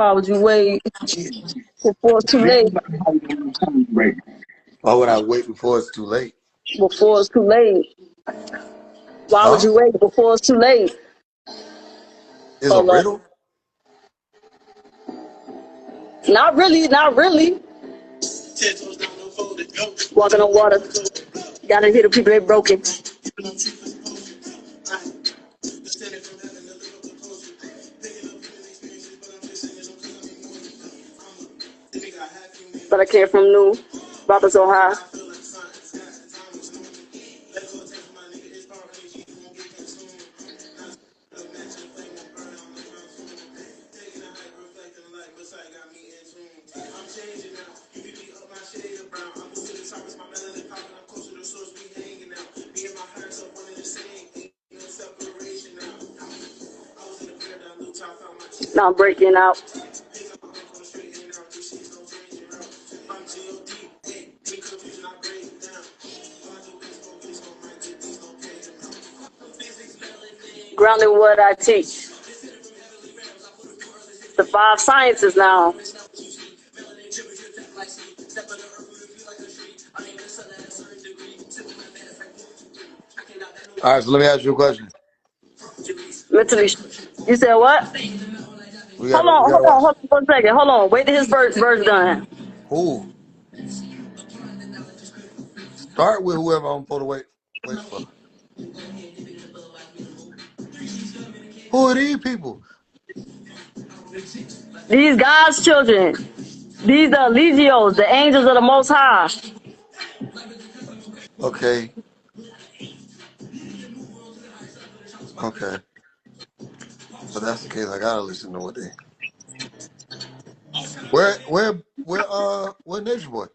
Why would you wait before it's too late? Why would I wait before it's too late? Before it's too late. Why would Huh? you wait before it's too late? Is a Hold up. riddle? Not really, not really. Walking on water. Gotta hear the people, they broken. But I came from new. Baba so high. Now I'm breaking out. Grounded in what I teach. The 5 sciences now. All right, so let me ask you a question. Mentally. You said what? We Hold gotta on watch. for a second. Hold on. Wait till his verse done. Who? Start with whoever I'm supposed to wait for. Who are these people? These God's children. These are legios, the angels of the Most High. Okay. Okay. So that's the case. I gotta listen to what they. Where Nature Boy?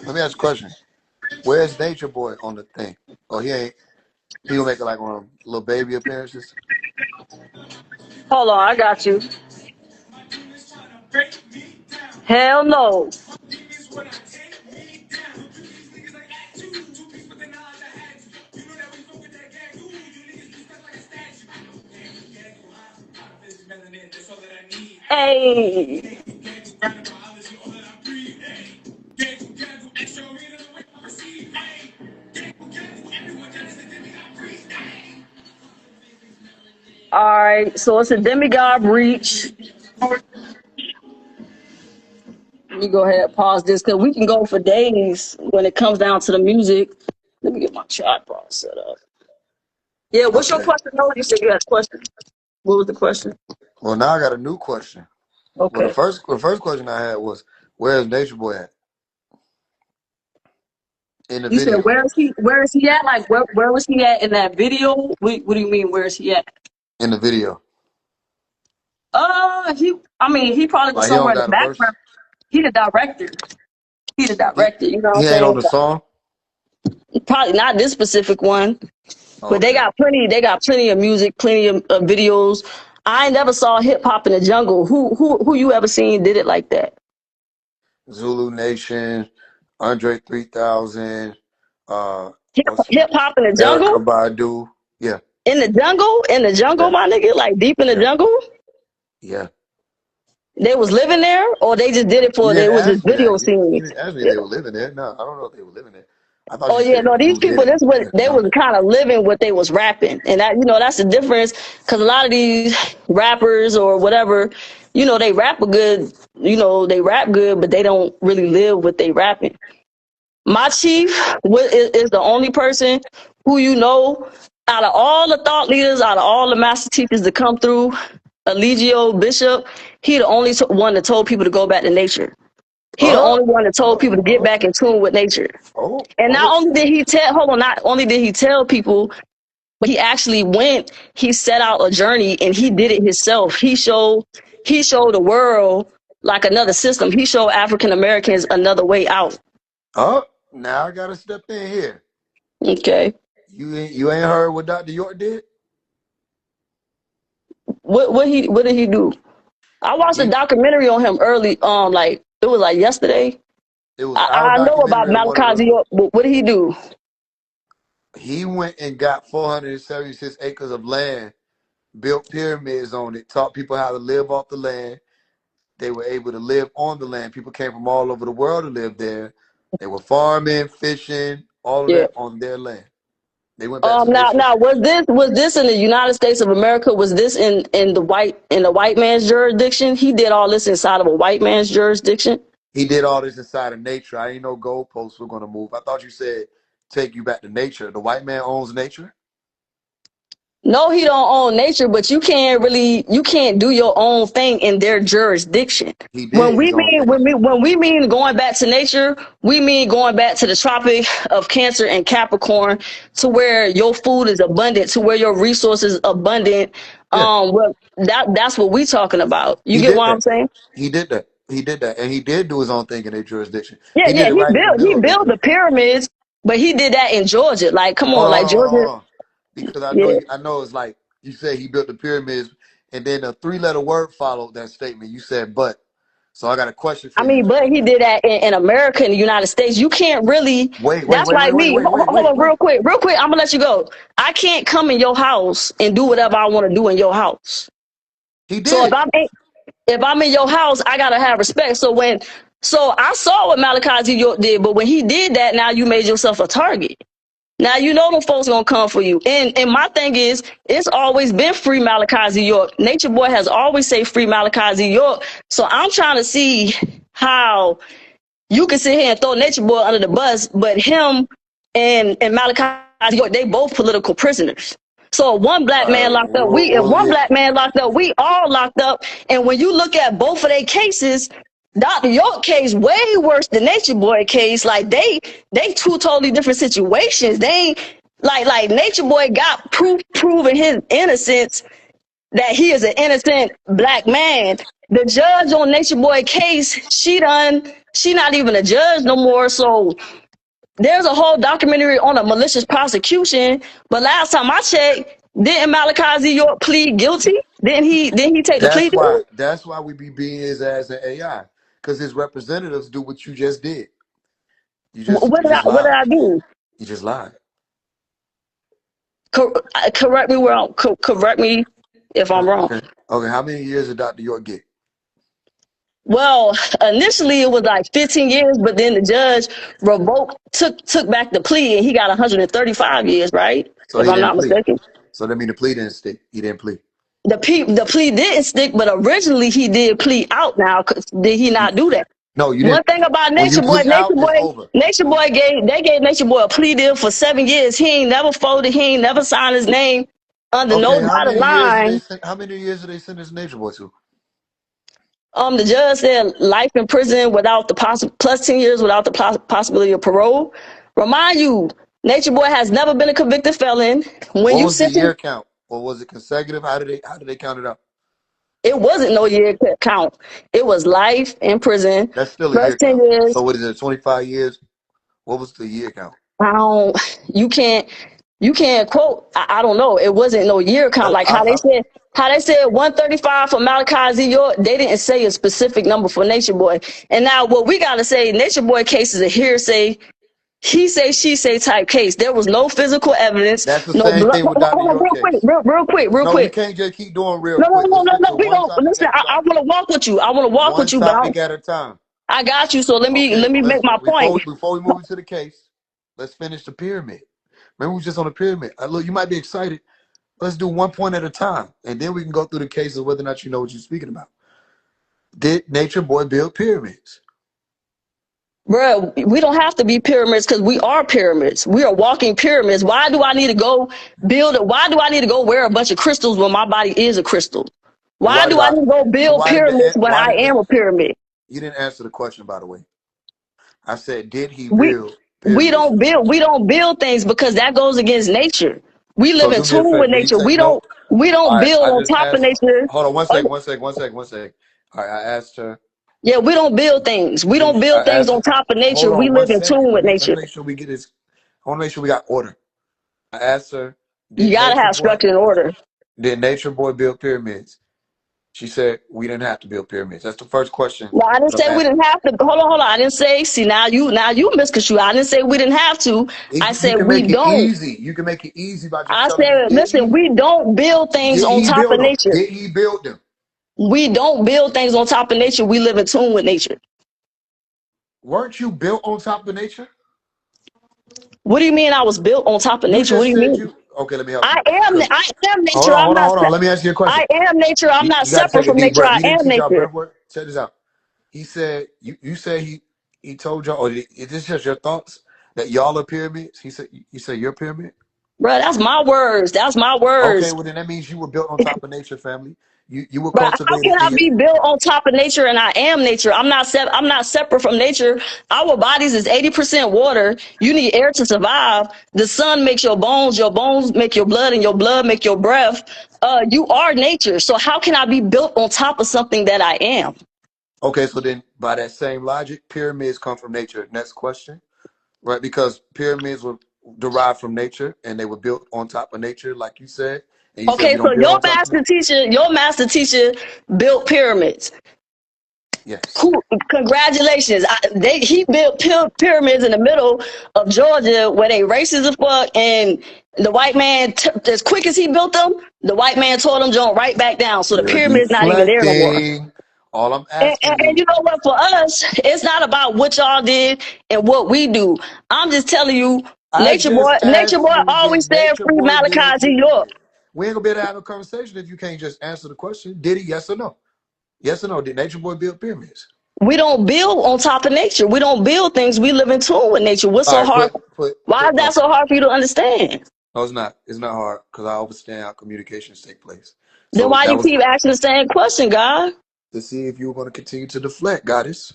Let me ask you a question. Where's Nature Boy on the thing? Oh, he ain't. He'll make it like one of them little baby appearances. Hold on, I got you. Hell no. Hey. All right, so it's a demigod breach. Let me go ahead and pause this because we can go for days when it comes down to the music. Let me get my tripod set up. Yeah, what's your Okay. question? No, you said you had a question. What was the question? Well, now I got a new question. Well, the Okay. first question I had was, where's Nature Boy at in the You said video? where is he? Where is he at? Like where was he at in that video? What do you mean? Where is he at? In the video, He probably was like he somewhere don't in the got a verse. background. He the director. He the He director. You know he what ain't I'm on the song. saying? Probably not this specific one, but they Okay. got plenty. They got plenty of music, plenty of videos. I never saw hip hop in the jungle. Who you ever seen did it like that? Zulu Nation, Andre 3000, what's Hip hop in the Erica jungle? Badu. Yeah, In the jungle? In the jungle, yeah, my nigga? Like deep in the yeah, jungle? yeah. They was living there, or they just did it You for didn't they was just ask me video that. You scenes. didn't ask me if they were living there. No, I don't know if they were living there. I thought Oh you yeah, said no, these who did people, it this what in the they was jungle. kind of living what they was rapping, and that that's the difference. Because a lot of these rappers or whatever, they rap a good, they rap good, but they don't really live what they rapping. My chief is the only person who out of all the thought leaders, out of all the master teachers that come through, Eligio Bishop, he the only one that told people to go back to nature. He the Oh, only one that told oh, people to get back oh, in tune with nature. And not oh. only did he tell, hold on, not only did he tell people, but he actually went, he set out a journey and he did it himself. He showed the world like another system. He showed African Americans another way out. Oh, now I gotta step in here. Okay. You ain't heard what Dr. York did? What did he do? I watched a He documentary on him early, like It was like yesterday. It was our I know about documentary or one of Malachi the. Z. York, but what did he do? He went and got 476 acres of land, built pyramids on it, taught people how to live off the land. They were able to live on the land. People came from all over the world to live there. They were farming, fishing, all of Yeah. that on their land. They went back to nature. Now was this in the United States of America? Was this in the white man's jurisdiction? He did all this inside of a white man's jurisdiction. He did all this inside of nature. I ain't no goalposts were going to move. I thought you said take you back to nature. The white man owns nature. No, he don't own nature, but you can't do your own thing in their jurisdiction. He did his own thing. When we mean going back to nature, we mean going back to the Tropic of Cancer and Capricorn, to where your food is abundant, to where your resources abundant. Yeah, That's what we talking about. You he get did what I'm that. saying? He did that. He did that, and he did do his own thing in their jurisdiction. Yeah, He did yeah. it right in the He middle of their built the jurisdiction. pyramids, but he did that in Georgia. Like, come on, like Hold Georgia. on. Because Yeah. I know it's like you said he built the pyramids, and then a three-letter word followed that statement. You said but. So I got a question I for you. mean, but he did that in America, in the United States. You can't really. Wait, wait, That's wait, wait, like wait, me. wait, wait, Hold wait, on, wait. real quick. I'm gonna let you go. I can't come in your house and do whatever I want to do in your house. He So did. if I'm in your house, I gotta have respect. So I saw what Malachi Z. York did, but when he did that, now you made yourself a target. Now you know them folks gonna come for you. And my thing is, it's always been free Malachi Z. York. Nature Boy has always say free Malachi Z. York. So I'm trying to see how you can sit here and throw Nature Boy under the bus, but him and Malachi York, they both political prisoners. So if one black man locked up, Yeah. we all locked up. And when you look at both of their cases, Dr. York case way worse than Nature Boy case. Like they two totally different situations. They ain't like Nature Boy got proof proving his innocence, that he is an innocent black man. The judge on Nature Boy case, she not even a judge no more. So there's a whole documentary on a malicious prosecution. But last time I checked, didn't Malachi Z. York plead guilty? Didn't he take the plea That's why. deal? That's why we be beating his ass in AI, because his representatives do what you just did. You just What did lied. I do? You just lied. Correct me correct me if I'm wrong. Okay. Okay. How many years did Dr. York get? Well, initially it was like 15 years, but then the judge took back the plea, and he got 135 years, right? So If he I'm didn't not plead. mistaken. So that mean the plea didn't stick. He didn't plead. The plea didn't stick, but originally he did plead out. Now, did he not do that? No, you One didn't. thing about When you plea out, it's over. Nature Boy gave Nature Boy a plea deal for 7 years. He ain't never folded. He ain't never signed his name under Okay. no dotted line. How many years did they sentence Nature Boy to? The judge said life in prison without the plus 10 years without the possibility of parole. Remind you, Nature Boy has never been a convicted felon. When What you was the sentence, year count, or was it consecutive? How did they count it up? it wasn't no year count. It was life in prison That's still a plus year 10 count. years. So what is it? 25 years. What was the year count? I don't, you can't, you can't quote. I don't know. It wasn't no year count. No, Like how they said 135 for Malachi Z. York. They didn't say a specific number for Nature Boy. And now what we got to say, Nature Boy case is a hearsay, he say, she say type case. There was no physical evidence, that's the no same blood. thing with Dr. Hold on, York real quick, case. real No, we quick. can't just keep doing real quick. No, Let's no, stick no. to We one don't topic listen. at a I time. want to walk with you. I want to walk One with you, but topic at a time. I got you. So Okay, let me make listen. my point. Before we move into the case, let's finish the pyramid. Remember, we were just on the pyramid. Look, you might be excited. Let's do one point at a time, and then we can go through the case of whether or not you know what you're speaking about. Did Nature Boy build pyramids? Bro, we don't have to be pyramids because we are pyramids. We are walking pyramids. Why do I need to go build it? Why do I need to go wear a bunch of crystals when my body is a crystal? So Why do I need to go So build pyramids when I am a pyramid? you didn't answer the question, by the way. I said, did he We build pyramids? we don't build things because that goes against nature. We So live in do me a tune favor. with Will you nature. take note? We All don't right, build I on just top of asked. nature. Hold on, Oh, one second. All right, I asked her. yeah, we don't build things. We don't I build things asked her. on top of nature. Hold We on one live in second. tune with Let me nature. make sure we get this. I want to make sure we got order. I asked her, You gotta have structure and order. did Nature Boy build pyramids? She said we didn't have to build pyramids. That's the first question No, I didn't that say I'm we asking. didn't have to. Hold on. I didn't say. See, now you misconstrue. I didn't say we didn't have to. I You said can we make it don't. easy. You can make it easy by just I telling me, said, listen, we don't build things did on he top of build them? nature. Did he build them? We don't build things on top of nature. We live in tune with nature. Weren't you built on top of nature? What do you mean I was built on top of You nature? What do just you said mean? you. Okay, let me help I you. am. 'Cause- I am hold nature. on, I'm hold on, not. hold on. Let me ask you a question. I am nature. I'm not You got to separate take a from deep nature. breath. I He didn't am teach y'all nature. breath work. Check this out. He said you said he told y'all, or is this just your thoughts that y'all are pyramids? He said you're a pyramid. Bro, that's my words. That's my Okay, words. well then that means you were built on top of nature, family. You were But how cultivated can I in your. be built on top of nature and I am nature? I'm not separate from nature. Our bodies is 80% water. You need air to survive. The sun makes your bones make your blood, and your blood make your breath. You are nature. So how can I be built on top of something that I am? Okay, so then by that same logic, pyramids come from nature. Next question, right? Because pyramids were derived from nature and they were built on top of nature, like you said. And you said Okay, we so don't build on top of nature. your master teacher built pyramids. Yes. Cool. Congratulations. He built pyramids in the middle of Georgia where they racist as fuck, and the white man, as quick as he built them, the white man tore them jump right back down. So the You're pyramid's not even there no more. deflecting. All I'm And, and, asking and you. you know what? For us, it's not about what y'all did and what we do. I'm just telling you, I just Nature asked Boy you, always did said Nature free Boy build Malachi Z. York. pyramids? We ain't gonna be able to have a conversation if you can't just answer the question. Did he? Yes or no? Yes or no? Did Nature Boy build pyramids? We don't build on top of nature. We don't build things. We live in tune with nature. What's All so right, hard? Why is that no. so hard for you to understand? No, it's not. It's not hard because I understand how communications take place. Then So why that you was keep asking the same question, God? to see if you were going to continue to deflect, goddess.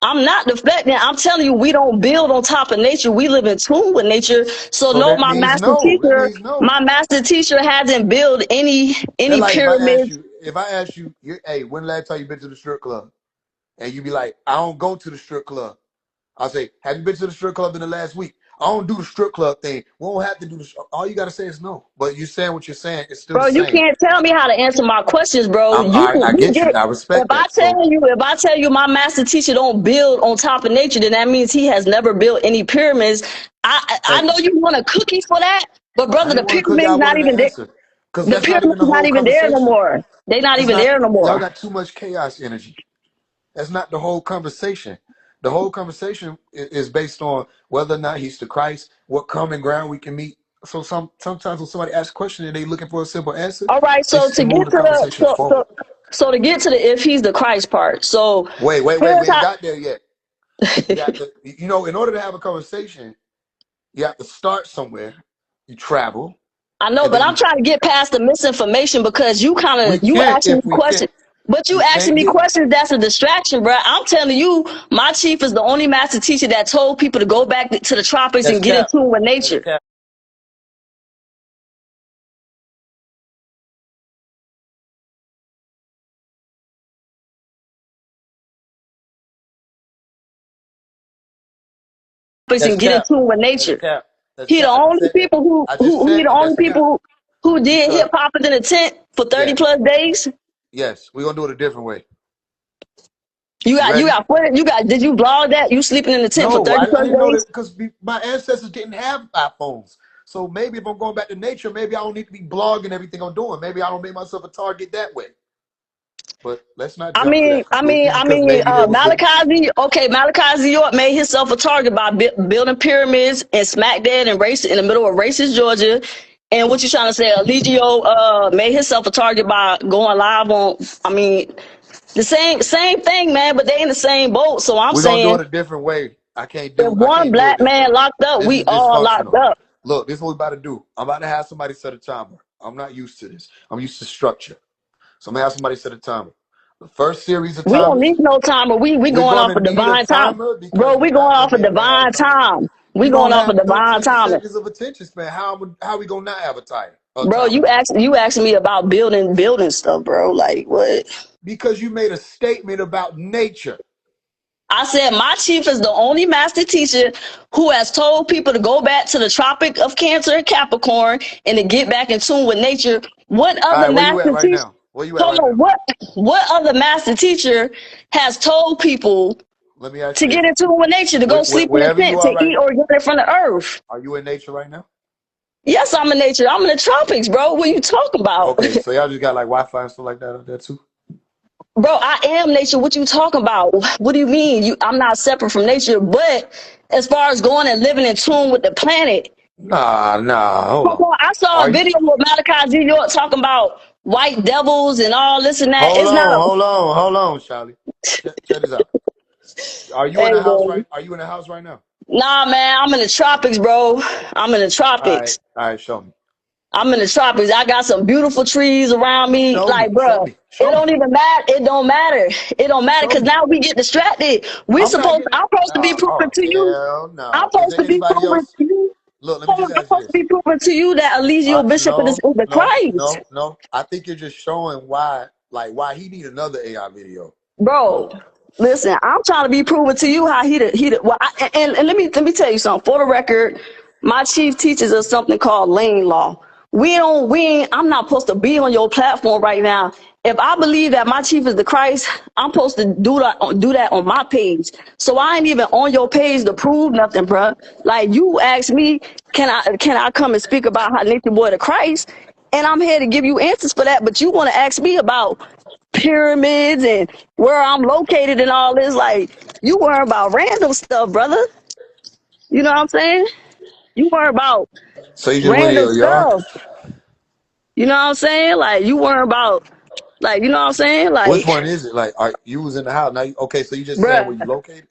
I'm not deflecting. I'm telling you, we don't build on top of nature. We live in tune with nature. So So no, that means no. That means no. my master teacher hasn't built That any like pyramids. if I ask you, hey, when last time you been to the strip club? And you be like, I don't go to the strip club. I'll say, have you been to the strip club in the last week? I don't do the strip club thing. We don't have to do this. All you got to say is no. But you saying what you're saying. It's still the Bro, you same. can't tell me how to answer my questions, bro. I You get get you. I respect that. So, if I tell you my master teacher don't build on top of nature, then that means he has never built any pyramids. I thank know you. you want a cookie for that, but I brother, didn't want to cook you. I wanted to answer. Because the that's not even pyramids the not whole even there no conversation. more. They not It's even not, there no y'all more. got too much chaos energy. That's not the whole conversation. The whole conversation is based on whether or not he's the Christ, what common ground we can meet. So sometimes when somebody asks a question and they looking for a simple answer, All right, so it moves the conversation forward. to get to the if he's the Christ part. So Wait. here's We ain't how got there yet. You got to, in order to have a conversation, you have to start somewhere. You travel, I know, and but then I'm trying to get past the misinformation because we you can't asking if me we can't. questions. But you We asking can't me get. questions, that's a distraction, bro. I'm telling you, my chief is the only master teacher that told people to go back to the tropics That's and get in cap. tune with That's nature. cap. That's And get in cap. tune with That's nature. cap. That's He the cap. I just only said that. people I just he said the that. only That's cap. people who did Because hip hop in the tent for 30 yes, plus days. yes, we're gonna do it a different way. You You got ready? did you blog that? You sleeping in the tent for No, 30 I plus didn't know days? that because my ancestors didn't have iPhones. So maybe if I'm going back to nature, maybe I don't need to be blogging everything I'm doing. Maybe I don't make myself a target that way. But let's not jump to that conclusion because maybe there was different. Malachi Z. York made himself a target by building pyramids and smack dead and race in the middle of racist Georgia. And what you trying to say? Eligio made himself a target by going live on. I mean, the same thing, man. But they in the same boat. So I'm We're gonna do saying, it a different way. if I one can't do it black this man way. locked up, This we is all locked dysfunctional. up. Look, this is what we're about to do. I'm about to have somebody set a timer. I'm not used to this. I'm used to structure. So I'm gonna have somebody set a timer. The first series of We don't timers, need no timer. We we're going off gonna a need a divine time, timer bro. because We we're going not gonna off a be able to have a divine conversation. time. We You going don't off a have divine 13 time. seconds of attention span. How we gonna not have a Bro, timer? you asking me about building stuff, bro. Like what? Because you made a statement about nature. I said my chief is the only master teacher who has told people to go back to the Tropic of Cancer and Capricorn and to get back in tune with nature. What All other right, where you at master right teacher? now? Where you at Hold right on, now? what other master teacher has told people Let me ask to you get this. into with nature, to go sleep in a Wherever you tent, to are right eat now, organic from the earth? are you in nature right now? Yes, I'm in nature. I'm in the tropics, bro. What you talking about? Okay, so y'all just got like Wi-Fi and stuff like that up there too? Bro, I am nature. What you talking about? What do you mean? I'm not separate from nature, but as far as going and living in tune with the planet, Nah, hold come on. on, I saw Are a you? video with Malachi Z. York talking about white devils and all this and that. It's not a Hold on, Charlie. Check this out. Are you in hey, a house bro. right? Are you in a house right now? Nah, man, I'm in the tropics, bro. I'm in the tropics. All right, show me. I'm in the tropics. I got some beautiful trees around me. Like, Show bro, me, it show me, don't even matter. It don't matter. It don't matter show because me. now we get distracted. I'm not getting. I'm supposed to be Nah, proving oh to you. hell I'm no. Is supposed there to be anybody proving else? to you. Look, let me I'm just ask you supposed to this. be proving to you that Eliseo Bishop is the Christ. No. I think you're just showing why, like, why he need another AI video. Bro, listen, I'm trying to be proven to you how well, and let me tell you something. For the record, my chief teaches us something called lane law. I'm not supposed to be on your platform right now. If I believe that my chief is the Christ, I'm supposed to do that on my page. So I ain't even on your page to prove nothing, bro. Like you asked me, can I come and speak about how Nature Boy the Christ? And I'm here to give you answers for that. But you want to ask me about pyramids and where I'm located and all this. Like, you worry about random stuff, brother. You know what I'm saying? You worry about So you just went in random your yard? stuff. You know what I'm saying? Like, you worry about, like, you know what I'm saying? Which Like, one is it? Like, are you was in the house now? Okay, so you just saying where you bruh, located?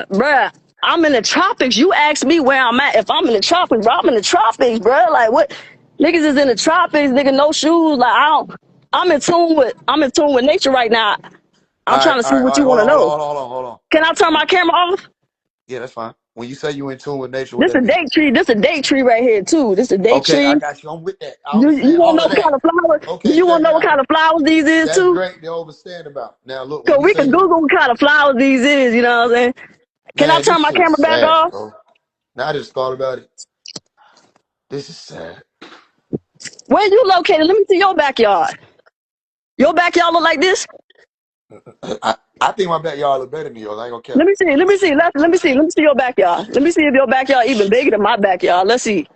bruh. I'm in the tropics. You ask me where I'm at. If I'm in the tropics, bro, I'm in the tropics, bruh. Like, what? Niggas is in the tropics, nigga, no shoes. Like, I'm in tune with nature right now. I'm trying to see what you want to know. Hold on. Can I turn my camera off? Yeah, that's fine. When you say you in tune with nature, what This that a mean? date tree. This a date tree right here too. This a date Okay, I tree. got you. I'm with that. I You understand want to all know of what that. kind of flower? Do Okay, you want check to know it what out. kind of flowers these is That's too? great to understand about. Now, look, when Cause you we say can you, Google what kind of flowers these is. You know what I'm saying? Can I man, turn this my shit is camera back sad, off? bro. Now I just thought about it. This is sad. Where you located? Let me see your backyard. Your backyard look like this? I think my backyard look better than yours. I ain't gonna care. Let me see. Let me see. Let me see. Let me see your backyard. Let me see if your backyard even bigger than my backyard. Let's see.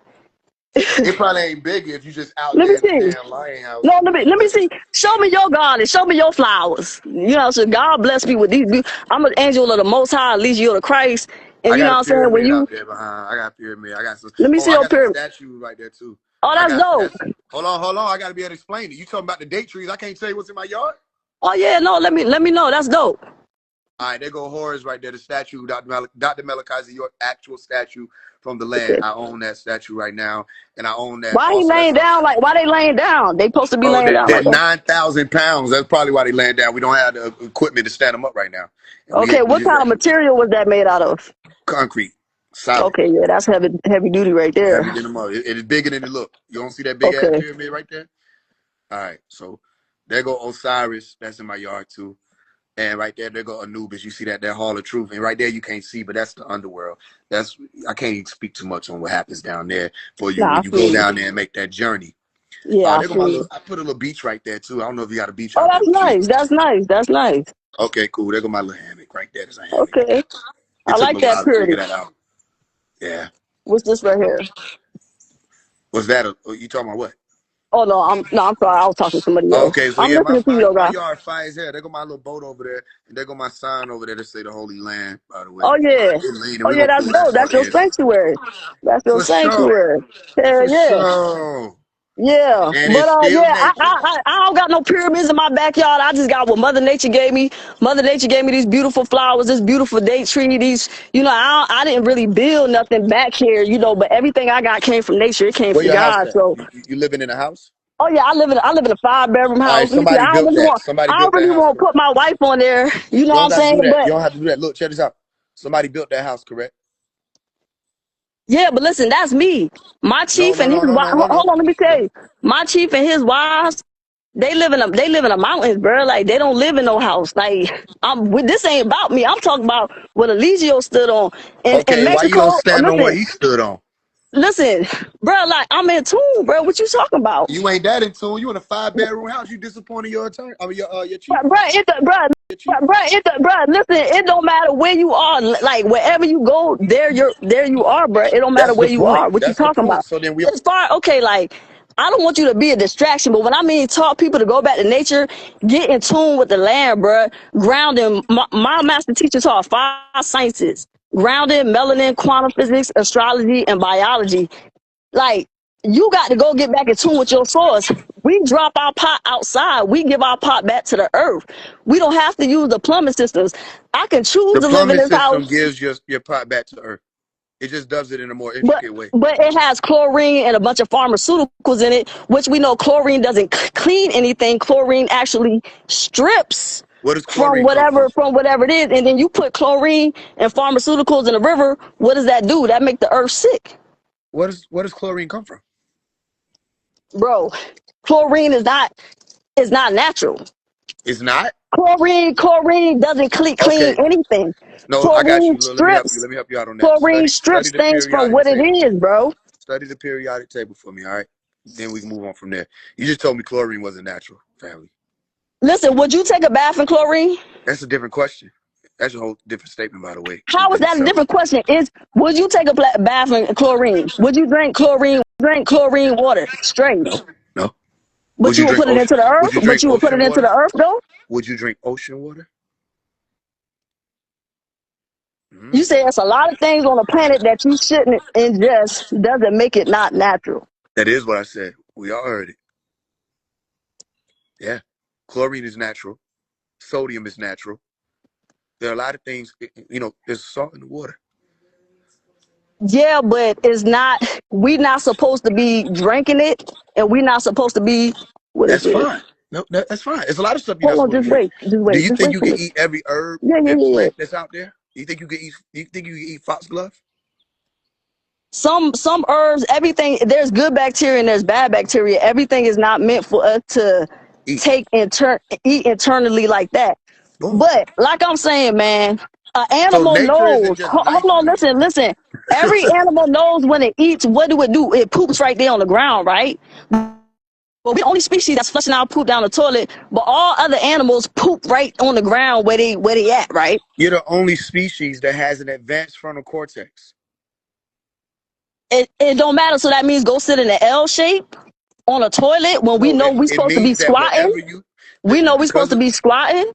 It probably ain't bigger if you just out Let me there in the see. damn lion house. No, let me But see. Show me your garden. Show me your flowers. You know, so God bless me with these. I'm an angel of the Most High. At least you're the Christ. And I you know got a what I'm saying? When pyramid you out there behind. I got a pyramid. I got some. let me Oh, see I your got some pyramid. statues right there too. Oh, I that's got dope. that. Hold on. I gotta be able to explain it. You talking about the date trees? I can't tell you what's in my yard. Oh yeah, no, let me know. That's dope. All right, there go Horace right there. The statue, Dr. Malachi, your actual statue from the land. Okay. I own that statue right now, and I own that. Why he Also, that's laying down like? Why they laying down? They supposed to be oh, laying down they're like that. 9,000 pounds. That's probably why they laying down. We don't have the equipment to stand them up right now, and Okay, we what just kind of material was that made out of? concrete, solid. Okay, yeah, that's heavy duty right Heavy there. than the mother. It is bigger than it look. You don't see that big ass Okay. pyramid right there? All right. So there go Osiris. That's in my yard too. And right there go Anubis. You see that Hall of Truth. And right there you can't see, but that's the underworld. That's I can't even speak too much on what happens down there for you Nah, I when you go feel you. down there and make that journey. Yeah, I There go my feel little you. I put a little beach right there too. I don't know if you got a beach Oh, out there that's with you. nice. That's nice. That's nice. Okay, cool. There go my little hammock right there. There's a hammock. Okay. It I took me like a that while to figure pyramid. that out. Yeah. What's this right here? Was that you talking about what? Oh no, I'm sorry. I was talking to somebody Oh, else. okay, so I'm yeah, listening to you though, my guy. yard fire is there. There go my little boat over there, and there go my sign over there to say the Holy Land. By the way, Oh yeah. it's leaning. Oh We're yeah, gonna that's pull that dope. That's part your in sanctuary. That's your for sure, sanctuary. Hell for yeah. sure. Yeah, And but it's still yeah, nature. I don't got no pyramids in my backyard. I just got what Mother Nature gave me. Mother Nature gave me these beautiful flowers, this beautiful date tree. These, I didn't really build nothing back here, but everything I got came from nature. It came Where from your house God. at? So, You living in a house? oh yeah, I live in a 5 bedroom All right, house. Let me see. somebody built that. Somebody I don't built that really house, want to correct? put my wife on there. You know You what don't I'm got to saying? do that. You But don't have to do that. Look, check this out. Somebody built that house, correct? yeah, but listen, that's me. My No, chief no, and his no, no, wife. no, no, Hold no. on, let me tell you. My chief and his wives. They live in the mountains, bro. Like they don't live in no house. Like this ain't about me. I'm talking about what Eligio stood on in Okay, why you don't Mexico. stand on what Listen, he stood on? listen, bro. Like I'm in tune, bro. What you talking about? You ain't that in tune. You in a 5-bedroom house. You disappointing your attorney. I mean, your chief. Bro, Your chief. listen, it don't matter where you are. Like wherever you go, there you are, bro. It don't matter That's where the you point. are. What you That's the talking point. about? So then we. As far okay, like I don't want you to be a distraction, but when I mean taught people to go back to nature, get in tune with the land, bro. Grounding. My master teacher taught 5 sciences: grounding, melanin, quantum physics, astrology, and biology. Like you got to go get back in tune with your source. We drop our pot outside. We give our pot back to the earth. We don't have to use the plumbing systems. I can choose The to live in plumbing this system house, gives your pot back to Earth. It just does it in a more but intricate way. it has chlorine and a bunch of pharmaceuticals in it, which we know chlorine doesn't clean anything. Chlorine actually strips Where does chlorine come from whatever it is, and then you put chlorine and pharmaceuticals in the river. What does that do? That make the earth sick, Where does chlorine come from? bro. Chlorine is not natural. It's not. Chlorine doesn't clean Okay. anything. No, I got Chlorine you. Look, let me help you. strips Let me help you out on that. chlorine Study strips the things from periodic what it table. is, bro. Study the periodic table for me, all right? Then we can move on from there. You just told me chlorine wasn't natural, family. Listen, would you take a bath in chlorine? That's a different question. That's a whole different statement, by the way, How is within that a itself. different question? Would you take a bath in chlorine? Would you drink chlorine water straight? No, no. But Would you you would drink put it ocean? into the Would earth? you But drink you would put it ocean into water? the earth though? Would you drink ocean water? Mm-hmm. You say it's a lot of things on the planet that you shouldn't ingest. Doesn't make it not natural. That is what I said. We all heard it. Yeah. Chlorine is natural. Sodium is natural. There are a lot of things, there's salt in the water. Yeah, but it's not. We not supposed to be drinking it, and we not supposed to be. What is That's this? fine. No, that's fine. It's a lot of stuff you're not Hold on, supposed to just drink. wait, just Do wait, you just think wait you for can me. eat every herb Yeah, yeah, and yeah, yeah. plant that's out there? You think you can eat? You think you can eat foxglove? Some herbs, everything. There's good bacteria and there's bad bacteria. Everything is not meant for us to Eat. take eat internally like that. Boom. But like I'm saying, man, an So animal nature isn't knows. just Hold nice on, to you. listen. Every animal knows when it eats. What do it do? It poops right there on the ground, right? But we the only species that's flushing our poop down the toilet. But all other animals poop right on the ground where they at, right? You're the only species that has an advanced frontal cortex. It don't matter. So that means go sit in the L shape on a toilet when we No, know we it supposed to be means that squatting. wherever you We know we because supposed to of, be squatting.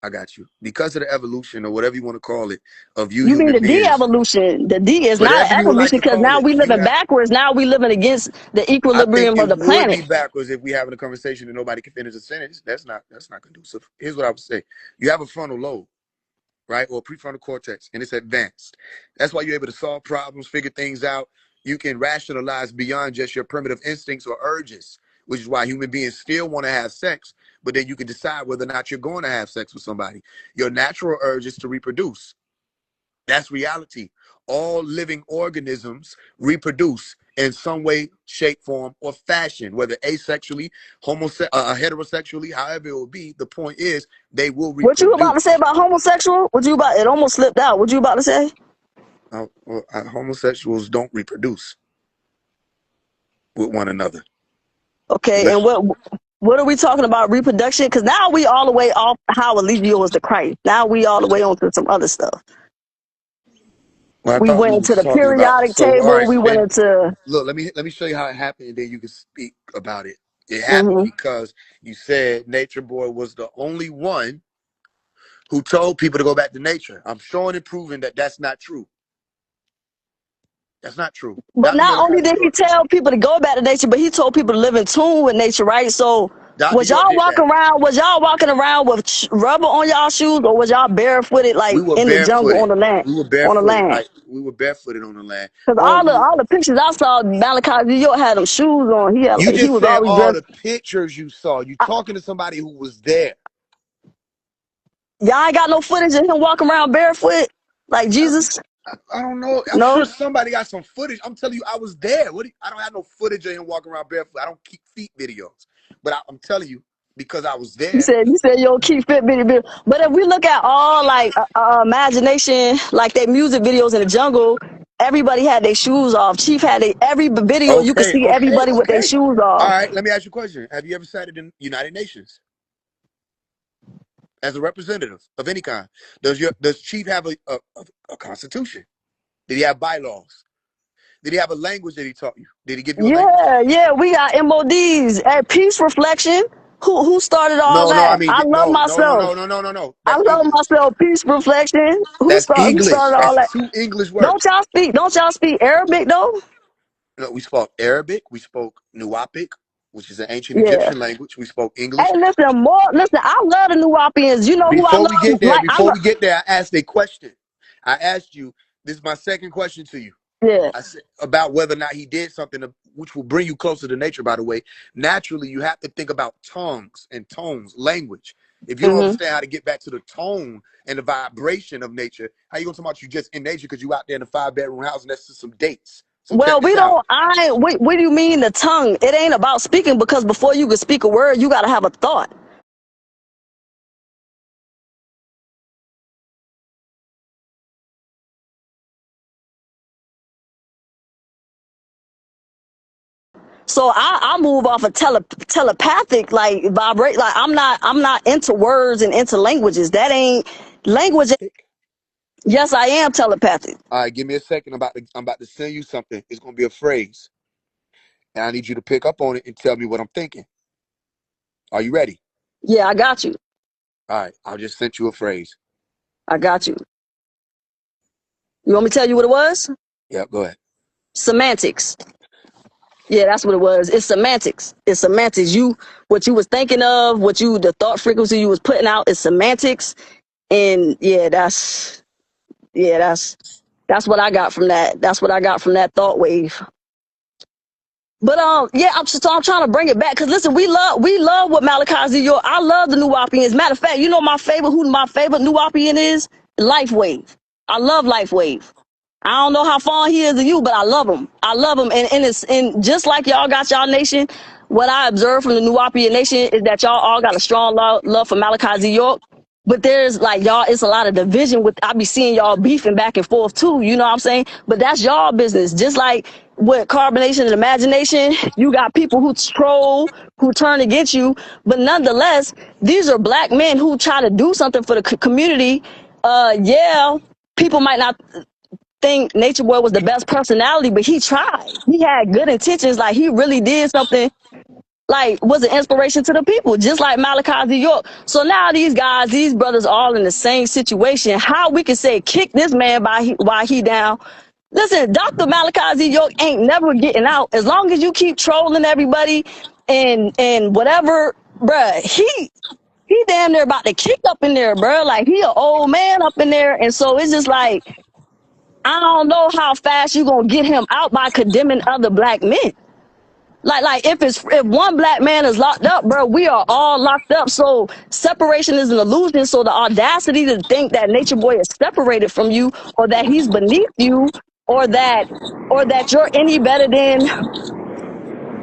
I got you. Because of the evolution or whatever you want to call it of you You mean human the beings, de-evolution? The D is not whatever an you would like evolution to because call now it, we you living have. backwards. Now we living against the I think equilibrium it of the would planet. be backwards if we having a conversation and nobody can finish a sentence. That's not conducive. Here's what I would say: you have a frontal lobe, right, or prefrontal cortex, and it's advanced. That's why you're able to solve problems, figure things out. You can rationalize beyond just your primitive instincts or urges, which is why human beings still want to have sex, but then you can decide whether or not you're going to have sex with somebody. Your natural urge is to reproduce. That's reality. All living organisms reproduce in some way, shape, form, or fashion, whether asexually, heterosexually, however it will be. The point is, they will What you about to say reproduce. about homosexual? What you about? It almost slipped out. What you about to say? Homosexuals don't reproduce with one another. Okay, and Unless, what are we talking about reproduction? Because now we all the way off how Eligio was the Christ. Now we all the way on to some other stuff. well, I We thought went we into was the talking about. periodic So, all table. right, We went then into. look. Let me show you how it happened, and then you can speak about it. It happened Mm-hmm. because you said Nature Boy was the only one who told people to go back to nature. I'm showing and proving that that's not true. That's not true. But Dr. not York, only Dr. did he York, tell people to go back to nature, but he told people to live in tune with nature, right? So Dr. was York y'all did that. walking around? Was y'all walking around with rubber on y'all shoes, or was y'all barefooted, We like were in the jungle barefooted. on the land? We were On the barefooted. land. We were barefooted on the land. Because Or all the pictures I saw, Malachi New York had them shoes on. you He just was said always all dressed. the pictures you saw. You talking to somebody who was there. Y'all ain't got no footage of him walking around barefoot like Jesus. I don't know. I'm No. sure somebody got some footage. I'm telling you, I was there. I don't have no footage of him walking around barefoot. I don't keep feet videos. But I'm telling you, because I was there. You said you don't keep fit bitty bitty. But if we look at all like imagination, like their music videos in the jungle, everybody had their shoes off. Chief had every video you could Okay, see okay, everybody with their okay. shoes All off. right, let me ask you a question. Have you ever sat in the United Nations as a representative of any kind? Does Chief have a constitution? Did he have bylaws? Did he have a language that he taught you? Did he give you a language? Yeah, we got MODs at Peace Reflection. Who started all No, I that? mean I love myself. no. I That's love English. myself. Peace Reflection. Who That's English. started all That's that? two English words. Don't y'all speak Arabic though? No, we spoke Arabic. We spoke Nuapic, which is an ancient Yeah. Egyptian language. We spoke English. Hey, listen, I love the Nuwapians. You know who I Before we love? get there, I I asked a question. I asked you, this is my second question to you. yeah. I said about whether or not he did something which will bring you closer to nature, by the way. Naturally, you have to think about tongues and tones, language. If you don't understand how to get back to the tone and the vibration of nature, how you gonna talk about you just in nature because you out there in a 5-bedroom house and that's just some dates? So check Well, this out. what do you mean the tongue? It ain't about speaking, because before you can speak a word, you got to have a thought. So I move off of telepathic, like vibrate. Like I'm not into words and into languages. That ain't language. Yes, I am telepathic. All right, give me a second. I'm about to send you something. It's gonna be a phrase, and I need you to pick up on it and tell me what I'm thinking. Are you ready? Yeah, I got you. All right, I'll just send you a phrase. I got you. You want me to tell you what it was? Yeah, go ahead. Semantics. Yeah, that's what it was. It's semantics. It's semantics. What you was thinking of, the thought frequency you was putting out is semantics. And that's what I got from that. That's what I got from that thought wave. But yeah, I'm trying to bring it back, because listen, we love what Malachi Z. York. I love the Nuwapians. Matter of fact, you know who my favorite Nuwapian is? Life Wave. I love Life Wave. I don't know how fond he is of you, but I love him. I love him, and just like y'all got y'all nation, what I observed from the Nuwapian nation is that y'all all got a strong love for Malachi Z. York. But there's like y'all, it's a lot of division with. I be seeing y'all beefing back and forth too. You know what I'm saying? But that's y'all business. Just like with carbonation and imagination, you got people who troll, who turn against you. But nonetheless, these are black men who try to do something for the community. Yeah, people might not think Nature Boy was the best personality, but he tried. He had good intentions. Like he really did something. Like was an inspiration to the people, just like Malachi Z. York. So now these brothers, all in the same situation. How we can say kick this man while he down? Listen, Dr. Malachi Z. York ain't never getting out as long as you keep trolling everybody and whatever, bruh. He damn near about to kick up in there, bruh. Like he an old man up in there, and so it's just like I don't know how fast you gonna get him out by condemning other black men. Like if one black man is locked up, bro, we are all locked up. So separation is an illusion. So the audacity to think that Nature Boy is separated from you, or that he's beneath you, or that you're any better than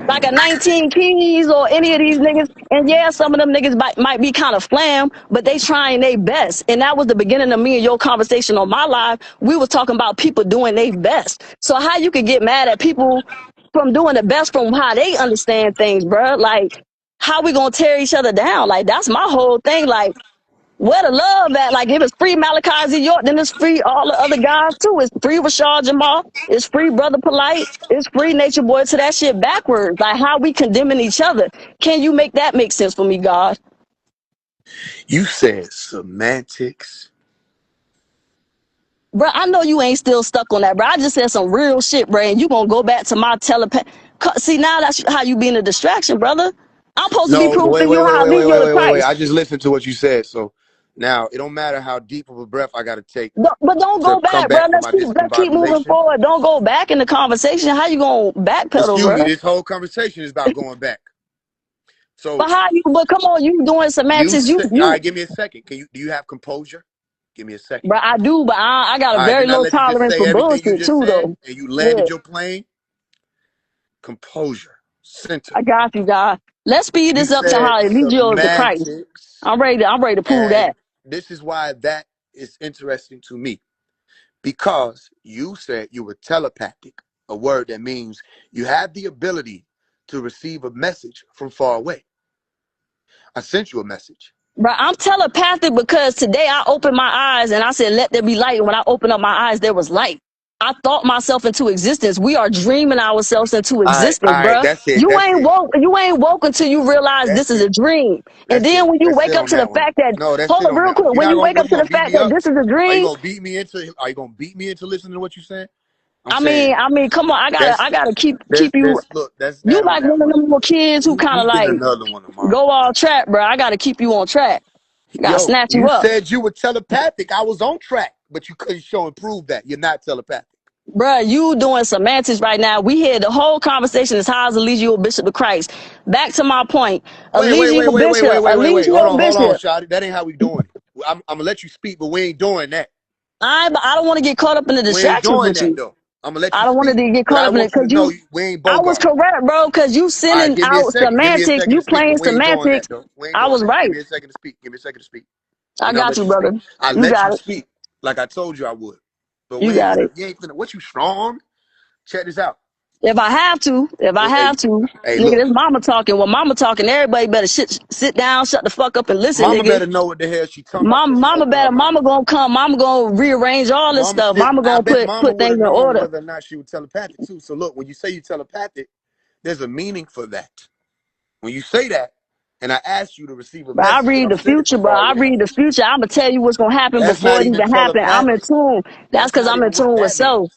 like a 19 Keys or any of these niggas. And yeah, some of them niggas might be kind of flam, but they trying their best. And that was the beginning of me and your conversation on my live. We was talking about people doing their best. So how you could get mad at people from doing the best from how they understand things, bro? Like, how we gonna tear each other down? Like, that's my whole thing. Like, where the love at? Like, if it's free Malachi Z. York, then it's free all the other guys too. It's free Rashad Jamal. It's free Brother Polite. It's free Nature Boy. To that shit backwards. Like, how we condemning each other? Can you make that make sense for me, God? You said semantics. Bro, I know you ain't still stuck on that, bro. I just said some real shit, bro, and you gonna go back to my telepath. See, now that's how you being a distraction, brother. I'm supposed to be No, proving you how to lead you to wait. Christ. I just listened to what you said. So now it don't matter how deep of a breath I got to take But don't to go come back, bro. back from my Let's keep moving discombobulation. forward. Don't go back in the conversation. How you gonna backpedal, Excuse me, bro? this whole conversation is about going back. So But come on, you doing semantics. all right, give me a second. Do you have composure? Give me a second. Bro, I do, but I got a All right, very then I low let you just tolerance say for everything you bullshit just too, said though. and you Yeah, landed your plane. Composure. Center. I got you, God. Let's speed You this up to said how it leads you to Christ. semantics. I'm ready to prove that. And this is why that is interesting to me. Because you said you were telepathic, a word that means you have the ability to receive a message from far away. I sent you a message. Bro, I'm telepathic because today I opened my eyes and I said, let there be light. And when I opened up my eyes, there was light. I thought myself into existence. We are dreaming ourselves into existence, All right, bro. that's it. You That's ain't it. woke. You ain't woke until you realize this That's is it. a dream. And That's then it. when you That's wake it up on to the that one. fact that, No, that's hold it up on real that one. quick, You're when not you gonna wake what up you to the gonna beat fact me that up? this is a Are you dream, gonna beat me into I'm I saying mean, come on, that's I gotta keep that's you. that's look, that's You that on like that one of one. them little kids who kind of We getting like another one tomorrow. go all track, bro. I gotta keep you on track. I gotta Yo, snatch you you up. said you were telepathic. I was on track, but you couldn't show and prove that you're not telepathic. Bruh, you doing semantics right now. We had the whole conversation is how is Eligio Bishop of Christ. Back to my point. Eligio Bishop, Hold Eligio on, Bishop. Shotty. That ain't how we doing it. I'm gonna let you speak, but we ain't doing that. I don't want to get caught up in the We ain't distractions doing with that you. though. I'm gonna let I you don't want speak, to get but caught I up in it want you because to know we ain't I was Bogart. correct, bro, because you All right, sending give me a out second. Give me a semantics, second you to speak, but playing we ain't doing that semantics. though. We ain't I doing was that. Give right. me a second to speak. Give me a second to speak. I And I'll got let you, you speak. brother. I You let you got it. speak like I told you I would. But You we ain't got finna, it. you ain't finna, what you strong? Check this out. If I have to, Hey, hey, nigga, look. this mama talking. When mama talking, everybody better sit down, shut the fuck up and listen, Mama nigga. better know what the hell she talking about before she open her mouth. Mama gonna come. Mama gonna rearrange all this Mama, stuff. Mama I gonna bet Mama put would things have in known order. whether or not she was telepathic too. So look, when you say you telepathic, there's a meaning for that. When you say that, and I ask you to receive a But I message, and read I'm the sending it future, from bro. far I away, read the future. I'm gonna tell you what's gonna happen that's before not it even even happen. I'm in telepathic. tune. That's That's because not I'm in even what tune with that means. self.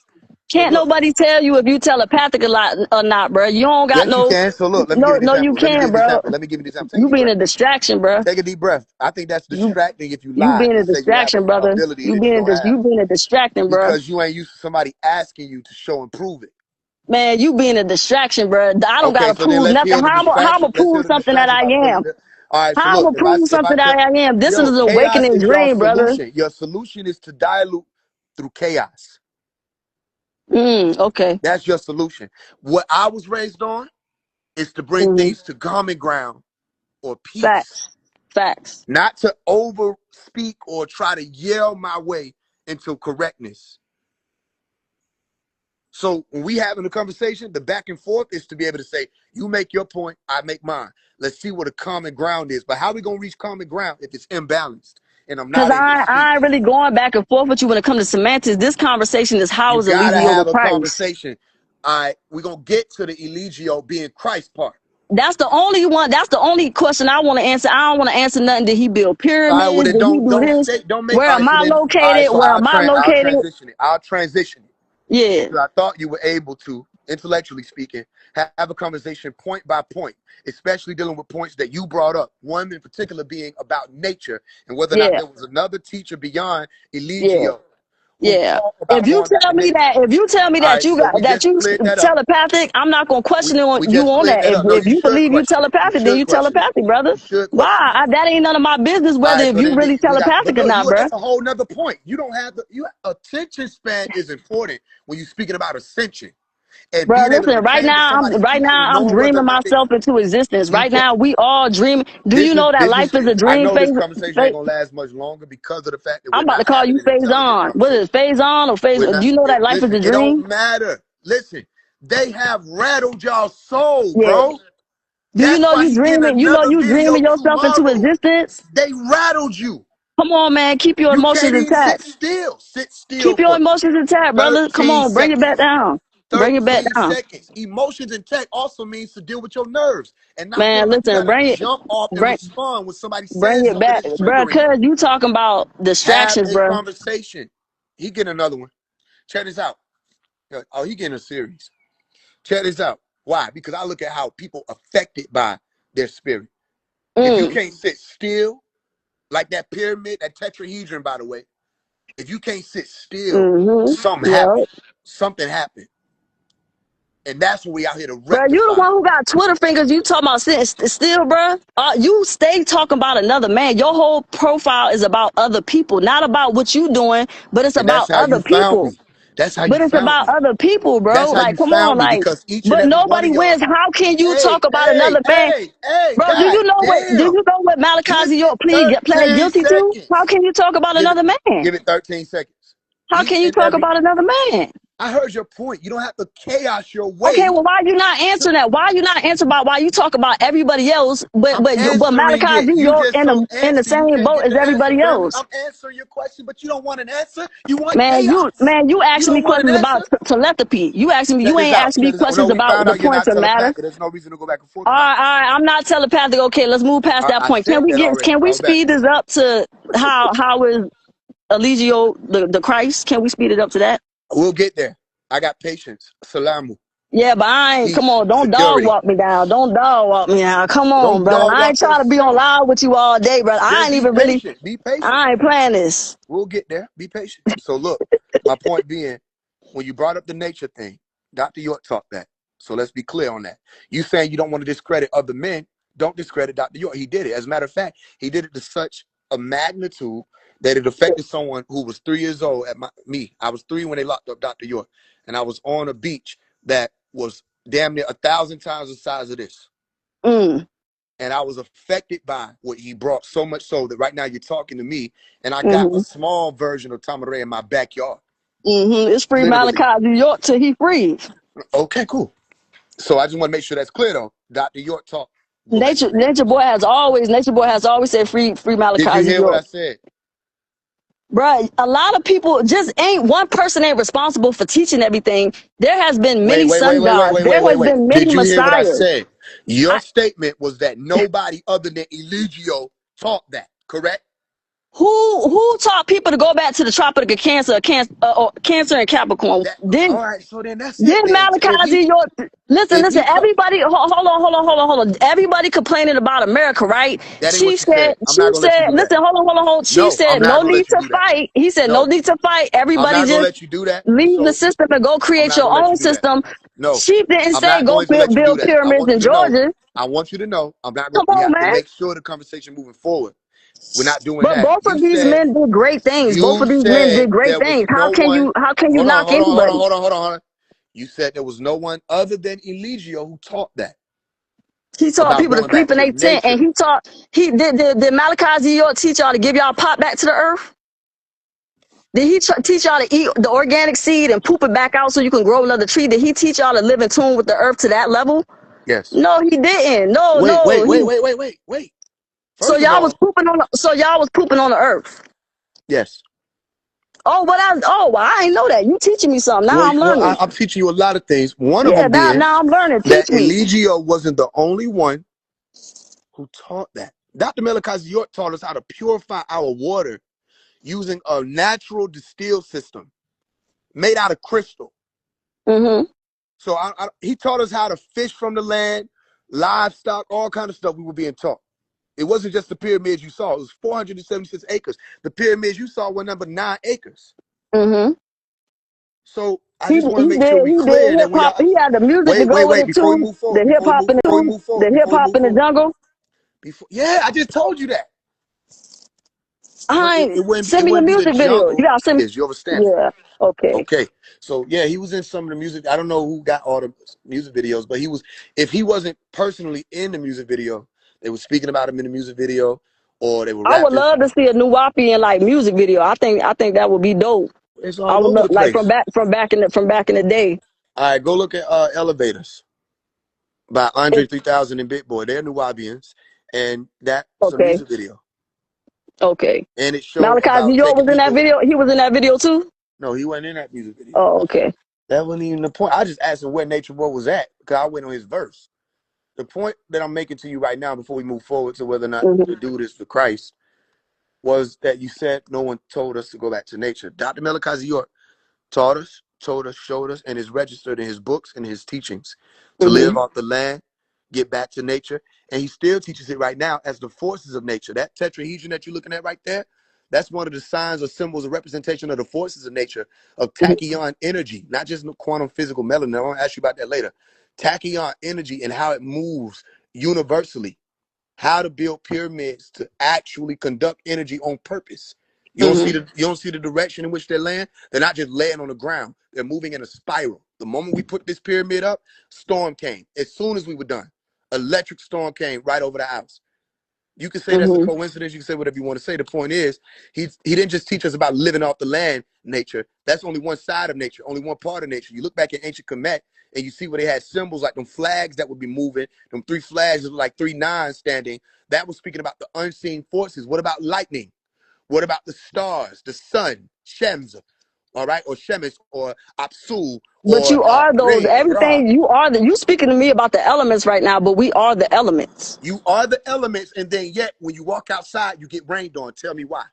So Can't look, nobody tell you if you telepathic or not, bro. You don't got yes, you no, can. So look, let me give you an you example. Let me give can, you an bro. example. Let me give you an example. Take a You deep being breath. a distraction, bro. Take a deep breath. I think that's You distracting if you you lie being a and say you have distraction, a brother. ability that you don't have You being a distraction, bro. because you ain't used to somebody asking you to show and prove it. Man, you being a distraction, bro. I don't Okay, gotta so then prove let's nothing. hear the How distraction. I'ma Let's hear prove the something that distraction I by pulling am? it. All right, so How look, I'ma prove if I something that tell I am? This is yo, an chaos awakening is your dream, brother. solution. Your solution is to dilute through chaos. Okay. That's your solution. What I was raised on is to bring Mm-hmm. things to common ground or peace, Facts. Facts. not to over speak or try to yell my way into correctness. So when we having a conversation, the back and forth is to be able to say, you make your point, I make mine. Let's see what a common ground is. But how we gonna reach common ground if it's imbalanced and I'm Cause not able to speak? I ain't really going back and forth with you when it comes to semantics. This conversation is how You is gotta Eligio have with a Christ. conversation. All right, we're gonna get to the Eligio being Christ part. That's the only one. That's the only question I want to answer. I don't want to answer nothing. Did he build All right, well pyramids? then Did he do this? don't make Where all am right, so I then all right, located? so Where am I I'll located? transition it. I'll transition it. Yeah, I thought you were able to, intellectually speaking, have a conversation point by point, especially dealing with points that you brought up. One in particular being about nature and whether or not yeah, there was another teacher beyond yeah. Eligio who Yeah. taught about going back to nature. If you tell me All that right, so we just you cleared that up. telepathic, I'm not gonna question We you just on cleared that. that up. No, If you you should believe you question it. You telepathic, then should you question it. telepathic, brother. You should question it. Why? That ain't none of my business All whether right, if so you then really but telepathic or look, not, bro. that's a whole nother point. You don't have attention span is important when you're speaking about ascension. And Bro, being able to listen, pertain to somebody's teaching and I'm knowing whether or dreaming not myself into existence. you Right can now, we all dreaming. Do you know that this life is is a I dream know this phase? conversation ain't gonna last much longer because of the fact that I'm we're about to not call you having an phase intelligent on. What is conversation. it, phase on or phase? We're Do not you know that life is listen, a it dream? don't matter. Listen, they have rattled y'all soul, Yeah. bro. Do you That's know why you he getting dreaming? another You video dreaming yourself into tomorrow. existence? They rattled you. Come on, man. Keep your You can't emotions even sit intact. still. Sit still Keep your for emotions intact, brother. Come 13 on, bring it back seconds. down. Bring it back 13 down. seconds. Emotions in tech also means to deal with your nerves and not feel Man, like you listen, gotta jump off and bring, respond when somebody bring says it something back, that's bro. triggering you. Cause you talking about Have distractions, a bro. conversation. He getting another one. Check this out. Oh, he getting a series. Check this out. Why? Because I look at how people affected by their spirit. If you Mm. can't sit still, like that pyramid, that tetrahedron, by the way, if you can't sit still, something Yeah. happened. Something happened. And that's what we out here to Bro, you the rectify. one who got Twitter fingers. You talking about sitting still, bro? You stay talking about another man. Your whole profile is about other people, not about what you doing, but it's And that's about how you other found people. me. That's how you But it's found about me. other people, bro. That's how Like, you come on, found me like, because each and but every one nobody of y'all, wins. How can you hey, talk about hey, another man? hey, hey, Bro, god do damn. you know what Give Malachi it York pled 13 guilty to? How seconds. can you talk about Give it another man? give it 13 seconds. How can you and talk about another man? I heard your point. You don't have to chaos your Okay, way. well, why you not answering that? Why you not answering about why you talk about everybody else, but I'm answering Malachi it. Z, You you're just so in the antsy. You same can't boat get as the answer, everybody family. else. I'm answering your question, but you don't want an answer. You want Man, chaos. you You asking me don't want an questions about answer. telepathy. You asking me, Check you this ain't out. asking me Check this out. No, questions we about found the out you're points not that matter. telepathic. There's no reason to go back and forth All about right, it. all right, I'm not telepathic. Okay, let's move past that I point. said that already. Can we Fall back. speed this up to how is Eligio the Christ? Can we speed it up to that? We'll get there. I got patience. Salamu. Yeah, but I ain't, come Peace. on, don't dog Security. walk me down. Don't dog walk me down. Come on, Don't brother. dog I ain't walk trying to be on yourself. live with you all day, brother. I Just ain't be even really, patient. Be patient. I ain't playing this. We'll get there. Be patient. So look, my point being, when you brought up the nature thing, Dr. York taught that. So let's be clear on that. You saying you don't want to discredit other men, don't discredit Dr. York. He did it. As a matter of fact, he did it to such a magnitude that it affected someone who was 3 years old at me. I was 3 when they locked up Dr. York. And I was on a beach that was damn near 1,000 times the size of this. Mm. And I was affected by what he brought, so much so that right now you're talking to me, and I got a Mm-hmm. small version of Tamaray in my backyard. Mm-hmm. It's free Literally. Malachi New York till he free. Okay, cool. So I just want to make sure that's clear, though. Dr. York talk. Nature Boy has always said free Malachi Did you New hear what I York. said? Bruh, a lot of people just ain't one person ain't responsible for teaching everything. There has been many sun gods. There has been many Did you hear what I messiahs. said? Your statement was that nobody other than Eligio taught that, correct? Who taught people to go back to the Tropic of Cancer, or Cancer and Capricorn? All right, so then that's it Then then. Malachi Z. York, listen, if he taught, everybody, hold on. Everybody complaining about America, right? that ain't what you said. I'm not gonna let you do that. Listen, hold on. Chief No, I'm said, not no gonna need let you to do that. fight. He said, no No, need to fight. I'm Everybody not gonna just let you do that. leave the So system and go I'm create not your gonna let own you do that. system. No, Chief didn't I'm say not go going to let you do build that. I pyramids want in you to know. Georgia. I want you to know. I'm not going. Come We on, have to man. make sure the conversation moving forward. We're not doing But that. both You of these said men did great things. Both of these men did great there was things. no one. How can you Hold on, knock hold on, hold on, anybody? hold on, hold on. You said there was no one other than Eligio who taught that He taught about people to going sleep back in to their tent, and nature. he did Malachi Z. York teach y'all to give y'all pop back to the earth? Did he teach y'all to eat the organic seed and poop it back out so you can grow another tree? Did he teach y'all to live in tune with the earth to that level? Yes. No, he didn't. No. Wait. So First of all, y'all was pooping on the earth. yes. Oh, well, I ain't know that. You teaching me something. Now I'm learning. I'm teaching you a lot of things. One of Yeah, them being now I'm learning. that Teach me. Eligio wasn't the only one who taught that. Dr. Malachi York taught us how to purify our water using a natural distill system made out of crystal. Mm-hmm. So he taught us how to fish from the land, livestock, all kind of stuff we were being taught. It wasn't just the pyramids you saw. It was 476 acres. The pyramids you saw were number 9 acres. Mm-hmm. So I just want to make sure we He clear did that hip we hop. are. He had the music to go with Wait. it Before we too. move forward, The hip hop in the tube. The hip hop in the jungle. Yeah, I just told you that. But Send it me a wouldn't be the music video. You jungle. gotta send me. You understand? Yeah. Okay. Okay. So yeah, he was in some of the music. I don't know who got all the music videos, but he was. If he wasn't personally in the music video, they were speaking about him in the music video, or they were I would rapping. love to see a Nuwapian like music video. I think that would be dope. It's I all would over love, the like place. from back in the day. All right, go look at Elevators by Andre It, 3000 and Big Boy. They're Nubians, and that's a okay. music video. Okay. And it showed Malachi Z. about York taking was in that people. video. He was in that video too. No, he wasn't in that music video. Oh, okay. That wasn't even the point. I just asked him where Nature Boy was at because I went on his verse. The point that I'm making to you right now, before we move forward to whether or not Mm-hmm. the dude is for Christ, was that you said no one told us to go back to nature. Dr. Malachi York taught us, told us, showed us, and is registered in his books and his teachings to live off the land, get back to nature. And he still teaches it right now as the forces of nature. That tetrahedron that you're looking at right there, that's one of the signs or symbols of representation of the forces of nature, of tachyon energy, not just quantum physical melanin. I want to ask you about that later. Tachyon energy and how it moves universally. How to build pyramids to actually conduct energy on purpose. You don't see the direction in which they land. They're not just laying on the ground. They're moving in a spiral. The moment we put this pyramid up, storm came. As soon as we were done, electric storm came right over the house. You can say that's a coincidence. You can say whatever you want to say. The point is, he didn't just teach us about living off the land, nature. That's only one side of nature, only one part of nature. You look back at ancient Kemet and you see where they had symbols like them flags that would be moving, them 3 flags that look like 3 nines standing. That was speaking about the unseen forces. What about lightning? What about the stars, the sun, Shems, all right, or Shemesh, or Apsul, But or you are those, Re, Ra? everything, you speaking to me about the elements right now, but we are the elements. You are the elements, and then yet when you walk outside, you get rained on. Tell me why.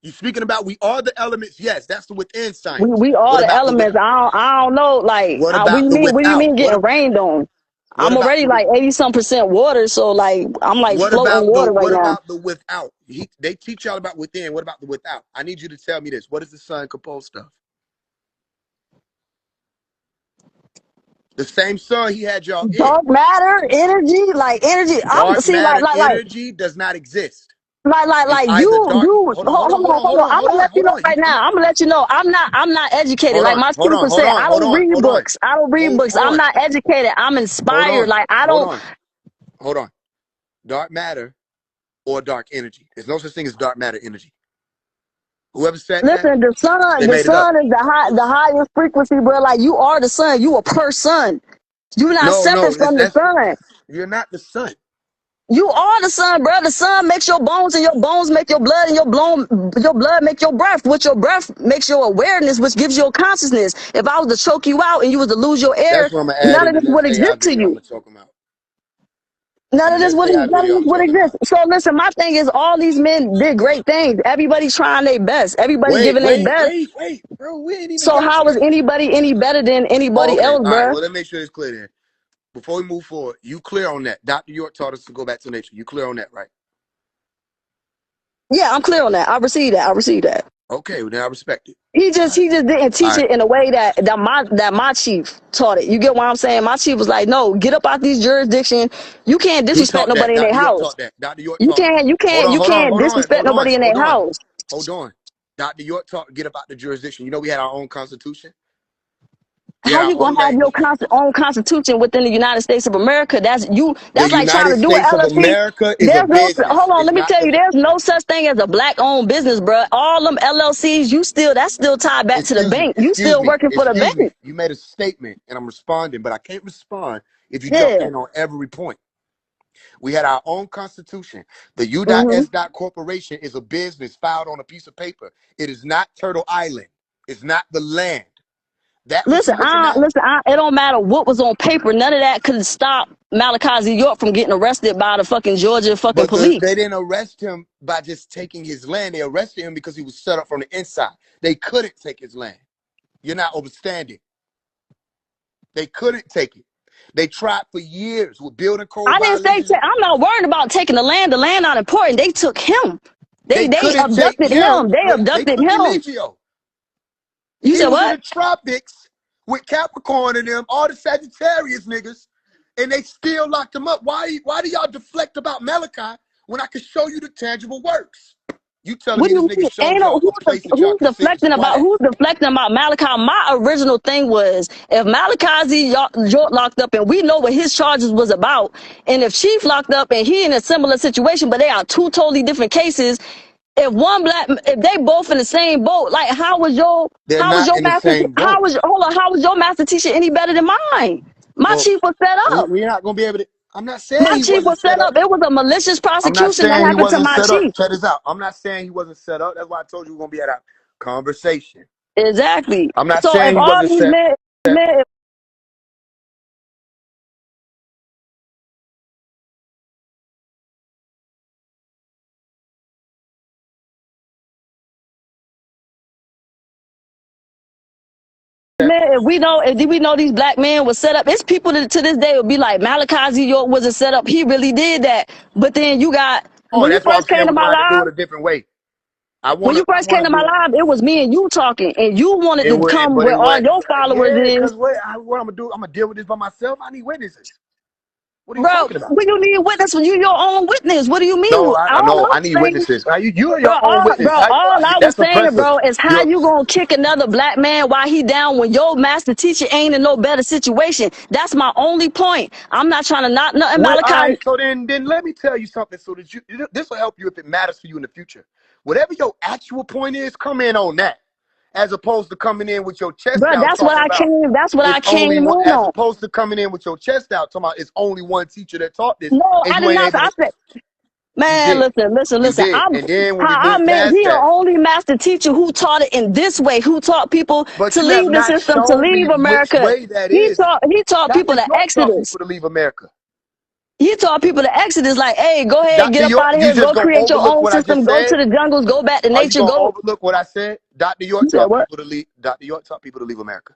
You speaking about we are the elements? Yes, that's the within science. We are What the about the elements. without? I don't know, like, What what do about you the mean? What do you without? mean getting rained on? What I'm about already like 80-some% water, so like I'm like floating water right now. the without? They teach y'all about within. What about the without? I need you to tell me this. What is the sun composed of? The same sun he had y'all in. Dark matter, energy, like energy. I'm Dark see, matter energy does not exist. It's like either dark. Hold on, hold on, hold on, hold on, I'm hold gonna on, let you hold know on. right now. I'm gonna let you know. I'm not educated. Hold Like on, my hold on, students hold say, on, I hold don't on, read hold on. books. I don't read books. Hold I'm on, not educated. I'm hold inspired. on, Like I hold don't on, hold on. Dark matter or dark energy. There's no such thing as dark matter energy. Whoever said that, listen. they The made it up. sun is the highest frequency, bro. Like you are the sun. You a per sun. You're not No, separate no, from the sun. you're not the sun. You are the sun, bro. The sun makes your bones, and your bones make your blood, and your blood make your breath. Which your breath makes your awareness, which gives you a consciousness. If I was to choke you out and you was to lose your air, That's what I'm gonna add none in of the this next would AI exist to video I'm you. gonna talk about. In the next AI None of video this I'm would talking exist. about. So listen, my thing is, all these men did great things. Everybody trying their best. Everybody Wait, giving their wait, best. wait, wait, bro. We ain't even So got how to is that. anybody any better than Oh, anybody okay. else, All right. bro? Well, let's make sure it's clear then. Before we move forward, you clear on that. Dr. York taught us to go back to nature. You clear on that, right? Yeah, I'm clear on that. I received that. I received that. Okay, well, then I respect it. He just didn't All teach right. it in a way that my chief taught it. You get what I'm saying? My chief was like, no, get up out these jurisdiction. You can't He disrespect taught that. nobody in their Dr. York house. taught that. Dr. York taught. Hold on, You hold on, can't hold on, disrespect hold on, nobody in hold their on, house. hold on. Dr. York taught get about the jurisdiction. You know, we had our own constitution. We had How our you own gonna have your language. own constitution within the United States of America? That's you. The That's like trying United to do an States of LLC. America is a There's no. business. Hold on. It's Let me not tell the. you. There's no such thing as a black owned business, bro. All them LLCs, that's still tied back to the Excuse me, bank. You excuse still me, working for the excuse me. bank. You made a statement and I'm responding, but I can't respond if you jump Yeah. in on every point. We had our own constitution. The hmm U.S. Corporation is a business filed on a piece of paper. It is not Turtle Island. It's not the land. That what you looking at? It don't matter what was on paper. None of that could stop Malachi Z. York from getting arrested by the fucking Georgia fucking But police. they didn't arrest him by just taking his land. They arrested him because he was set up from the inside. They couldn't take his land. You're not understanding. They couldn't take it. They tried for years with building code I didn't say violations. I'm not worried about taking the land. The land not important. They took him. They They couldn't take abducted him. him. They Wait, they abducted took him. Eligio. You He said was in what? the tropics with Capricorn and them, all the Sagittarius niggas, and they still locked him up. Why do y'all deflect about Malachi when I can show you the tangible works? You telling What me do this you nigga mean? showed y'all a place that y'all can sit and squat at? Who's deflecting about Malachi? My original thing was if Malachi Z. York locked up and we know what his charges was about, and if Chief locked up and he in a similar situation, but they are two totally different cases. If they both in the same boat, like They're not in the same boat. how was your master teacher any better than mine? My Well, chief was set up. we're not gonna be able to. I'm not saying My he chief wasn't was set set up. up. It was a malicious I'm not prosecution that saying he happened to wasn't my set up. chief. Check this out. I'm not saying he wasn't set up. That's why I told you we're gonna be at a conversation. Exactly. I'm not So if saying he all wasn't these set. men if we know these black men were set up, it's people that to this day would be like Malachi Z. York wasn't set up. He really did that. But then Oh, when you that's why I'm first came saying to we're my gonna have to do live, it a different way. I wanna do it. it was me and you talking, and you wanted It to would, come but where it all would. your followers Yeah, is. because what I'm gonna do? I'm gonna deal with this by myself. I need witnesses. What are you Bro, talking about? when you need witness, when you your own witness, what do you mean? No, I don't know. I need witnesses. You're Bro, your own witness. all I was That's saying, oppressive. bro, is how you gonna kick another black man while he down when your master teacher ain't in no better situation. That's my only point. I'm not trying to knock nothing Well, all Malachi. right, so then let me tell you something so that this will help you if it matters for you in the future. Whatever your actual point is, come in on that, as opposed to coming in with your chest Bro, out talking about that's what I it's came only in one, as on. opposed to coming in with your chest out talking about it's only one teacher that taught this, No, and I you did ain't not. able I to. said, You man, did, listen. and then when we I move meant past he the that, only master teacher who taught it in this way, who taught people but to you have leave the not system, to shown me leave which America. way that is. He taught people Dr. the York taught Exodus. people to leave America. He taught people the Exodus, like, hey, go ahead, Dr. get up York, out of you here, just go gonna create your overlook own what I just system, go to said? the jungles, go back to Are you nature, gonna go. overlook what I said? Dr. You York said taught what? people to leave. Dr. York taught people to leave America.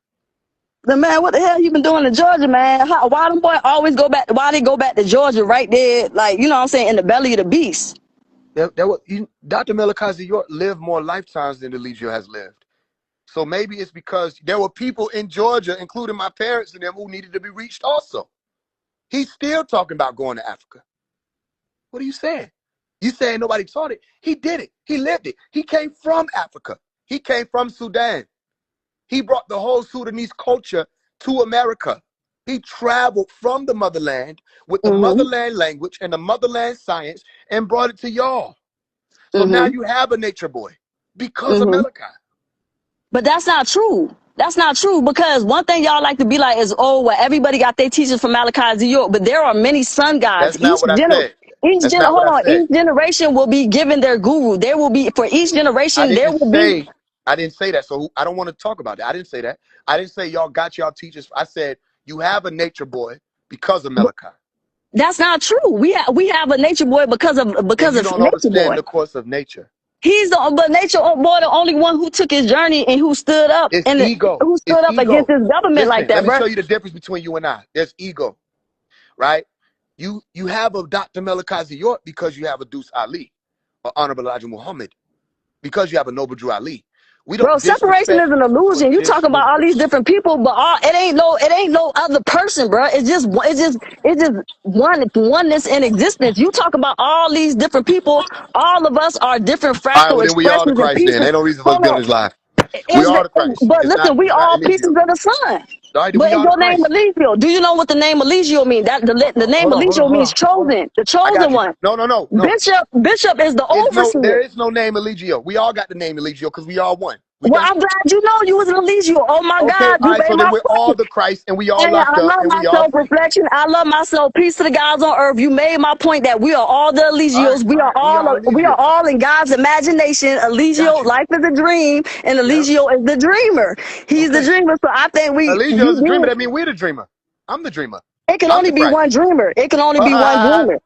The man, what the hell you been doing in Georgia, man? Why them boy always go back? Why they go back to Georgia right there, like, you know what I'm saying, in the belly of the beast? Dr. Malachi York lived more lifetimes than Eligio has lived. So maybe it's because there were people in Georgia, including my parents and them, who needed to be reached also. He's still talking about going to Africa. What are you saying? You saying nobody taught it? He did it. He lived it. He came from Africa. He came from Sudan. He brought the whole Sudanese culture to America. He traveled from the motherland with the motherland language and the motherland science and brought it to y'all. So now you have a nature boy because of Malachi. But that's not true. That's not true, because one thing y'all like to be like is, oh, well, everybody got their teachers from Malachi Z. York, but there are many sun gods. That's not what I said. That's not what I said. Each generation will be given their guru. There will be, for each generation, there will be. I didn't say that. So I don't want to talk about that. I didn't say that. I didn't say y'all got y'all teachers. I said you have a nature boy because of Malachi. That's not true. We have a nature boy because of And you don't nature boy. understand the course of nature. He's but nature boy, the only one who took his journey and who stood up It's ego. who stood It's up against ego. this government like Listen, let that, me bro. show you the difference between you and I. There's ego, right? You have a Dr. Malachi York because you have a Deuce Ali, or Honorable Elijah Muhammad, because you have a Noble Drew Ali. We don't Bro, separation disrespect is an illusion. You talk about all these disrespect. different people, but it ain't no other person, bro. It's just oneness in existence. You talk about all these different people. All of us are different All right, fractal well then we all the expressions and Christ then. pieces. Ain't no reason for us to Hold be on on. this live. We are the Christ. But listen, we It's not all pieces Eligio. of the sun. All right, then But we in are the your name, Christ. Eligio, do you know what the name Eligio means? That the name Eligio means chosen, the I got chosen you. one. No. Bishop is the There overseer. is no name Eligio. We all got the name Eligio because we all one. We Well, got I'm glad you know you was an Eligio. Oh my okay, God, all you right, made so then my we're all point. the Christ and we all And locked I up love and my we all free. self-reflection. I love myself. Peace to the gods on earth. You made my point that we are all the Eligios. All right, we all We are Eligio. all in God's imagination. Got Eligio, you. life is a dream, and Yep. Eligio is the dreamer. He's the Okay. dreamer. So I think Eligio is a dreamer. That means we're the dreamer. I'm the dreamer. it can I'm only the be Christ. one dreamer. It can only be one dreamer.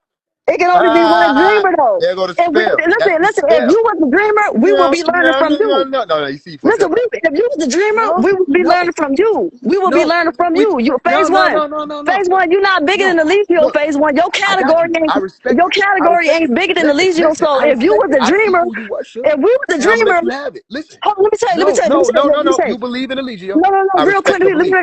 It can only be one dreamer though. There go the And spell. That's the listen, if spell. you was the dreamer, we will be learning from you. No. You see, fuck Listen, up. if you was the dreamer, No, we would be no, learning from you. We will be no. learning from We you. no, Phase no, one. no, no, no, no, Phase one, you're not bigger no. than Eligio, Look, phase one. I got you. I respect it. I Category respect it. ain't bigger than Eligio. Listen. So I if you respect was it. a I see dreamer, who you worship, if we was the and I'm gonna dreamer, let you have it. Listen. hold on, let me tell you, No. You believe in Eligio. no, I real quick, respect your belief.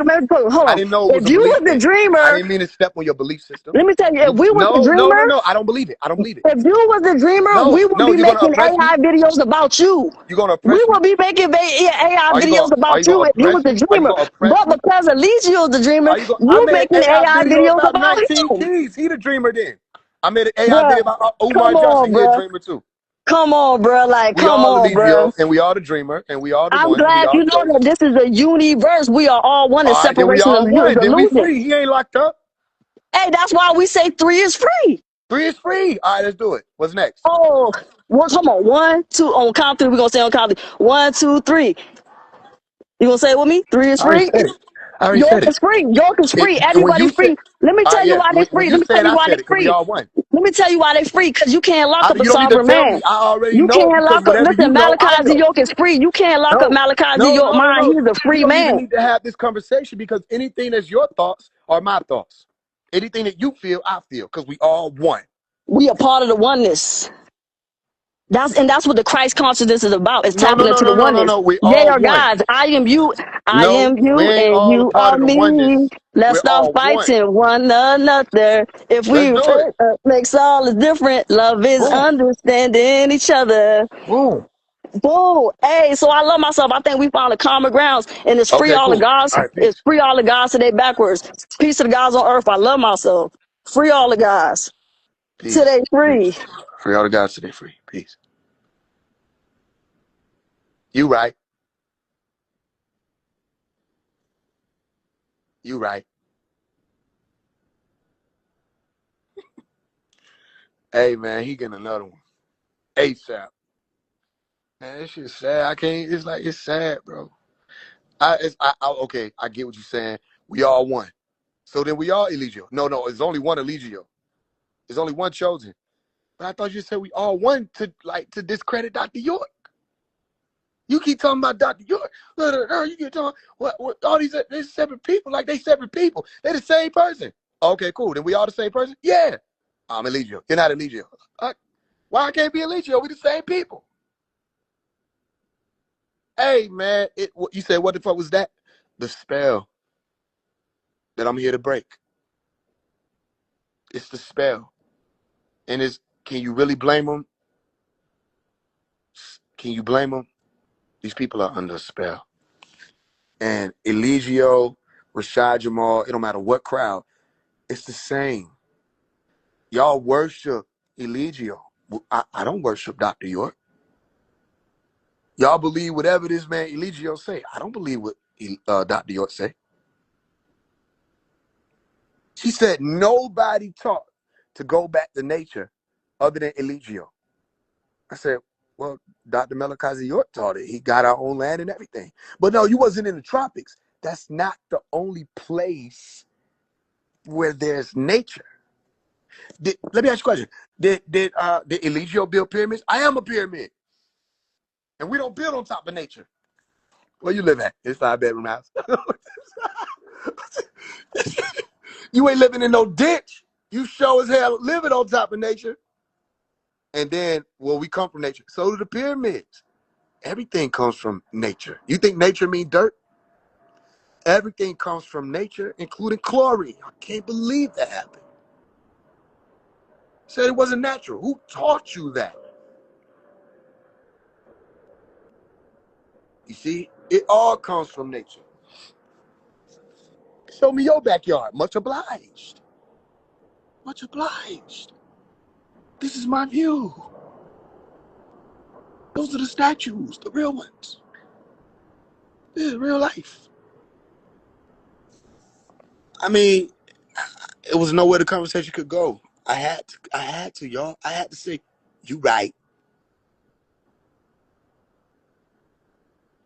hold I on. didn't know it was If a you belief was the thing. I dreamer, didn't mean to step on your belief system. let me tell you, if we was the dreamer, No. I don't believe it. I don't believe it. if you was the dreamer, No, we will no. be You're gonna making oppress me. AI videos about you. You're gonna We oppress will me. be making AI videos Are you about gonna you if you was oppress the me? Are you dreamer. gonna oppress But me? because Eligio is the dreamer, I you made an making AI AI video videos about about 19 him. Keys. He the dreamer then. I made an AI Bruh, video about come Umar Johnson. on, He a bruh. dreamer too. Come on, bruh. Like, We come all on, bruh. Eligio, and we all the dreamer, and we all the I'm one, and we glad all you know chosen. that this is a universe. We are all one, and All right, then we separation all is one. Then we illusion. free. He ain't locked up. Hey, that's why we say 3 is free. 3 is free. All right, let's do it. What's next? Oh, well, come on. 1, 2, on count 3. We're going to say on count 3. 1, 2, 3. You going to say it with me? 3 is I already free? said it. I already York said it. is free. York is free. When Everybody you said, free. Let me all right, tell you yeah. why they When free. you Let me tell said, you I why they said it because we free. all one. Let me tell you why they free. Because you can't lock up a You don't need to sovereign tell me. man. I already You know can't because lock up. whatever you Listen, know, I Malachi know. York is free. You can't lock up No, Malachi York mind. He's a We free don't even man. need to have this conversation because anything that's your thoughts are my thoughts. Anything that you feel, I feel because we all one. We are part of the oneness. That's what the Christ consciousness is about. It's No, tapping no, no, into the no, no, no, oneness. no. We They all are one. gods. I No, am we you, ain't and all a you part are of the me. oneness. Let's We're stop all one. fighting one another. If Let's we do it. makes all is different, love is Boom, understanding each other. boom. Boom. Hey, so I love myself. I think we found the common grounds, and it's free Okay, all the cool. gods. All right, It's peace. free all the gods today backwards. Peace to the gods on earth. I love myself. Free all the gods Peace. today. Free. Peace. Free all the gods today, free. Peace. You right. You right. Hey man, he getting another one. ASAP. Man, this shit's sad. I can't. It's like it's sad, bro. Okay. I get what you're saying. We all one. So then we all Eligio. No, no. It's only one Eligio. There's only one chosen. But I thought you said we all one to discredit Dr. York. You keep talking about Dr. York. You keep talking what all these separate people, like they separate people. They the same person. Okay, cool. Then we all the same person? Yeah. I'm Eligio. You're not Eligio. Why I can't be Eligio? We the same people. Hey man, you said what the fuck was that? The spell that I'm here to break. It's the spell. And can you really blame them? Can you blame them? These people are under a spell. And Eligio, Rashad Jamal, it don't matter what crowd, it's the same. Y'all worship Eligio. I don't worship Dr. York. Y'all believe whatever this man Eligio say. I don't believe what Dr. York say. She said nobody taught to go back to nature other than Eligio. I said, well, Dr. Melchizedek York taught it. He got our own land and everything. But no, you wasn't in the tropics. That's not the only place where there's nature. Let me ask you a question. Did Eligio build pyramids? I am a pyramid. And we don't build on top of nature. Where you live at? It's 5-bedroom house. You ain't living in no ditch. You sure as hell living on top of nature. And then, well, we come from nature. So do the pyramids. Everything comes from nature. You think nature means dirt? Everything comes from nature, including chlorine. I can't believe that happened. Said it wasn't natural. Who taught you that? You see, it all comes from nature. Show me your backyard. Much obliged. Much obliged. This is my view. Those are the statues, the real ones. This is real life. I mean, it was nowhere the conversation could go. I had to, y'all. I had to say, you right.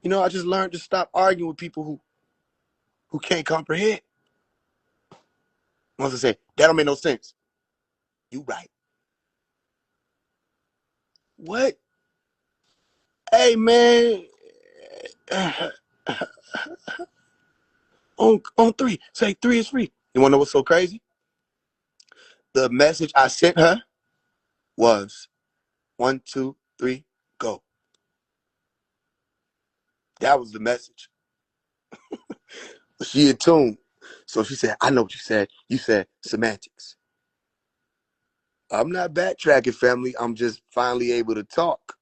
You know, I just learned to stop arguing with people who can't comprehend. Once I say, that don't make no sense. You right. What? Hey, man. On 3. Say 3 is free. You want to know what's so crazy? The message I sent her was 1, 2, 3, go. That was the message. She in tune. So she said, I know what you said. You said semantics. I'm not backtracking, family. I'm just finally able to talk.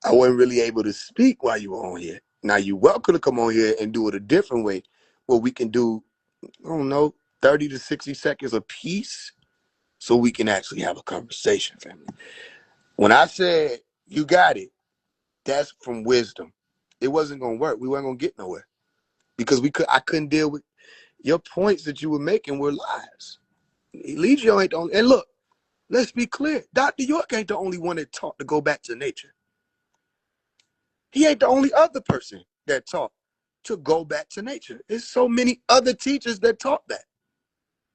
I wasn't really able to speak while you were on here. Now you're welcome to come on here and do it a different way, where we can do, I don't know, 30 to 60 seconds a piece, so we can actually have a conversation, family. When I said you got it, that's from wisdom. It wasn't gonna work. We weren't gonna get nowhere because I couldn't deal with your points that you were making were lies. Eligio ain't the only, and look, let's be clear. Dr. York ain't the only one that taught to go back to nature. He ain't the only other person that taught to go back to nature. There's so many other teachers that taught that.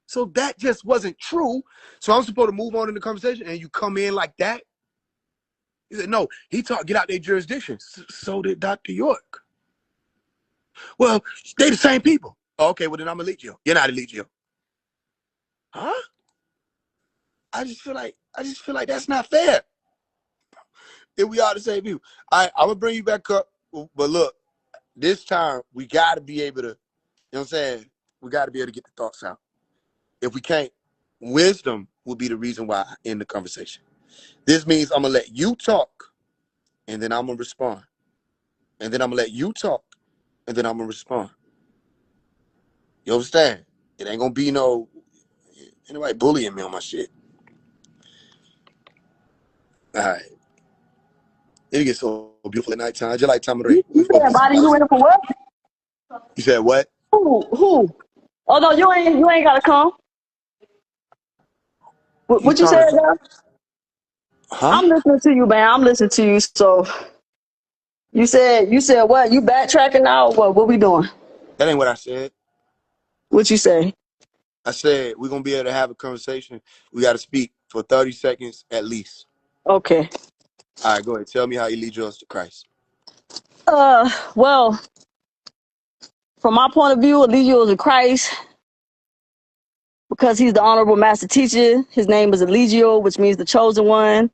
So that just wasn't true. So I'm supposed to move on in the conversation and you come in like that? He said, no, he taught get out their jurisdiction. So did Dr. York. Well, they the same people. Okay, well then I'm Eligio. You're not Eligio. Huh? I just feel like that's not fair. If we are the same people. I'm gonna bring you back up. But look, this time we gotta be able to, you know what I'm saying? We gotta be able to get the thoughts out. If we can't, wisdom will be the reason why I end the conversation. This means I'm gonna let you talk, and then I'm gonna respond. And then I'm gonna let you talk, and then I'm gonna respond. You understand? It ain't gonna be no anybody bullying me on my shit. All right. It gets so beautiful at nighttime. Just like Tom Ray. We You said, focus. body, you in for what? You said what? Who? Oh no, you ain't gotta come. You What you trying said, to? now? Huh? I'm listening to you, man. I'm listening to you. So you said what? You backtracking now? Or what? What we doing? That ain't what I said. What you say? I said we're gonna be able to have a conversation. We got to speak for 30 seconds at least. Okay. All right, go ahead. Tell me how you lead yours to Christ. Well, from my point of view, Eligio is a Christ because he's the honorable master teacher. His name is Eligio, which means the chosen one.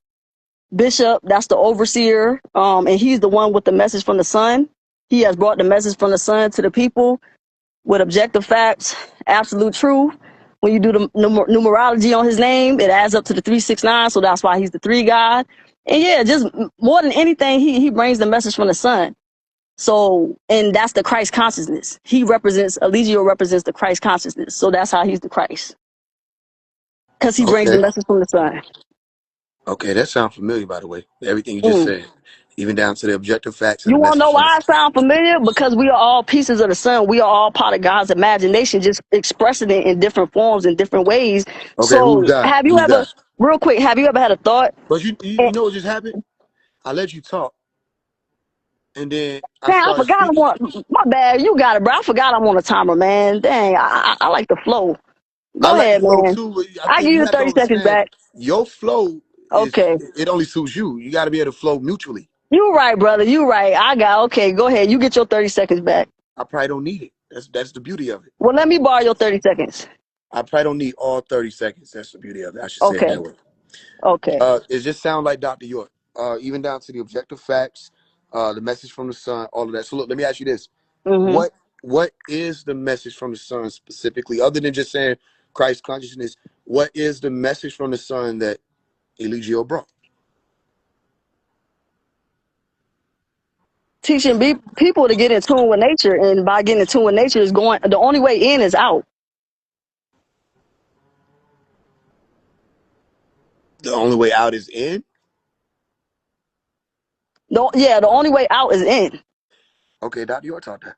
Bishop, that's the overseer. And he's the one with the message from the Son. He has brought the message from the Son to the people with objective facts, absolute truth. When you do the numerology on his name, it adds up to the 369. So that's why he's the three God. And yeah, just more than anything, he brings the message from the Son. So, and that's the Christ consciousness. Eligio represents the Christ consciousness. So that's how he's the Christ. Because he brings the Okay. message from the Son. Okay, that sounds familiar, by the way. Everything you just said, even down to the objective facts and You the want to message know from why I the. sound familiar? Because we are all pieces of the Son. We are all part of God's imagination, just expressing it in different forms, in different ways. Okay, who's So, God? have you Who's ever, God? real quick, have you ever had a thought? But you know what just happened? I let you talk, and then I Dang, I started forgot I'm speaking. on. My bad, you got it, bro. I forgot I'm on a timer, man. Dang, I like the flow. I Go like the ahead, flow man. too, but I I think give you you have to 30 seconds understand back. your flow is Okay. it only suits you. You got to be able to flow mutually. You right, brother. You right. Okay, go ahead. You get your 30 seconds back. I probably don't need it. That's the beauty of it. Well, let me borrow your 30 seconds. I probably don't need all 30 seconds. That's the beauty of it. I should say it Okay. that way. Okay. It just sounds like Dr. York. Even down to the objective facts, the message from the Son, all of that. So look, let me ask you this: Mm-hmm. what is the message from the Son specifically, other than just saying Christ consciousness? What is the message from the Son that Eligio brought? Teaching people to get in tune with nature, and by getting in tune with nature is going. The only way in is out. The only way out is in. The only way out is in. Okay, Dr. York taught that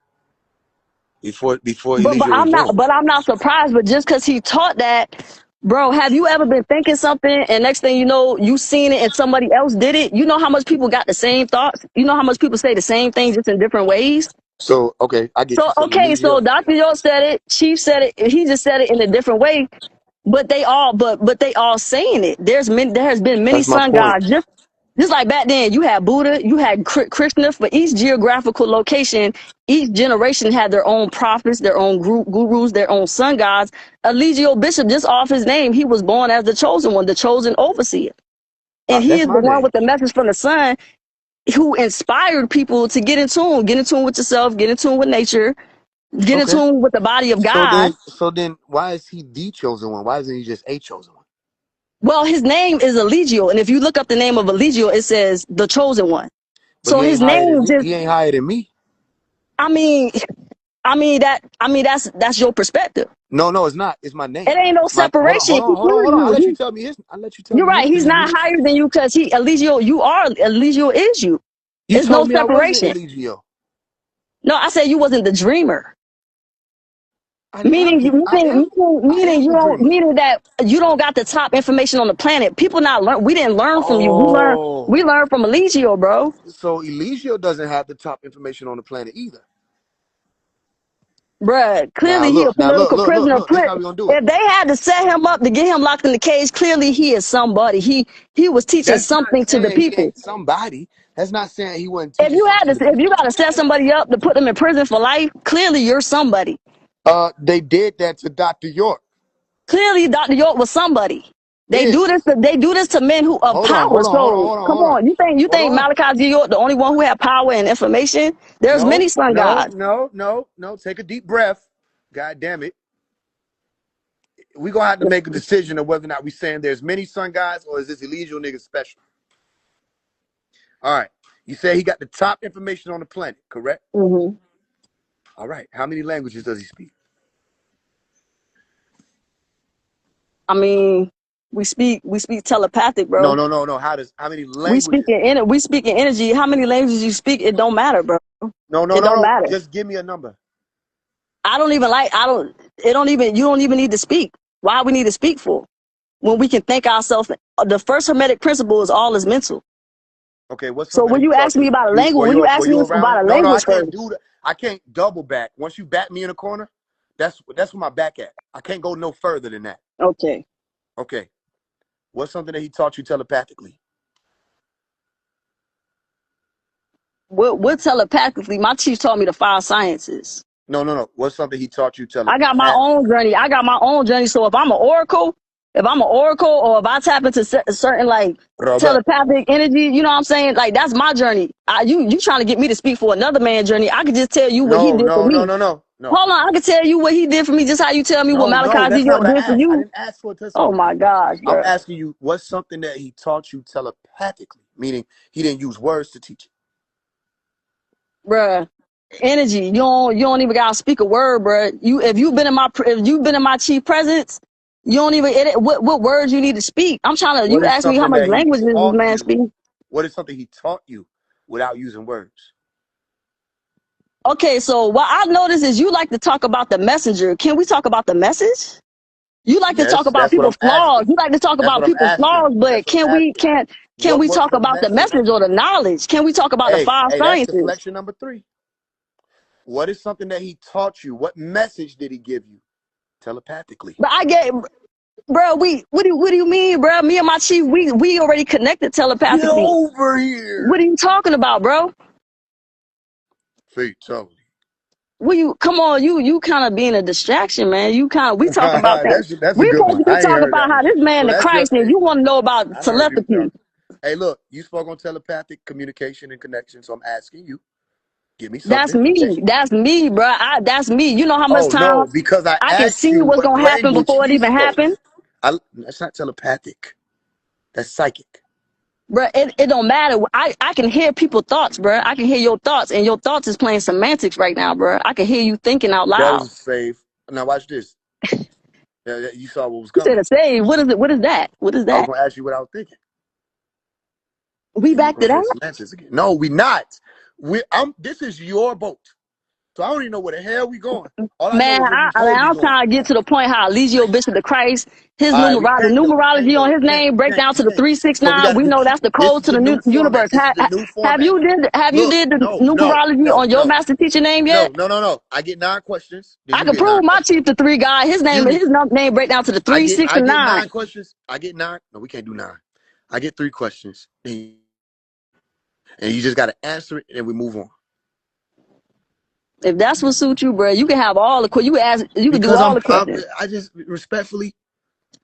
before But Eligio was born. I'm not surprised. But just because he taught that, bro, have you ever been thinking something and next thing you know, you seen it and somebody else did it? You know how much people got the same thoughts? You know how much people say the same thing just in different ways? So okay, I get So you. So okay, Eligio, so Dr. York said it, Chief said it, he just said it in a different way. But they all saying it. There has been many that's my sun point. gods. Just like back then, you had Buddha, you had Krishna. For each geographical location, each generation had their own prophets, their own gurus, their own sun gods. Eligio Bishop, just off his name, he was born as the chosen one, the chosen overseer. And he That's is the my one name. with the message from the Sun who inspired people to get in tune with yourself, get in tune with nature, get in Okay. tune with the body of So God. then, why is he the chosen one? Why isn't he just a chosen one? Well, his name is Eligio. And if you look up the name of Eligio, it says the chosen one. But So he ain't his higher than name me. just, He ain't higher than me. I mean, that's your perspective. No, it's not. It's my It name. ain't no My separation. He's hold on. you. I'll let you tell You're me right. his He's thing not then. higher than you because Eligio is you. You There's no told me I wasn't separation. Eligio. No, I said you wasn't the dreamer. I am Meaning the you I am dreamer. meaning that you don't got the top information on the planet. People not learn. We didn't learn from you. We Oh. learned from Eligio, bro. So Eligio doesn't have the top information on the planet either. Bruh, clearly he a political prisoner. Look. This how we gonna do it. If they had to set him up to get him locked in the cage, clearly he is somebody. He was teaching That's not something to the saying he people. ain't somebody. That's not saying he wasn't If teaching something to the if you people. got to set somebody up to put them in prison for life, clearly you're somebody. They did that to Dr. York. Clearly Dr. York was somebody. They do this to men who of Hold on, power. hold on, hold on, So hold on, come hold on. on, you think Hold on. Malachi Z. York the only one who had power and information? There's many sun gods. No. Take a deep breath. God damn it. We're gonna have to make a decision of whether or not we saying there's many sun gods or is this illegal nigga special. All right. You say he got the top information on the planet, correct? Mm-hmm. All right. How many languages does he speak? I mean, we speak telepathic, bro. No. How many We speak languages? in energy. How many languages you speak? It don't matter, bro. No. It don't matter. Just give me a number. You don't even need to speak. Why we need to speak for? When we can think ourselves, the first hermetic principle is all is mental. Okay, what's So something when he you taught ask me you? about a language, when you ask Were me you about around? a No, I language can't first, do that. I can't double back. Once you back me in a corner, that's where my back at. I can't go no further than that. okay. Okay. What's something that he taught you telepathically? What telepathically? My chief taught me the 5 sciences. No. What's something he taught you I got my own journey. So if I'm an oracle, or if I tap into certain like Robert? telepathic energy, you know what I'm saying? Like that's my journey. You trying to get me to speak for another man's journey? I could just tell you what he did for me. No. Hold on, I can tell you what he did for me, just how you tell me what No, Malachi that's Z. not York what I did for asked. I you. didn't ask for a Oh testimony. my gosh, I'm bro. asking you, what's something that he taught you telepathically? Meaning he didn't use words to teach it. Bruh. Energy. You don't even gotta speak a word, bruh. If you've been in my chief presence, you don't even what words you need to speak. You What is ask me how something much that he languages this taught man you? speak. What is something he taught you without using words? Okay, so what I noticed is you like to talk about the messenger. Can we talk about the message? You like to talk Yes, about that's what I'm people's flaws. asking. You like to talk That's about what I'm people's asking. flaws, but That's what I'm asking. can What we was talk the about the message? message or the knowledge? Can we talk about the 5 Hey, that's sciences? deflection number 3. What is something that he taught you? What message did he give you telepathically? But I get, bro. What do you mean, bro? Me and my chief, we already connected Get telepathically. over What here. are you talking about, bro? Fatality. Come on, you kind of being a distraction, man. We talk about that. That's a We good supposed one. to be I ain't talking heard about that how one. this man So the that's your Christ and you want to know about I heard you, telepathy. bro. Hey, look, you spoke on telepathic communication and connection, so I'm asking you, give me That's something. me. That's me, bro. That's me. You know how much Oh time no, because I I can asked see you what's what gonna happen language before it he even spoke. happens. That's not telepathic. That's psychic. Bro, it don't matter. I can hear people's thoughts, bro. I can hear your thoughts, and your thoughts is playing semantics right now, bro. I can hear you thinking out That loud. was safe. Now watch this. You saw what was You said coming. a save. What is it? What is that? What is I was that? gonna ask you what I was thinking. We And you were back gonna to say that? semantics again. No, we not. This is your boat. So I don't even know where the hell we going. All I know Man, is where you told me I'm going. trying to get to the point how Eligio Bishop of Christ, his All right, numerology on his name break down to the So we 369. gotta We do know that's the this code is to the the new new format. universe. This is the new Have format. you Look, did the no, numerology on your master teacher name yet? no. I get 9 questions, then I you can get 9 prove my questions. chief the 3 guy. His You name break down to the I get 369. 9 questions. I get 9. No, we can't do 9. I get 3 questions. And you just gotta answer it and we move on. If that's what suits you, bro, you can have all the questions. You can do Because all the questions. I just respectfully,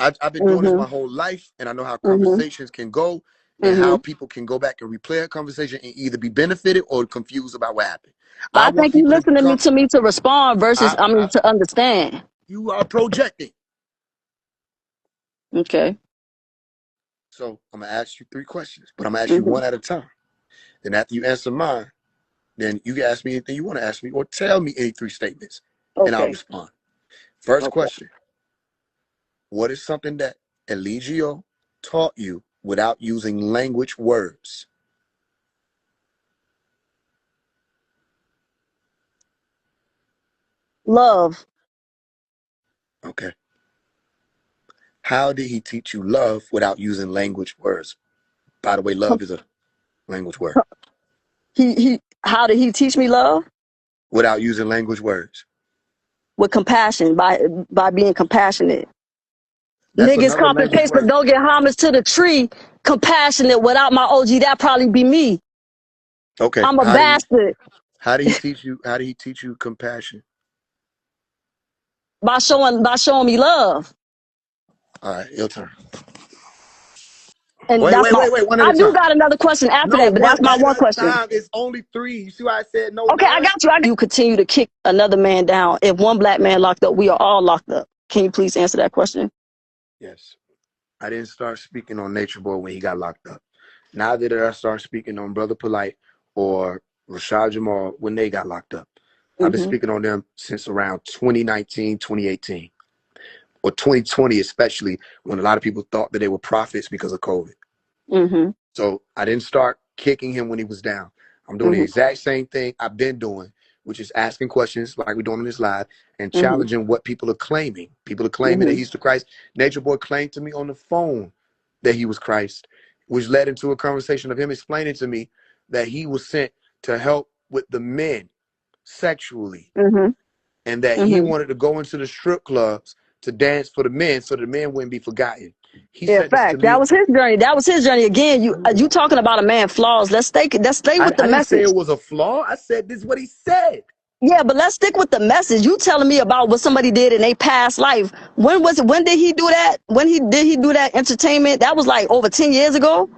I've been doing this Mm-hmm. my whole life, and I know how Mm-hmm. conversations can go and Mm-hmm. how people can go back and replay a conversation and either be benefited or confused about what happened. But I I want think you people to listening come. to me to respond versus, to understand. You are projecting. Okay. So I'm gonna ask you 3 questions, but I'm gonna ask you Mm-hmm. one at a time. Then after you answer mine, then you can ask me anything you want to ask me, or tell me any 3 statements, and I'll Okay. respond. First Okay. question: what is something that Eligio taught you without using language words? Love. Okay. How did he teach you love without using language words? By the way, love is a language word. How did he teach me love? Without using language words. With compassion, by being compassionate. That's Niggas another copy language paste, but word. don't get homage to the tree. Compassionate without my OG, that probably be me. Okay. I'm a bastard. How did he teach you compassion? By showing me love. All right, your turn. And Wait, that's wait, my. wait, wait. One at I a do time. got another question after No, that, but one that's my at one a question. time. It's only 3. You see why I said no Okay, I 9? got you. You continue to kick another man down. If one black man locked up, we are all locked up. Can you please answer that question? Yes. I didn't start speaking on Nature Boy when he got locked up. Neither did I start speaking on Brother Polite or Rashad Jamal when they got locked up. I've been speaking on them since around 2019, 2018, or 2020, especially when a lot of people thought that they were prophets because of COVID. Mm-hmm. So I didn't start kicking him when he was down. I'm doing the exact same thing I've been doing, which is asking questions like we're doing in this live and challenging what people are claiming. People are claiming that he's the Christ. Nature Boy claimed to me on the phone that he was Christ, which led into a conversation of him explaining to me that he was sent to help with the men sexually, and that he wanted to go into the strip clubs to dance for the men so the men wouldn't be forgotten. He Yeah, said this to fact. That me. was his journey. That was his journey. Again, you talking about a man flaws. Let's stay with the I didn't say message. it was a flaw. I said this is what he said. Yeah, but let's stick with the message. You telling me about what somebody did in a past life. When was it? When did he do that? When did he do that entertainment? That was like over 10 years ago.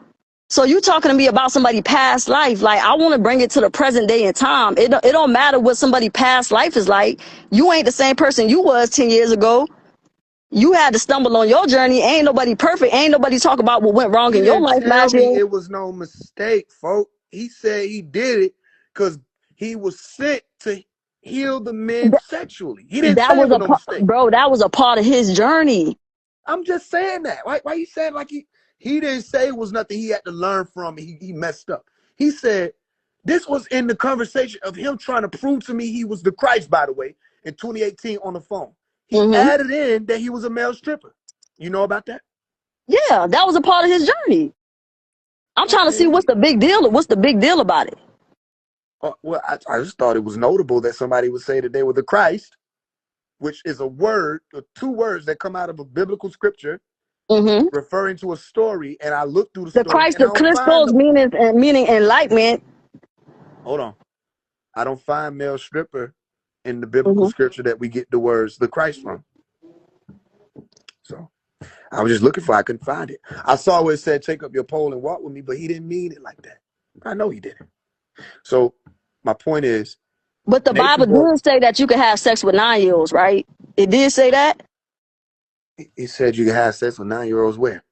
So you talking to me about somebody past life. Like, I want to bring it to the present day and time. It don't matter what somebody past life is like. You ain't the same person you was 10 years ago. You had to stumble on your journey. Ain't nobody perfect. Ain't nobody talk about what went wrong He in your didn't life tell last me year. it was no mistake, folks. He said he did it because he was sent to heal the men sexually. He didn't That say it was was no mistake. bro, that was a part of his journey. I'm just saying that. Why you saying like he didn't say it was nothing he had to learn from and he messed up. He said this was in the conversation of him trying to prove to me he was the Christ, by the way, in 2018 on the phone. He added in that he was a male stripper. You know about that? Yeah, that was a part of his journey. I'm trying to see Okay. what's the big deal. What's the big deal about it? Well, I just thought it was notable that somebody would say that they were the Christ, which is a word, or 2 words that come out of a biblical scripture referring to a story. And I looked through the The story Christ and I of don't find Christos the. meaning enlightenment. Hold on. I don't find male stripper in the biblical scripture that we get the words the Christ from. So I was just looking for it. I couldn't find it. I saw where it said, take up your pole and walk with me, but he didn't mean it like that. I know he didn't. So my point is, But the Nature Bible Boy, did say that you can have sex with 9-year-olds, right? It did say that. he said you can have sex with 9-year-olds where?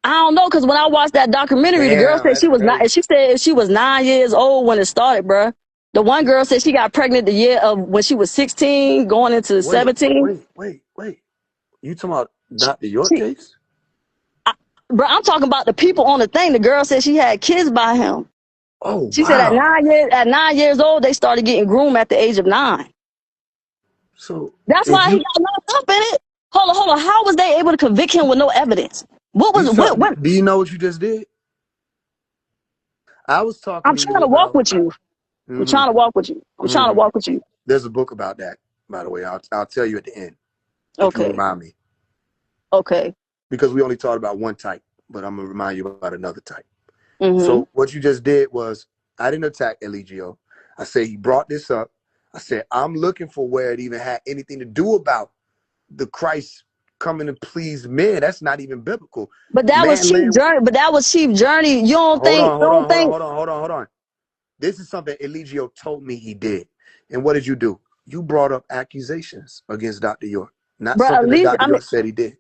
I don't know, because when I watched that documentary, the girl Damn, said that's she was not. crazy. She said she was 9 years old when it started, bruh. The one girl said she got pregnant the year of when she was 16, going into 17. Wait. You talking about Dr. York She, case? bro, I'm talking about the people on the thing. The girl said she had kids by him. Oh, She said wow. at 9 years old, they started getting groomed at the age of 9. So That's if why he you got locked up in it. Hold on. How was they able to convict him with no evidence? What was what? do you know what you just did? I was talking I'm to trying you to walk about. with you. I'm trying to walk with you. I'm trying to walk with you. There's a book about that, by the way. I'll tell you at the end if you Okay. remind me, Okay. because we only talked about one type, but I'm gonna remind you about another type. Mm-hmm. So what you just did was, I didn't attack Eligio. I said he brought this up. I said I'm looking for where it even had anything to do about the Christ coming to please men. That's not even biblical. But that was Man, cheap journey. But that was cheap journey. You don't think? hold on. This is something Eligio told me he did. And what did you do? You brought up accusations against Dr. York, not Bro, at something that least Dr. York said he did.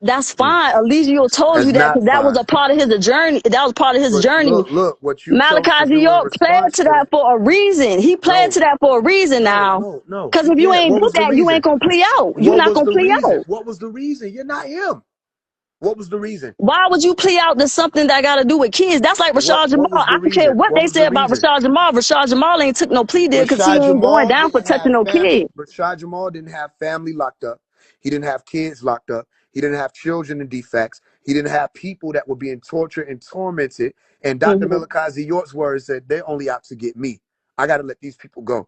that's fine. Eligio told That's you that not because that was fine. a part of his journey. That was part of his But journey. look, what you chose to Malachi do in York played response to to that that. for a reason. He played to that for a reason now. No. Because if you Yeah, ain't what do was the that, you ain't reason? gonna play out. You're What not was gonna the play reason? out. What was the reason? You're not him. What was the reason? Why would you play out to something that got to do with kids? That's like Rashad Jamal. What was I the don't care reason? what What they was say the about reason? Rashad Jamal. Rashad Jamal ain't took no plea deal because he ain't going down for touching no kid. Rashad Jamal didn't have family locked up. He didn't have kids locked up. He didn't have children in defects. He didn't have people that were being tortured and tormented. And Dr. Malachi York's words said, they're only out to get me. I got to let these people go.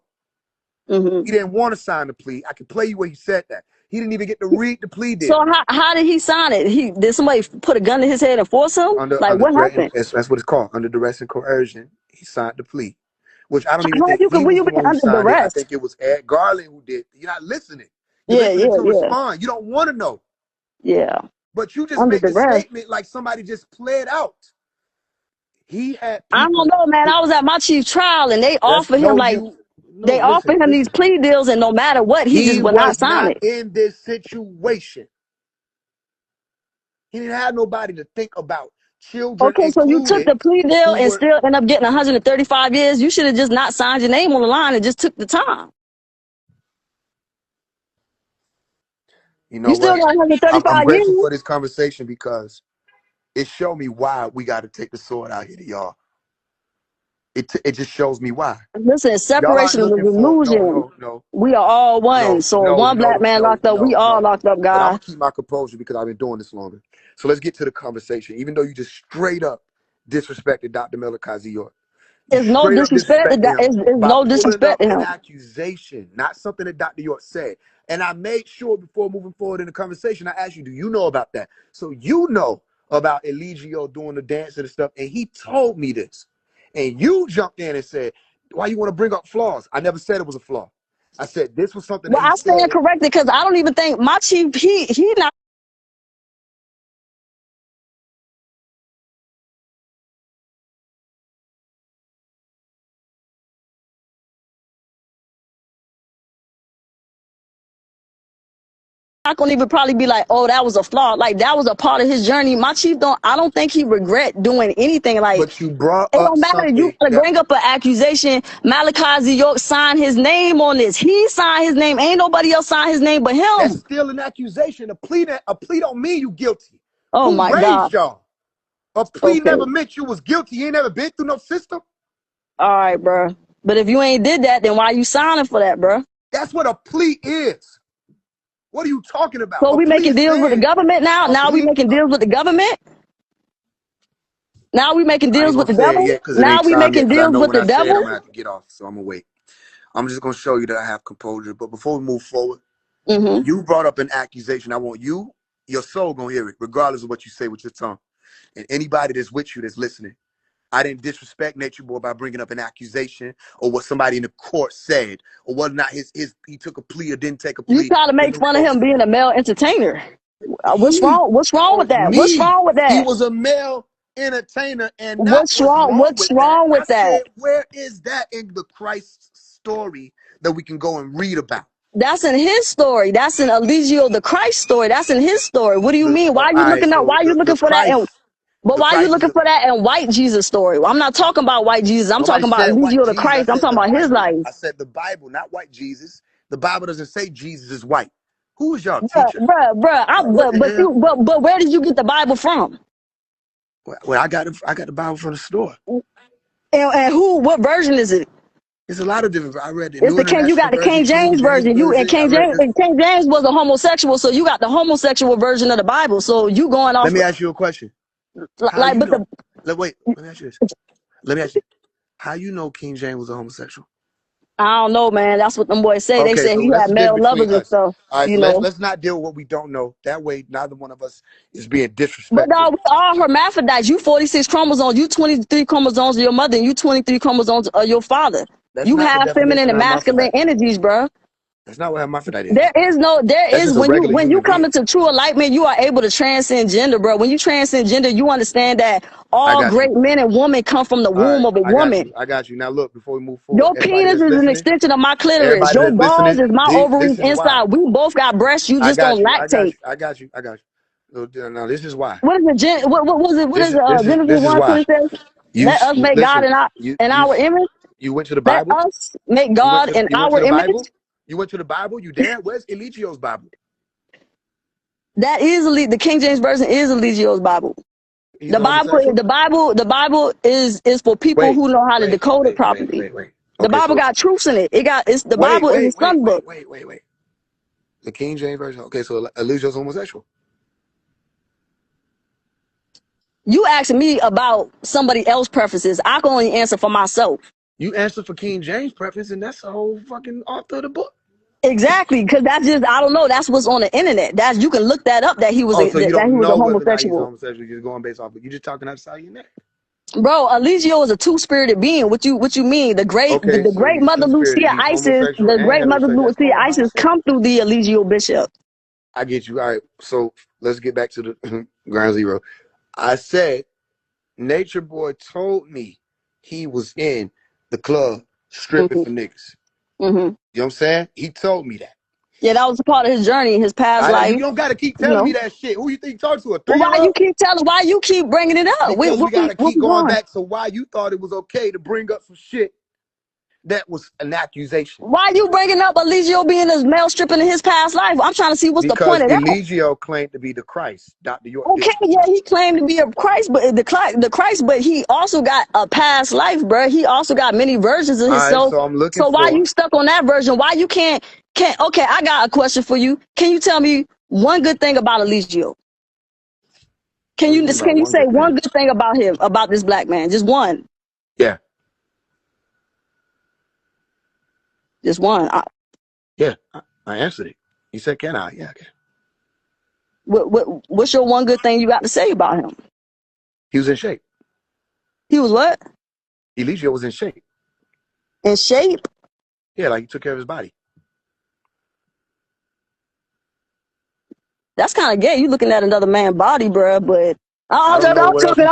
He didn't want to sign the plea. I can play you where he said that. He didn't even get to read the plea deal. So how did he sign it? Did somebody put a gun to his head and force him? Under What happened? that's what it's called. Under duress and coercion, he signed the plea. Which I don't even How think he will was you the be one who under signed it. I duress? think it was Ed Garland who did. You're not listening. You're Yeah. listening to respond. You don't want to know. Yeah. But you just under made the the breath. statement like somebody just played out. He had I don't people. know, man. I was at my chief trial and they That's offered him no, like you no. they offered him these Listen. plea deals, and no matter what, he just He would not was sign not it. in this situation. He didn't have nobody to think about. Children Okay, so you took included, the plea deal who and were. still end up getting 135 years. You should have just not signed your name on the line and just took the time. You You know still what? got I'm 135 grateful years. for this conversation because it showed me why we got to take the sword out here to y'all. It just shows me why. Listen, Y'all aren't separation is looking for illusion. We are all one. So one black man locked up, we all locked up, But I'm guy. gonna keep my composure because I've been doing this longer. So let's get to the conversation. Even though you just straight up disrespected Dr. Malachi York, you It's no straight up disrespect. disrespected him It's by no pulling disrespect up to an him. accusation, not something that Dr. York said. And I made sure before moving forward in the conversation, I asked you, do you know about that? So you know about Eligio doing the dance and stuff, and he told me this. And you jumped in and said, why you want to bring up flaws? I never said it was a flaw. I said this was something that Well, he I stand said. corrected because I don't even think my chief, he not gonna even probably be like, oh, that was a flaw. Like that was a part of his journey. My chief I don't think he regret doing anything. Like But you brought it up don't matter. You something gotta that bring up an accusation. Malachi York signed his name on this. He signed his name. Ain't nobody else signed his name but that's him. still an accusation. A plea don't mean you guilty. Oh Who my God. raised y'all? A plea Okay. never meant you was guilty. You ain't never been through no system. All right, bro. But if you ain't did that, then why you signing for that, bro? That's what a plea is. What are you talking about? So A we plea making is deals with the saying government now? a Now we plea. making deals with the government? Now we making I ain't deals with gonna the say it devil? yet because it Now ain't we time yet. making Because I deals know with when the I say it, I'm devil? gonna have to get off. So I'm gonna wait. I'm just gonna show you that I have composure. But before we move forward, Mm-hmm. you brought up an accusation. I want you, your soul, gonna hear it, regardless of what you say with your tongue, and anybody that's with you that's listening. I didn't disrespect Nature Boy by bringing up an accusation or what somebody in the court said or whether or not he took a plea or didn't take a You plea. try to There's make no fun of him closure. being a male entertainer. What's He wrong? What's wrong with told that? What's me wrong with he that? was a male entertainer, and not What's what's wrong? wrong What's with that. wrong I with that? said, where is that in the Christ story that we can go and read about? That's in his story. That's in Eligio the Christ story. That's in his story. What do you mean? Why All are you right, looking up? Why so are you looking for that? And but The why are you Christ is looking a, for that in white Jesus story? Well, I'm not talking about white Jesus. I'm nobody talking about said white Eligio the Jesus. I Christ. I'm said talking the about his Bible. life. I said the Bible, not white Jesus. The Bible doesn't say Jesus is white. Who is y'all Bruh, teacher? What the hell? but where did you get the Bible from? Well, I got the Bible from the store. And what version is it? There's a lot of different. I read the It's New You International got the Version, King King James James version. Version. I read this. And King James was a homosexual, so you got the homosexual version of the Bible. So you going Let off me ask you a question. How like, you but know? Wait. Let me ask you this. Let me ask you. How you know King James was a homosexual? I don't know, man. That's what them boys say. They Okay, say so he that's had the difference male between lovers and us. stuff, All right, you so know. let's not deal with what we don't know. That way, neither one of us is being But disrespectful. dog, we all hermaphrodites. You 46 chromosomes, you 23 chromosomes of your mother, and you 23 chromosomes of your father. That's You not the have feminine definition and of masculine hermaphrodite. energies, bro. That's not what hermaphrodite is. There That's is just a regular when you human come being. into true enlightenment, you are able to transcend gender, bro. When you transcend gender, you understand that I all got great you. men and women come from the All right, womb of a I got woman. you. I got you. Now look, before we move forward, Your penis is an extension of my clitoris. everybody Your that's listening, balls is my this ovaries is why. inside. We both got breasts. You I just don't got you. I got lactate. you. I got you. I got you. Now this is why. What is it? What was it? What is Genesis This is why. 1:26? Let us make God Listen. in our image. You went to the Let Bible. us make God in You went to our the image. Bible. You went to the Bible. You there? Where's Eligio's Bible? That is the King James version is Eligio's Bible. He's a homosexual. The Bible is for people Wait, who know how to wait, decode it wait, wait, properly. wait, wait. The Okay, Bible so got truths in it. It's the wait, Bible is wait, a wait, son book. wait, wait, wait, wait. The King James version. Okay, so Eligio's homosexual. You asking me about somebody else's preferences. I can only answer for myself. You answer for King James preference, and that's the whole fucking author of the book. Exactly, because that's just I don't know. That's what's on the internet. That's you can look that up. That he was Oh, so you that he don't was a know whether or not he's a homosexual. homosexual. You're just going based off, but you just talking outside your neck. Bro, Eligio is a two-spirited being. What you mean? Okay, The so great he's mother two-spirited. Lucia He's Isis, homosexual the and great mother heterosexual. That's Lucia called Isis bisexual. come through the Eligio bishop. I get you. All right. So let's get back to the ground zero. I said Nature Boy told me he was in the club stripping for niggas. You know what I'm saying? He told me that. Yeah, that was a part of his journey, his past life. You don't got to keep telling me that shit. Who you think you talk to? A 3-year-old? Well, why you keep telling? Why you keep bringing it up? Because we got to keep going back to why you thought it was okay to bring up some shit that was an accusation. Why you bringing up Eligio being a male stripping in his past life? I'm trying to see what's the point of that. Because Eligio claimed to be the Christ, Dr. York. Okay, yeah, he claimed to be a Christ, but the Christ, but he also got a past life, bro. He also got many versions of himself. So I'm looking so why you stuck on that version? Why you can't? Okay, I got a question for you. Can you tell me one good thing about Eligio? Can you say one good thing about him, about this black man? Just one. Yeah. Just one. Yeah, I answered it. You said, can I? Yeah, I can. What's your one good thing you got to say about him? He was in shape. He was what? Eligio was in shape. In shape? Yeah, like he took care of his body. That's kind of gay. You looking at another man's body, bro, but I'm joking. I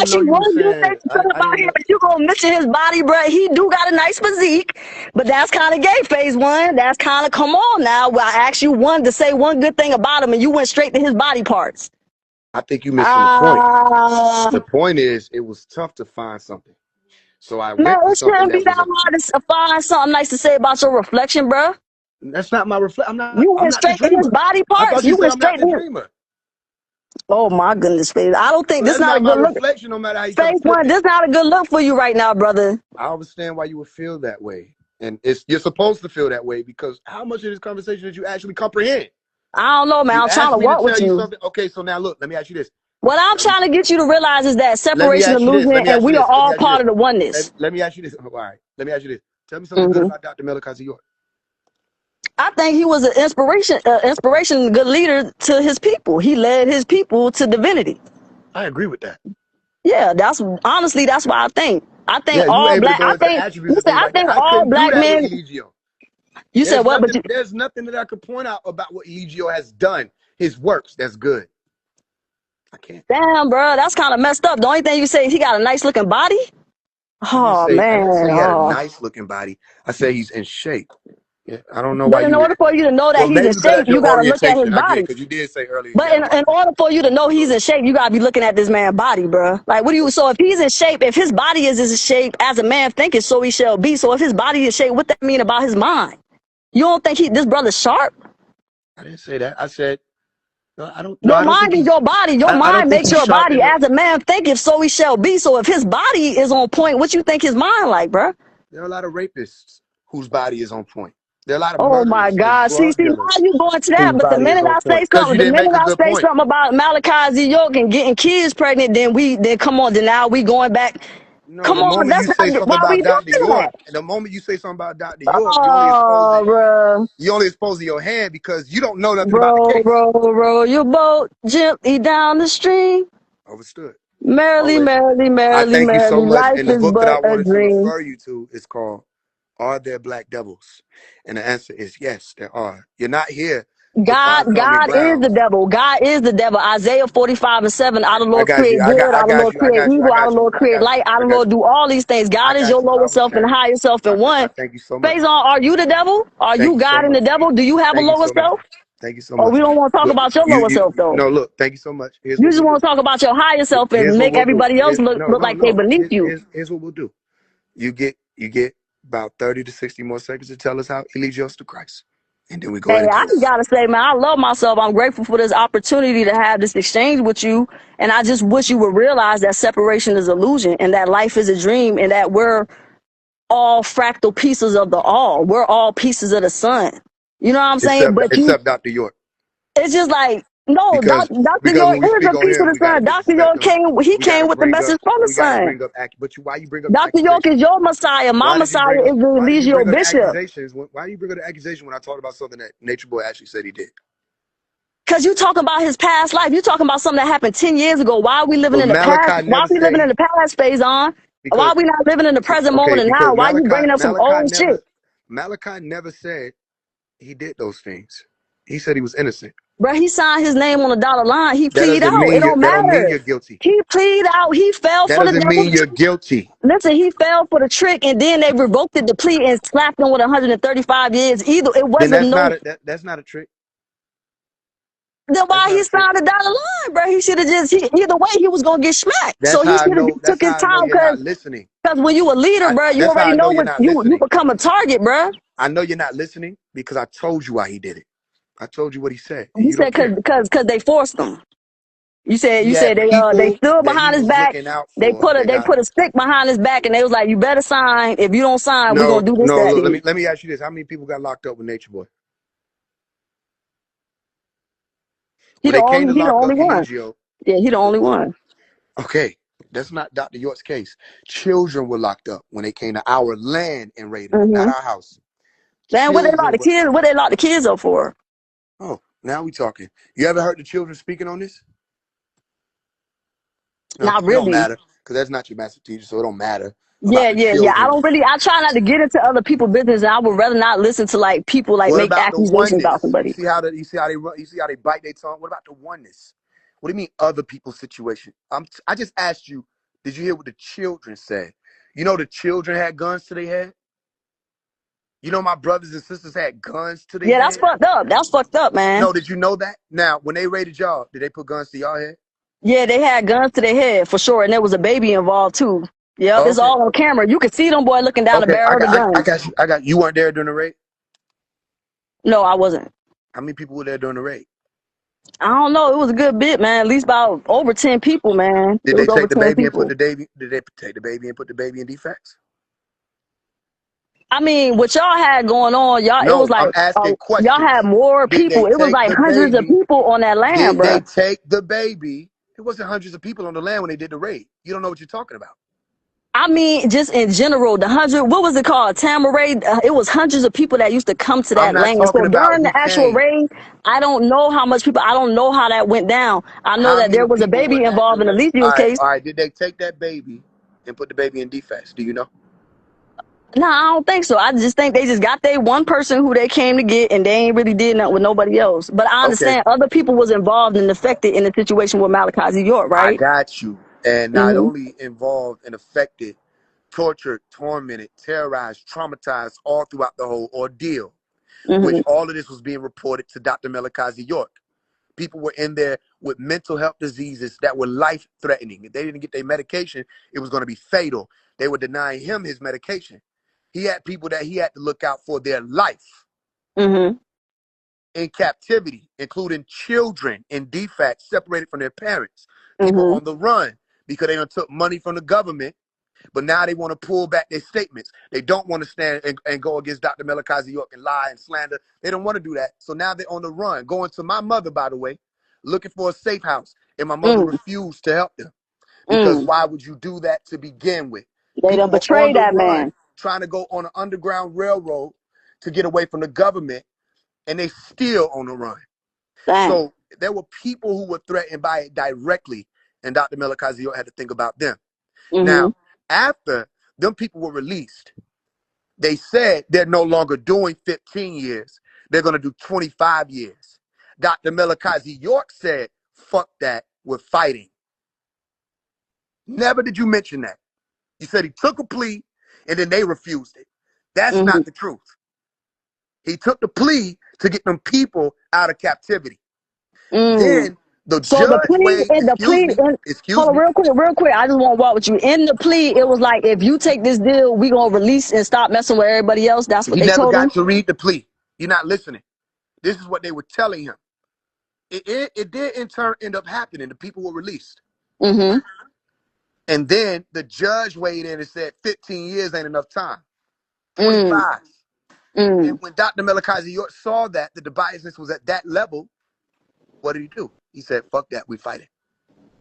actually one good thing to say about him, but you gonna mention his body, bro. He do got a nice physique, but that's kind of gay, phase one. That's kind of, come on now. Well, I asked you to say one good thing about him, and you went straight to his body parts. I think you missing the point. The point is, it was tough to find something. So I went to something shouldn't be that hard to find something nice to say about your reflection, bro. That's not my reflection. You went straight to his body parts. You went straight to him. Oh my goodness, Faith. I don't think this is not a good look. Reflection, no matter how you Faith, this is not a good look for you right now, brother. I understand why you would feel that way. And you're supposed to feel that way, because how much of this conversation did you actually comprehend? I don't know, man. I'm trying to work with you. Okay, so now look, let me ask you this. What I'm trying to get you to realize is that separation illusion, and we are all part of the oneness. Let me ask you this. All right. Let me ask you this. Tell me something good about Dr. Malachi York. I think he was an inspiration, good leader to his people. He led his people to divinity. I agree with that. Yeah, that's honestly, that's what I think. I think all black. I think all black men. You said what? But there's nothing that I could point out about what Eligio has done. His works, that's good. I can't. Damn, bro, that's kind of messed up. The only thing you say is he got a nice looking body. Oh man, I didn't say he had a nice looking body. I say he's in shape. Yeah, I don't know why. But in order for you to know that he's in shape, you gotta look at his body. Because you did say earlier. But in order for you to know he's in shape, you gotta be looking at this man's body, bro. Like, what do you? So if he's in shape, if his body is in shape, as a man thinketh, so he shall be. So if his body is in shape, what that mean about his mind? You don't think this brother's sharp? I didn't say that. I said, no, I don't. Your mind is your body. Your mind makes your body. As a man thinketh, so he shall be. So if his body is on point, what you think his mind like, bro? There are a lot of rapists whose body is on point. There are a lot of oh my God! See, why are you going to that? But the minute I say something, about Malachi Z. York and getting kids pregnant, then come on, then now we going back. No, come on, that's not why we doing that. And the moment you say something about Dr. York, you only exposing your hand because you don't know nothing about the case. Row your boat gently down the stream. Understood. Merrily, merrily, merrily, I thank you so much. Life and the book that I wanted to dream. refer you to is called "Are There Black Devils?" And the answer is yes, there are. You're not here. God is the devil. God is the devil. Isaiah 45:7. Out of the Lord create good. Out of the Lord create evil. Out of the Lord create light. Out of the Lord do all these things. God is your lower self and higher self in one. Thank you so much. Faison, are you the devil? Are you God and the devil? Do you have a lower self? Thank you so much. Oh, we don't want to talk about your lower self, though. No, look, thank you so much. You just want to talk about your higher self and make everybody else look like they beneath you. Here's what we'll do. You get about 30 to 60 more seconds to tell us how Eligio's to Christ. And then we go ahead. I just gotta say, man, I love myself. I'm grateful for this opportunity to have this exchange with you. And I just wish you would realize that separation is illusion and that life is a dream and that we're all fractal pieces of the all. We're all pieces of the sun. You know what I'm saying? Except Dr. York. It's just like, no, Dr. York is a piece of the sun. Dr. York came with the message from the sun. Why you bring up Dr. York is your Messiah. My Messiah is the Eligio Bishop. Why do you bring up the accusation when I talked about something that Nature Boy actually said he did? Because you talking about his past life. You talking about something that happened 10 years ago. Why are we living in the past? Why are we living in the past phase on? Why are we not living in the present moment and now? Why are you bringing up some old shit? Malachi never said he did those things. He said he was innocent. Bro, he signed his name on the dotted line. He That plead doesn't out. mean It don't that don't mean matter. you're guilty. He plead out. He fell That for the doesn't mean devil. you're guilty. Listen, he fell for the trick, and then they revoked the plea and slapped him with 135 years. Either it Then wasn't no. that's not a trick. Then That's why not he a trick. signed the dotted line, bro? He should have just. Either way, he was gonna get smacked. So That's he how I should have know. took That's his how I know time, you're not listening. because when you a leader, bro, you That's how already I know know you're when not you listening. become a target, bro. I know you're not listening because I told you why he did it. I told you what he said. And You you don't said care. because they forced him. You He said had they people stood that he behind his was back. looking out They for. They got put a stick behind his back, and they was like, "You better sign. If you don't sign, we're gonna do this, no. that, Look, and let me ask you this: how many people got locked up with Nature Boy? When they came to he the lock only up one. Eligio, Yeah, he the only one. okay, that's not Dr. York's case. Children were locked up when they came to our land and raided it, not Mm-hmm. our house. Man, what they lock Children the were. kids? What they lock the kids up for? Oh, now we talking. You ever heard the children speaking on this? No, Not it don't really. matter because that's not your master teacher, so it don't matter Yeah, about the yeah, yeah. children. I try not to get into other people's business, and I would rather not listen to like people like What make about the accusations about oneness? You somebody. see how they run, you see how they bite their tongue? What about the oneness? What do you mean other people's situation? I just asked you, did you hear what the children said? You know the children had guns to their head? You know my brothers and sisters had guns to their Yeah, that's head? fucked up. That's fucked up, man. No, did you know that? Now, when they raided y'all, did they put guns to y'all head? Yeah, they had guns to their head for sure, and there was a baby involved too. Yep, Oh, it's okay. all on camera. You could see them boy looking down the Okay, barrel of the I gun. got you. I got you. Weren't there during the raid? No, I wasn't. How many people were there during the raid? I don't know. It was a good bit, man. At least about over 10 people, man. Did It they was over take the 10 baby and put people. the baby? Did they take the baby and put the baby in defects? I mean, what y'all had going on, y'all, it was No, like, I'm asking y'all had questions. more Did people. they It was take like the hundreds of baby? people on that land, Did they bro. take the baby? It wasn't hundreds of people on the land when they did the raid. You don't know what you're talking about. I mean, just in general, what was it called? Tamaray? It was hundreds of people that used to come to I'm that not land. talking So about during who the actual came. raid, I don't know how much people, I don't know how that went down. I know How that there many was a people were baby at the involved in the raid? All Alethio's right, case. all right. Did they take that baby and put the baby in defects? Do you know? No, I don't think so. I just think they just got they one person who they came to get, and they ain't really did nothing with nobody else. But I Okay, understand other people was involved and affected in the situation with Malachi Z. York, I right? got you. And not Mm-hmm. only involved and affected, tortured, tormented, terrorized, traumatized all throughout the whole ordeal, which Mm-hmm. all of this was being reported to Dr. Malachi Z. York. People were in there with mental health diseases that were life-threatening. If they didn't get their medication, it was going to be fatal. They were denying him his medication. He had people that he had to look out for their life Mm-hmm. in captivity, including children in defects separated from their parents, people Mm-hmm. on the run because they done took money from the government, but now they want to pull back their statements. They don't want to stand and go against Dr. Malachi Z. York and lie and slander. They don't want to do that. So now they're on the run, going to my mother, by the way, looking for a safe house. And my mother Mm. refused to help them because Mm. why would you do that to begin with? They done People are on betrayed the that run man. trying to go on an underground railroad to get away from the government, and they still on the run. Dang. So there were people who were threatened by it directly, and Dr. Malachi Z. York had to think about them. Mm-hmm. Now, after them people were released, they said they're no longer doing 15 years. They're going to do 25 years. Dr. Malachi Z. York said, fuck that, we're fighting. Never did you mention that. You said he took a plea and then they refused it. That's Mm-hmm. not the truth. He took the plea to get them people out of captivity. Mm. Then the So the judge plea, weighed, in the plea, hold excuse on, me. real quick. I just want to walk with you. In the plea, it was like, if you take this deal, we gonna release and stop messing with everybody else. That's what You they never told him. got to read the plea. You're not listening. This is what they were telling him. It did in turn end up happening. The people were released. Mm-hmm. And then the judge weighed in and said 15 years ain't enough time. Mm. 25. And Mm. when Dr. Malachi Z. York saw that the biasness was at that level, what did he do? He said, fuck that, we fighting.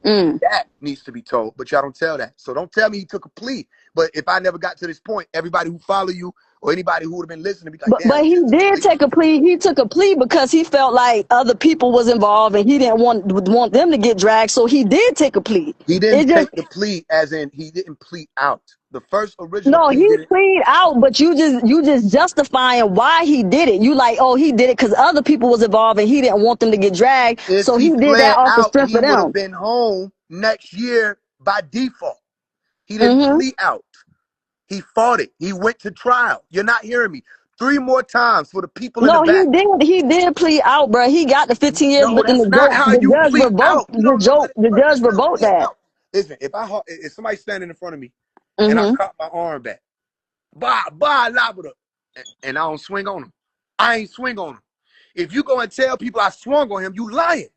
Mm. That needs to be told, but y'all don't tell that. So don't tell me he took a plea. But if I never got to this point, everybody who follow you or anybody who would have been listening be like, damn, But he he just took a did plea. take a plea. He took a plea because he felt like other people was involved and he didn't want them to get dragged. So he did take a plea. He It didn't just take the plea as in he didn't plead out. The first original No, P he did it. plead out, but you just justifying why he did it. You like, oh, he did it because other people was involved and he didn't want them to get dragged, If so he he did that pled off the out, strength he of would have them. been home next year by default. He didn't Mm-hmm. plea out. He fought it. He went to trial. You're not hearing me. 3 more times for the people in the No, back. he did plead out, bro. He got the 15 years, No, but then that's not how the you judge plea revoked out. No, no, the that's judge not revoked pleading that. out. Listen, if somebody's standing in front of me and I Mm-hmm. cock my arm back, and I don't swing on him, I ain't swing on him. If you go and tell people I swung on him, you lying.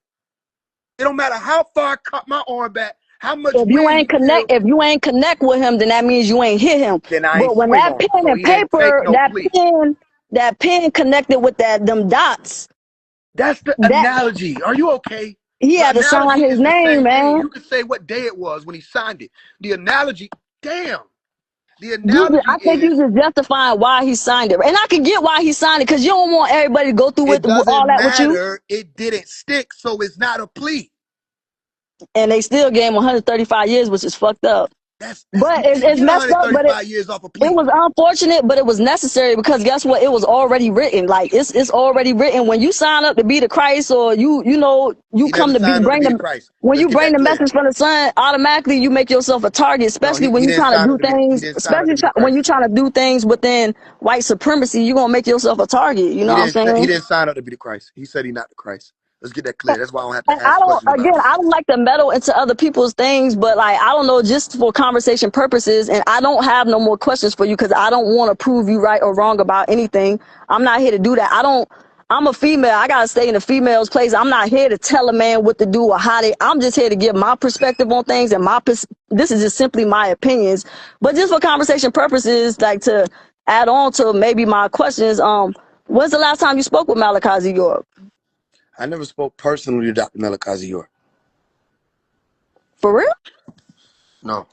It don't matter how far I cut my arm back, how much wind you feel, If you ain't connect with him, then that means you ain't hit him. then I ain't But when swing that on him. pen So and he didn't take paper, no plea. that pen connected with them dots, That's the that analogy. Are you okay? he The had to sign analogy his is the name, same thing. man. You could say what day it was when he signed it. The analogy, damn. The analogy I think you is just justifying why he signed it, and I can get why he signed it because you don't want everybody to go through it with all doesn't that with you, matter. It didn't stick, so it's not a plea. and they still gave him 135 years, which is fucked up. But You can't it's get messed up. But 135 years off a it plea. was unfortunate, but it was necessary because guess what? It was already written. Like it's already written. When you sign up to be the Christ, or you He never come to signed up to bring be the them. Christ. When Let's you get bring that the clear. message from the Son, automatically you make yourself a target, No, especially he, when he you're didn't trying to sign up do to be he things, didn't sign up to be the when Christ. you're trying to do things within white supremacy. You're gonna make yourself a target. You know what I'm He saying? didn't sign up to be the Christ. He said he's not the Christ. Let's get that clear. That's why I don't have And to ask questions about it. I don't like to meddle into other people's things, but like, I don't know, just for conversation purposes. And I don't have no more questions for you because I don't want to prove you right or wrong about anything. I'm not here to do that. I'm a female. I got to stay in the female's place. I'm not here to tell a man what to do or I'm just here to give my perspective on things. And this is just simply my opinions, but just for conversation purposes, like to add on to maybe my questions. When's the last time you spoke with Malachi Z. York? I never spoke personally to Dr. Malachi York. For real? No.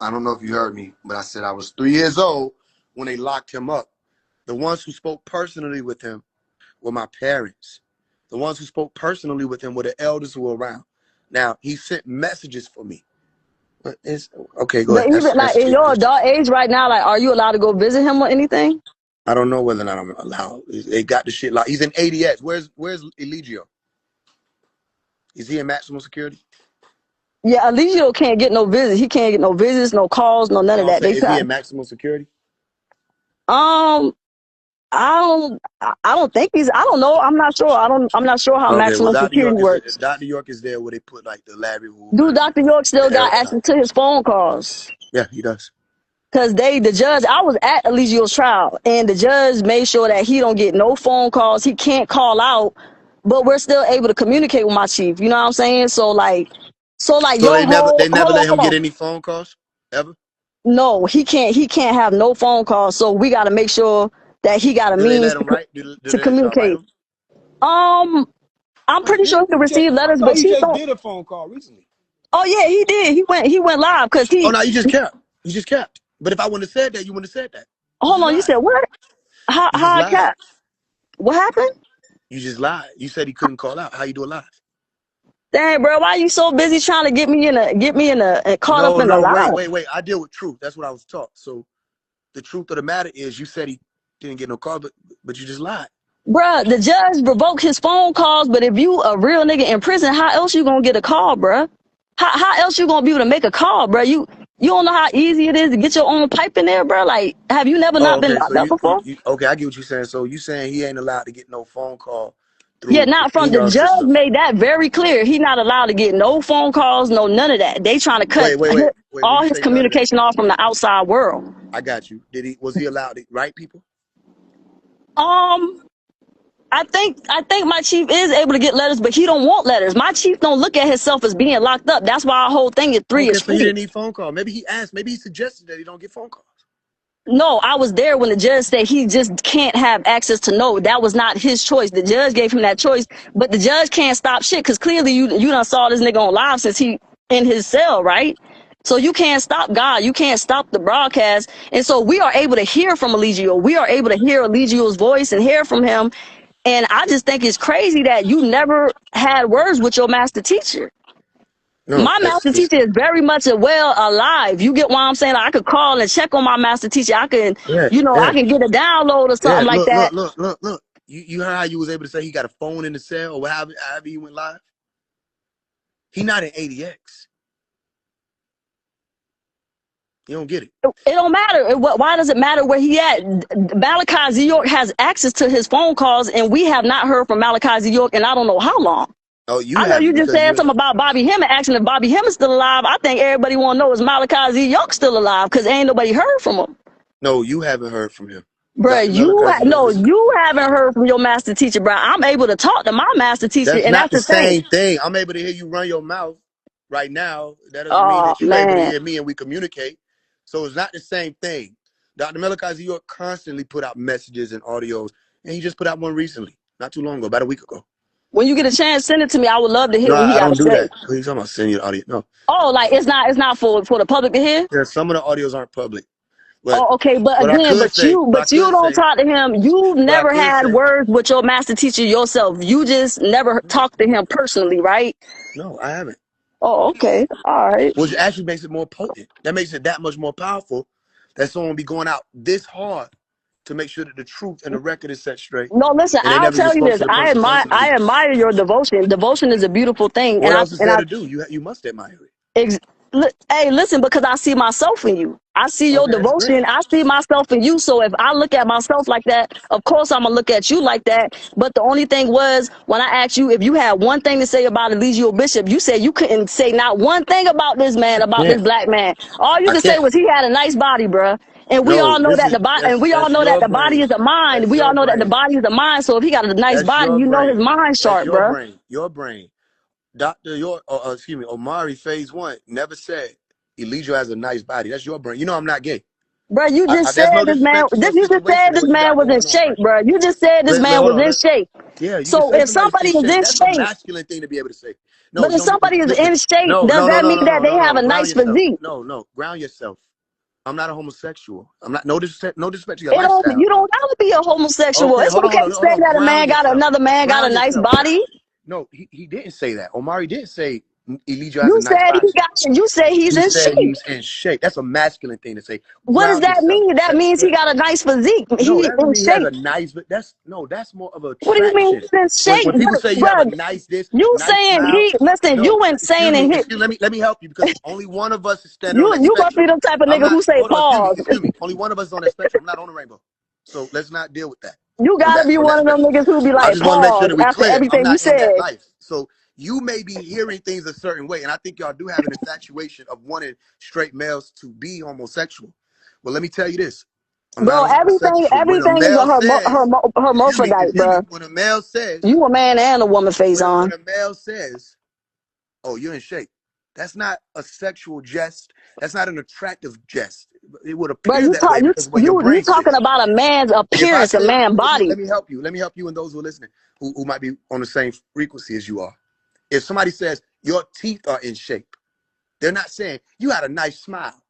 I don't know if you heard me, but I said I was 3 years old when they locked him up. The ones who spoke personally with him were my parents. The ones who spoke personally with him were the elders who were around. Now, he sent messages for me. But it's okay, go But ahead. even like That's in you. your adult age right now, like, are you allowed to go visit him or anything? I don't know whether or not I'm allowed. They got the shit like he's in ADX. Where's Eligio? Is he in maximum security? Yeah, Eligio can't get no visits. He can't get no visits, no calls, no none of No, I'm that. saying, They is he try. in maximum security? I don't think he's. I don't know. I'm not sure. I'm not sure how Okay, well, maximum Dr. security York works. is there where they put like the Larry Hoover Do and Dr. York still the got Eric access Thomas. to his phone calls? Yeah, he does. Cause the judge, I was at Eligio's trial, and the judge made sure that he don't get no phone calls. He can't call out, but we're still able to communicate with my chief. You know what I'm saying? So like So your whole they never let him hold get on. any phone calls ever. No, he can't have no phone calls. So we got to make sure that he got a Do they means let him write? Do to they let y'all write communicate. him? Um, I'm Oh, he pretty sure did. he can He just. receive I letters, thought but he Chief just don't. did a phone call recently. Oh yeah, he did. He went live because Oh no, you just kept. You just kept. But if I wouldn't have said that, you wouldn't have said that. You hold just on. You lied. said what? You just How I lied. cat? What happened? You just lied. You said he couldn't call out. How you do it live? Dang, bro, why you so busy trying to get me in a and caught up No, in the no, lie? wait. I deal with truth. That's what I was taught. So the truth of the matter is, you said he didn't get no call, but you just lied. Bruh, the judge revoked his phone calls, but if you a real nigga in prison, how else you gonna get a call, bruh? How else you gonna be able to make a call, bruh? You don't know how easy it is to get your own pipe in there, bruh? Like, have you never Oh, not been okay. So locked up before? okay, I get what you're saying. So you saying he ain't allowed to get no phone call Yeah, through the not from the email judge system. made that very clear. He not allowed to get no phone calls, no none of that. They trying to cut Wait. When all you his say none of that, communication off from the outside world. I got you. Was he allowed to write people? Um, I think my chief is able to get letters, but he don't want letters. My chief don't look at himself as being locked up. That's why our whole thing at 3 Okay, is so he free. didn't need phone call. Maybe he asked. Maybe he suggested that he don't get phone calls. No, I was there when the judge said he just can't have access to no. That was not his choice. The judge gave him that choice, but the judge can't stop shit because clearly you done saw this nigga on live since he in his cell, right? So you can't stop God. You can't stop the broadcast. And so we are able to hear from Eligio. We are able to hear Eligio's voice and hear from him. And I just think it's crazy that you never had words with your master teacher. No, My master teacher is very much alive. You get what I'm saying? I could call and check on my master teacher. I can, yeah, I yeah, can get a download or yeah. something like that. Look. You heard how you was able to say he got a phone in the cell or however he went live? He not in ADX. You don't get it. It don't matter. Why does it matter where he at? Malachi Z. York has access to his phone calls, and we have not heard from Malachi Z. York in I don't know how long. Oh, you I know you haven't just because said you something about Bobby Hemmett, asking if Bobby Hemmett's still alive. I think everybody want to know is Malachi Z. York still alive because ain't nobody heard from him. No, you haven't heard from him. Bruh, you haven't heard from your master teacher, bruh. I'm able to talk to my master teacher, That's and not that's the the thing. same thing. I'm able to hear you run your mouth right now. That doesn't mean Oh, that you're able to man. hear me and we communicate. So it's not the same thing. Dr. Malachi Z. York constantly put out messages and audios, and he just put out one recently, not too long ago, about a week ago. When you get a chance, send it to me. I would love to hear No, what he I got to don't do say. that. What are you talking about? Sending you the audio? No. Oh, like it's not for the public to hear. Yeah, some of the audios aren't public. But Oh, okay, but what I again, could say, but you don't talk to him. You what I never could had say, words with your master teacher yourself. You just never talked to him personally, right? no, I haven't. Oh, okay, all right. Which actually makes it more potent. That makes it that much more powerful that someone be going out this hard to make sure that the truth and the record is set straight. No, listen, And they I'll never even tell you spoke this. to the I person admire personally. your devotion. Devotion is a beautiful thing, What else is there to do? You must admire it. Hey, listen, because I see myself in you. I see your Okay, that's devotion. great. I see myself in you. So if I look at myself like that, of course I'm gonna look at you like that. But the only thing was when I asked you if you had one thing to say about Eligio Bishop, you said you couldn't say not one thing about this man, about this Can't. black man. All you I could say can't. was he had a nice body, bruh. And we No, all know that the body, and we all that's know that your the body brain. is a mind. That's We all your know that the brain. body is a mind. So if he got a nice That's body, your you know his brain. mind That's sharp, your bruh. brain. Your brain. Dr. York, excuse me, Omari Phase 1 never said Elijah has a nice body. That's your brain. You know I'm not gay. Bro, you just There's said no this man. disrespect to your You just situation said and this what you man got was in going on shape, right now. bro. You just said this man Hold was on. in shape. Yeah, you can So say if somebody's in somebody is shape. in That's a shape, masculine thing to be able to say. No, but if somebody is listen. in shape, No, does no, no, that no, mean no, that no, they no, have no. a Ground nice yourself. physique? No. Ground yourself. I'm not a homosexual. I'm not no disrespect to your It don't. lifestyle. You don't gotta be a homosexual. Okay, It's hold okay on, to say that Ground yourself. another man got a Ground nice yourself. body. No, he didn't say that. Omari didn't say Elijah has You a nice said body. You said he's He in said shape. he's in shape. That's a masculine thing to say. What does Ground that yourself. mean? That means he got a nice physique. No, He that doesn't in mean he has shape. a nice, but that's more of What do you mean attraction. he's in shape, When people say you have a bro? nice this, You nice saying smile, listen, no, you insane and hit. let me help you because only one of us is standing on that You must be spectrum. the type of I'm nigga not, who say hold on, pause. excuse me. Only one of us is on that spectrum. I'm not on the rainbow. So let's not deal with that. You gotta be On one that of them spectrum. niggas who be I like just want to make sure pause that we're after clear. I'm everything you not in that said. life. So you may be hearing things a certain way, and I think y'all do have an infatuation of wanting straight males to be homosexual. Well, let me tell you this. I'm not Bro, a homosexual. When a everything is male a says, hermaphrodite, bro. when a male says, You a man and a woman face when on. a male says, oh, you're in shape, that's not a sexual jest. That's not an attractive jest. It would Bro, appear that way because of where your you brain talking sits. about a man's If I appearance, a say, man body. let me help you. Let me help you and those who are listening, who might be on the same frequency as you are. If somebody says your teeth are in shape, they're not saying you had a nice smile.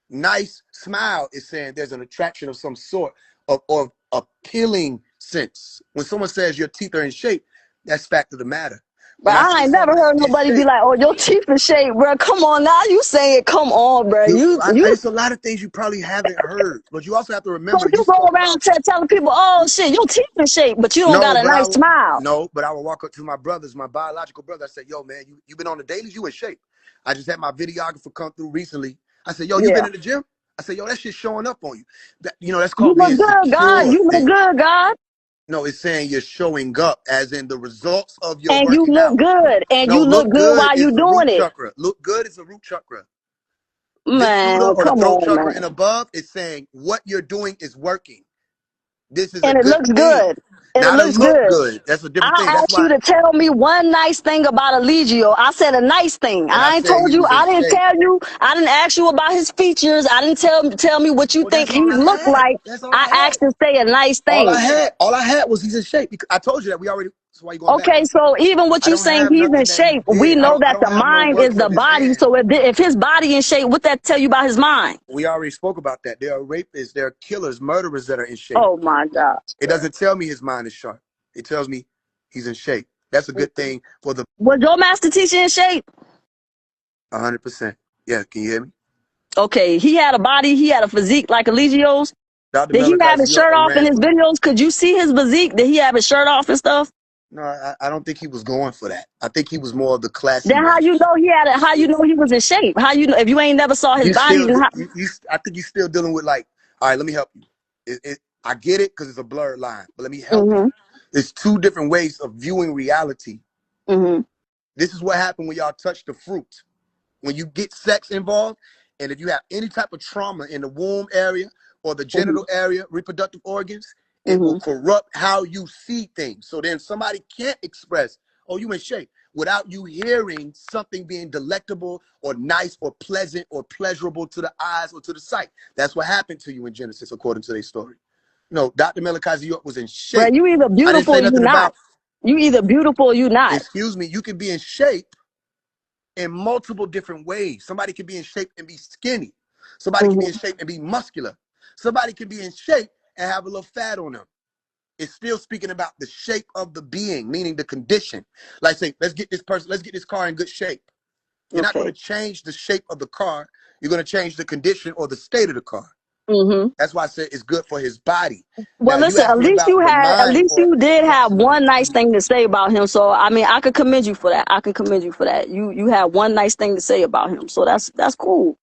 Nice smile is saying there's an attraction of some sort of appealing sense. When someone says your teeth are in shape, that's fact of the matter. But When I I say ain't never someone is heard in nobody be shape, like, "Oh, your teeth in shape, bro." Come on now, you say it. Come on, bro. it's a lot of things you probably haven't heard, but you also have to So remember you you go spoke around about. telling people, "Oh shit, your teeth in shape," but you don't got a nice smile. But I will walk up to my brothers, my biological brother. I said, "Yo, man, you been on the dailies? You in shape?" I just had my videographer come through recently. I said, "Yo, you been Yeah, in the gym?" I said, "Yo, that shit's showing up on you." That's you called look being good, God. secure. You look good, God, No, it's saying you're showing up, as in the results of your and you working look out. good, and No, you look look good good while is you the root doing it. chakra. Look good is the root chakra. This Man, Suda or the come throat on, chakra and man. above is saying what you're doing is working. This is a And it good looks thing. good. And it Not a looks look good. good. That's a different thing. I That's asked you why to tell me one nice thing about Eligio. I said a nice thing. and I I ain't said told he you. was in I didn't shape. tell you. I didn't ask you about his features. I didn't tell me what you Well, think that's he all I looked had. like. That's all I I had. asked to say a nice thing. All I had was he's in shape. Because I told you that we already. That's why you going back. Okay, so even what I you don't saying have he's in nothing that he shape, we did. know I that don't the have no mind is works the of his body. hand. So if his body in shape, what that tell you about his mind? We already spoke about that. There are rapists, there are killers, murderers that are in shape. Oh my gosh. It doesn't tell me his mind is sharp. It tells me he's in shape. That's a good thing for the Was your master teacher in shape? 100%. Yeah, can you hear me? Okay, he had a body, he had a physique like Eligio's. Dr. Did he have his Melchizedek shirt and off in his Ransom. videos? Could you see his physique? Did he have his shirt off and stuff? No, I don't think he was going for that. I think he was more of the classy Then how you righteous. know he had it? How you know he was in shape? How you know if you ain't never saw his You body? still, Then how, I think you're still dealing with like, all right, let me help you. I get it because it's a blurred line, but let me help you. mm-hmm, It's two different ways of viewing reality. mm-hmm, This is what happened when y'all touch the fruit. When you get sex involved, and if you have any type of trauma in the womb area or the mm-hmm, genital area, reproductive organs, it will mm-hmm. corrupt how you see things. So then somebody can't express, oh, you in shape, without you hearing something being delectable or nice or pleasant or pleasurable to the eyes or to the sight. That's what happened to you in Genesis, according to their story. No, Dr. Malachi York was in Bro, shape. you either I didn't beautiful say or you nothing not. about, You either beautiful or you not. excuse me, you can be in shape in multiple different ways. Somebody can be in shape and be skinny. Somebody can be Mm-hmm. in shape and be muscular. Somebody can be in shape and have a little fat on them. It's still speaking about the shape of the being, meaning the condition. Like say, let's get this car in good shape. You're not going to Okay. change the shape of the car. You're going to change the condition or the state of the car. Mm-hmm. That's why I said it's good for his body. Now Well, you listen. asked me about the At mind least or you did have expression of one nice it. thing to say about him. So I mean, I could commend you for that. I can commend you for that. You had one nice thing to say about him. So that's cool.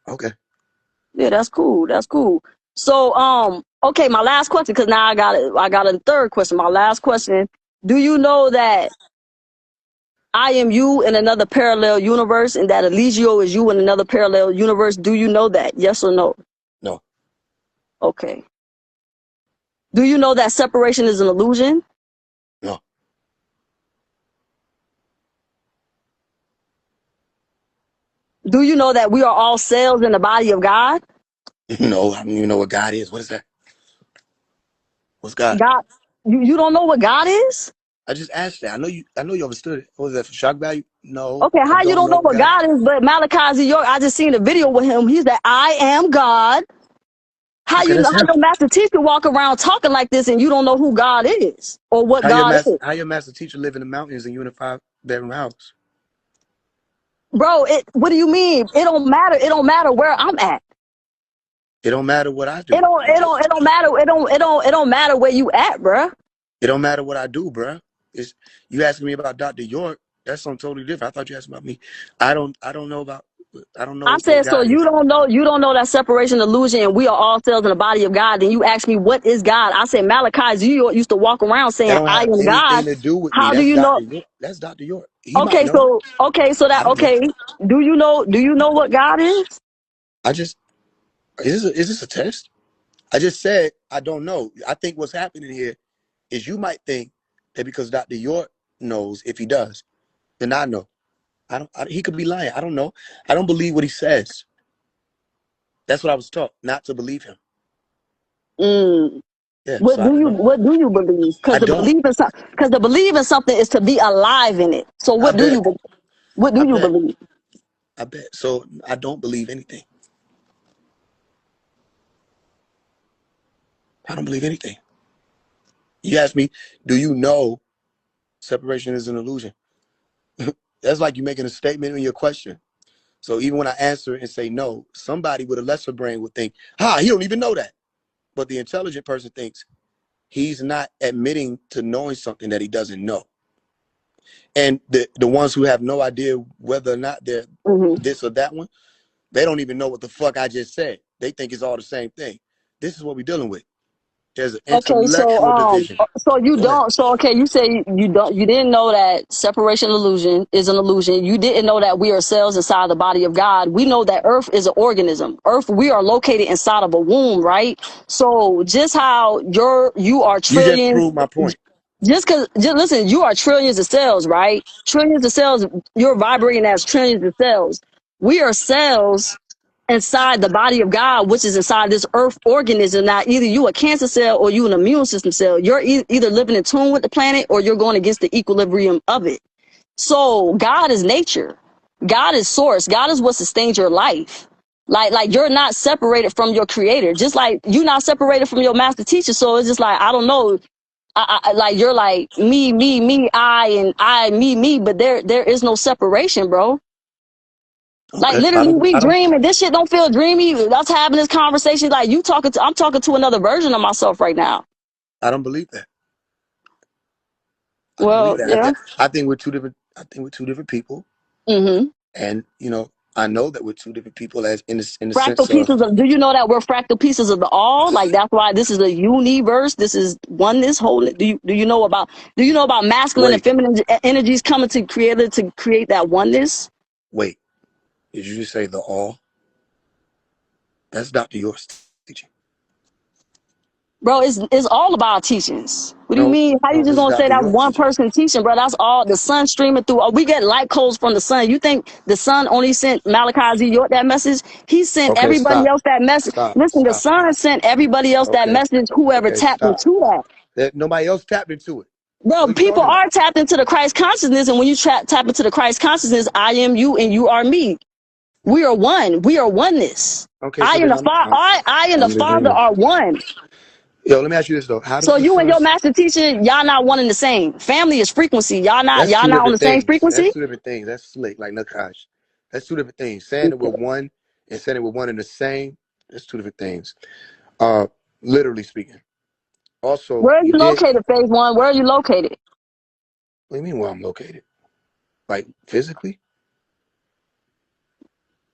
Okay. Yeah, that's cool. That's cool. So okay, my last question, because now I got a third question. My last question: do you know that I am you in another parallel universe, and that Eligio is you in another parallel universe? Do you know that? Yes or no? No. Okay. Do you know that separation is an illusion? No. Do you know that we are all cells in the body of God? No, I don't even know what God is. What is that? What's God? God, you don't know what God is? I just asked that. I know you understood it. What was that for shock value? No, Okay, I how you don't don't know know what what God is. God is? But Malachi Z. York, I just seen a video with him. He's that I am God. How Okay, you know? that's How him. your master teacher walk around talking like this and you don't know who God is or what God is, How your master teacher live in the mountains and you in a 5-bedroom house? bro? What do you mean? It don't matter. It don't matter where I'm at. It don't matter what I It do. don't. It don't. It don't matter. It don't matter where you at, bro. It don't matter what I do, bruh. It's you asking me about Dr. York. That's something totally different. I thought you asked about me. I don't know about. I don't I know what said, so God is. you don't know that separation illusion, and we are all cells in the body of God. Then you ask me, what is God? I said, Malachi, you used to walk around That saying, don't I have am God. anything to do with me. How do That's you Dr. know? York. That's Dr. York. He might know. I That, don't know. okay. Do you know what God is? I just is this a test? I just said I don't know. I think what's happening here is you might think that because Dr. York knows, if he does, then I know. He could be lying. I don't know. I don't believe what he says. That's what I was taught, not to believe him. Mm. Yeah, so I don't know. What do you believe? I don't. Because to believe in something is to be alive in it. So I bet. what I do you bet. believe? I bet. So I don't believe anything. I don't believe anything. You ask me, do you know separation is an illusion? That's like you making a statement in your question. So even when I answer and say no, somebody with a lesser brain would think, he don't even know that. But the intelligent person thinks he's not admitting to knowing something that he doesn't know. And the ones who have no idea whether or not they're Mm-hmm. this or that one, they don't even know what the fuck I just said. They think it's all the same thing. This is what we're dealing with. There's an Okay, intellectual division. so you Go ahead. don't, so okay, you say you didn't know that separation illusion is an illusion. You didn't know that we are cells inside the body of God. We know that Earth is an organism. Earth, we are located inside of a womb, right? So just how you are You just trillions, proved my point. just listen, you are trillions of cells, right? Trillions of cells, you're vibrating as trillions of cells. We are cells inside the body of God, which is inside this earth organism. Now, either you a cancer cell or you an immune system cell. You're either living in tune with the planet or you're going against the equilibrium of it. So God is nature. God is source. God is what sustains your life. Like you're not separated from your creator, just like you're not separated from your master teacher. So it's just like, I don't know. Like you're like me, I, and I, me, but there is no separation, bro. Like Okay, literally, we dream, and this shit don't feel dreamy. Us having this conversation, like I'm talking to another version of myself right now. I don't believe that. I don't believe Well, that. yeah. I think we're two different. I think we're two different people, Mm-hmm. and I know that we're two different people, as in the Fractal sense of, pieces of. Do you know that we're fractal pieces of the all? Like that's why this is a universe. This is oneness, wholeness. Do you know about? Do you know about masculine and wait, feminine energies coming to create that oneness? wait. Did you just say the all? That's Dr. York's teaching. Bro, it's all about teachings. What do you No, mean? How you no, just this is gonna say Dr. that's York's one teaching. person teaching, bro? That's all the sun streaming through. We get light codes from the sun. You think the sun only sent Malachi Z York that message? He sent Okay, everybody stop, else that message. stop, Listen, the stop. sun sent everybody else that Okay, message, whoever okay, tapped stop. into that. Nobody else tapped into it. Bro, What are you people talking about? are tapped into the Christ consciousness, and when you tap into the Christ consciousness, I am you and you are me. We are one. We are oneness. Okay, I so and then the Father, I and the I'm Father disagreeing. are one. Yo, let me ask you this though. How does So the you and sun? your master teacher, y'all not one and the same. Family is frequency. That's Y'all two not on the different same things. frequency. That's two different things. That's slick, like Nakash. That's two different things. Saying that we're one and saying that we're one and the same. That's two different things. Uh, literally speaking. Also, Where are you you did. located, phase one? Where are you located? What do you mean where I'm located? Like physically?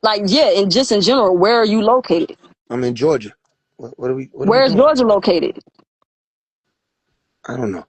Like, yeah, and just in general, where are you located? I'm in Georgia. What are we? What are we Where's doing? Georgia located? I don't know.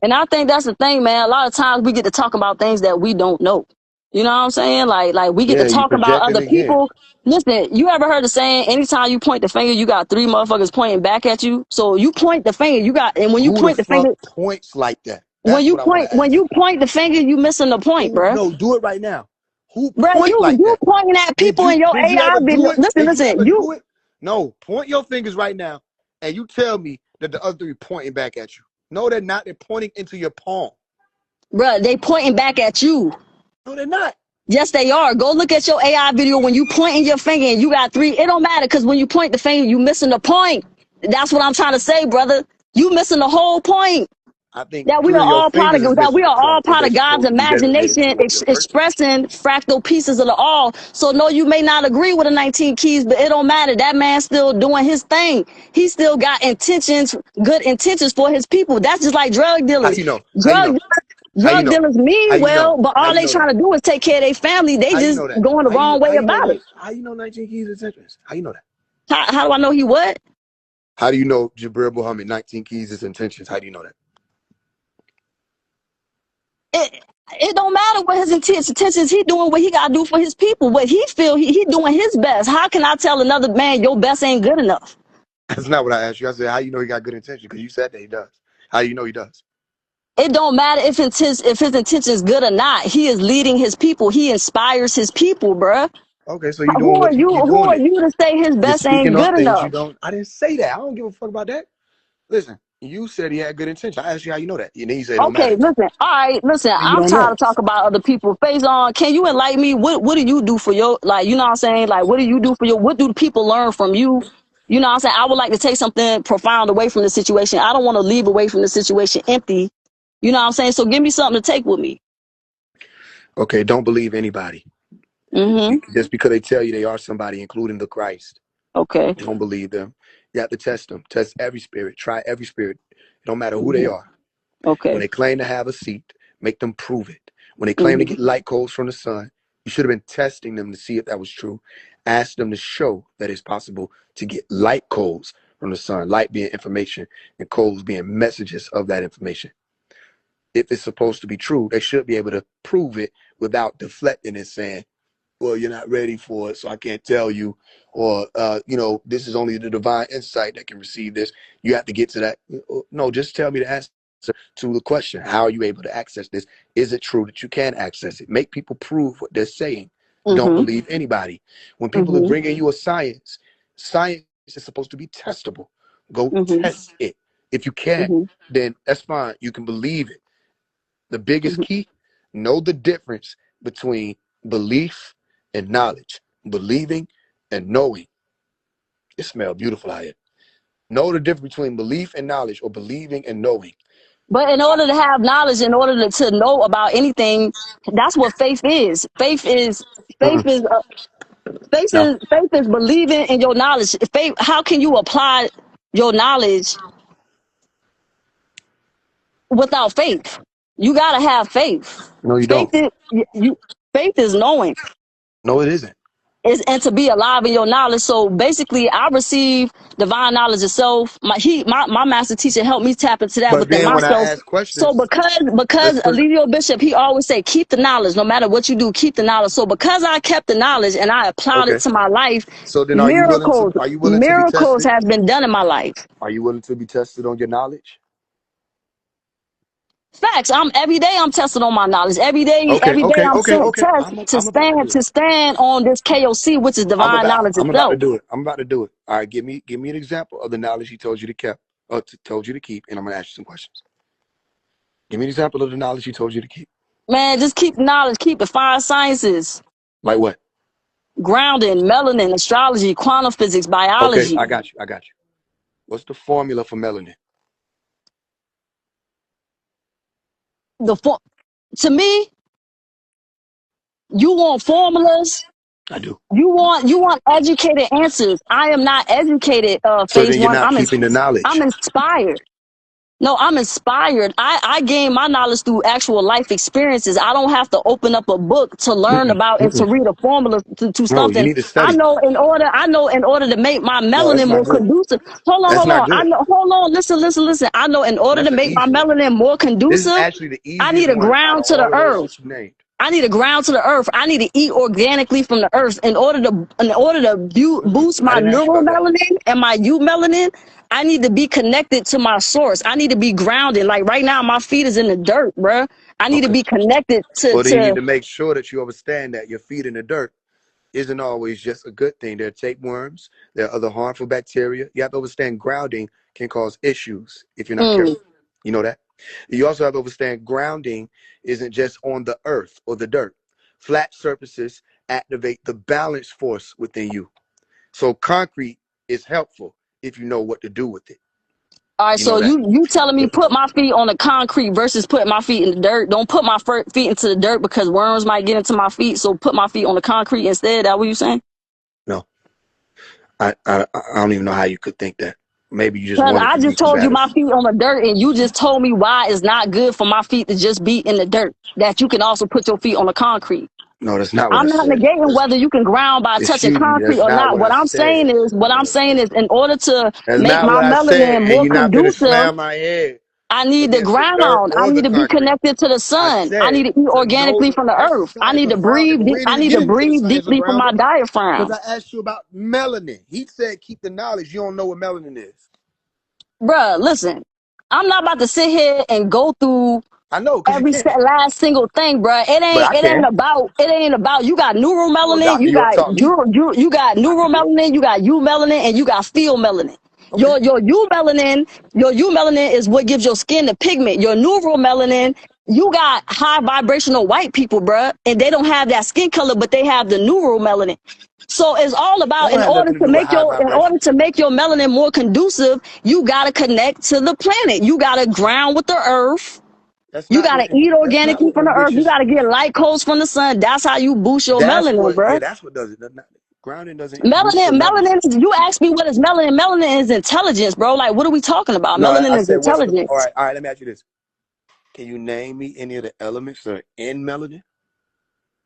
And I think that's the thing, man. A lot of times we get to talk about things that we don't know. You know what I'm saying? Like we get to Yeah, you talk about projecting other again. people. Listen, you ever heard the saying, anytime you point the finger, you got three motherfuckers pointing back at you? So you point the finger, and when you Who the point the fuck finger, points like that? That's what I want to when ask. you point the finger, you missing the point, Who? bruh. No, do it right now. Who Bruh, point like you that? pointing at people in your Did you AI ever video. do it? Listen, Did you ever listen, you do it? No, point your fingers right now and you tell me that the other three pointing back at you. No, they're not. They're pointing into your palm. bruh, they pointing back at you. No, they're not. Yes, they are. Go look at your AI video when you pointing your finger and you got three. It don't matter because when you point the finger, you missing the point. That's what I'm trying to say, brother. You missing the whole point. I think That we three are of your all fingers is that we missing the are all point because part they're of God's supposed to be designated imagination, for your person. expressing fractal pieces of the all. So no, you may not agree with the 19 keys, but it don't matter. That man's still doing his thing. He still got intentions, good intentions for his people. That's just like drug How dealers. you know? How you know? Drug How you drug know? dealers How mean you know? well, but How all you they know trying that? to do is take care of their family. They How you just know that? going the wrong way How you know about it. how you know 19 keys of intentions? How you know that? How do I know he what? How do you know Jabril Muhammad 19 keys is intentions? How do you know that? It, it don't matter what his intentions. He doing what he gotta do for his people. What he feel he doing his best. How can I tell another man your best ain't good enough? That's not what I asked you. I said, how you know he got good intentions? Because you said that he does. How do you know he does? It don't matter if his intention is good or not. He is leading his people. He inspires his people, bruh. Okay, so you doing what you Who doing are it. you to say his You're best speaking ain't on good things you enough? don't. I didn't say that. I don't give a fuck about that. Listen, you said he had good intentions. I asked you how you know that. And then you said it don't Okay, matter. listen. All right, listen. Then you I'm don't tired know. of talking about other people. Face on. Can you enlighten me? What do you do for your, like, you know what I'm saying? Like, what do you do for your, what do people learn from you? You know what I'm saying? I would like to take something profound away from the situation. I don't want to leave away from the situation empty. You know what I'm saying? So give me something to take with me. Okay, don't believe anybody. Mm-hmm. Just because they tell you they are somebody, including the Christ. Okay. Don't believe them. You have to test them. Test every spirit. Try every spirit. It don't matter who they Mm-hmm. are. When Okay. they claim to have a seat, make them prove it. When they claim to Mm-hmm. get light codes from the sun, you should have been testing them to see if that was true. Ask them to show that it's possible to get light codes from the sun, light being information and codes being messages of that information. If it's supposed to be true, they should be able to prove it without deflecting and saying, well, you're not ready for it, so I can't tell you. Or, this is only the divine insight that can receive this. You have to get to that. No, just tell me the answer to the question. How are you able to access this? Is it true that you can access it? Make people prove what they're saying. Don't Mm-hmm. believe anybody. When people are Mm-hmm. bringing you a science is supposed to be testable. Go Mm-hmm. test it. If you can't, Mm-hmm. then that's fine. You can believe it. The biggest Mm-hmm. key, know the difference between belief and knowledge. Believing and knowing. It smells beautiful out here. Know the difference between belief and knowledge, or believing and knowing. But in order to have knowledge, in order to know about anything, that's what faith is. Faith Mm-mm. is No, faith is believing in your knowledge. Faith. How can you apply your knowledge without faith? You gotta have faith. no, you Faith don't. is you. Faith is knowing. No, it isn't. Is and to be alive in your knowledge. So basically, I receive divine knowledge itself. My master teacher helped me tap into that But within then when I myself. ask So questions, because let's put. Alivio Bishop, he always say keep the knowledge. No matter what you do, keep the knowledge. So because I kept the knowledge and I applied it Okay. to my life, So then, miracles are you willing to be miracles tested? has been done in my life. Are you willing to be tested on your knowledge? Facts. Every day I'm tested on my knowledge. Okay, Every day okay, I'm okay, sent okay. test I'm about to do it. to stand on this KOC, which is divine knowledge I'm about to itself. do it. I'm about to do it. All right, give me an example of the knowledge he told you to keep, or told you to keep, and I'm gonna ask you some questions. Give me an example of the knowledge he told you to keep. Man, just keep the knowledge, keep the five sciences. Like what? Grounding, melanin, astrology, quantum physics, Okay, biology. I got you. I got you. What's the formula for melanin? To me, you want formulas. I do. You want educated answers. I am not educated. So Phase then you're one. not keeping the I'm knowledge. inspired. No, I'm inspired. I gain my knowledge through actual life experiences. I don't have to open up a book to learn Mm-mm, about and to mm-mm. read a formula to No, you something. need to study. I know in order to make my No, that's melanin not more good. conducive. That's Hold not on. I good. know, hold on. Listen. I know in order to That's the make my easy one. melanin more This is conducive, actually the I easiest need a one out of ground to the all of those earth. that you named. I need to ground to the earth. I need to eat organically from the earth in order to boost I my didn't ask you about that. neuromelanin and my eumelanin. I need to be connected to my source. I need to be grounded. Like right now, my feet is in the dirt, bruh. I need to Okay. be connected Well, then you need to. to make sure that you understand that your feet in the dirt isn't always just a good thing. There are tapeworms. There are other harmful bacteria. You have to understand grounding can cause issues if you're not careful. You know that? You also have to understand grounding isn't just on the earth or the dirt. Flat surfaces activate the balance force within you. So concrete is helpful if you know what to do with it. All right, You know so that? you telling me put my feet on the concrete versus putting my feet in the dirt. Don't put my feet into the dirt because worms might get into my feet. So put my feet on the concrete instead. That what you saying? No. I don't even know how you could think that. Maybe you just Cause want it I to be just too told you bad. my feet on the dirt, and you just told me why it's not good for my feet to just be in the dirt. That you can also put your feet on the concrete. No, that's not what I I'm not said. negating whether you can ground by touching Excuse me, concrete that's or not not. what I said. What I'm saying is, in order to That's make not my what I said. melanin And more you're not gonna conducive, slam my head I need the against the dirt ground. I or need the to be concrete. connected to the I sun. I said need to eat to know organically the from the earth. I science need of to grounding, but we ain't I even need to get into the breathe science of deeply from my grounding because diaphragm. I asked you about melanin. He said keep the knowledge. You don't know what melanin is. Bruh, listen, I'm not about to sit here and go through I know, because you can't. last single thing, bro. But I can. It ain't about. You got Oh, neuromelanin, Dr. York taught me. you got I can do it. neuromelanin, you got eumelanin, and you got pheomelanin. Okay. Your eumelanin is what gives your skin the pigment. Your neuromelanin, you got high vibrational white people, bruh, and they don't have that skin color, but they have the neuromelanin. So it's all That about don't have nothing to do with high in order vibration. to make your melanin more conducive, you gotta connect to the planet. You gotta ground with the earth. That's You not gotta what eat that's not organically what from the earth. You enriches. gotta get light codes from the sun. That's how you boost your That's melanin, what, bro. yeah, that's what does it. Grounding doesn't boost your melanin. Melanin. You asked me what is melanin. Melanin is intelligence, bro. Like, what are we talking about? No, I Melanin is said what's the intelligence. all right, let me ask you this. Can you name me any of the elements that are in melanin?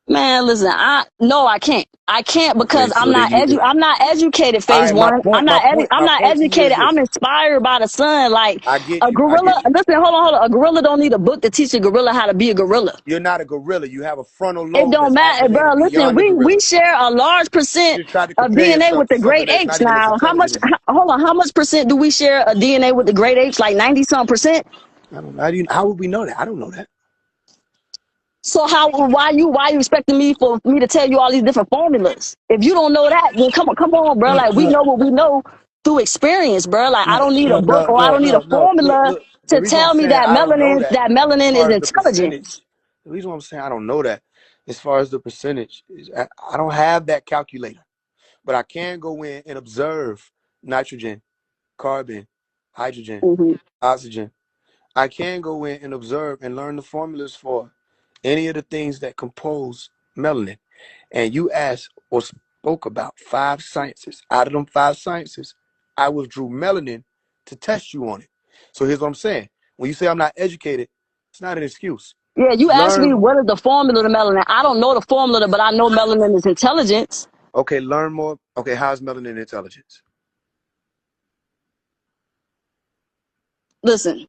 Man, listen, I can't. I can't Okay, because so then you need to I'm not educated, all phase right, my one. point, my point, I'm my not point to you is educated. I'm this. inspired by the sun. Like I get a you. I gorilla. get you. Listen, hold on. A gorilla don't need a book to teach a gorilla how to be a gorilla. You're not a gorilla. You have a frontal It lobe don't that's matter, activated bro. Listen, beyond the gorilla. we share a large You percent just tried to of compare DNA yourself with to the something great that's apes not even as now. intelligent as you. Hold on, how much percent do we share a DNA with the great apes? Like 90 something percent? I don't know. How would we know that? I don't know that. So why you expecting me to tell you all these different formulas? If you don't know that, then come on, bro. Like we Uh, know what we know through experience, bro. Like I don't need a book no, or I no, don't need a no, no. formula Look. The to reason why I'm tell me saying that I don't know that, as melanin is far as the intelligence. percentage, the reason why I'm saying I don't know that, as far as the percentage, is I don't have that calculator, but I can go in and observe nitrogen, carbon, hydrogen, Hmm. oxygen. I can go in and observe and learn the formulas for any of the things that compose melanin. And you asked or spoke about 5 sciences. Out of them 5 sciences, I withdrew melanin to test you on it. So here's what I'm saying. When you say I'm not educated, it's not an excuse. Yeah, you asked me Learn. what is the formula to melanin. I don't know the formula, but I know melanin is intelligence. Okay, learn more. Okay, how's melanin intelligence? Listen,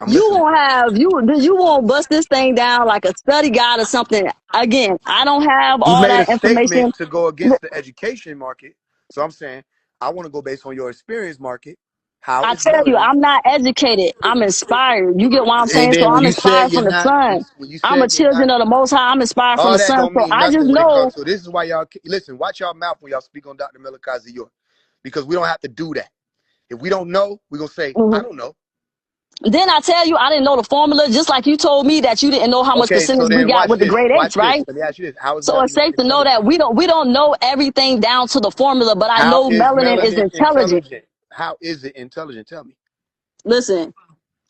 I'm you listening. won't have you won't bust this thing down like a study guide or something. Again, I don't have You all made a that information. statement to go against the education market. So I'm saying I want to go based on your experience market. How I is tell you, melanin? I'm not educated. I'm inspired. You get what I'm And saying? So then when I'm you said inspired you're from the not, sun. when you I'm a said you're not, children of the Most High. I'm inspired from all the that sun. don't So mean I just nothing when it know. comes to this. Is why y'all listen. Watch y'all mouth when y'all speak on Dr. Melikazi York, because we don't have to do that. If we don't know, we're gonna say I Mhm. don't know. Then I tell you, I didn't know the formula, just like you told me that you didn't know how much Okay, so percentage we then got watch with the this. grade Watch apes, this. right? Let me ask you this: how is So it's melanin safe to know intelligent? that we don't know everything down to the formula, but I How know is melanin is melanin intelligent. intelligent? How is it intelligent? Tell me. Listen,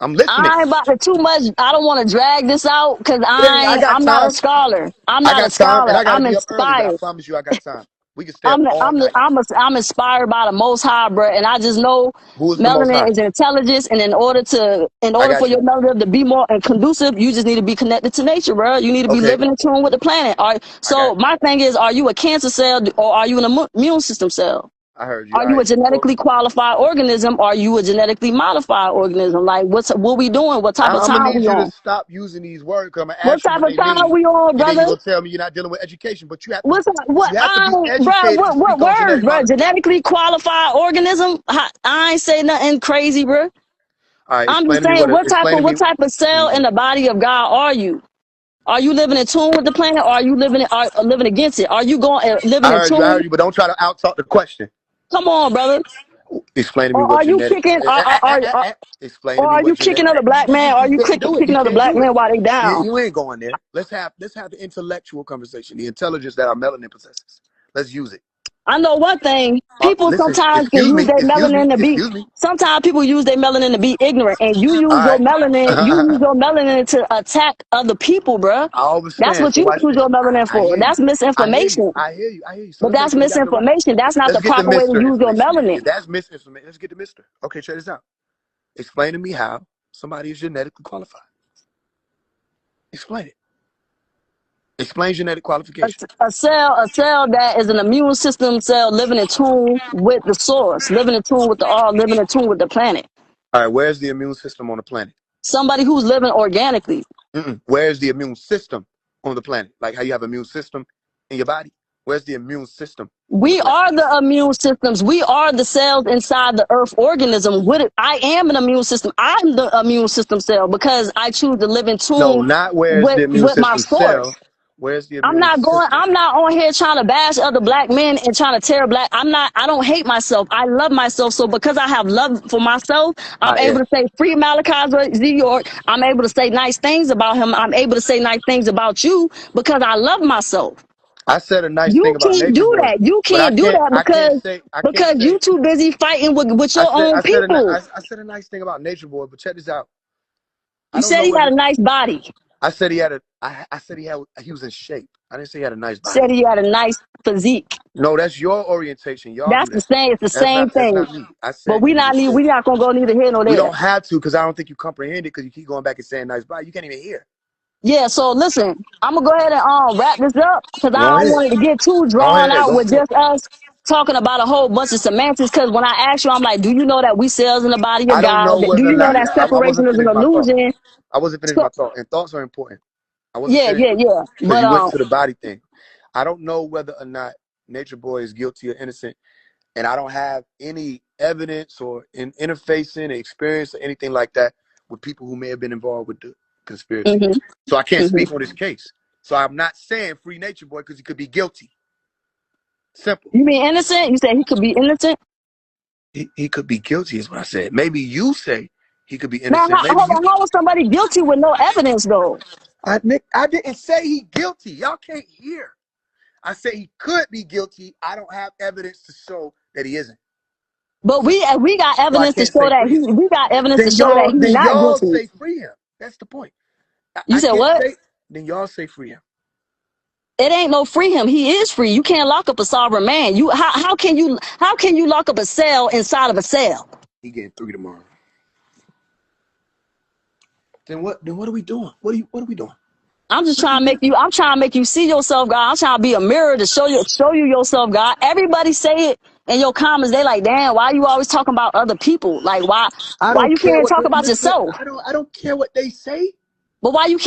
I'm listening. I ain't about to too much. I don't want to drag this out because I got I'm not a time. scholar. I'm I not a got time, and scholar. I got to I'm be up early, but I inspired. promise you, I got time. We can stay up all I'm night. I'm inspired by the Most High, bro, and I just know Who is the Most melanin High? is intelligence, and in I order for got your you. melanin to be more and conducive, you just need to be connected to nature, bro. You need to be Okay, living in tune with the planet. I got So my thing is, are you a cancer cell or are you an immune system cell? I heard you. Are All you a right. So genetically qualified organism? Or are you a genetically modified organism? Like what we doing? What type of I'm gonna time need we you to on? stop using these words because I'm gonna What ask you type what of they time mean, we on, and then you're brother? gonna tell me you're not dealing with education. But What's what? you have to I be ain't, educated to what speak on words, genetic bro? modification. Genetically qualified organism? I ain't say nothing crazy, bro. All right, I'm explain just to me saying, explain to what me. type of cell in Mhm. the body of God are you? Are you living in tune with the planet, or are you living against it? Are you going living in I tune? heard you, but don't try to out-talk the question. Come on, brother. Explain to me Or what are you genetic. kicking? Explain to Or me are what you kicking genetic. other black man? Are you You can't do it. kicking You other can't black do it. men while they down? You ain't going there. Let's have the intellectual conversation, the intelligence that our melanin possesses. Let's use it. I know one thing. People Listen, sometimes can excuse use me, their excuse me, melanin to be. excuse me. Sometimes people use their melanin to be ignorant, and you All use your right. melanin. You use I your melanin to attack other people, bruh. That's understand. what So you watch use this. your melanin I for. hear you. That's I hear you. misinformation. I hear you. I hear you. So But let's make that's sure we got the right. misinformation. That's not Let's the get the proper way to Mister use your information then. melanin. If that's misinformation, let's get the Mister. Okay, check this out. Explain to me how somebody is genetically qualified. Explain it. Explain genetic qualification. A cell that is an immune system cell living in tune with the source, living in tune with the all, living in tune with the planet. All right, where's the immune system on the planet? Somebody who's living organically. Where's the immune system on the planet? Like how you have immune system in your body. Where's the immune system on the We planet? are the immune systems. We are the cells inside the earth organism. I am an immune system. I'm the immune system cell because I choose to live in No, tune not where's the immune with my system cell. source. Where's the immune system? I'm not on here trying to bash other black men and trying to tear black. I don't hate myself. I love myself. So because I have love for myself, I'm able Yeah. to say free Malachi Z. York. I'm able to say nice things about him. I'm able to say nice things about you because I love myself. I said a nice You thing about can't Nature do Boy, that. You but can't do that I can't because say you too busy fighting with your own people. I said a nice thing about Nature Boy, but check this out. I You don't said know he had whether a nice body. I said he had a I said he was in shape. I didn't say he had a nice body. Said he had a nice physique. No, that's your orientation. Y'all do That's the that. same. It's the same That's thing. not me. I But said he was in shape. we not gonna go neither here nor We there. don't have to because I don't think you comprehend it because you keep going back and saying nice body. You can't even hear. Yeah, so listen, I'm gonna go ahead and wrap this up because I Go don't ahead. want it to get too Go drawn ahead. out Go with ahead. just us talking about a whole bunch of semantics. Because when I ask you, I'm like, do you know that we cells in the body I of don't know God? Do whether or you know not that I separation wasn't is an finished my thought. illusion? I wasn't finished So, my thought, and thoughts are important. I wasn't yeah, finished yeah, yeah. because But you went to the body thing. I don't know whether or not Nature Boy is guilty or innocent, and I don't have any evidence or interfacing experience or anything like that with people who may have been involved with the conspiracy. hmm So I can't hmm speak on this case. So I'm not saying free Nature Boy because he could be guilty. Simple. you mean innocent? You said he could be innocent. He could be guilty is what I said. Maybe you say he could be Now, innocent. Maybe hold you. on. How was somebody guilty with no evidence though? Nick, I didn't say he guilty. Y'all can't hear. I say he could be guilty. I don't have evidence to show that he isn't. But we got So I evidence to can't show say that free him. we got evidence to Then show that y'all, he's then not y'all guilty. say free him. That's the point. You I said can't what? say. Then y'all say free him. It ain't no free him. He is free. You can't lock up a sovereign man. How can you lock up a cell inside of a cell? He getting 3 tomorrow. Then what? Then what are we doing? What are we doing? I'm just trying to make you. I'm trying to make you see yourself, God. I'm trying to be a mirror to show you yourself, God. Everybody say it in your comments. They like, damn, why you always talking about other people? Like, I why don't you care can't what. talk about Listen, yourself? I don't care what they say. But why you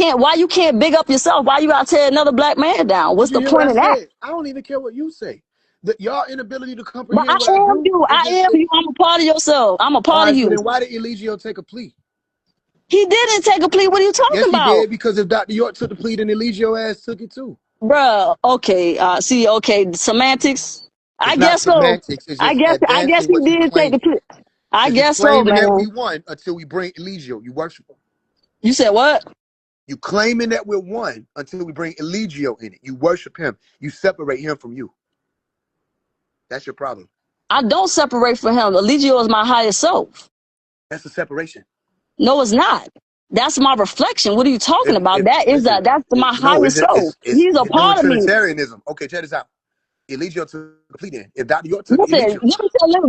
can't big up yourself? Why you gotta tear another black man down? Did What's you the hear what point I of that? said? I don't even care what you say. Y'all inability to But I comprehend what I am do you. is I just. am you. I'm a part of yourself. I'm a All part of right. So you. then why did Eligio take a plea? He didn't take a plea. What are you Yes, talking he about? did, because if Dr. York took the plea, then Eligio ass took it too. Bruh, okay, see, okay, semantics. I It's not guess so. semantics. It's I just guess advancing he what you did take the claiming. plea. I Because you guess so, claiming that we man. won until we bring Eligio. You worship him. You said what? You claiming that we're one until we bring Eligio in it. You worship him. You separate him from you. That's your problem. I don't separate from him. Eligio is my higher self. That's a separation. No, it's not. That's my reflection. What are you talking about? If listen, That's my no, higher self. it's He's a you're doing part of me. Trinitarianism. Okay, check this out. Eligio took the plea then. If Dr. York took it, Listen, Eligio.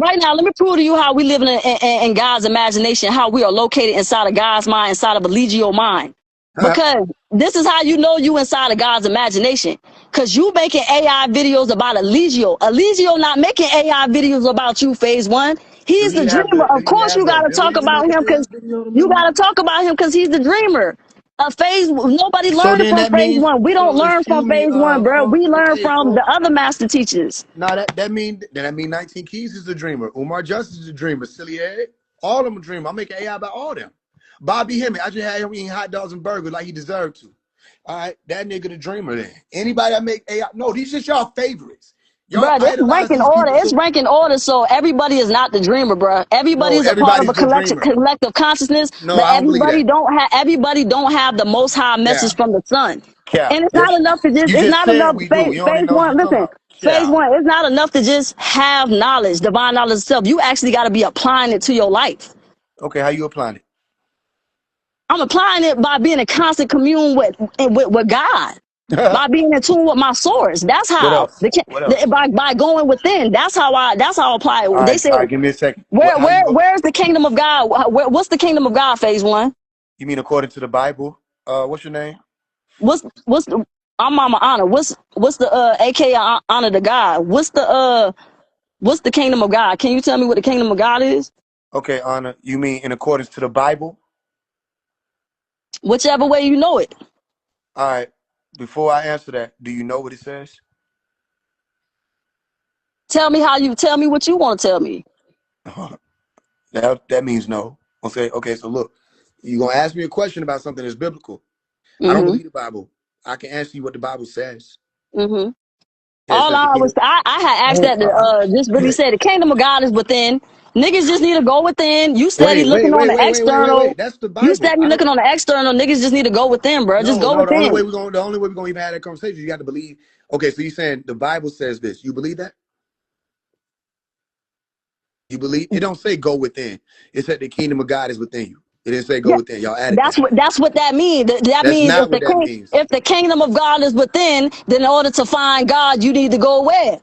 right now, let me prove to you how we live in God's imagination, how we are located inside of God's mind, inside of a Legio mind. Because this is how you know you inside of God's imagination. Because you making AI videos about Eligio. Eligio not making AI videos about you, phase one. Do He's he the have dreamer. the Of course you gotta talk ability to about make an him AI because video to you me? gotta talk about him because he's the dreamer. Nobody So learned then from that phase means, one. We don't so learn excuse from me, phase one, bro. We learn okay, from so the other master teachers. now that mean 19 Keys is the dreamer. Umar Justice is the dreamer. Silly Ed, all of them a dreamer. I'm making AI about all them. Bobby Hemming, I just had him eating hot dogs and burgers like he deserved to. All right, that nigga the dreamer then. Anybody that make AI, no, these just y'all favorites. Y'all Bro, it's idolize ranking these order. people It's so ranking order. So everybody is not the dreamer, bro. Everybody no, is a part of everybody's a the dreamer. collective consciousness, No, but I don't believe that. everybody don't have the most high Cap, message from the sun. cap. And it's not Yes, enough to just, you it's just not said enough, we do. You don't even phase know what one, you're talking listen, about. phase Cap. one, it's not enough to just have knowledge, divine knowledge itself. You actually got to be applying it to your life. Okay, how you applying it? I'm applying it by being in constant commune with God. By being in tune with my source. That's What how. else? What else? By going within. That's how I apply All it. They right, say, all right. Give me a second. What? How you go? where's the kingdom of God? What's the kingdom of God, phase one? You mean according to the Bible? What's your name? What's the I'm Mama Honor. What's the AK honor to God? What's the kingdom of God? Can you tell me what the kingdom of God is? Okay, Anna. You mean in accordance to the Bible? Whichever way you know it. All right. Before I answer that, do you know what it says? Tell me what you want to tell me. That means no. Okay. So look, you're gonna ask me a question about something that's biblical. I don't Mm-hmm. believe the Bible. I can answer you what the Bible says. Mm-hmm. It All says the I was, kingdom. I had asked that to just really say the kingdom of God is within. Niggas just need to go within. You steady looking on the external. Wait. That's the You Bible. steady I don't. looking on the external. Niggas just need to go within, bro. Just No, go no. within. The only way we're gonna even have that conversation, you got to believe. Okay, so you're saying the Bible says this. You believe that? You believe it? Don't say go within. It said the kingdom of God is within you. It didn't say go Yeah, within. Y'all added that. that's what that means. That That's means not what that means. if the kingdom of God is within, then in order to find God, you need to go where?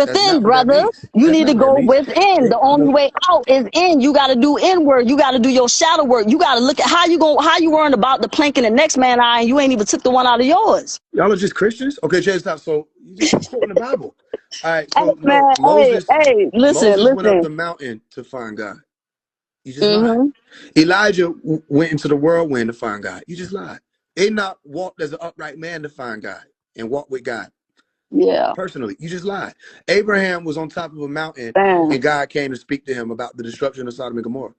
That's Within, not what that brother. means. You That's need to not what that go means. within. The only way out is in. You got to do inward. You got to do your shadow work. You got to look at how you worrying about the plank in the next man eye and you ain't even took the one out of yours. Y'all are just Christians? Okay, check this out. So you quoting the Bible. All right, Hey, so no, man. Hey, Moses went up listen. the mountain to find God. You just lied. Mm-hmm. Elijah went into the whirlwind to find God. You just lied. Enoch walked as an upright man to find God and walk with God. Yeah. Personally, you just lied. Abraham was on top of a mountain Damn. and God came to speak to him about the destruction of Sodom and Gomorrah.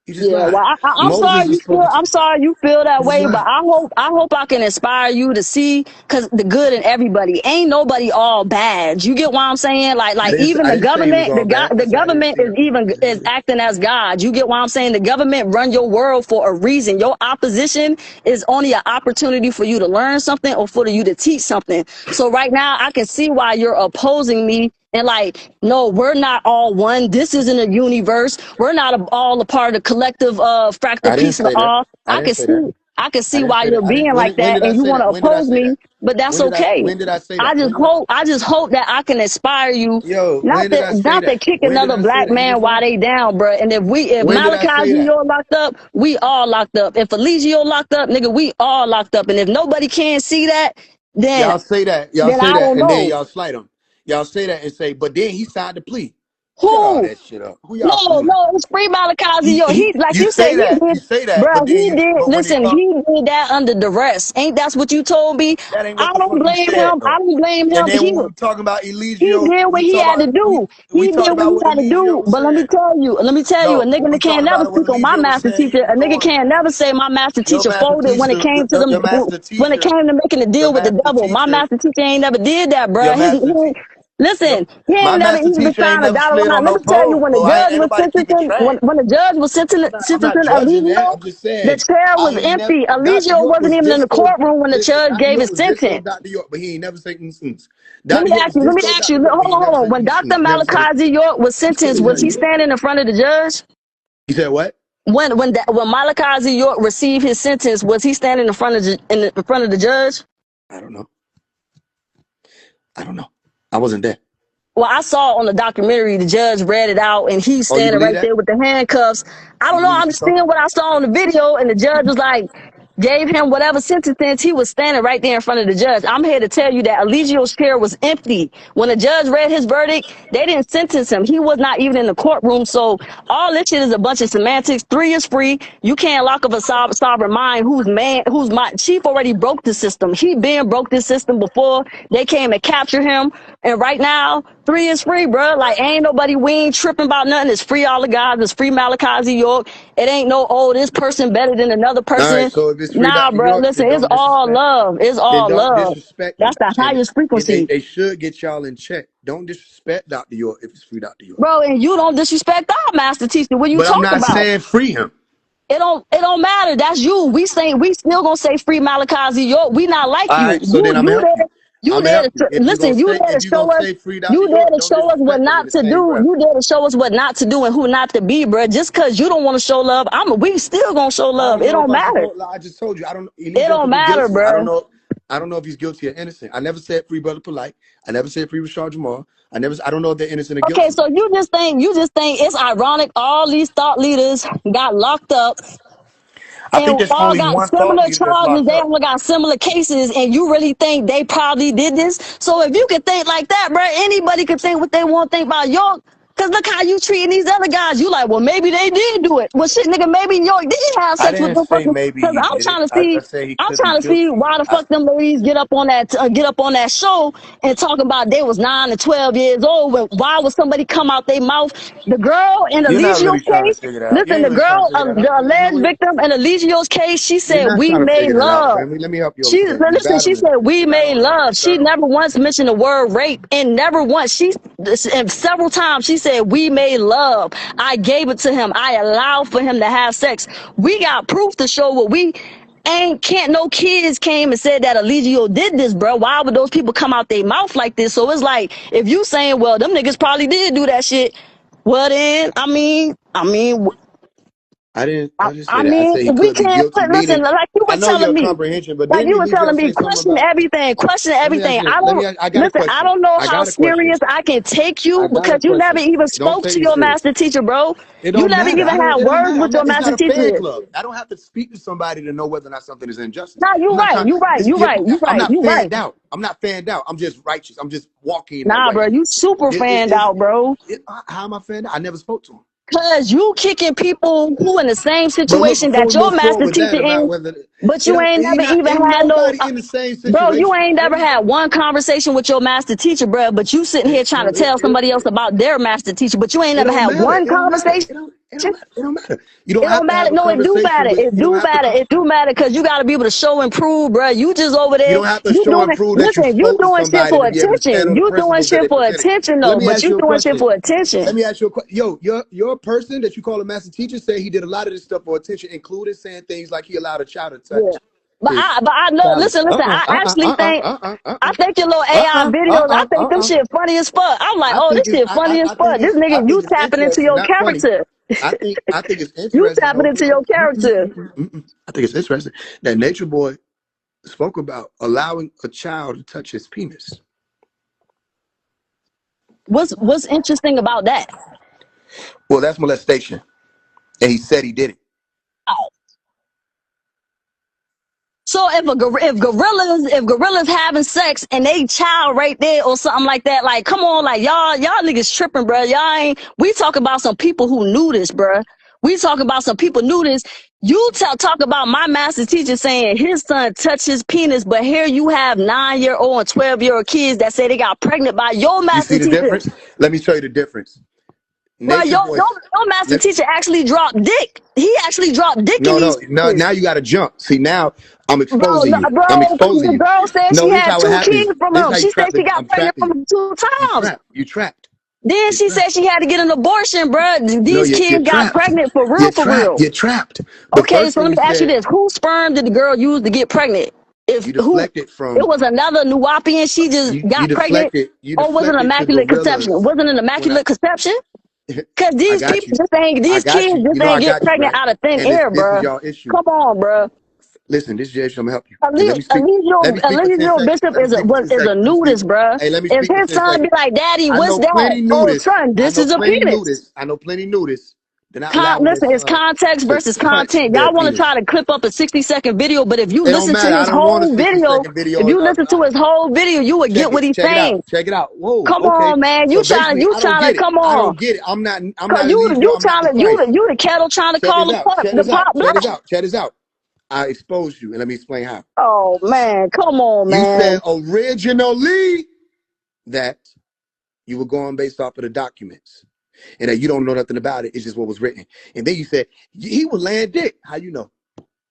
You just Yeah, well, lied. I'm sorry Moses was spoken to. I'm sorry you feel that You just way, but lied. I hope I can inspire you to see, cause the good in everybody. Ain't nobody all bad. You get what I'm saying? Like even I the didn't say it was government, all bad. I the said I didn't government see everybody. is acting as God. You get what I'm saying? The government run your world for a reason. Your opposition is only an opportunity for you to learn something or for you to teach something. So right now I can see why you're opposing me and like, no, we're not all one. This isn't a universe. We're not all a part of the collective fractal I didn't piece of say that. all. I didn't say that. I can I see didn't why say that. you're I didn't. being like When that did I and you say want that? to When did I oppose say that? me, but that's okay. When did I say that? I just hope that I can inspire you, Yo, not when did I say to that? kick When did another I say black that? You man just while now? they down, bro. And if When did I Malachi say Z that? York locked up, we all locked up. If Alicia locked up, nigga, we all locked up. And if nobody can see that, then Y'all say that. I don't And then know y'all slight him. Y'all say that and say, but then he signed the plea. Shut all who. that shit up. Who y'all fooling? No, it's free Malachi Z York. He, like you said, he You did, say that, bro. but then He did. but when it Listen, comes, he did that under duress. Ain't that's what you told me? that ain't I what the don't fuck you blame said him. I though. don't blame And him. then when we talking about He Eligio, did what we he talk had to about do. we He talk did what about he what had to Eligio do. was But saying. let me tell you, No, a nigga when we that can't talking never about what speak on my Eligio was master saying, teacher. you A nigga ignoring him. can't never say my master Your teacher master folded when it teacher, came to them. your master When it teacher, came to making a your deal with the master devil. My teacher, master teacher ain't never did that, your bruh. master teacher. Your, Listen, he my ain't never master even teacher ain't signed a never dotted slid line. on Let no me tell you, pole. when the Oh, judge ain't was nobody keeping sentencing, track. when the judge was I'm not sentencing judging that. Eligio, I'm just the saying chair I was ain't never. empty. Dr. Eligio York wasn't was even in the this so. courtroom when the Listen, judge Dr. gave York his was this so sentence. Dr. York, but he ain't never say instance. Let Dr. me York ask was you. Let this me so ask you. Dr. York, but Hold he on, never hold on. say When Dr. instance. Never say. Malachi Z. York was sentenced, was he standing in front of the judge? You said what? When Malachi Z. York received his sentence, was he standing in front of in front of the judge? I don't know. I don't know. I wasn't there. Well, I saw on the documentary the judge read it out, and he's Oh, you standing believe right that? there with the handcuffs. I You don't know. believe I'm she just told? seeing what I saw on the video, and the judge was like, gave him whatever sentence. He was standing right there in front of the judge. I'm here to tell you that Eligio's chair was empty when the judge read his verdict. They didn't sentence him. He was not even in the courtroom. So all this shit is a bunch of semantics. 3 is free. You can't lock up a sovereign mind whose mind. Chief already broke the system. He been broke this system before they came and captured him. And right now, 3 is free, bro. Like, ain't nobody, we ain't tripping about nothing. It's free all the guys. It's free Malachi Z. York. It ain't no, oh, this person better than another All right. person. So if it's free Nah, Dr. bro. York, Listen, then it's don't all disrespect. love. It's Then all don't love. disrespect That's him. the And highest frequency. they should get y'all in check. Don't disrespect Dr. York if it's free Dr. York. Bro, and you don't disrespect our master teacher. What you But I'm talk not about? saying free him. It don't matter. That's you. We still gonna say free Malachi Z. York. We not like All you. right. So then I'm gonna help you. You I'm gonna there help to you. listen. If you gonna say free Dr. You there York, to don't show us what disrespect him in not the to same do. breath. You there to show us what not to do and who not to be, bro. Just cause you don't want to show love, we still gonna show I love. don't It know if don't I'm matter. supposed. I just told you. I don't. It Eligio don't could be matter, guilty. I don't bro. know. I don't know if he's guilty or innocent. I never said free brother polite. I never said free Rashad Jamal. I don't know if they're innocent or Okay, guilty. so you just think it's ironic all these thought leaders got locked up I and think there's all only got one thought similar leader that's charges. locked They up. all got similar cases, and you really think they probably did this? So if you could think like that, bro, anybody could think what they want to think about York. Cause look how you treating these other guys. You like, well, maybe they did do it. Well, shit, nigga, maybe York did have I sex with didn't them say fucking. maybe Cause he did it. I say he I'm could be trying to see guilty. why the fuck them ladies get up on that show and talk about they was 9 and 12 years old. Why would somebody come out their mouth? The girl in You're not really Eligio's trying to case. figure that out. You Listen, ain't the really trying to girl, figure that out. the alleged victim in Eligio's case, she You're said not we trying to made figure it out, love. family. Let me help you understand. You Listen, she battling. said we You're not made on that. love. She You're not on never once mentioned the word rape, and never once and several times she said we made love. I gave it to him. I allowed for him to have sex. We got proof to show what we ain't. Can't no kids came and said that Eligio did this, bro. Why would those people come out their mouth like this? So it's like if you saying, well, them niggas probably did do that shit. Well then, I didn't say I that. I mean, said he we could be can't guilty. listen, Meaning, like you I were know telling your me. comprehension, but Like didn't you were Eligio telling me, say something question about? everything, question Let me ask everything. you. Let me. I got a Listen, I question. don't know I how got a question. serious I can take I you got a because you never question. even Don't spoke take to me your serious. master teacher, bro. It You don't never matter. even I don't. had It don't words matter. with your It's not master a fan teacher. club. I don't have to speak to somebody to know whether or not something is injustice. Nah, I'm you not right, trying. you right, This, you right, you I'm right, not you right. fanned out. I'm not fanned out. I'm just righteous. I'm just walking in that Nah, way. bro, you super fanned Is out, bro. how am I fanned out? I never spoke to him. Cause you kicking people who in the same But look, situation before that we your move forward master with that teacher about in, whether but it you don't, ain't he never not even ain't had no. nobody in the same Bro, you situation. ain't never had one conversation with your master teacher, bro. But you sitting here trying to tell somebody else about their master teacher, but you ain't It never don't had matter. one It don't matter. conversation. It don't matter. It don't matter. You don't It have don't to matter. have a No, it do conversation matter. with. It You don't do have to. matter. It do matter because you got to be able to show and prove, bro. You just over You there. don't have to You show and doing. prove that you Listen, you spoke to doing shit somebody for to be able to stand attention. on the You doing principles that shit they for presented. attention, Let though. me But ask you you a doing shit question. for attention. Let me ask you a question. Yo, your person that you call a master teacher said he did a lot of this stuff for attention, including saying things like he allowed a child to Yeah. touch. But is I know. childish. Listen. I actually think. I think your little AI videos. I think them shit funny as fuck. I'm like, oh, this shit funny as fuck. This I nigga, think you it's tapping into interesting, your not funny. character. I think it's You interesting. tapping into your character. I think it's interesting that Nature Boy spoke about allowing a child to touch his penis. What's interesting about that? Well, that's molestation, and he said he did it. So if gorillas having sex and they child right there or something like that, like come on, like y'all niggas tripping, bro. Y'all ain't. We talk about some people who knew this, bro. We talk about some people knew this. You talk about my master teacher saying his son touched his penis, but here you have 9-year-old and 12-year-old kids that say they got pregnant by your You master see the teacher. difference? Let me show you the difference. Bro, Nature Boy. your master teacher actually dropped dick. He actually dropped dick in these No. Now you got to jump. See, now I'm exposing you. bro, I'm exposing the you. girl said No, she this is had how it 2 happens. kids from This is him. how She you said trap she me. got I'm pregnant trapping from you. him 2 times. You trapped. Then she said she had to get an abortion, bro. No, These you're kids got trapped. pregnant for real, You're for trapped. real. You're trapped. The Okay, first so thing let me you ask you said, this: whose sperm did the girl use to get pregnant? you deflected from. It was another Nuwapian. She just You got pregnant, deflected. You or was it an deflected to immaculate conception? gorillas. Was it an When immaculate conception? Because I these got people you. just ain't. I These got kids you. just You know I ain't get got you, pregnant right? out of thin And air, this is bro. y'all issue. Come on, bro. Listen, this is I'm gonna help you. At And let me least, at speak. least Let me speak for 10 your seconds. bishop Let me speak for 10 is a seconds. Let me speak. nudist, bruh. Hey, let me If speak for his 10 son be seconds. like, "Daddy, I what's know that?" plenty Oh, nudists. son, I this know is a plenty penis. nudists. I know plenty nudists. They're not allowing their Listen, it's son context to versus touch content. their Y'all want to try penis. to clip up a 60-second video, but if you It don't listen to matter. I his don't want a whole video, 60-second video. if you listen to his whole video, you would get Check what it. he's Check it out. saying. Check it out. Whoa. Come Okay. on, man. So basically, I don't get it. Come I on. don't get it. I'm not Cause Eligio. I'm not the Christ. you the kettle trying to Check call this out. Check the this out. pot Check this black. out. Check this out. I exposed you, and let me explain how. Oh man, come on, You said man. originally that you were going based off of the documents and that you don't know nothing about it. It's just what was written. And then you said he was laying dick. How you know?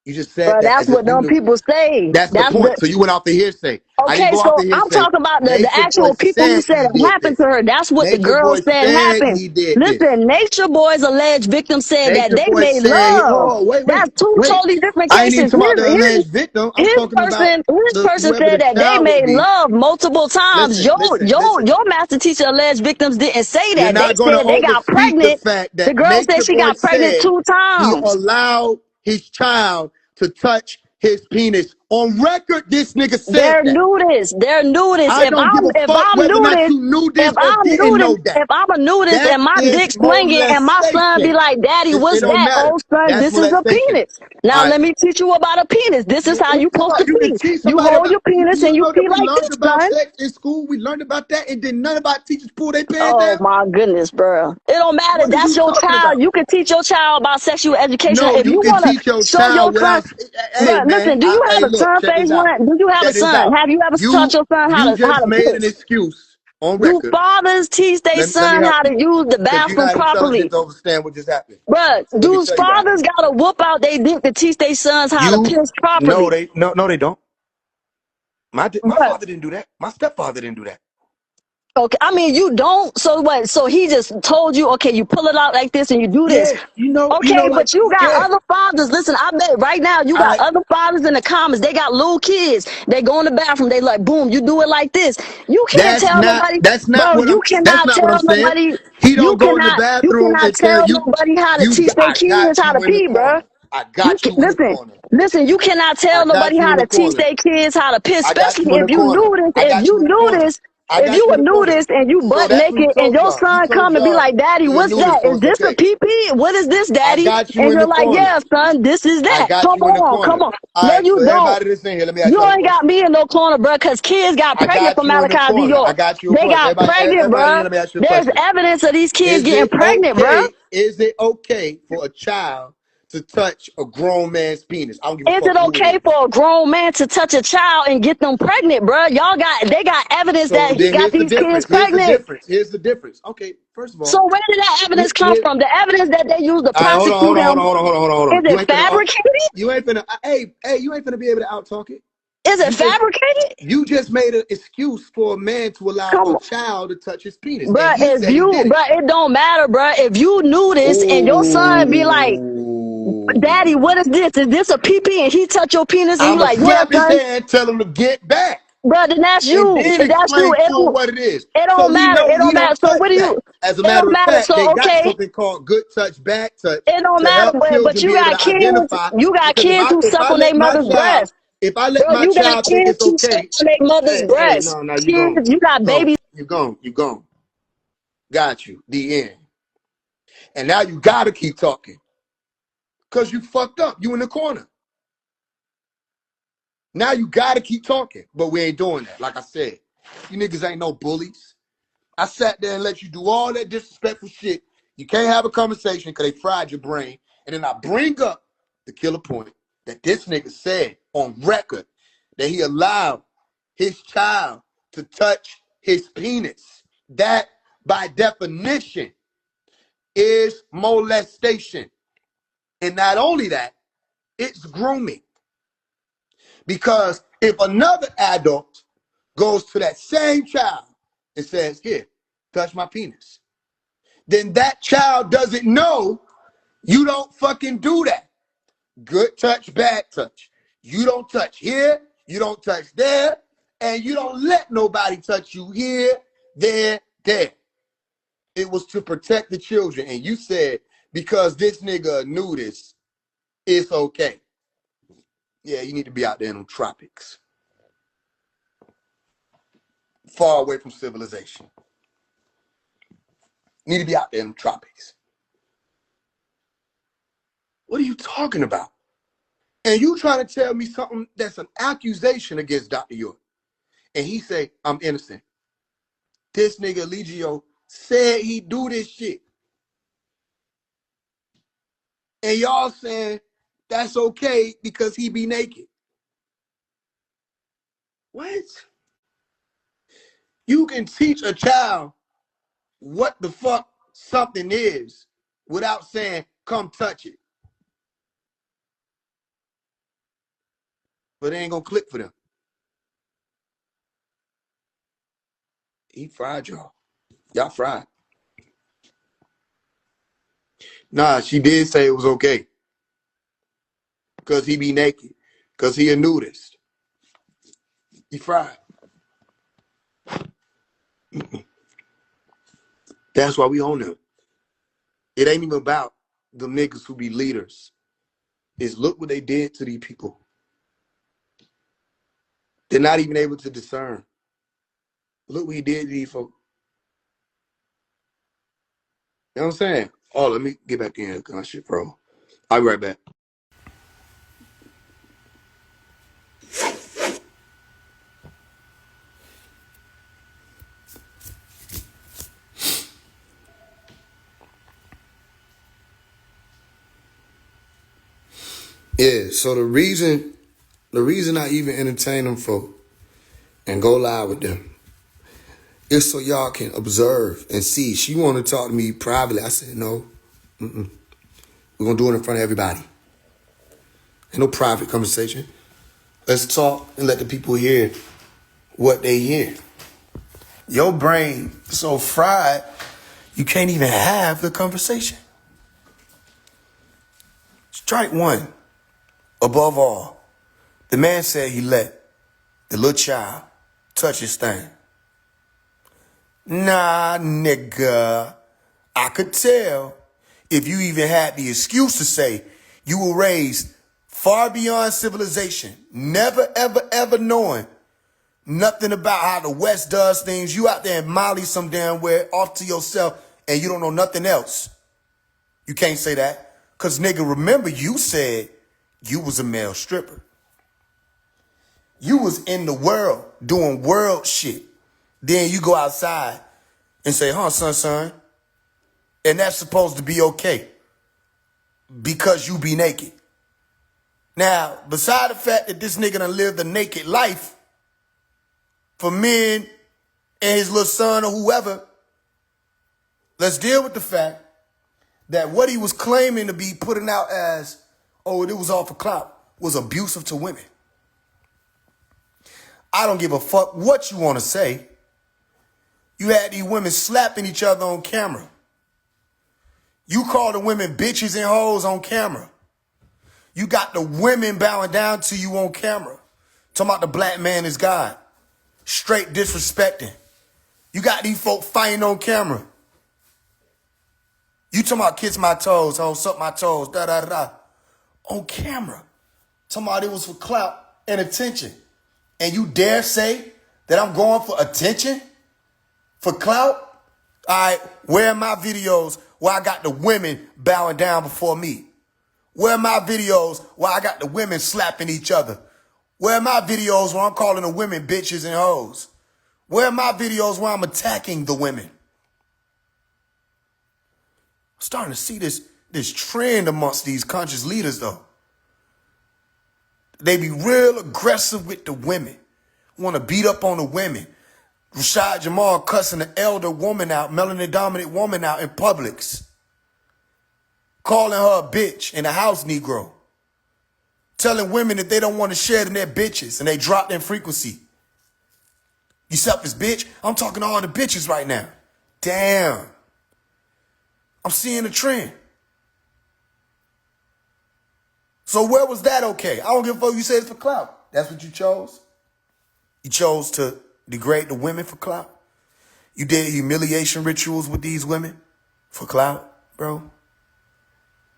You just said But that that's as if what you them knew. people say. That's the point. So you went off the hearsay. I didn't Okay, go off so the I'm hearsay. talking about the Nature Boy actual people who said said he it did happened this. to her. That's what the Nature girl Boy said said happened. he did this. Listen, Nature Boy's alleged victim said that Nature they Boy made said, love. oh, wait. That's 2 totally different I ain't even cases. talking about the alleged victim. I'm talking about His person whoever said the that they child would made be. love multiple times. Listen. Your master teacher alleged victims didn't say You're that. They not going to said they got overspeak the pregnant. fact The that girl said Nature she Boy got pregnant said 2 he times. allowed his child to touch his penis. On record, this nigga said They're that. nudists. They're nudists. I don't give a fuck whether or not you knew this or didn't know that. If I'm a nudist That and my is dick swinging and my son be molestation. like, "Daddy, It what's don't that?" matter. Oh, son, That's this is a molestation. penis. Now All right. let me teach you about a penis. This is how you supposed to You can pee. teach You somebody hold about. your penis You and you know pee that we like learned this, about son. sex in school. We learned about that, and then none of our teachers pull their pants Oh down. my goodness, bro. It don't matter. What are That's you your talking child. about? You can teach your child about sexual education. No, If you you can want teach to your show your child son, without. Hey, but man. listen, do you have Hey, a look. son Check phase this out. one? Do you have a Check this son? out. Have you ever taught your son You how just to made an piss? excuse on Do record. fathers teach their Let me son help how to you use the because you're bathroom not intelligent properly? to understand what just happened. Bruh, So let me do tell you what fathers happened. gotta whoop out they dick to teach their sons how to piss No, properly? they don't. My Bruh, father didn't do that. My stepfather didn't do that. okay, I mean you don't. So what? So he just told you, okay, you pull it out like this and you do this. Yeah, Okay, like but you got yeah. other fathers. Listen, I bet right now you got other fathers in the comments. They got little kids. They go in the bathroom. They like, boom, you do it like this. You can't That's tell not nobody, that's not bro. what I'm that's not what I'm saying. He don't go in the You bathroom cannot and tell tell you nobody how to teach their I kids got how to you in the pee, bro. corner. I got you in the Listen, corner. listen. You cannot I tell nobody got you how in the to teach corner. their kids how to piss, I got especially you in if the you corner. knew this. I got you in the corner. I If got you you in would the knew corner. this and you So butt that's what he naked and told your y'all. He son told come and be y'all like, "Daddy, he a what's nudist, that? so Is it's this a okay. pee pee? What is this, I Daddy?" got you And in you're the like, corner. "Yeah, son, this is I that. got Come you in the on, corner. come on." All No, right, you so don't. everybody that's in here, let me ask You y'all a ain't got question. me in no corner, bro, because kids got I pregnant got from you in the Malachi Z. corner. I York. got you in the They corner. got pregnant, Everybody in bro. here, let me ask you a There's question. evidence of these kids Is getting it pregnant, bro. okay? Is it okay for a child to touch a grown man's penis? I don't give a Is fuck it who it okay is. for a grown man to touch a child and get them pregnant, bro? They got evidence So that he then got here's the these kids difference. Here's the pregnant. difference. Here's the difference. Okay, first of all, So where did that evidence come here, from? The evidence that they used to all right, prosecute him, hold on. is it fabricated? You ain't finna. Hey, you ain't finna be able to out talk it. Is it fabricated? You just made an excuse for a man to allow Come a on. child to touch his penis, and Bruh, he said he did it. it don't matter, bruh. If you knew this and your son be like, Daddy, what is this? Is this a pee-pee and he touch your penis and you I'ma like, yeah, slap his son? hand, tell him to get back, Bro, then that's and you. then If that's you, explain to him what it is. it So don't he matter. know It he don't matter. don't So touch what do that. you, As a it matter don't of matter. fact, they So, got okay, something called good touch, bad touch it don't to matter, help but children you be able got to kids, identify. you got Because kids who if suck I on their let my mother's child, breast. if I let Bro, my you got child think kids it's who suck okay, on their mother's hey, breast. no, no, you gone. Kids, you got No, babies. you gone. You gone. Got you. The end. And now you gotta keep talking. Cause you fucked up. You in the corner. Now you gotta keep talking. But we ain't doing that. Like I said, you niggas ain't no bullies. I sat there and let you do all that disrespectful shit. You can't have a conversation because they fried your brain. And then I bring up the killer point that this nigga said on record that he allowed his child to touch his penis. That, by definition, is molestation. And not only that, it's grooming. Because if another adult goes to that same child and says, here, touch my penis, then that child doesn't know you don't fucking do that. Good touch, bad touch. You don't touch here, you don't touch there, and you don't let nobody touch you here, there, there. It was to protect the children. And you said, because this nigga knew this, it's okay. Yeah, you need to be out there in the tropics. Far away from civilization. You need to be out there in the tropics. What are you talking about? And you trying to tell me something that's an accusation against Dr. York. And he say, I'm innocent. This nigga Legio said he do this shit. And y'all saying that's okay because he be naked. What? You can teach a child what the fuck something is without saying, come touch it. But it ain't gonna click for them. He fried y'all. Y'all fried. Nah, she did say it was okay. Because he be naked. Because he a nudist. He fried. That's why we own him. It ain't even about the niggas who be leaders. It's look what they did to these people. They're not even able to discern. Look what he did to these folks. You know what I'm saying? Oh, let me get back in here because my shit, bro. I'll be right back. Yeah, so the reason I even entertain them folk and go live with them is so y'all can observe and see. She wanted to talk to me privately. I said, no, we're going to do it in front of everybody. Ain't no private conversation. Let's talk and let the people hear what they hear. Your brain so fried, you can't even have the conversation. Strike one. Above all, the man said he let the little child touch his thing. Nah, nigga. I could tell if you even had the excuse to say you were raised far beyond civilization, never, ever, ever knowing nothing about how the West does things. You out there in Mali some damn where off to yourself and you don't know nothing else. You can't say that. Because, nigga, remember you said you was a male stripper. You was in the world doing world shit. Then you go outside and say, son. And that's supposed to be okay because you be naked. Now, beside the fact that this nigga done lived a naked life for men and his little son or whoever, let's deal with the fact that what he was claiming to be putting out as, oh, it was all for clout, was abusive to women. I don't give a fuck what you want to say. You had these women slapping each other on camera. You call the women bitches and hoes on camera. You got the women bowing down to you on camera. Talking about the black man is God. Straight disrespecting. You got these folk fighting on camera. You talking about kiss my toes, ho, suck my toes, da-da-da-da. On camera. Talking about it was for clout and attention. And you dare say that I'm going for attention? For clout? All right, where are my videos where I got the women bowing down before me? Where are my videos where I got the women slapping each other? Where are my videos where I'm calling the women bitches and hoes? Where are my videos where I'm attacking the women? I'm starting to see this trend amongst these conscious leaders, though. They be real aggressive with the women. Want to beat up on the women. Rashad Jamal cussing an elder woman out, melanin dominant woman out in Publix. Calling her a bitch and a house Negro. Telling women that they don't want to share in their bitches and they drop their frequency. You selfish bitch. I'm talking to all the bitches right now. Damn. I'm seeing a trend. So where was that okay? I don't give a fuck. You said it's for clout. That's what you chose? You chose to degrade the women for clout? You did humiliation rituals with these women for clout, bro?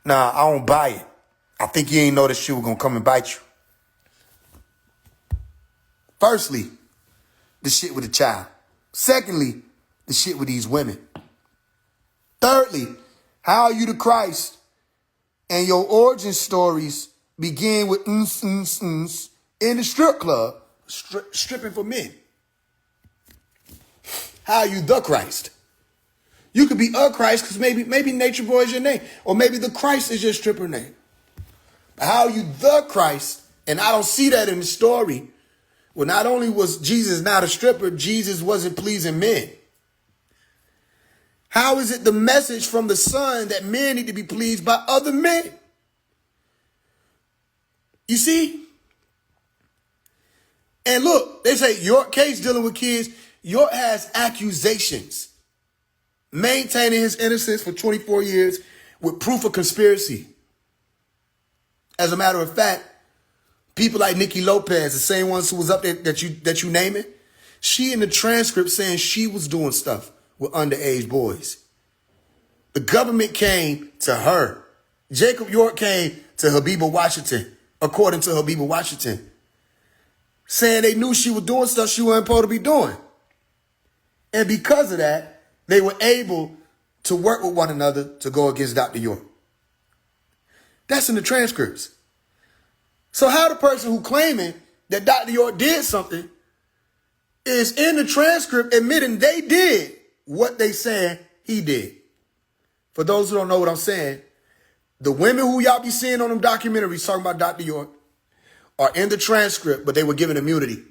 Nah, I don't buy it. I think you ain't know this shit was gonna come and bite you. Firstly, the shit with the child. Secondly, the shit with these women. Thirdly, how are you the Christ? And your origin stories begin with in the strip club, stripping for men. How are you the Christ? You could be a Christ because maybe Nature Boy is your name, or maybe the Christ is your stripper name. But how are you the Christ? And I don't see that in the story. Well, not only was Jesus not a stripper, Jesus wasn't pleasing men. How is it the message from the Son that men need to be pleased by other men? You see? And look, they say York case dealing with kids. York has accusations. Maintaining his innocence for 24 years with proof of conspiracy. As a matter of fact, people like Nikki Lopez, the same ones who was up there that you naming, she in the transcript saying she was doing stuff with underage boys. The government came to her. Jacob York came to Habiba Washington, according to Habiba Washington, saying they knew she was doing stuff she wasn't supposed to be doing. And because of that, they were able to work with one another to go against Dr. York. That's in the transcripts. So how the person who claiming that Dr. York did something is in the transcript admitting they did what they saying he did. For those who don't know what I'm saying, the women who y'all be seeing on them documentaries talking about Dr. York are in the transcript, but they were given immunity.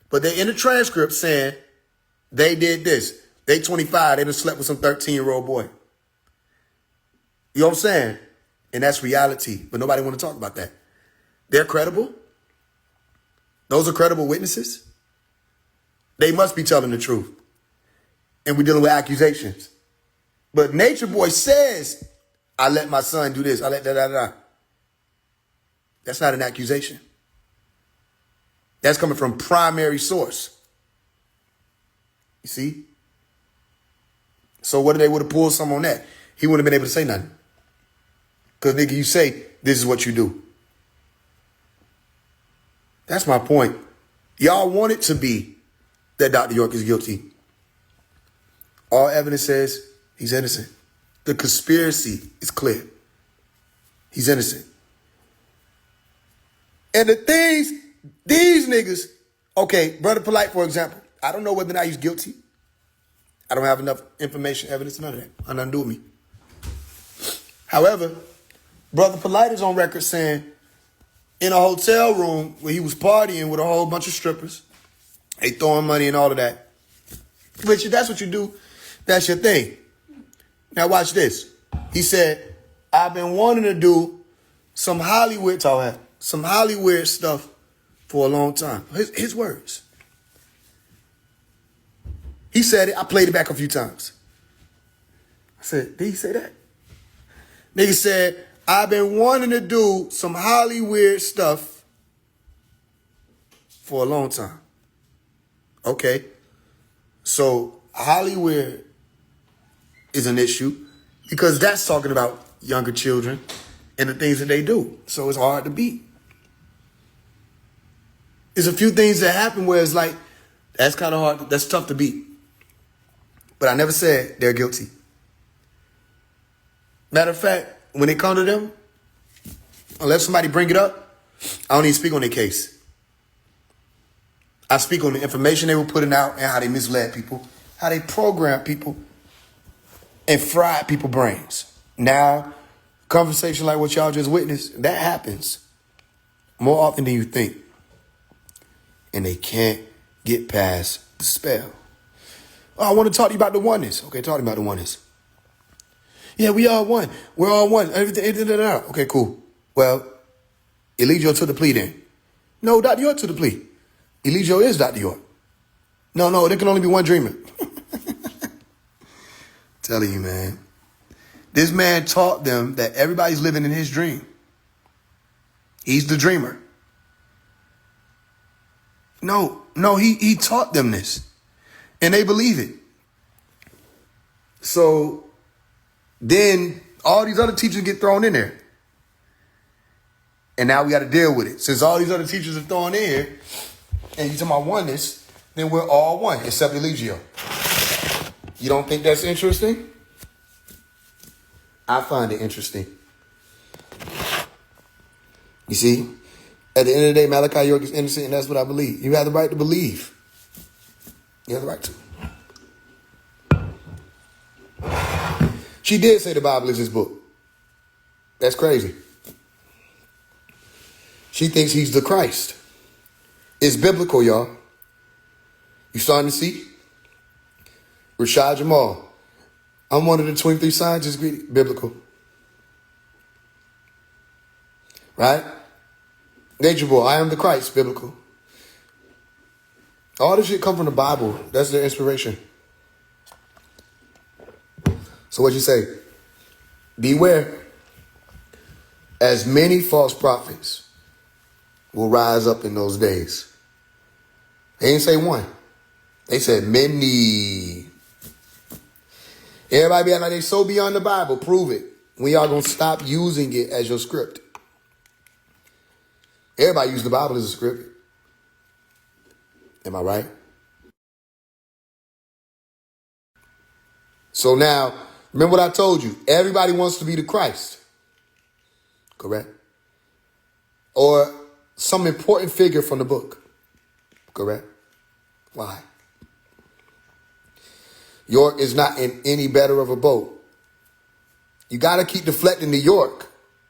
But they're in the transcript saying they did this. They 25, they done slept with some 13-year-old boy. You know what I'm saying? And that's reality, but nobody want to talk about that. They're credible. Those are credible witnesses. They must be telling the truth. And we're dealing with accusations. But Nature Boy says, I let my son do this. I let da-da-da. That's not an accusation. That's coming from primary source. You see? So what if they would have pulled some on that? He wouldn't have been able to say nothing. Because, nigga, you say, this is what you do. That's my point. Y'all want it to be that Dr. York is guilty. All evidence says he's innocent. The conspiracy is clear. He's innocent. And the things, these niggas, okay, Brother Polite, for example, I don't know whether or not he's guilty. I don't have enough information, evidence, none of that. Nothing to do with me. However, Brother Polite is on record saying in a hotel room where he was partying with a whole bunch of strippers, they throwing money and all of that. But that's what you do. That's your thing. Now watch this. He said, I've been wanting to do some Hollywood stuff for a long time. His words. He said it. I played it back a few times. I said, did he say that? Nigga said, I've been wanting to do some Hollywood stuff for a long time. Okay. So Hollywood is an issue because that's talking about younger children and the things that they do. So it's hard to beat. There's a few things that happen where it's like, that's kind of hard. That's tough to beat. But I never said they're guilty. Matter of fact, when it comes to them, unless somebody bring it up, I don't even speak on their case. I speak on the information they were putting out and how they misled people, how they programmed people and fried people's brains. Now, conversation like what y'all just witnessed, that happens more often than you think. And they can't get past the spell. Oh, I want to talk to you about the oneness. Okay, talk to me about the oneness. Yeah, we all one. We're all one. Everything. Okay, cool. Well, Eligio took the plea then. No, Dr. York took the plea. Eligio is Dr. York. No, there can only be one dreamer. Telling you, man. This man taught them that everybody's living in his dream. He's the dreamer. No, he taught them this. And they believe it. So then all these other teachers get thrown in there. And now we got to deal with it. Since all these other teachers are thrown in here, and you talking about oneness, then we're all one, except Eligio. You don't think that's interesting? I find it interesting. You see? At the end of the day, Malachi York is innocent, and that's what I believe. You have the right to believe. You have the right to. She did say the Bible is his book. That's crazy. She thinks he's the Christ. It's biblical, y'all. You starting to see? Rashad Jamal. I'm one of the 23 signs, just biblical. Right? Nature Boy, I am the Christ, biblical. All this shit come from the Bible. That's their inspiration. So what'd you say? Beware, as many false prophets will rise up in those days. They didn't say one. They said many. Everybody be acting like they so beyond the Bible. Prove it. When y'all gonna stop using it as your script? Everybody use the Bible as a script. Am I right? So now, remember what I told you. Everybody wants to be the Christ. Correct? Or some important figure from the book. Correct? Why? York is not in any better of a boat. You got to keep deflecting to York.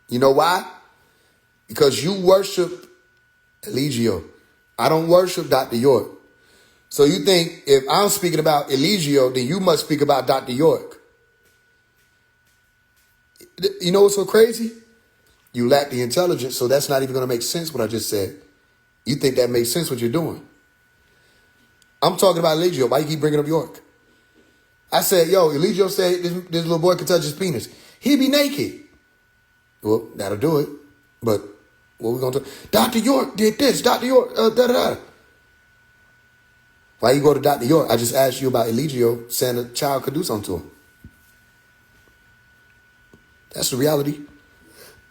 You know why? Because you worship Eligio. I don't worship Dr. York. So you think if I'm speaking about Eligio, then you must speak about Dr. York. You know what's so crazy? You lack the intelligence, so that's not even going to make sense what I just said. You think that makes sense what you're doing. I'm talking about Eligio. Why you keep bringing up York? I said, yo, Eligio said this little boy could touch his penis. He'd be naked. Well, that'll do it. But what we going to do? Dr. York did this. Dr. York, da-da-da. Why you go to Dr. York? I just asked you about Eligio saying a child could do something to him. That's the reality.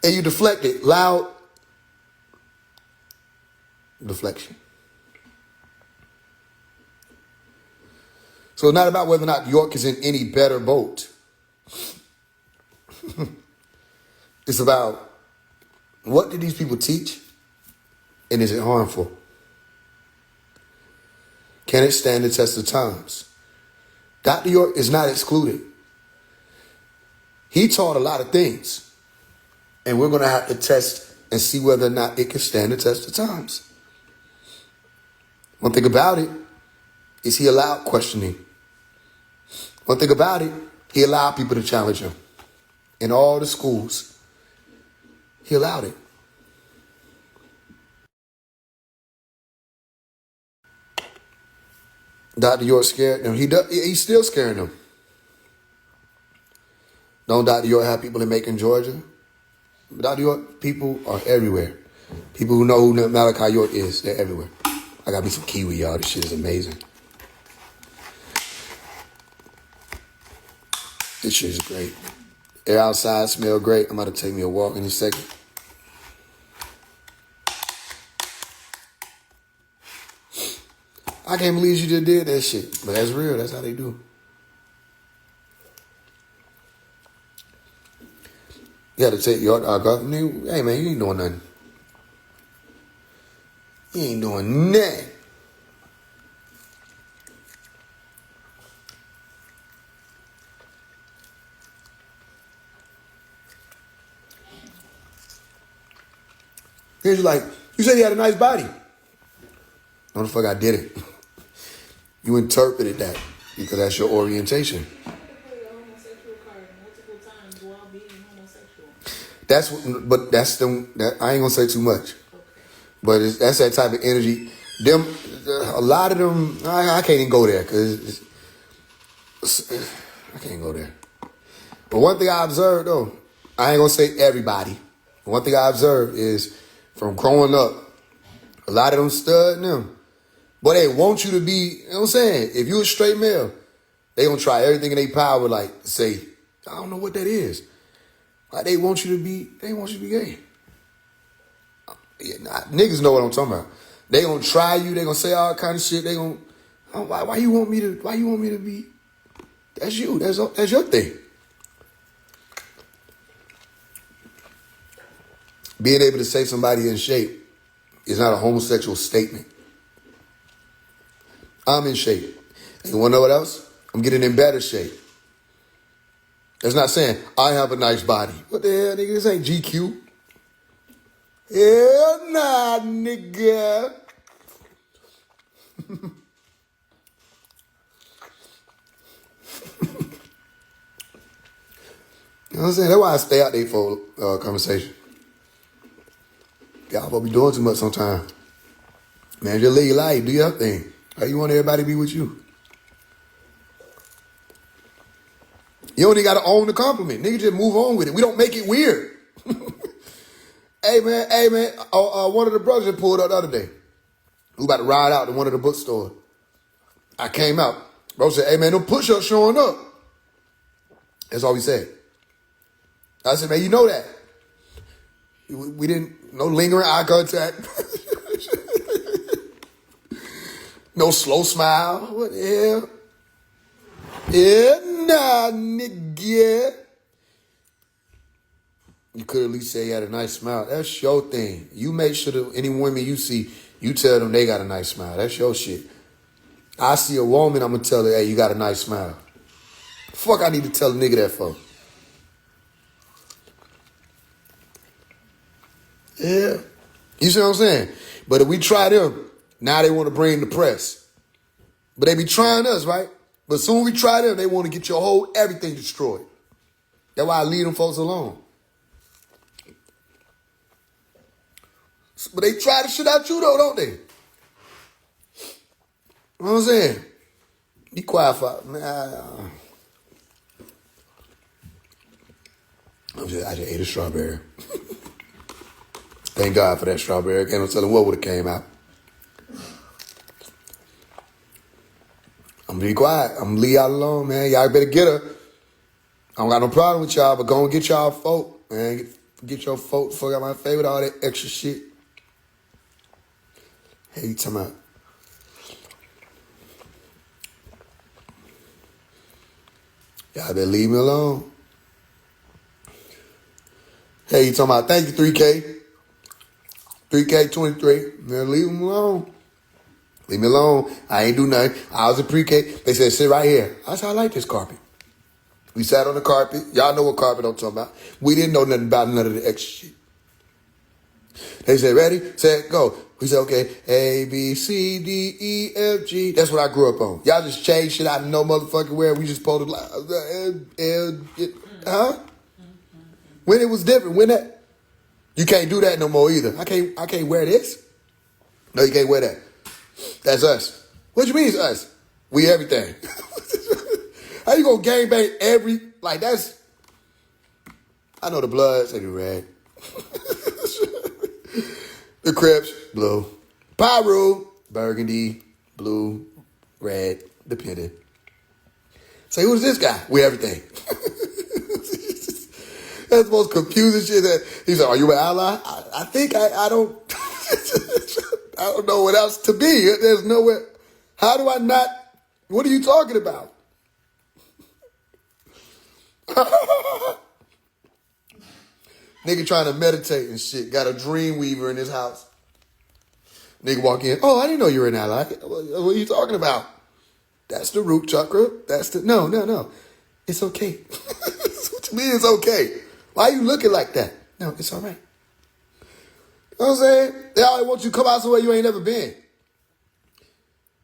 And you deflect it. Loud deflection. So it's not about whether or not York is in any better boat. It's about what did these people teach and is it harmful? Can it stand the test of times? Dr. York is not excluded. He taught a lot of things. And we're going to have to test and see whether or not it can stand the test of times. One thing about it is he allowed questioning. One thing about it, he allowed people to challenge him. In all the schools, he allowed it. Dr. York scared them. He's still scaring them. Don't Dr. York have people in Macon, Georgia? Dr. York, people are everywhere. People who know who Malachi York is, they're everywhere. I got me some kiwi, y'all. This shit is amazing. This shit is great. Air outside smell great. I'm about to take me a walk in a second. I can't believe you just did that shit. But that's real. That's how they do. You got to take your nigga. Hey, man, you ain't doing nothing. You ain't doing nothing. Here's like, you said he had a nice body. No, the fuck I did it. You interpreted that because that's your orientation. That's them. I ain't gonna say too much, but that's that type of energy. Them, a lot of them. I can't even go there because I can't go there. But one thing I observed though, I ain't gonna say everybody. One thing I observed is from growing up, a lot of them stud them. But they want you to be, you know what I'm saying? If you a straight male, they gonna try everything in their power, like say, I don't know what that is. Like they want you to be gay. Yeah, niggas know what I'm talking about. They gonna try you, they gonna say all kind of shit, they gonna, why you want me to be, that's you, that's your thing. Being able to say somebody in shape is not a homosexual statement. I'm in shape. And you want to know what else? I'm getting in better shape. That's not saying I have a nice body. What the hell, nigga? This ain't GQ. Hell nah, nigga. You know what I'm saying? That's why I stay out there for conversation. Y'all probably be doing too much sometimes. Man, just live your life. Do your thing. How you want everybody to be with you? You don't even got to own the compliment. Nigga, just move on with it. We don't make it weird. Hey, man. One of the brothers that pulled up the other day. We about to ride out to one of the bookstores. I came out. Bro said, hey, man, them push-ups showing up. That's all we said. I said, man, you know that. We didn't, no lingering eye contact. No slow smile. What the hell? Yeah, nah, nigga. You could at least say you had a nice smile. That's your thing. You make sure that any women you see, you tell them they got a nice smile. That's your shit. I see a woman, I'm going to tell her, hey, you got a nice smile. Fuck I need to tell a nigga that for? Yeah. You see what I'm saying? But if we try them, now they want to bring the press. But they be trying us, right? But soon we try them, they want to get your whole everything destroyed. That's why I leave them folks alone. But they try the shit out you though, don't they? You know what I'm saying? Be quiet for I just ate a strawberry. Thank God for that strawberry. Can't tell them what would have came out. I'm gonna be quiet. I'm gonna leave y'all alone, man. Y'all better get her. I don't got no problem with y'all, but go and get y'all folk, man. Get your folk. Fuck out my face with all that extra shit. Hey, you talking about? Y'all better leave me alone. Hey, you talking about? Thank you, 3K. 3K23. Man, leave them alone. Leave me alone. I ain't do nothing. I was in pre-K. They said, sit right here. I said, I like this carpet. We sat on the carpet. Y'all know what carpet I'm talking about. We didn't know nothing about none of the extra shit. They said, ready, set, go. We said, okay, A, B, C, D, E, F, G. That's what I grew up on. Y'all just changed shit out of no motherfucking where. We just pulled huh? When it was different. When that? You can't do that no more either. I can't wear this. No, you can't wear that. That's us. What you mean it's us? We everything. How you gonna gangbang every, like that's, I know the Bloods, they do rag. The Crips, blue. Pyro, burgundy, blue, red, depending. Say, who's this guy? We everything. That's the most confusing shit. That he's like, are you an ally? I think I don't. I don't know what else to be. There's nowhere. How do I not? What are you talking about? Nigga trying to meditate and shit. Got a dream weaver in his house. Nigga walk in. Oh, I didn't know you were an ally. What are you talking about? That's the root chakra. That's the no. It's okay. What you mean it's okay? Why are you looking like that? No, it's all right. You know what I'm saying? They always want you to come out somewhere you ain't never been.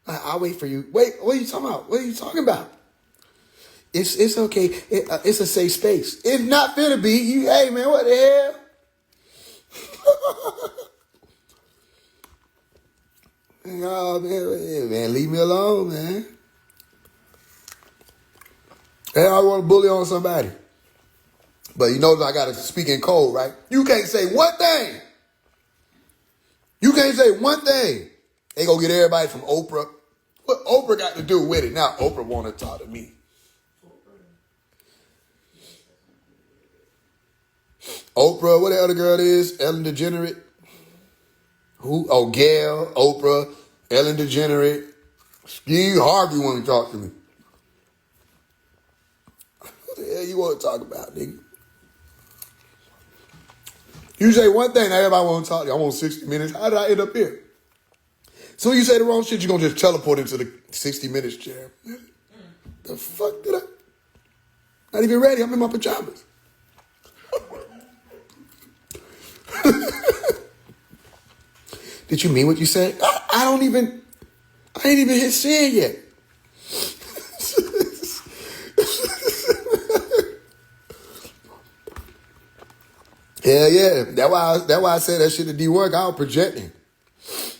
I'll wait for you. Wait, what are you talking about? What are you talking about? It's okay. It's a safe space. It's not finna be. Hey, man, what the hell? Oh, man, leave me alone, man. Hey, I want to bully on somebody. But you know I got to speak in code, right? You can't say one thing. You can't say one thing. They gonna get everybody from Oprah. What Oprah got to do with it? Now Oprah want to talk to me. Oprah, what the other girl is? Ellen DeGeneres. Who? Oh, Gail, Oprah, Ellen DeGeneres. Steve Harvey want to talk to me. What the hell you want to talk about, nigga? You say one thing, now everybody want to talk to you. I want 60 minutes. How did I end up here? So you say the wrong shit, you're going to just teleport into the 60 minutes chair. The fuck did I? Not even ready. I'm in my pajamas. Did you mean what you said? I ain't even hit send yet. Yeah. That's why I said that shit to D-Work. I was projecting.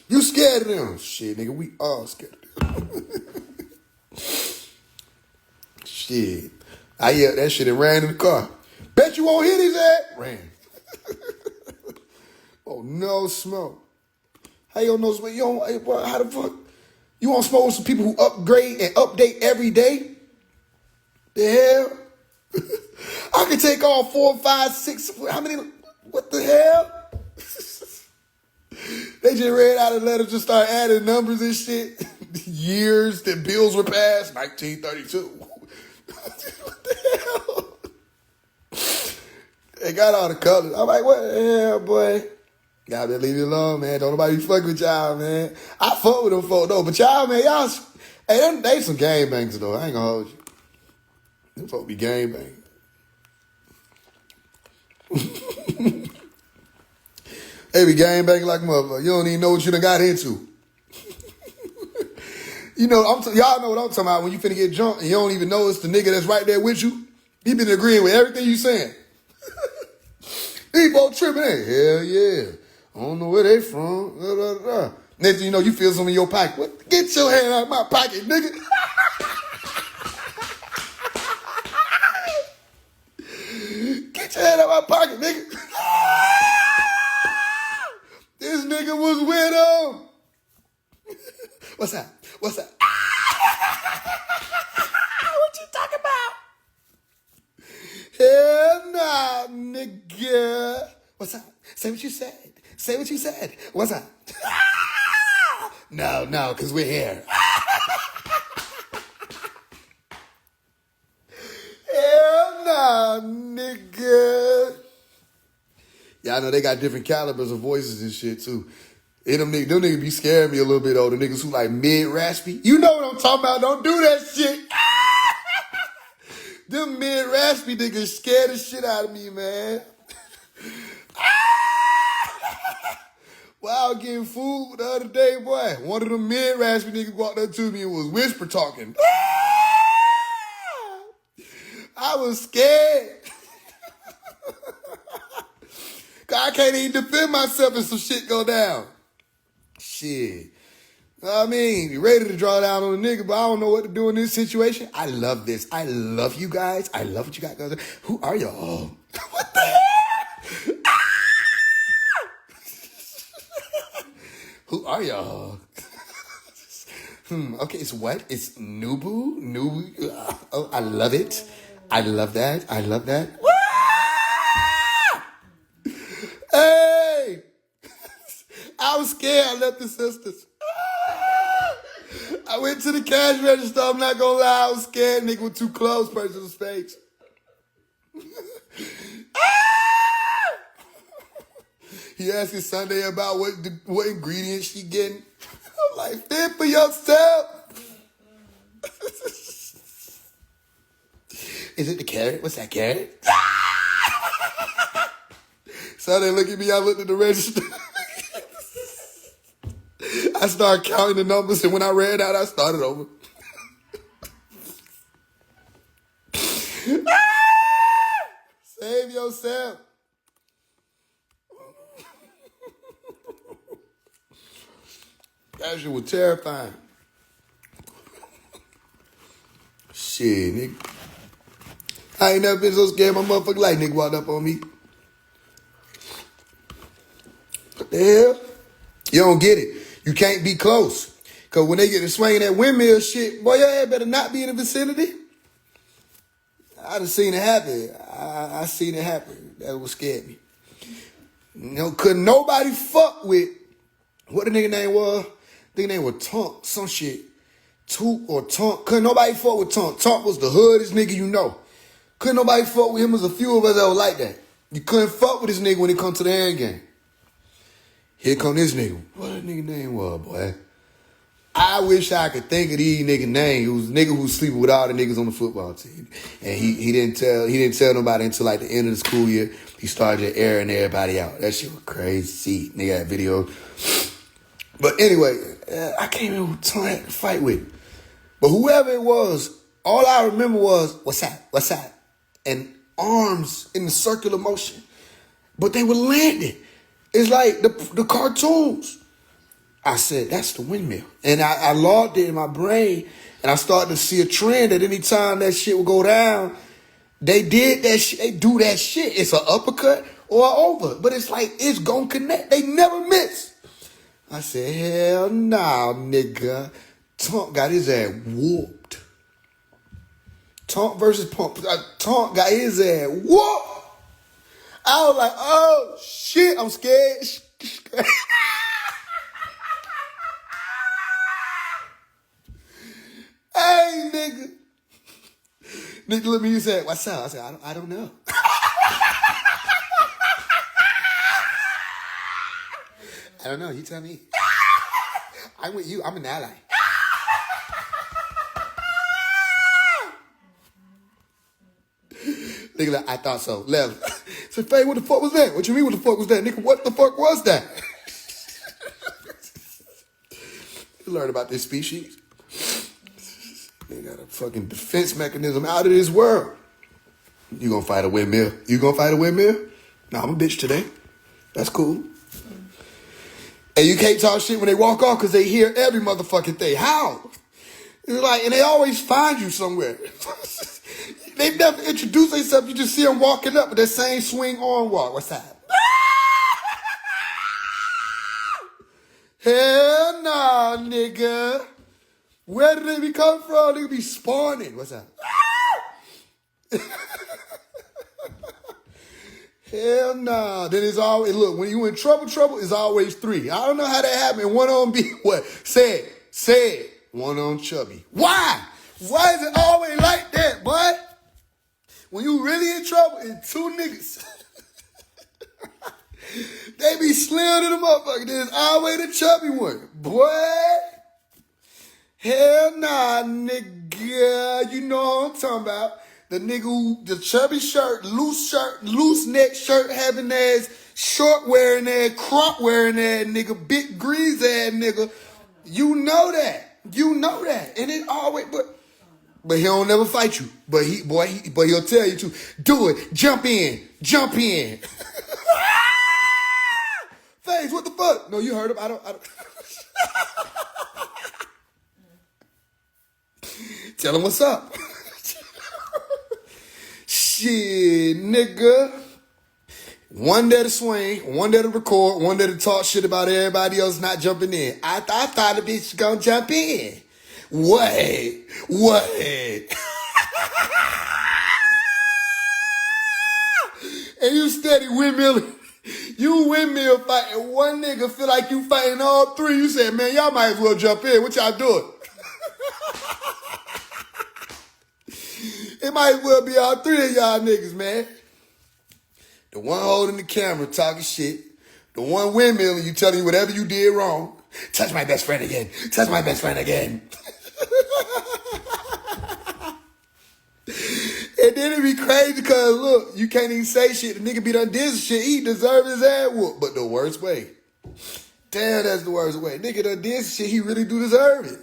You scared of them? Shit, nigga, we all scared of them. Shit. I yelled that shit and ran in the car. Bet you won't hit his ass. Ran. Oh, no smoke. How you don't know smoke? You don't, how the fuck? You want to smoke with some people who upgrade and update every day? The hell? I can take on 4, 5, 6. How many? What the hell? They just read out a letter, just start adding numbers and shit. Years that bills were passed, 1932. What the hell? They got all the colors. I'm like, what the hell, boy? Y'all better leave it alone, man. Don't nobody fuck with y'all, man. I fuck with them folks, though. But y'all, man, y'all, hey, they some gangbangers, though. I ain't gonna hold you. Them folks be gangbangers. They be gangbanging like a motherfucker. You don't even know what you done got into. You know, y'all know what I'm talking about. When you finna get drunk and you don't even know it's the nigga that's right there with you. He been agreeing with everything you saying. These folks tripping in. Hell yeah. I don't know where they from. Next thing you know, you feel something in your pocket. What? Get your hand out of my pocket, nigga. Get your hand out of my pocket, nigga. This nigga was with him. What's that? What's that? What you talking about? Hell nah, nigga. What's up? Say what you said. Say what you said. What's up? No, because we're here. Hell nah, nigga. Y'all know they got different calibers of voices and shit, too. And them niggas be scaring me a little bit, though. The niggas who like mid-raspy. You know what I'm talking about. Don't do that shit. Them mid-raspy niggas scared the shit out of me, man. Well, I was getting food the other day, boy. One of them mid-raspy niggas walked up to me and was whisper talking. I was scared. I can't even defend myself if some shit go down. Shit. I mean, you ready to draw down on a nigga, but I don't know what to do in this situation. I love this. I love you guys. I love what you got going on. Who are y'all? What the hell? are y'all? Okay, it's what? It's Nubu? Nubu? Oh, I love it. I love that. I love that. Hey! I was scared. I left the sisters. I went to the cash register. I'm not gonna lie. I was scared. Nigga was too close. Personal space. He asked his Sunday about what ingredients she getting. I'm like, fend for yourself. Is it the carrot? What's that, carrot? So they look at me. I looked at the register. I started counting the numbers, and when I ran out, I started over. Save yourself. That shit was terrifying. Shit, nigga. I ain't never been so scared my motherfucking life, nigga walked up on me. What the hell? You don't get it. You can't be close. Because when they get to swinging that windmill shit, boy, your head better not be in the vicinity. I done seen it happen. I seen it happen. That was scared me. You know, couldn't nobody fuck with what the nigga name was. The nigga name was Tonk, some shit. Toot or Tonk. Couldn't nobody fuck with Tonk. Tonk was the hoodest nigga you know. Couldn't nobody fuck with him. There's a few of us that was like that. You couldn't fuck with this nigga when it come to the hand game. Here come this nigga. What that nigga name was, boy? I wish I could think of these nigga names. It was a nigga who was sleeping with all the niggas on the football team. And he didn't tell nobody until like the end of the school year. He started airing everybody out. That shit was crazy. Nigga had video. But anyway, I can't remember who Tom had to fight with. But whoever it was, all I remember was, what's that? What's that? And arms in the circular motion. But they were landing. It's like the cartoons. I said, that's the windmill. And I logged it in my brain, and I started to see a trend that any time that shit would go down, they did that shit. They do that shit. It's an uppercut or an over. But it's like, it's gonna connect. They never miss. I said, hell nah, nigga. Tonk got his ass whooped. Tonk versus Punk. Tonk got his ass whooped. I was like, oh, shit, I'm scared. Hey, nigga. Nigga looked at me and said, what's up? I said, I don't know. I don't know. You tell me. I'm with you. I'm an ally. Nigga like, I thought so. Left. So, Faye, what the fuck was that? What you mean what the fuck was that? Nigga, what the fuck was that? You learn about this species. They got a fucking defense mechanism out of this world. You gonna fight a windmill? You gonna fight a windmill? Nah, I'm a bitch today. That's cool. And you can't talk shit when they walk off because they hear every motherfucking thing. How? It's like, and they always find you somewhere. They never introduce themselves. You just see them walking up with that same swing on walk. What's that? Hell nah, nigga. Where did they be coming from? They be spawning. What's that? Hell nah. Then it's always, look, when you in trouble, it's always three. I don't know how that happened. One on be what? Say it. One on chubby. Why? Why is it always like that, boy? When you really in trouble, it's two niggas. They be slim to the motherfucker. There's always the chubby one. Boy. Hell nah, nigga. You know what I'm talking about. The nigga who, the chubby shirt, loose neck shirt having ass, short wearing ass, crop wearing ass nigga, big grease ass nigga. You know that. And it always, but he don't never fight you. But he'll tell you to do it. Jump in. Face, what the fuck? No, you heard him. I don't. Tell him what's up. Shit, nigga. One there to swing, one there to record, one there to talk shit about everybody else not jumping in. I thought the bitch was gonna jump in. What? And you steady windmilling. You windmill fighting. One nigga feel like you fighting all three. You said, man, y'all might as well jump in. What y'all doing? It might as well be all three of y'all niggas, man. The one holding the camera talking shit. The one windmilling you telling you whatever you did wrong. Touch my best friend again. Touch my best friend again. And then it be crazy because, look, you can't even say shit. The nigga be done did some shit. He deserve his ass whoop. But the worst way. Damn, that's the worst way. Nigga done did some shit. He really do deserve it.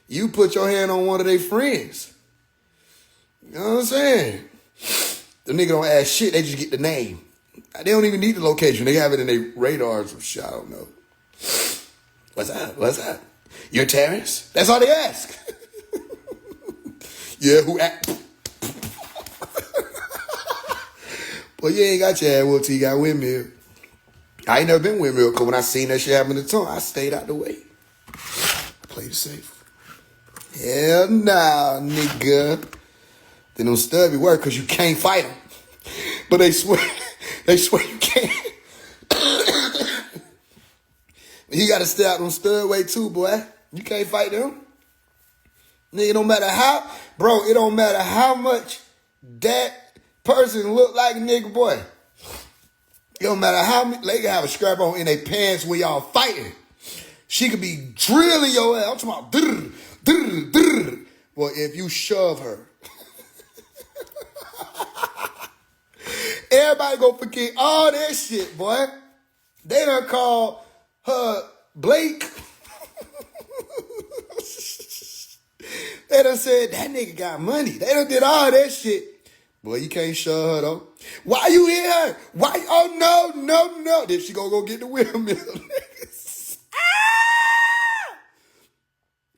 You put your hand on one of their friends. You know what I'm saying? The nigga don't ask shit. They just get the name. They don't even need the location. They have it in their radars or shit. I don't know. What's that? You're Terrence? That's all they ask. Yeah, who act? Well, you ain't got your ass whooped till you got windmill. I ain't never been windmill because when I seen that shit happen to Tom, I stayed out the way. I played it safe. Hell nah, nigga. Then them stud be work because you can't fight them. But they swear you can't. You got to stay out them stud way too, boy. You can't fight them. Nigga, it don't matter how much that person look like a nigga, boy. It don't matter how many, they can have a strap on in their pants when y'all fighting. She could be drilling your ass. I'm talking about drr, drr, drr. Boy, if you shove her. Everybody gonna forget all that shit, boy. They done called her Blake. They done said that nigga got money. They done did all that shit. Boy, you can't shove her though. Why you hit her? Why? Oh no. Then she gonna go get the windmill.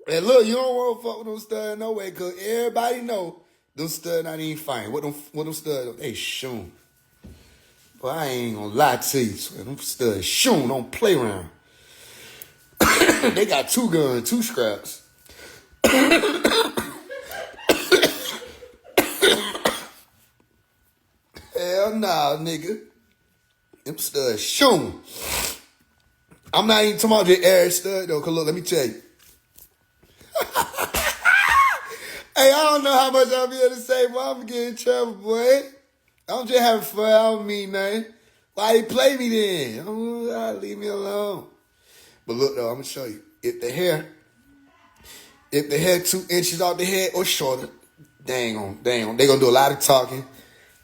And look, you don't want to fuck with them studs no way, cause everybody know them studs not even fine. What them studs? They shoon. But I ain't gonna lie to you. So them studs shoon, don't play around. They got 2 guns, 2 scraps. Hell nah, nigga. Them studs shoon. I'm not even talking about the air stud though, cause look, let me tell you. Hey, I don't know how much I'll be able to say, but I'm getting in trouble, boy. I'm just having fun. I don't mean nothing. Why they play me then? Leave me alone. But look though, I'm gonna show you. If the hair 2 inches off the head or shorter, they gonna do a lot of talking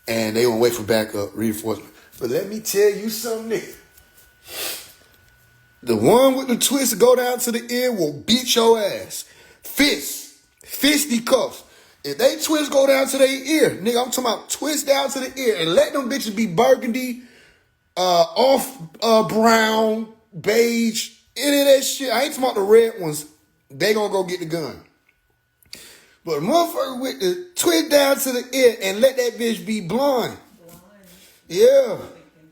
and they gonna wait for backup reinforcement. But let me tell you something, nigga. The one with the twist go down to the ear will beat your ass. Fisticuffs. If they twist go down to their ear, nigga, I'm talking about twist down to the ear and let them bitches be burgundy, brown, beige, any of that shit. I ain't talking about the red ones. They gonna go get the gun. But a motherfucker with the twist down to the ear and let that bitch be blonde. Yeah.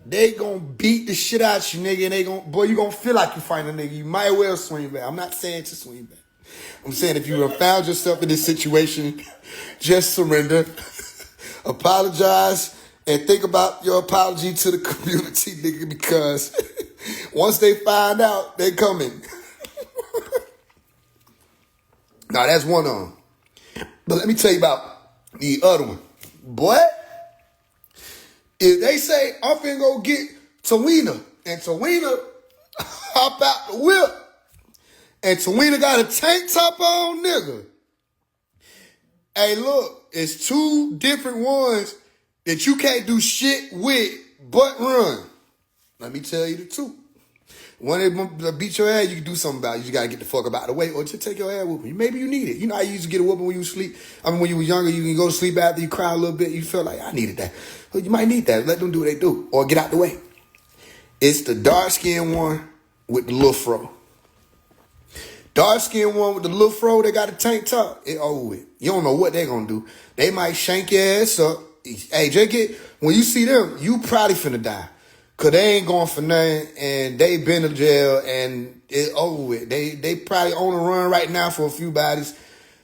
They gonna beat the shit out you, nigga, and you gonna feel like you fighting a nigga. You might well swing back. I'm not saying to swing back. I'm saying if you have found yourself in this situation, just surrender, apologize, and think about your apology to the community, nigga, because once they find out, they coming. Now, that's one of them. But let me tell you about the other one. Boy, if they say, I'm finna go get Tawina, and Tawina hop out the whip, and Tawina got a tank top on, nigga. Hey, look, it's 2 different ones that you can't do shit with but run. Let me tell you the truth. When they beat your ass, you can do something about it. You just got to get the fuck up out of the way or just take your ass whooping. Maybe you need it. You know how you used to get a whooping when you sleep? I mean, when you were younger, you can go to sleep after you cry a little bit. You feel like, I needed that. Well, you might need that. Let them do what they do or get out the way. It's the dark-skinned one with the little fro. Dark-skinned one with the little fro, they got a tank top. It over with. You don't know what they going to do. They might shank your ass up hey, JK, when you see them, you probably finna die. Cause they ain't going for nothing, and they been to jail, and it over with. They probably on the run right now for a few bodies.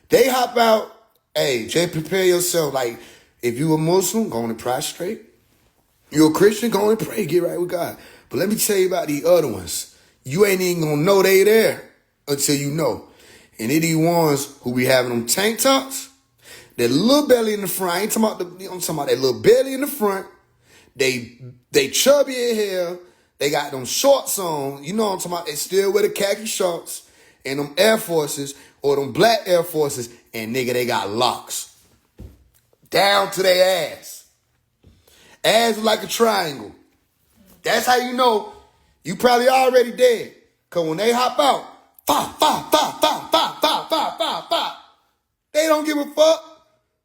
They hop out. Hey, Jay, prepare yourself. Like, if you a Muslim, go on and prostrate. You a Christian, go on and pray, get right with God. But let me tell you about the other ones. You ain't even gonna know they there until you know. And it these ones who be having them tank tops, that little belly in the front. I ain't talking about I'm talking about that little belly in the front. They chubby as hell. They got them shorts on. You know what I'm talking about? They still wear the khaki shorts and them Air Forces or them black Air Forces. And nigga, they got locks. Down to their ass. Ass like a triangle. That's how you know you probably already dead. Cause when they hop out, they don't give a fuck.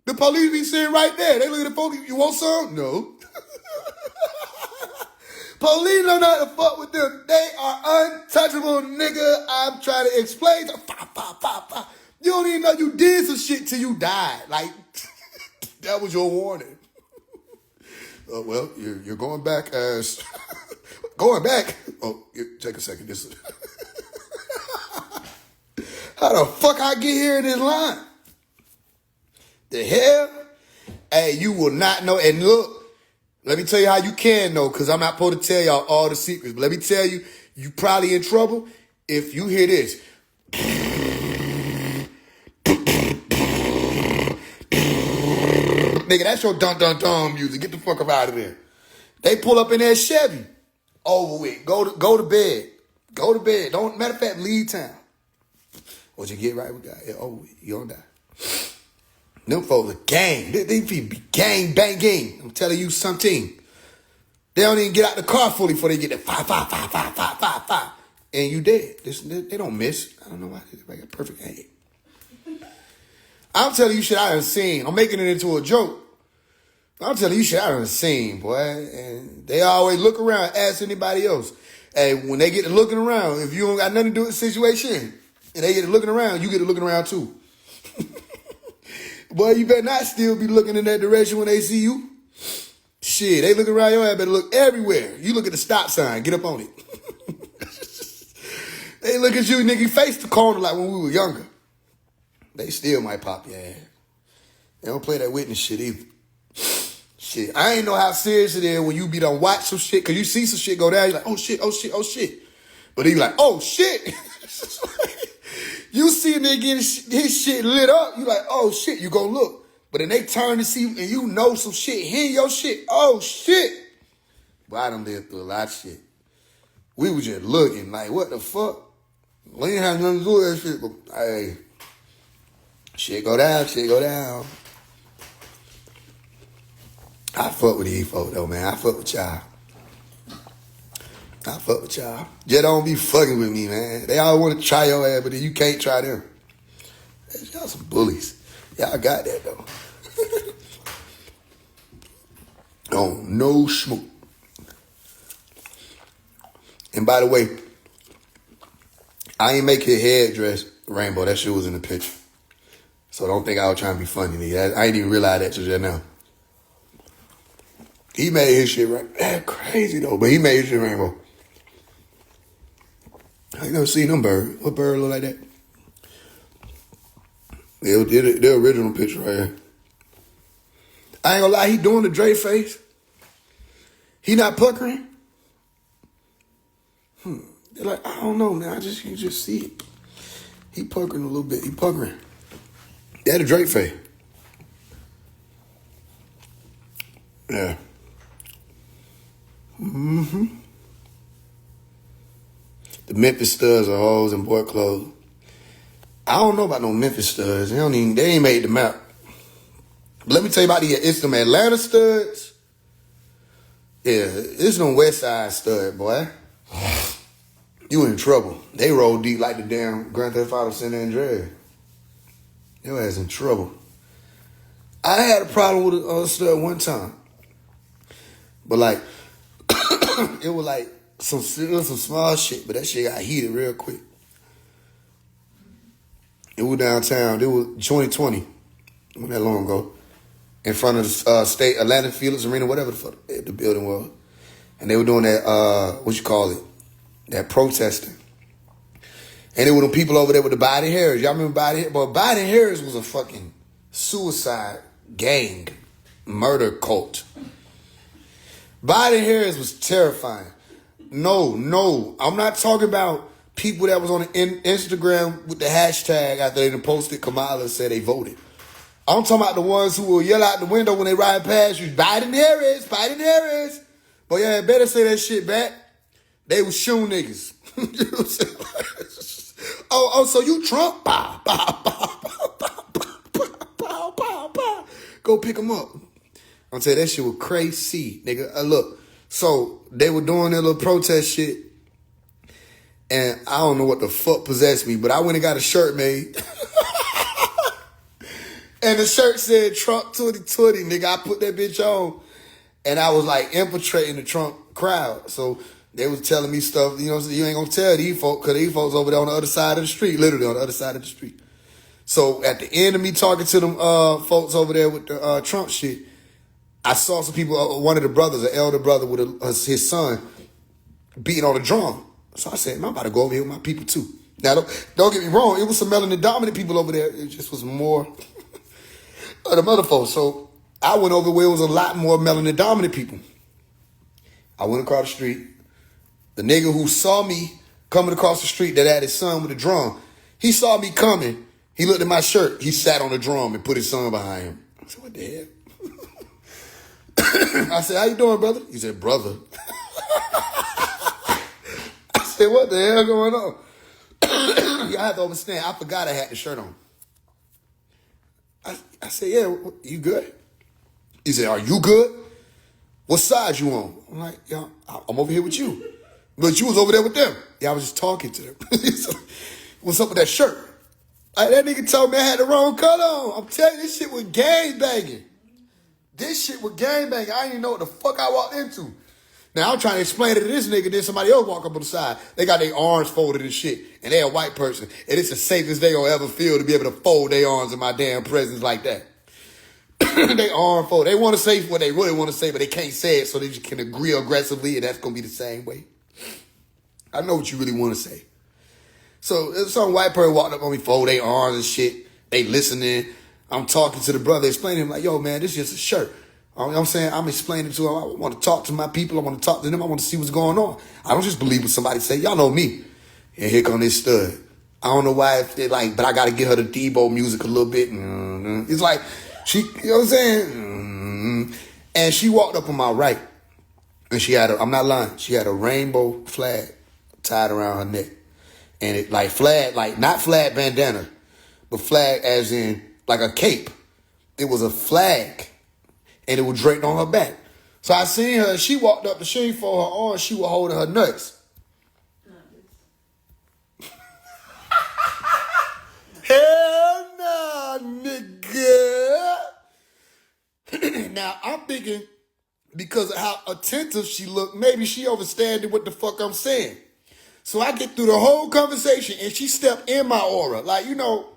The police be sitting right there. They look at the police. You want some? No. Police don't know how to fuck with them. They are untouchable, nigga. I'm trying to explain. You don't even know you did some shit till you died. Like, that was your warning. Well, you're going back as... going back? Oh, take a second. This. How the fuck I get here in this line? The hell? Hey, you will not know. And look, let me tell you how you can know, because I'm not supposed to tell y'all all the secrets. But let me tell you, you probably in trouble if you hear this. Nigga, that's your dun-dun-dun music. Get the fuck up out of there. They pull up in that Chevy. Over with. Go to bed. Go to bed. Don't, matter of fact, leave town. Or you get right with God. Yeah, over with. You don't die. Them folks are gang. They be gang banging. I'm telling you something. They don't even get out the car fully before they get that 5. And you dead. They don't miss. I don't know why. They got perfect aim. I'm telling you shit I done seen. I'm making it into a joke. I'm telling you shit I done seen, boy. And they always look around, ask anybody else. Hey, when they get to looking around, if you don't got nothing to do with the situation, and they get to looking around, you get to looking around too. Boy, you better not still be looking in that direction when they see you. Shit, they look around your ass, better look everywhere. You look at the stop sign, get up on it. They look at you, nigga, you face the corner like when we were younger. They still might pop your ass. They don't play that witness shit either. Shit, I ain't know how serious it is when you be done watch some shit, cause you see some shit go down, you're like, oh shit, oh shit, oh shit. But then you like, oh shit. You see a nigga getting his shit lit up, you like, oh shit, you go look. But then they turn to see, and you know some shit, hear your shit, oh shit. But I done lived through a lot of shit. We was just looking like, what the fuck? We ain't have nothing to do with that shit, but hey, shit go down, shit go down. I fuck with these folks though, man. I fuck with y'all. I fuck with y'all. Just don't be fucking with me, man. They all want to try your ass, but then you can't try them. Y'all some bullies. Y'all got that though. Oh, no smoke. And by the way, I ain't make his headdress rainbow. That shit was in the picture. So don't think I was trying to be funny, nigga. I ain't even realize that till just now. He made his shit right. That's crazy though, but he made his shit rainbow. I ain't never seen them bird. What bird look like that? The original picture right here. I ain't gonna lie, he doing the Dre face. He not puckering. They're like, I don't know, man. You just see it. He puckering a little bit. He puckering. That the Drake face. Yeah. The Memphis studs are hoes and boy clothes. I don't know about no Memphis studs. They ain't made the map. But let me tell you about it's them Atlanta studs. Yeah, it's them West Side stud, boy. You in trouble. They roll deep like the damn Grand Theft Auto San Andreas. Your ass in trouble. I had a problem with a stud one time. But like, it was like some small shit, but that shit got heated real quick. It was downtown. It was 2020. It wasn't that long ago. in front of the state Atlanta Felix Arena, whatever the fuck the building was. And they were doing that, that protesting. And there were the people over there with the Biden Harris. Y'all remember Biden Harris? But Biden Harris was a fucking suicide gang murder cult. Biden Harris was terrifying. No, I'm not talking about people that was on Instagram with the hashtag after they done posted Kamala said they voted. I'm talking about the ones who will yell out the window when they ride past you, Biden Harris, Biden Harris. But yeah, better say that shit back. They was shoe niggas. You know what I'm saying? Oh, so you Trump? Pow, pow, pow, pow, pow, pow, pow, pow, pow. Go pick them up. I'm telling you, that shit was crazy, nigga. Look, so they were doing their little protest shit, and I don't know what the fuck possessed me, but I went and got a shirt made. And the shirt said Trump 2020, nigga. I put that bitch on, and I was like infiltrating the Trump crowd. So they was telling me stuff, you know what I'm saying? You ain't gonna tell these folks, because these folks over there on the other side of the street, literally on the other side of the street. So at the end of me talking to them folks over there with the Trump shit, I saw some people, one of the brothers, an elder brother with his son, beating on the drum. So I said, man, I'm about to go over here with my people too. Now, don't get me wrong, it was some melanin dominant people over there. It just was more of the other folks. So I went over where it was a lot more melanin dominant people. I went across the street. The nigga who saw me coming across the street that had his son with a drum, he saw me coming. He looked at my shirt. He sat on the drum and put his son behind him. I said, what the hell? I said, how you doing, brother? He said, brother. I said, what the hell going on? You have to understand, I forgot I had the shirt on. I said, yeah, you good? He said, are you good? What size you on? I'm like, yeah, I'm over here with you. But you was over there with them. Yeah, I was just talking to them. So, what's up with that shirt? That nigga told me I had the wrong color on. I'm telling you, this shit was gang banging. This shit was gang banging. I didn't even know what the fuck I walked into. Now, I'm trying to explain it to this nigga, then somebody else walk up on the side. They got their arms folded and shit, and they a white person, and it's the safest they gonna ever feel to be able to fold their arms in my damn presence like that. They arm fold. They want to say what they really want to say, but they can't say it, so they just can agree aggressively, and that's gonna be the same way. I know what you really want to say. So some white person walked up on me, fold their arms and shit. They listening. I'm talking to the brother, explaining to him like, yo, man, this is just a shirt. You know what I'm saying? I'm explaining to him. I want to talk to my people. I want to talk to them. I want to see what's going on. I don't just believe what somebody say. Y'all know me. And here come this stud. I don't know why if they like, but I got to get her the Debo music a little bit. It's like, she, you know what I'm saying? And she walked up on my right. And she had I'm not lying, she had a rainbow flag tied around her neck. And it like flag, like not flag bandana, but flag as in like a cape. It was a flag. And it was draped on her back. So I seen her, she walked up, she ain't fold her arms, she was holding her nuts. Hell nah, nigga. Now I'm thinking, because of how attentive she looked, maybe she understanding what the fuck I'm saying. So I get through the whole conversation and she stepped in my aura. Like, you know,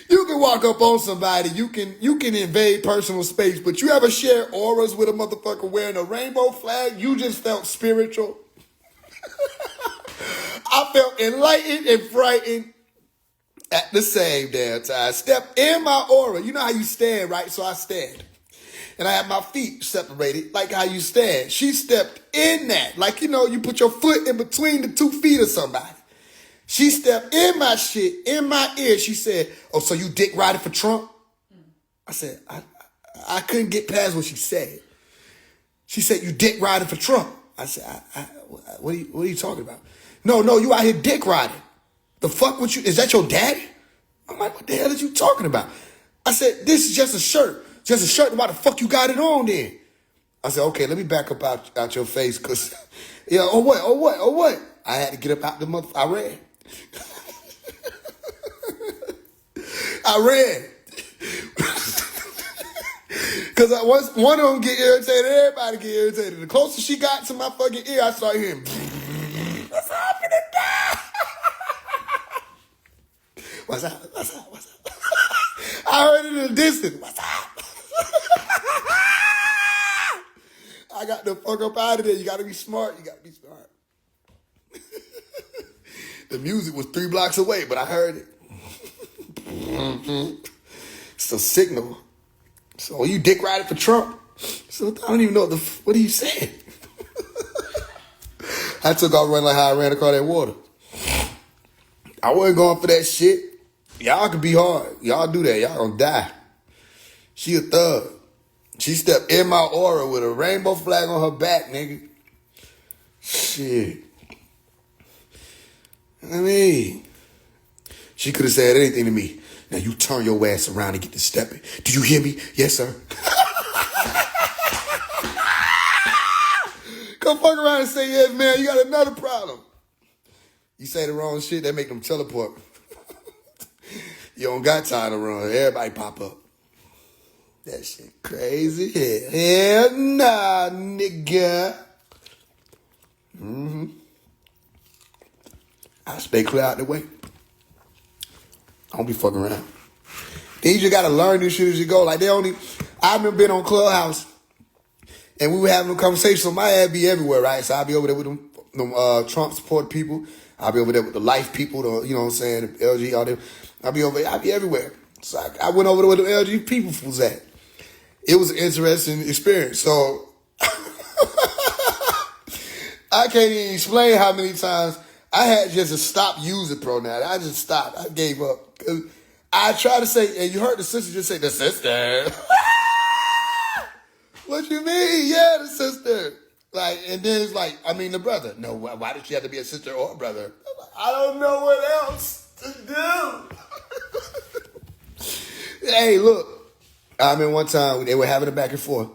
you can walk up on somebody, you can invade personal space, but you ever share auras with a motherfucker wearing a rainbow flag? You just felt spiritual. I felt enlightened and frightened at the same damn time. Step in my aura. You know how you stand, right? So I stand. And I had my feet separated, like how you stand. She stepped in that. Like, you know, you put your foot in between the 2 feet of somebody. She stepped in my shit, in my ear. She said, oh, so you dick riding for Trump? I said, I couldn't get past what she said. She said, you dick riding for Trump. I said, what are you talking about? No, you out here dick riding. The fuck with you? Is that your daddy? I'm like, what the hell are you talking about? I said, this is just a shirt. Just a shirt. Why the fuck you got it on then? I said, okay, let me back up out your face, because, yeah, oh what? I had to get up out the mother. I ran. I ran. Because once one of them get irritated, everybody get irritated. The closer she got to my fucking ear, I started hearing, what's happening now? What's up? I heard it in the distance. What's up? I got the fuck up out of there. You gotta be smart. You gotta be smart. The music was 3 blocks away, but I heard it. It's a signal. So you dick riding for Trump? So I don't even know what are you saying? I took off running like how I ran across that water. I wasn't going for that shit. Y'all can be hard. Y'all do that. Y'all gonna die. She a thug. She stepped in my aura with a rainbow flag on her back, nigga. Shit. I mean, she could have said anything to me. Now you turn your ass around and get to stepping. Do you hear me? Yes, sir. Come fuck around and say, yes, man, you got another problem. You say the wrong shit, they make them teleport. You don't got time to run. Everybody pop up. That shit crazy. Hell nah, nigga. I stay clear out the way. I don't be fucking around. Then you just gotta learn this shit as you go. Like I remember being on Clubhouse and we were having a conversation. So my ass be everywhere, right? So I'll be over there with them Trump support people. I'll be over there with the life people, you know what I'm saying, the LG, all them. I'll be everywhere. So I went over there where the LG people was at. It was an interesting experience. So I can't even explain how many times I had just to stop using pronoun. I just stopped. I gave up. I tried to say, and you heard the sister just say, the sister. What you mean? Yeah, the sister. Like, and then it's like, I mean, the brother. No, why did she have to be a sister or a brother? I don't know what else to do. Hey, look. I mean, one time they were having a back and forth.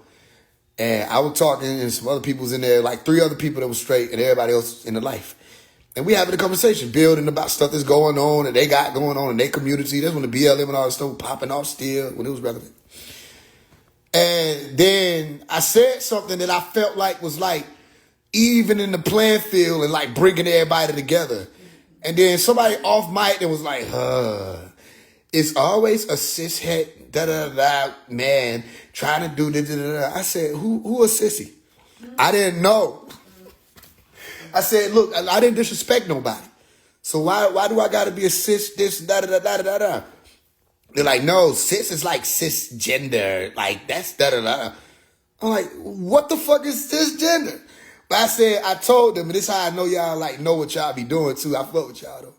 And I was talking, and some other people was in there, like 3 other people that was straight, and everybody else in the life. And we having a conversation, building about stuff that's going on, and they got going on in their community. That's when the BLM and all that stuff was popping off still, when it was relevant. And then I said something that I felt like was like even in the playing field and like bringing everybody together. And then somebody off mic that was like, it's always a cishet man trying to do da-da-da-da. I said, who a sissy? I didn't know. I said, look, I didn't disrespect nobody. So why do I gotta be a cis this da-da-da-da-da-da? They're like, no, cis is like cisgender. Like, that's da-da-da. I'm like, what the fuck is cisgender? But I told them, and this is how I know y'all like know what y'all be doing too. I fuck with y'all though.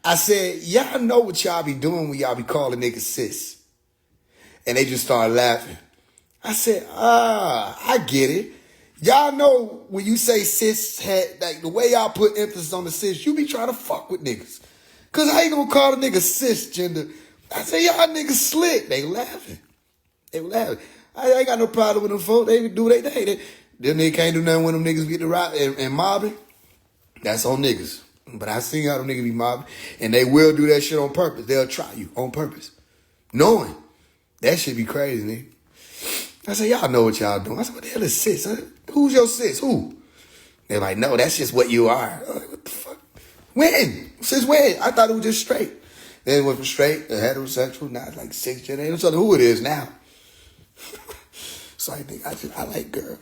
I said, y'all know what y'all be doing when y'all be calling niggas cis. And they just started laughing. I said, I get it. Y'all know when you say cis, like the way y'all put emphasis on the cis, you be trying to fuck with niggas. Cause how you gonna call a nigga cisgender? I say, y'all niggas slick. They laughing. They were laughing. I ain't got no problem with them folks. They do their thing. Them niggas can't do nothing when them niggas get the rock and mobbing. That's on niggas. But I seen how them niggas be mobbing. And they will do that shit on purpose. They'll try you on purpose. Knowing. That shit be crazy, nigga. I said, y'all know what y'all doing. I said, what the hell is cis? Huh? Who's your cis? Who? They're like, no, that's just what you are. I'm like, what the fuck? When? Since when? I thought it was just straight. Then it went from straight to heterosexual. Now it's like 6 generations. I don't know who it is now. So I think I like girls.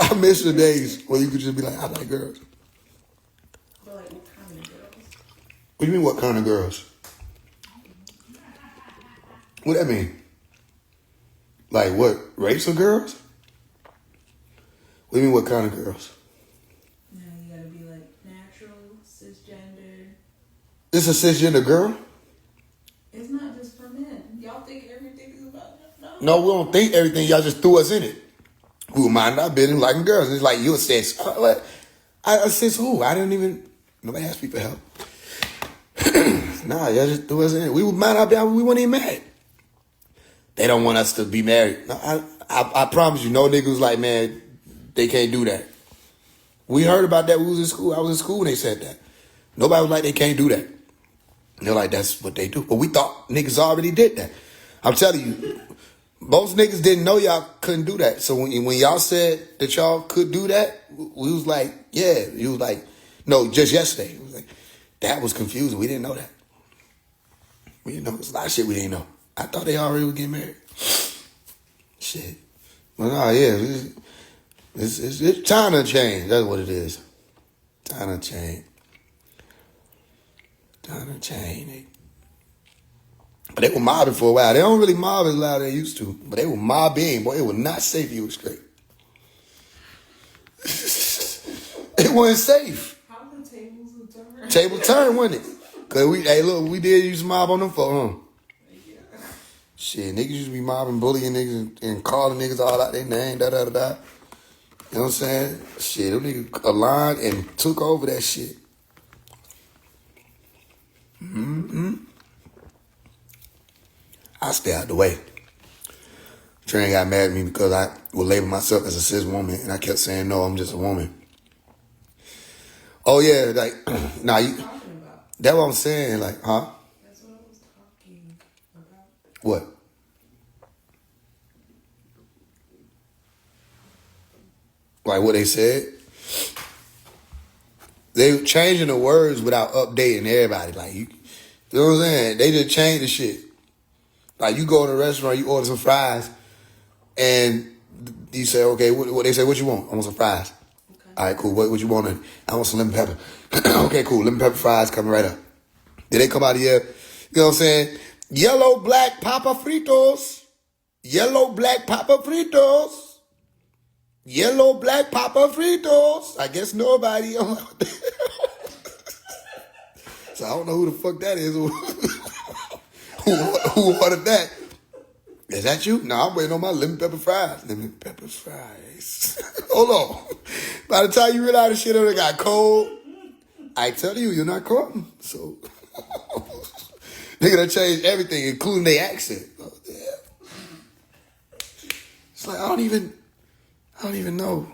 I miss the days where you could just be like, I like girls. But like, what kind of girls? What do you mean, what kind of girls? What that mean? Like what? Race of girls? What do you mean, what kind of girls? No, you gotta be like natural, cisgender. This a cisgender girl? It's not just for men. Y'all think everything is about men? No, we don't think everything. Y'all just threw us in it. Who mind our business liking girls? It's like you said, what? I said who? I didn't even. Nobody asked me for help. Nah, y'all just threw us in it. We would mind our business. We weren't even mad. They don't want us to be married. No, I promise you, no nigga was like, man, they can't do that. We heard about that. We was in school. I was in school when they said that. Nobody was like, they can't do that. And they're like, that's what they do. But we thought niggas already did that. I'm telling you, most niggas didn't know y'all couldn't do that. So when y'all said that y'all could do that, we was like, yeah. He was like, no, just yesterday. He was like, That was confusing. We didn't know that. We didn't know. There's a lot of shit we didn't know. I thought they already were getting married. Shit. But no, yeah. It's time to change. That's what it is. Time to change. Time to change. But they were mobbing for a while. They don't really mob as loud as they used to. But they were mobbing. Boy, it was not safe if you were straight. It wasn't safe. How the tables will turn. Table turn, wasn't it? Cause we did use to mob on them for, Yeah. Shit, niggas used to be mobbing, bullying niggas and calling niggas all out their name, da. You know what I'm saying? Shit, them niggas aligned and took over that shit. I stay out the way. Trent got mad at me because I would label myself as a cis woman, and I kept saying, no, I'm just a woman. Oh, yeah, like, nah, you, Talking about. that's what I'm saying, like, huh? That's what I was talking about. What? Like what they said? They were changing the words without updating everybody. Like, you know what I'm saying? They just changed the shit. Like, you go in a restaurant, you order some fries, and you say, okay, what they say, what you want? I want some fries. Okay. All right, cool. What you want? I want some lemon pepper. Okay, cool. Lemon pepper fries coming right up. Then they come out of here, you know what I'm saying? Yellow, black, papa fritos. Yellow, black, papa fritos. Yellow, black, papa fritos. I guess nobody. So I don't know who the fuck that is. Who ordered that? Is that you? No, I'm waiting on my lemon pepper fries. Lemon pepper fries. Hold on. By the time you realize the shit already got cold, I tell you, you're not cotton. So they're gonna change everything, including their accent. Oh, yeah. It's like I don't even know.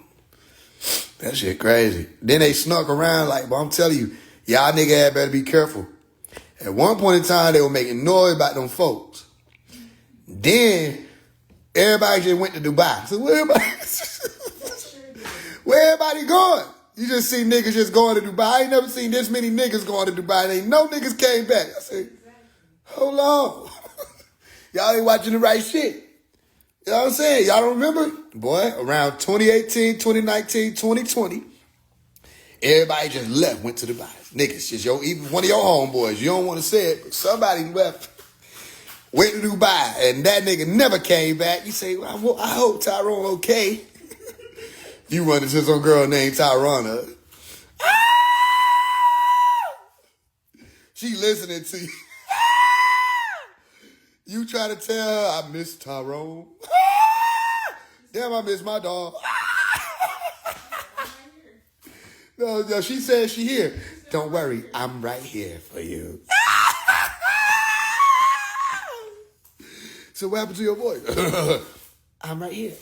That shit crazy. Then they snuck around like, but I'm telling you, y'all nigga better be careful. At one point in time, they were making noise about them folks. Then everybody just went to Dubai. So where everybody going? You just see niggas just going to Dubai. I ain't never seen this many niggas going to Dubai. And ain't no niggas came back. I said, hold on. Y'all ain't watching the right shit. You know what I'm saying? Y'all don't remember? Boy, around 2018, 2019, 2020, everybody just left, went to Dubai. Niggas, just even one of your homeboys, you don't want to say it, but somebody left, went to Dubai, and that nigga never came back. You say, well, I hope Tyrone okay. You run into some girl named Tyrona. She listening to you. You try to tell her, I miss Tyrone. Damn, I miss my dog. No, she said she here. Don't worry, I'm right here for you. So what happened to your voice? I'm right here.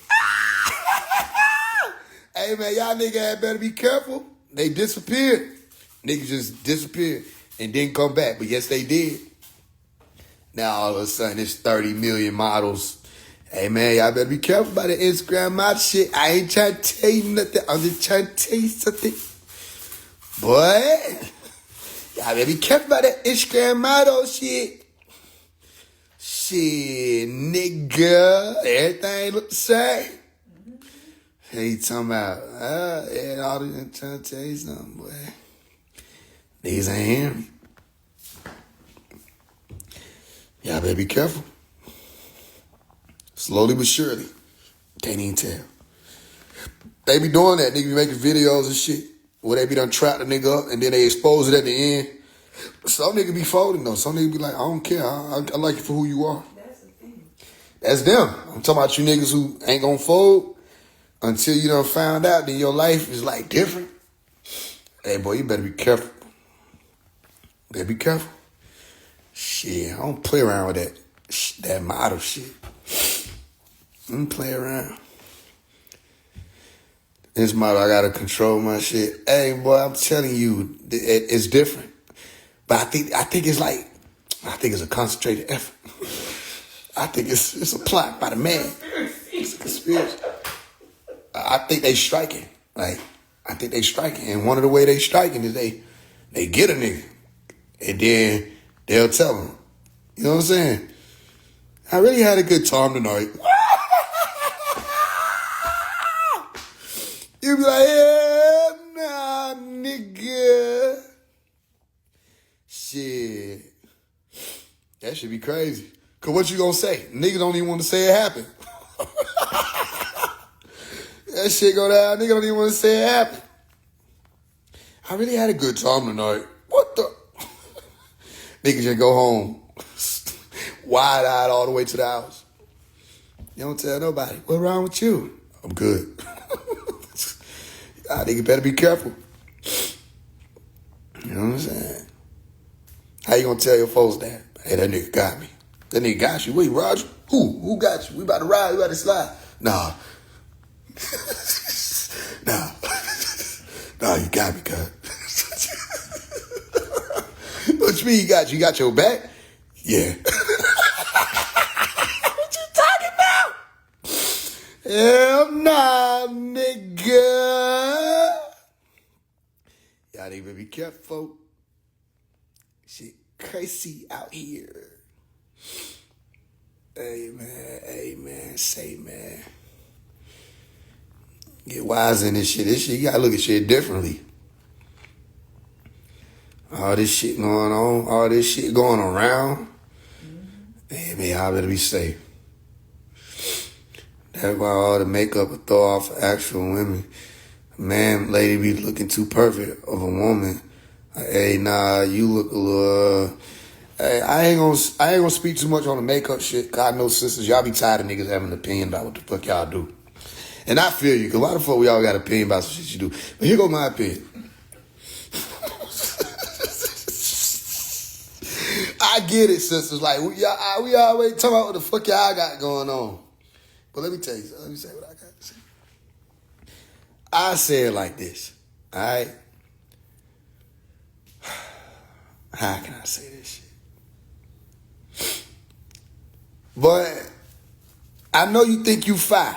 Hey, man, y'all niggas better be careful. They disappeared. Niggas just disappeared and didn't come back. But yes, they did. Now, all of a sudden, it's 30 million models. Hey, man, y'all better be careful about the Instagram model shit. I ain't trying to tell you nothing. I'm just trying to tell you something. Boy, y'all better be careful about that Instagram model shit. Shit, nigga. Everything look the same. Hey, you talking about, yeah, all this, I'm trying to tell you something, boy. These ain't hearing me. Y'all better be careful. Slowly but surely. Can't even tell. They be doing that. Nigga be making videos and shit where they be done trap the nigga up and then they expose it at the end. Some nigga be folding though. Some nigga be like, I don't care. I like you for who you are. That's the thing. That's them. I'm talking about you niggas who ain't gonna fold until you done found out that your life is like different. Hey boy, you better be careful. Better be careful. Shit, I don't play around with that model shit. I don't play around. This model, I gotta control my shit. Hey, boy, I'm telling you, it's different. But I think it's a concentrated effort. I think it's a plot by the man. It's a conspiracy. I think they striking. Like, I think they striking. And one of the way they striking is they get a nigga. And then they'll tell them. You know what I'm saying? I really had a good time tonight. You be like, yeah, nah, nigga. Shit. That should be crazy. Cause what you gonna say? Nigga don't even want to say it happened. That shit go down. Nigga don't even want to say it happened. I really had a good time tonight. What the? Nigga just go home. Wide-eyed all the way to the house. You don't tell nobody. What's wrong with you? I'm good. Nigga better be careful. You know what I'm saying? How you gonna tell your folks that? Hey, that nigga got me. That nigga got you. Wait, Roger? Who got you? We about to ride. We about to slide. Nah. Nah, you got me, cuz. What you mean you got you? You got your back? Yeah. What you talking about? Hell nah, nigga. Y'all need to be careful. Shit crazy out here. Hey, man. Say, man. Get wise in this shit. You gotta look at shit differently. All this shit going on, all this shit going around. Man, y'all better be safe. That's why all the makeup will throw off actual women. Man, lady be looking too perfect of a woman. Hey, nah, you look a little. Hey, I ain't gonna speak too much on the makeup shit. God knows, sisters, y'all be tired of niggas having an opinion about what the fuck y'all do. And I feel you, cause a lot of folk we all got an opinion about some shit you do. But here go my opinion. I get it, sisters. Like we always talking about what the fuck y'all got going on. But let me tell you something. Let me say what I got to say. I say it like this. All right. How can I say this shit? But I know you think you fine.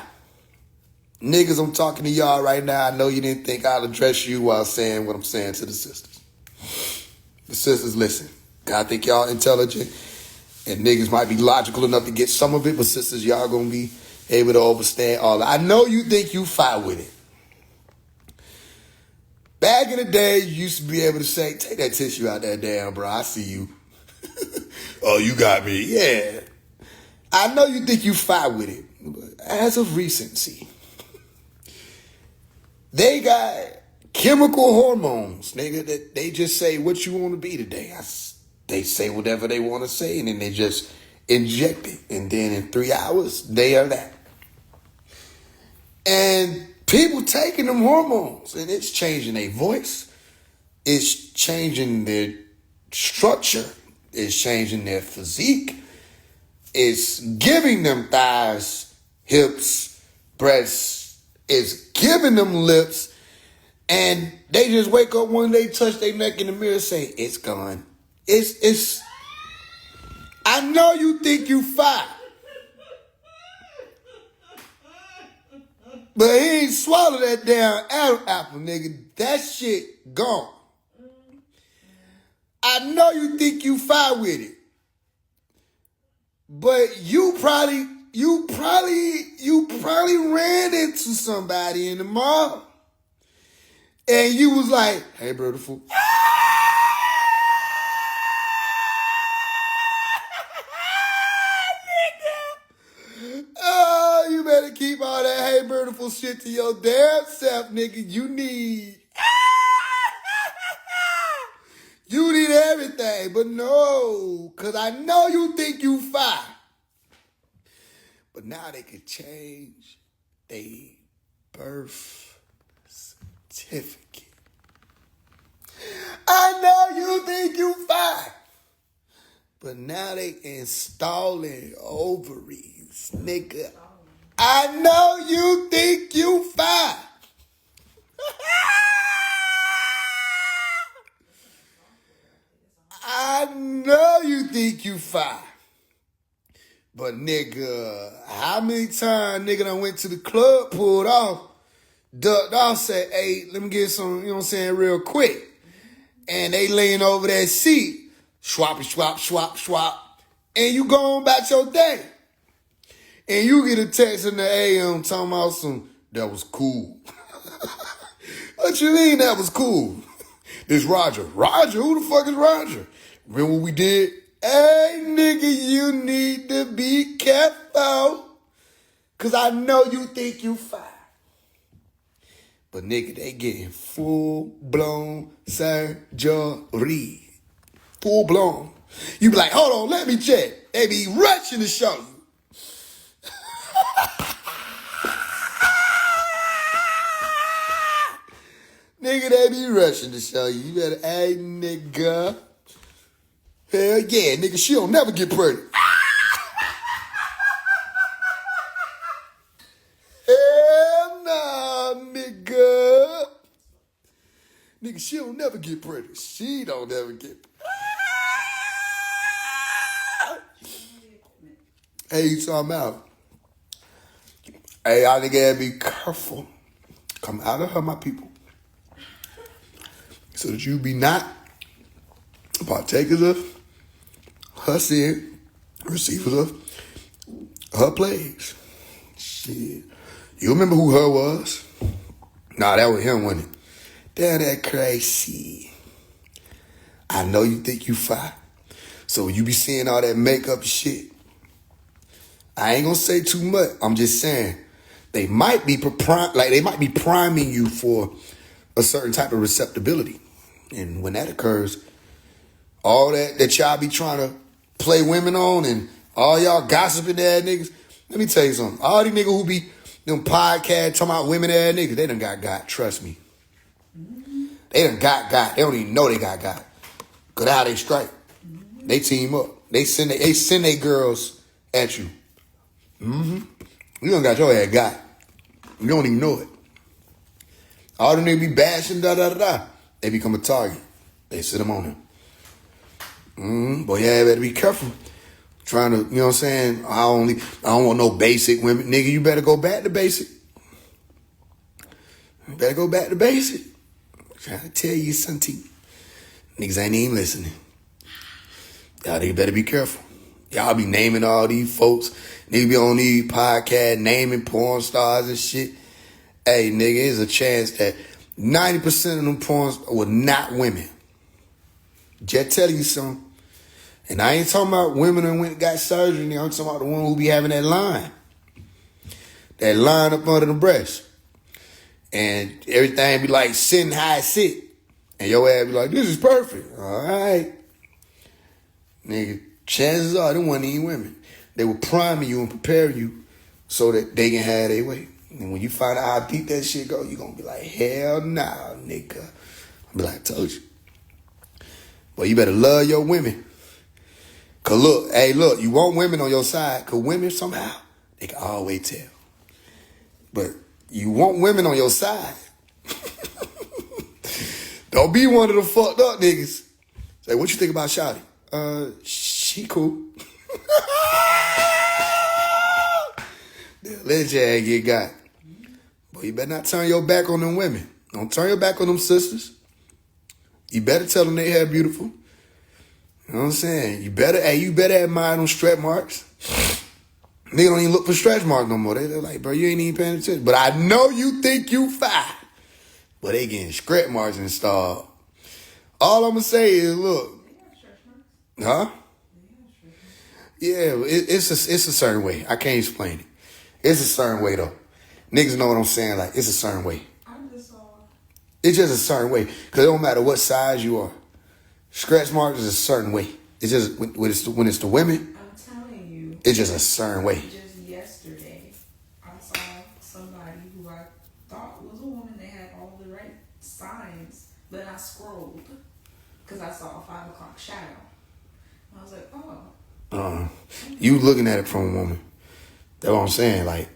Niggas, I'm talking to y'all right now. I know you didn't think I'll address you while saying what I'm saying to the sisters. The sisters, listen. I think y'all intelligent. And niggas might be logical enough to get some of it. But sisters, y'all gonna be able to understand all that. I know you think you fine with it. Back in the day, you used to be able to say, take that tissue out there, damn, bro. I see you. Oh, you got me. Yeah. I know you think you fine with it. But as of recency, they got chemical hormones, nigga, that they just say what you want to be today. They say whatever they want to say, and then they just inject it. And then in 3 hours, they are that. And people taking them hormones, and it's changing their voice. It's changing their structure. It's changing their physique. It's giving them thighs, hips, breasts. It's giving them lips. And they just wake up one day, touch their neck in the mirror, say, it's gone. It's I know you think you fine. But he ain't swallow that damn apple, nigga. That shit gone. I know you think you fine with it. But you probably ran into somebody in the mall. And you was like, hey, beautiful. Oh, you better keep all that hey, beautiful shit to your damn self, nigga. You need everything. But no, because I know you think you fine. But now they can change their birth certificate. I know you think you fine. But now they installing ovaries, nigga. I know you think you fine. I know you think you fine. But nigga, how many times nigga done went to the club, pulled off, ducked off, said, hey, let me get some, you know what I'm saying, real quick. And they laying over that seat. Swappy, swap, swap, swap. And you go on about your day. And you get a text in the AM talking about some, that was cool. What you mean that was cool? This Roger. Roger? Who the fuck is Roger? Remember what we did? Hey, nigga, you need to be careful. Because I know you think you fine. But nigga, they getting full-blown surgery. Full-blown. You be like, hold on, let me check. They be rushing to show you. Nigga, they be rushing to show you. You better, hey, nigga. Hell yeah, nigga, she don't never get pregnant. Hell nah, nigga. Nigga, she don't never get pregnant. She don't never get pregnant. Hey, you talking about? Hey, y'all nigga gotta be careful. Come out of her, my people. So that you be not partakers of her sin, receivers of her plagues. Shit. You remember who her was? Nah, that was him, wasn't it? Damn, that crazy. I know you think you fine. So when you be seeing all that makeup shit, I ain't gonna say too much. I'm just saying they might be priming you for a certain type of receptibility. And when that occurs, all that y'all be trying to play women on and all y'all gossiping ass niggas, let me tell you something. All these niggas who be them podcast talking about women ass niggas, they done got. Trust me. They done got. They don't even know they got. Cause how they strike. They team up. They send their girls at you. You done got your ass got. You don't even know it. All them niggas be bashing, da-da-da-da. They become a target. They sit them on him. Boy, yeah, better be careful. Trying to, you know what I'm saying? I don't want no basic women. Nigga, you better go back to basic. You better go back to basic. I'm trying to tell you something. Niggas ain't even listening. Y'all niggas better be careful. Y'all be naming all these folks. Niggas be on these podcasts naming porn stars and shit. Hey, nigga, there's a chance that 90% of them porns were not women. Just telling you something. And I ain't talking about women who went and got surgery. I'm talking about the one who be having that line. That line up under the breast. And everything be like sitting high sit. And your ass be like, this is perfect. All right. Nigga, chances are they wasn't even women. They were priming you and preparing you so that they can have their way. And when you find out how deep that shit go, you gonna be like, hell nah, nigga. I'll be like, I told you. But you better love your women. Cause look, you want women on your side, cause women somehow, they can always tell. But you want women on your side. Don't be one of the fucked up niggas. Say, what you think about Shawty? She cool. Let your ass get got. But you better not turn your back on them women. Don't turn your back on them sisters. You better tell them they hair beautiful. You know what I'm saying? You better admire them stretch marks. Nigga don't even look for stretch marks no more. They're like, bro, you ain't even paying attention. But I know you think you fine. But they getting stretch marks installed. All I'm going to say is, look. Huh? Yeah, it's a certain way. I can't explain it. It's a certain way, though. Niggas know what I'm saying. Like, it's a certain way. It's just a certain way. Because it don't matter what size you are. Scratch marks is a certain way. It's just, when it's the women, I'm telling you. it's just a certain way. Just yesterday, I saw somebody who I thought was a woman. They had all the right signs. Then I scrolled because I saw a 5 o'clock shadow. I was like, oh. You looking at it from a woman. That's what I'm saying. Like,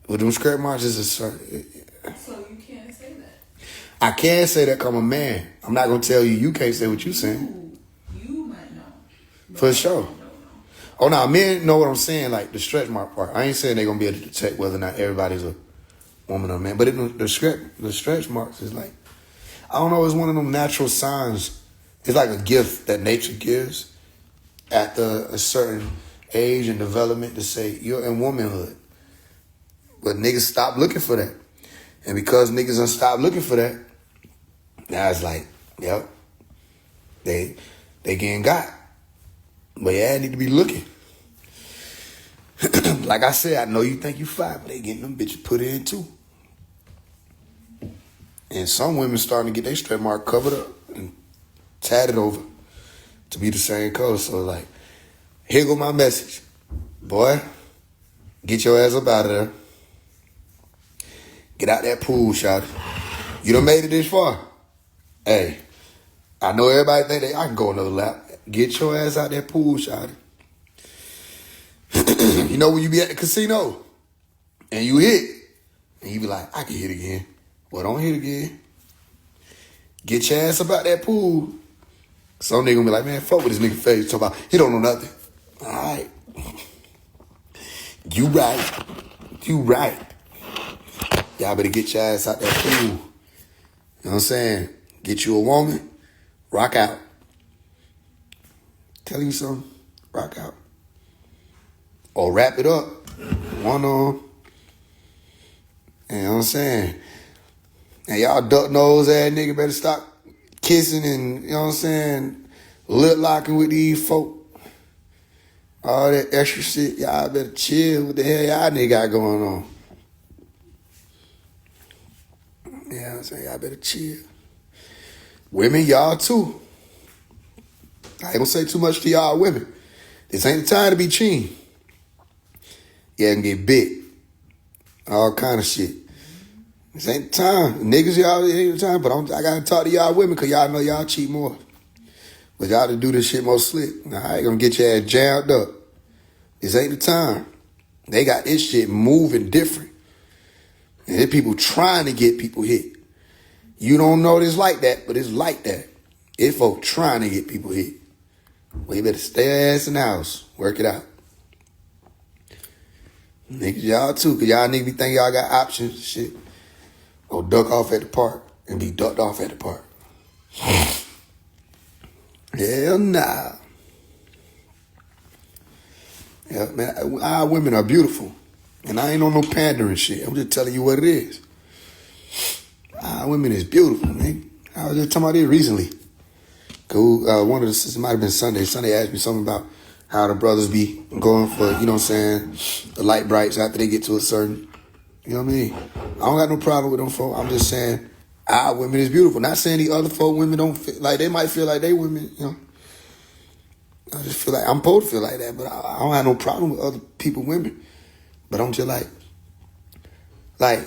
with them scratch marks, it's a certain... So you can't say that. I can say that 'cause I'm a man. I'm not going to tell you you can't say what you saying. You might know. For sure. Don't know. Oh, no, men know what I'm saying, like the stretch mark part. I ain't saying they're going to be able to detect whether or not everybody's a woman or a man. But the stretch marks is like, I don't know, it's one of them natural signs it's like a gift that nature gives at a certain age and development to say you're in womanhood. But niggas stop looking for that. And because niggas done stop looking for that, now it's like, yep, they getting got. But yeah, I need to be looking. Like I said, I know you think you fine, but they getting them bitches put in too. And some women starting to get their stretch mark covered up and tatted over to be the same color. So like, here go my message. Boy, get your ass up out of there. Get out that pool, shot. You done made it this far. Hey, I know everybody think I can go another lap. Get your ass out that pool, shot. You know when you be at the casino and you hit, and you be like, I can hit again. Well, don't hit again. Get your ass up out that pool. Some nigga gonna be like, man, fuck with this nigga face. Talk about, he don't know nothing. All right. You right. You right. Y'all better get your ass out that pool. You know what I'm saying? Get you a woman. Rock out. Tell you something. Rock out. Or wrap it up. One on. You know what I'm saying? And y'all duck nose ass nigga better stop kissing and, you know what I'm saying, lip locking with these folk. All that extra shit, y'all better chill. What the hell y'all nigga got going on? Yeah, you know I'm saying, y'all better chill. Women, y'all too. I ain't gonna say too much to y'all women. This ain't the time to be cheating. Yeah, and get bit. All kind of shit. This ain't the time. Niggas, y'all, it ain't the time. But I gotta talk to y'all women because y'all know y'all cheat more. But y'all to do this shit more slick. Now, I ain't gonna get your ass jammed up. This ain't the time. They got this shit moving different. And there people trying to get people hit. You don't know this like that, but it's like that. It's folk trying to get people hit. Well, you better stay your ass in the house. Work it out. Niggas, y'all too, because y'all niggas be thinking y'all got options. Shit. Go duck off at the park and be ducked off at the park. Hell nah. Yeah, man, our women are beautiful. And I ain't on no pandering shit. I'm just telling you what it is. Our women is beautiful, man. I was just talking about it recently. One of the sisters, might have been Sunday. Sunday asked me something about how the brothers be going for, you know what I'm saying, the light brights after they get to a certain, you know what I mean? I don't got no problem with them folk. I'm just saying our women is beautiful. Not saying the other folk women don't feel like, they might feel like they women, you know. I just feel like I'm supposed to feel like that, but I don't have no problem with other people, women. But I'm just like, you know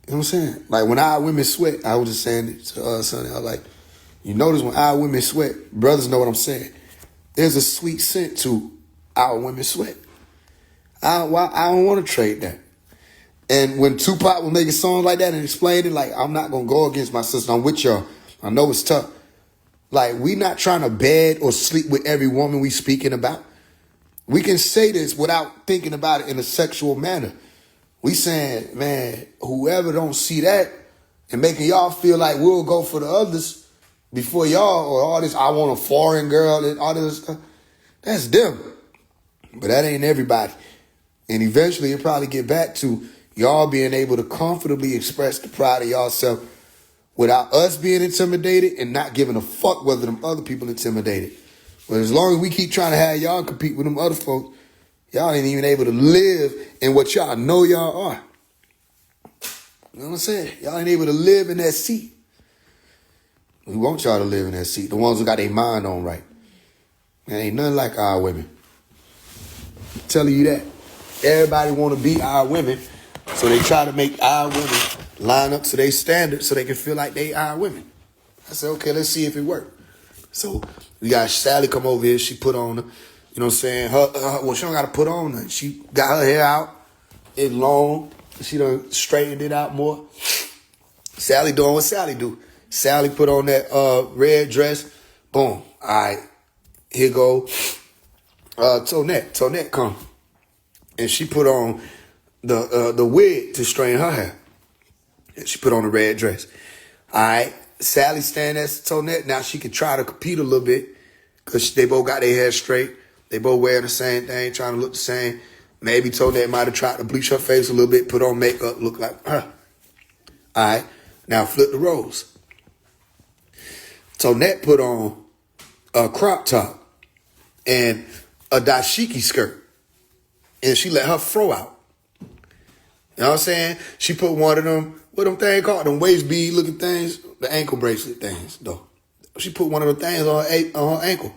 what I'm saying? Like when our women sweat, I was just saying it to Sonny, I was like, you notice when our women sweat, brothers know what I'm saying. There's a sweet scent to our women sweat. I don't want to trade that. And when Tupac was making songs like that and explained it, like, I'm not going to go against my sister. I'm with y'all. I know it's tough. Like, we not trying to bed or sleep with every woman we speaking about. We can say this without thinking about it in a sexual manner. We saying, man, whoever don't see that and making y'all feel like we'll go for the others before y'all, or all this, I want a foreign girl and all this stuff, that's them. But that ain't everybody. And eventually it'll probably get back to y'all being able to comfortably express the pride of y'allself without us being intimidated and not giving a fuck whether them other people intimidated. But as long as we keep trying to have y'all compete with them other folks, y'all ain't even able to live in what y'all know y'all are. You know what I'm saying? Y'all ain't able to live in that seat. We want y'all to live in that seat. The ones who got their mind on right. There ain't nothing like our women. I'm telling you that. Everybody want to be our women, so they try to make our women line up to their standards so they can feel like they are women. I said, okay, let's see if it works. So we got Sally come over here. She put on, you know what I'm saying? Well, she don't got to put on her. She got her hair out. It's long. She done straightened it out more. Sally doing what Sally do. Sally put on that red dress. Boom. All right. Here go Tonette. Tonette come. And she put on the wig to straighten her hair. And she put on the red dress. All right. Sally staying at Tonette. Now she can try to compete a little bit because they both got their hair straight. They both wearing the same thing, trying to look the same. Maybe Tonette might have tried to bleach her face a little bit, put on makeup, look like her. All right, now flip the roles. Tonette put on a crop top and a dashiki skirt, and she let her fro out. You know what I'm saying? She put one of them, what them things called, them waist bead looking things, the ankle bracelet things, though. She put one of the things on her ankle.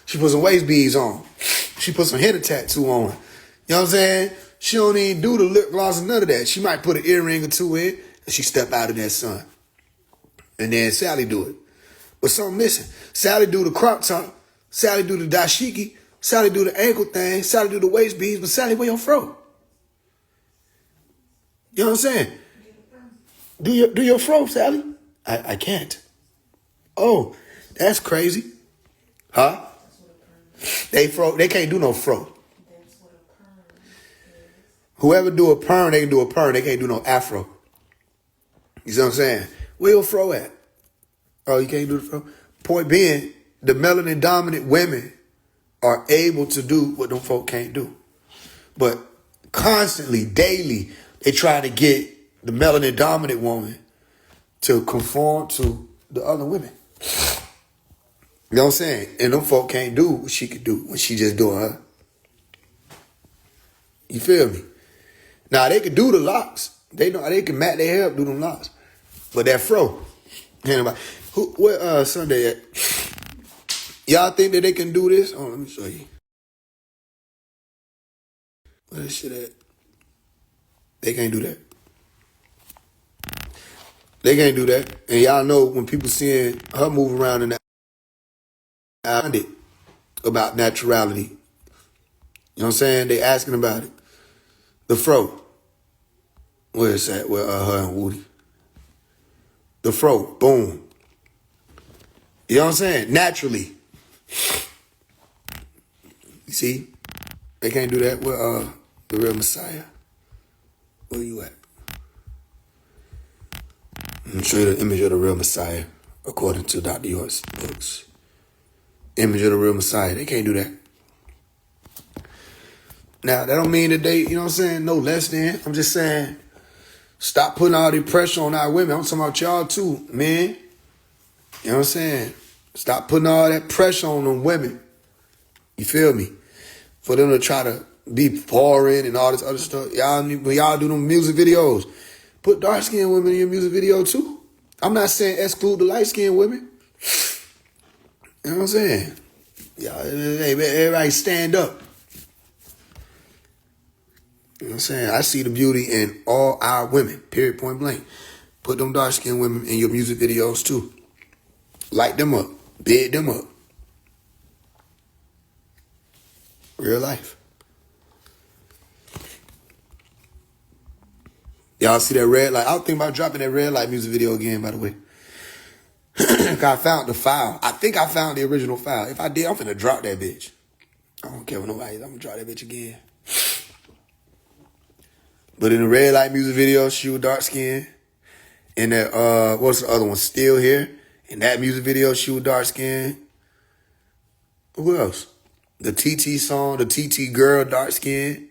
She put some waist beads on. She put some henna tattoo on. You know what I'm saying? She don't even do the lip gloss and none of that. She might put an earring or two in, and she step out in that sun. And then Sally do it. But something missing. Sally do the crop top. Sally do the dashiki. Sally do the ankle thing. Sally do the waist beads. But Sally, where your fro? You know what I'm saying? Do your fro, Sally? I can't. Oh, that's crazy. Huh? They can't do no fro. Whoever do a perm, they can do a perm. They can't do no afro. You see what I'm saying? Where your fro at? Oh, you can't do the fro? Point being, the melanin dominant women are able to do what them folk can't do. But constantly, daily, they try to get the melanin dominant woman to conform to the other women. You know what I'm saying? And them folk can't do what she could do when she just doing her. You feel me? Now, they could do the locks. They know they can mat their hair up, do them locks. But that fro, where Sunday at? Y'all think that they can do this? Oh, let me show you. Where that shit at? They can't do that. They can't do that. And y'all know when people seeing her move around in the it about naturality. You know what I'm saying? They asking about it. The fro. Where is that? Where her and Woody. The fro. Boom. You know what I'm saying? Naturally. You see? They can't do that with the real Messiah. Where you at? I'm gonna show you the image of the real Messiah according to Dr. York's books. Image of the real Messiah. They can't do that. Now, that don't mean that they, you know what I'm saying, no less than. I'm just saying, stop putting all the pressure on our women. I'm talking about y'all too, man. You know what I'm saying? Stop putting all that pressure on them women. You feel me? For them to try to be foreign and all this other stuff. When y'all do them music videos, put dark-skinned women in your music video too. I'm not saying exclude the light-skinned women. You know what I'm saying? Y'all, hey, everybody stand up. You know what I'm saying? I see the beauty in all our women, period, point blank. Put them dark-skinned women in your music videos too. Light them up. Bid them up. Real life. Y'all see that red light? I was thinking about dropping that red light music video again, by the way. I found the file. I think I found the original file. If I did, I'm finna drop that bitch. I don't care what nobody is. I'm gonna drop that bitch again. But in the red light music video, she was dark skinned. In that, what's the other one? Still Here. In that music video, she was dark skinned. Who else? The TT song, the TT girl, dark skinned.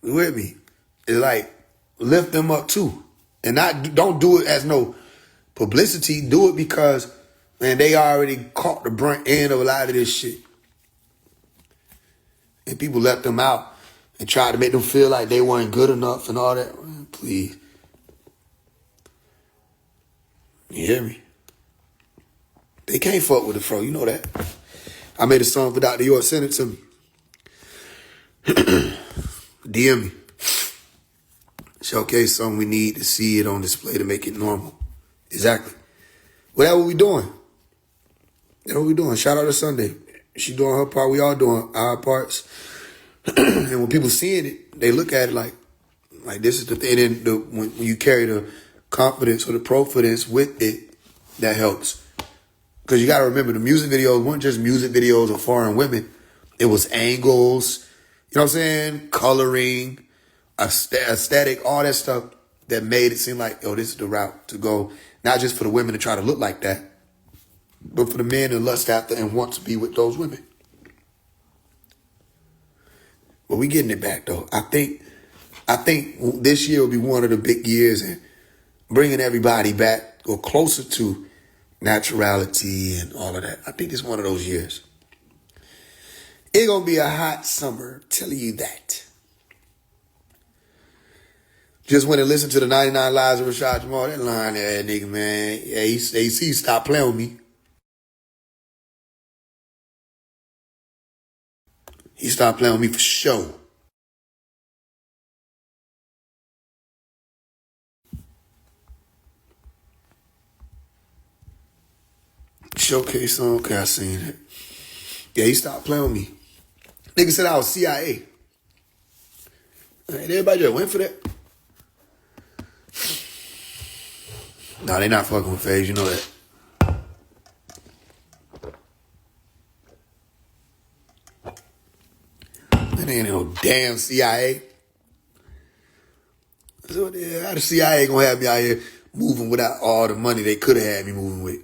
You with me? It's like, lift them up too. And don't do it as no publicity. Do it because, man, they already caught the brunt end of a lot of this shit. And people left them out and tried to make them feel like they weren't good enough and all that. Man, please. You hear me? They can't fuck with the fro. You know that. I made a song for Dr. York. Send it to me. DM me. Showcase something we need to see it on display to make it normal. Exactly. Well, that's what we doing. That's what we doing. Shout out to Sunday. She doing her part. We all doing our parts. And when people seeing it, they look at it like this is the thing. And then when you carry the confidence or the profidence with it, that helps. Because you got to remember, the music videos weren't just music videos of foreign women. It was angles, you know what I'm saying? Coloring, aesthetic, all that stuff that made it seem like, oh, this is the route to go. Not just for the women to try to look like that, but for the men to lust after and want to be with those women. But we getting it back though. I think this year will be one of the big years in bringing everybody back or closer to naturality and all of that. I think it's one of those years. It's gonna be a hot summer, telling you that. Just went and listened to the 99 Lives of Rashad Jamal. That line there, nigga, man. Yeah, he stopped playing with me. He stopped playing with me for sure. Showcase song, okay, I seen it. Yeah, he stopped playing with me. Nigga said I was CIA. Ain't everybody just went for that? Nah, they not fucking with FaZe, you know that. That ain't no damn CIA. So how the CIA gonna have me out here moving without all the money they could have had me moving with?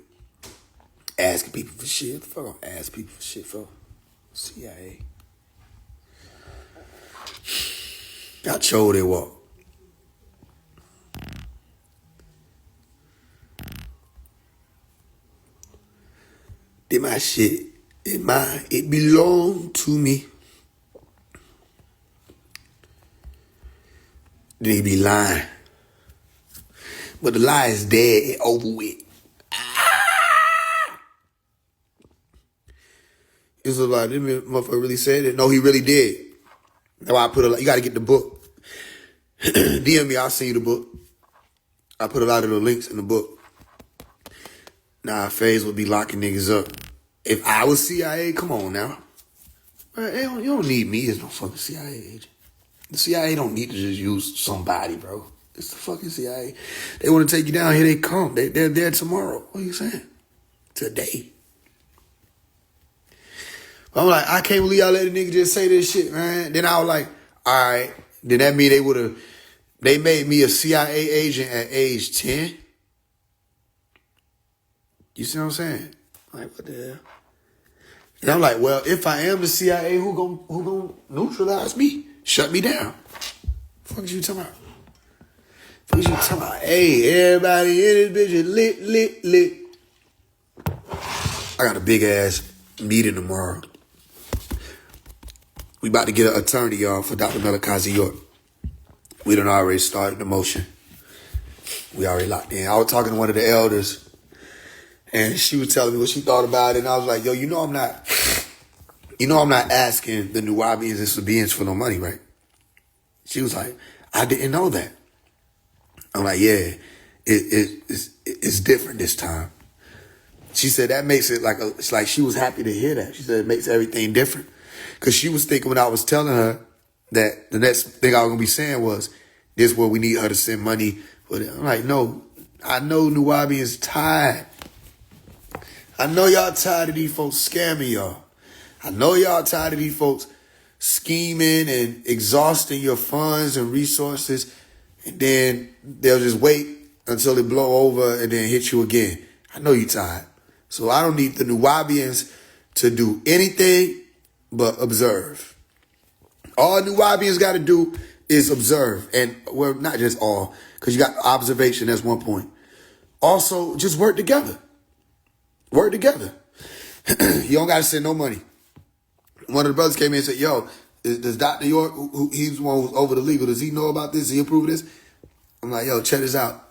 Asking people for shit. What the fuck I'm asking people for shit for? CIA. How chode they walk. Did my shit. It belonged to me. They be lying. But the lie is dead. It over with. It's like, this motherfucker really said it. No, he really did. That's why I put you got to get the book. DM me, I'll send you the book. I put a lot of the links in the book. Nah, FaZe would be locking niggas up. If I was CIA, come on now. Man, you don't need me as no fucking CIA agent. The CIA don't need to just use somebody, bro. It's the fucking CIA. They want to take you down, here they come. They're there tomorrow. What are you saying? Today. I'm like, I can't believe y'all let a nigga just say this shit, man. Then I was like, all right. Then that mean they made me a CIA agent at age 10? You see what I'm saying? Like, what the hell? And I'm like, well, if I am the CIA, who gon' neutralize me? Shut me down. Fuck is you talking about? Fuck is you talking about? Hey, everybody in this bitch is lit. I got a big ass meeting tomorrow. We about to get an attorney, y'all, for Dr. Melakazi York. We done already started the motion. We already locked in. I was talking to one of the elders, and she was telling me what she thought about it, and I was like, yo, you know I'm not asking the Nuwaubians and Sabians for no money, right? She was like, I didn't know that. I'm like, yeah, it's different this time. She said that makes it it's like she was happy to hear that. She said it makes everything different. Because she was thinking when I was telling her that the next thing I was going to be saying was, this is where we need her to send money. But I'm like, no, I know Nuwaubians tired. I know y'all tired of these folks scamming y'all. I know y'all tired of these folks scheming and exhausting your funds and resources, and then they'll just wait until it blow over and then hit you again. I know you tired. So I don't need the Nuwaubians to do anything but observe. All Nuwaubians got to do is observe. And, well, not just all, because you got observation, that's one point. Also, just work together. Work together. You don't got to send no money. One of the brothers came in and said, yo, does Dr. York, he's the one who's over the legal, does he know about this? Does he approve of this? I'm like, yo, check this out.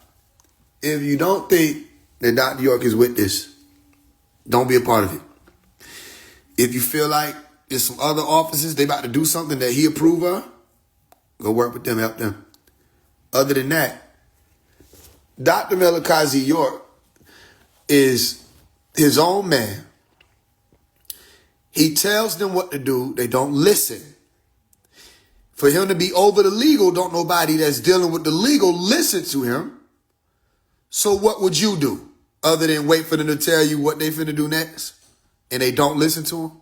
If you don't think that Dr. York is with this, don't be a part of it. If you feel like there's some other offices, they about to do something that he approve of, go work with them, help them. Other than that, Dr. Melakazi York is his own man. He tells them what to do. They don't listen. For him to be over the legal, don't nobody that's dealing with the legal listen to him. So what would you do other than wait for them to tell you what they finna do next? And they don't listen to him?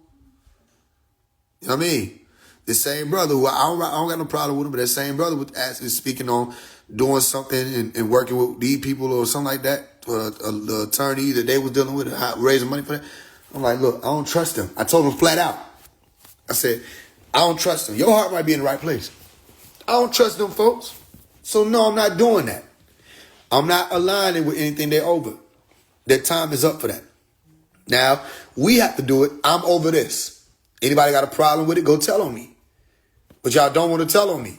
You know what I mean? The same brother who I don't got no problem with him, but that same brother is speaking on doing something and working with these people or something like that, the attorney that they was dealing with, raising money for that. I'm like, look, I don't trust them. I told them flat out. I said, I don't trust them. Your heart might be in the right place. I don't trust them folks. So no, I'm not doing that. I'm not aligning with anything they're over. Their time is up for that. Now, we have to do it. I'm over this. Anybody got a problem with it, go tell on me. But y'all don't want to tell on me.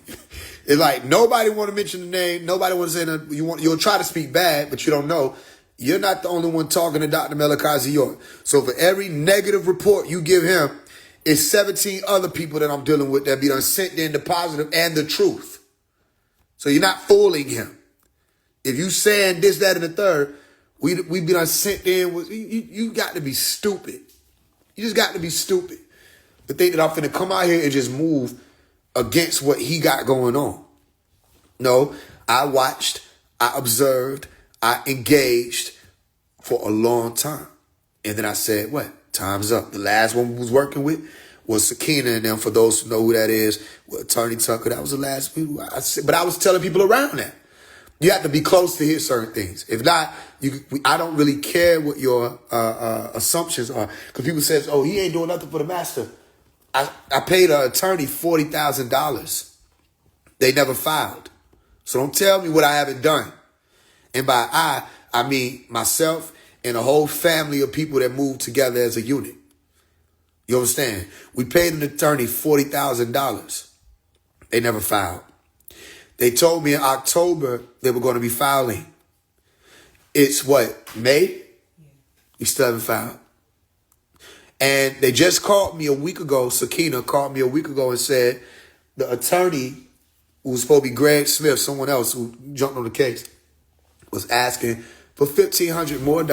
It's like nobody want to mention the name. Nobody want to say that you'll try to speak bad, but you don't know. You're not the only one talking to Dr. Melikazi York. So for every negative report you give him, it's 17 other people that I'm dealing with that be done sent in the positive and the truth. So you're not fooling him. If you saying this, that, and the third, we be done sent in. You got to be stupid. You just got to be stupid. To think that I'm finna come out here and just move against what he got going on. No, I watched, I observed, I engaged for a long time. And then I said, what? Time's up. The last one we was working with was Sakina and them. For those who know who that is, with Attorney Tucker, that was the last people. But I was telling people around that. You have to be close to hear certain things. If not, I don't really care what your assumptions are. Because people say, oh, he ain't doing nothing for the master. I paid an attorney $40,000. They never filed. So don't tell me what I haven't done. And by I mean myself and a whole family of people that moved together as a unit. You understand? We paid an attorney $40,000. They never filed. They told me in October they were going to be filing. It's what, May? You still haven't filed. And they just called me a week ago. Sakina called me a week ago and said the attorney who was supposed to be Greg Smith, someone else who jumped on the case, was asking for $1,500 more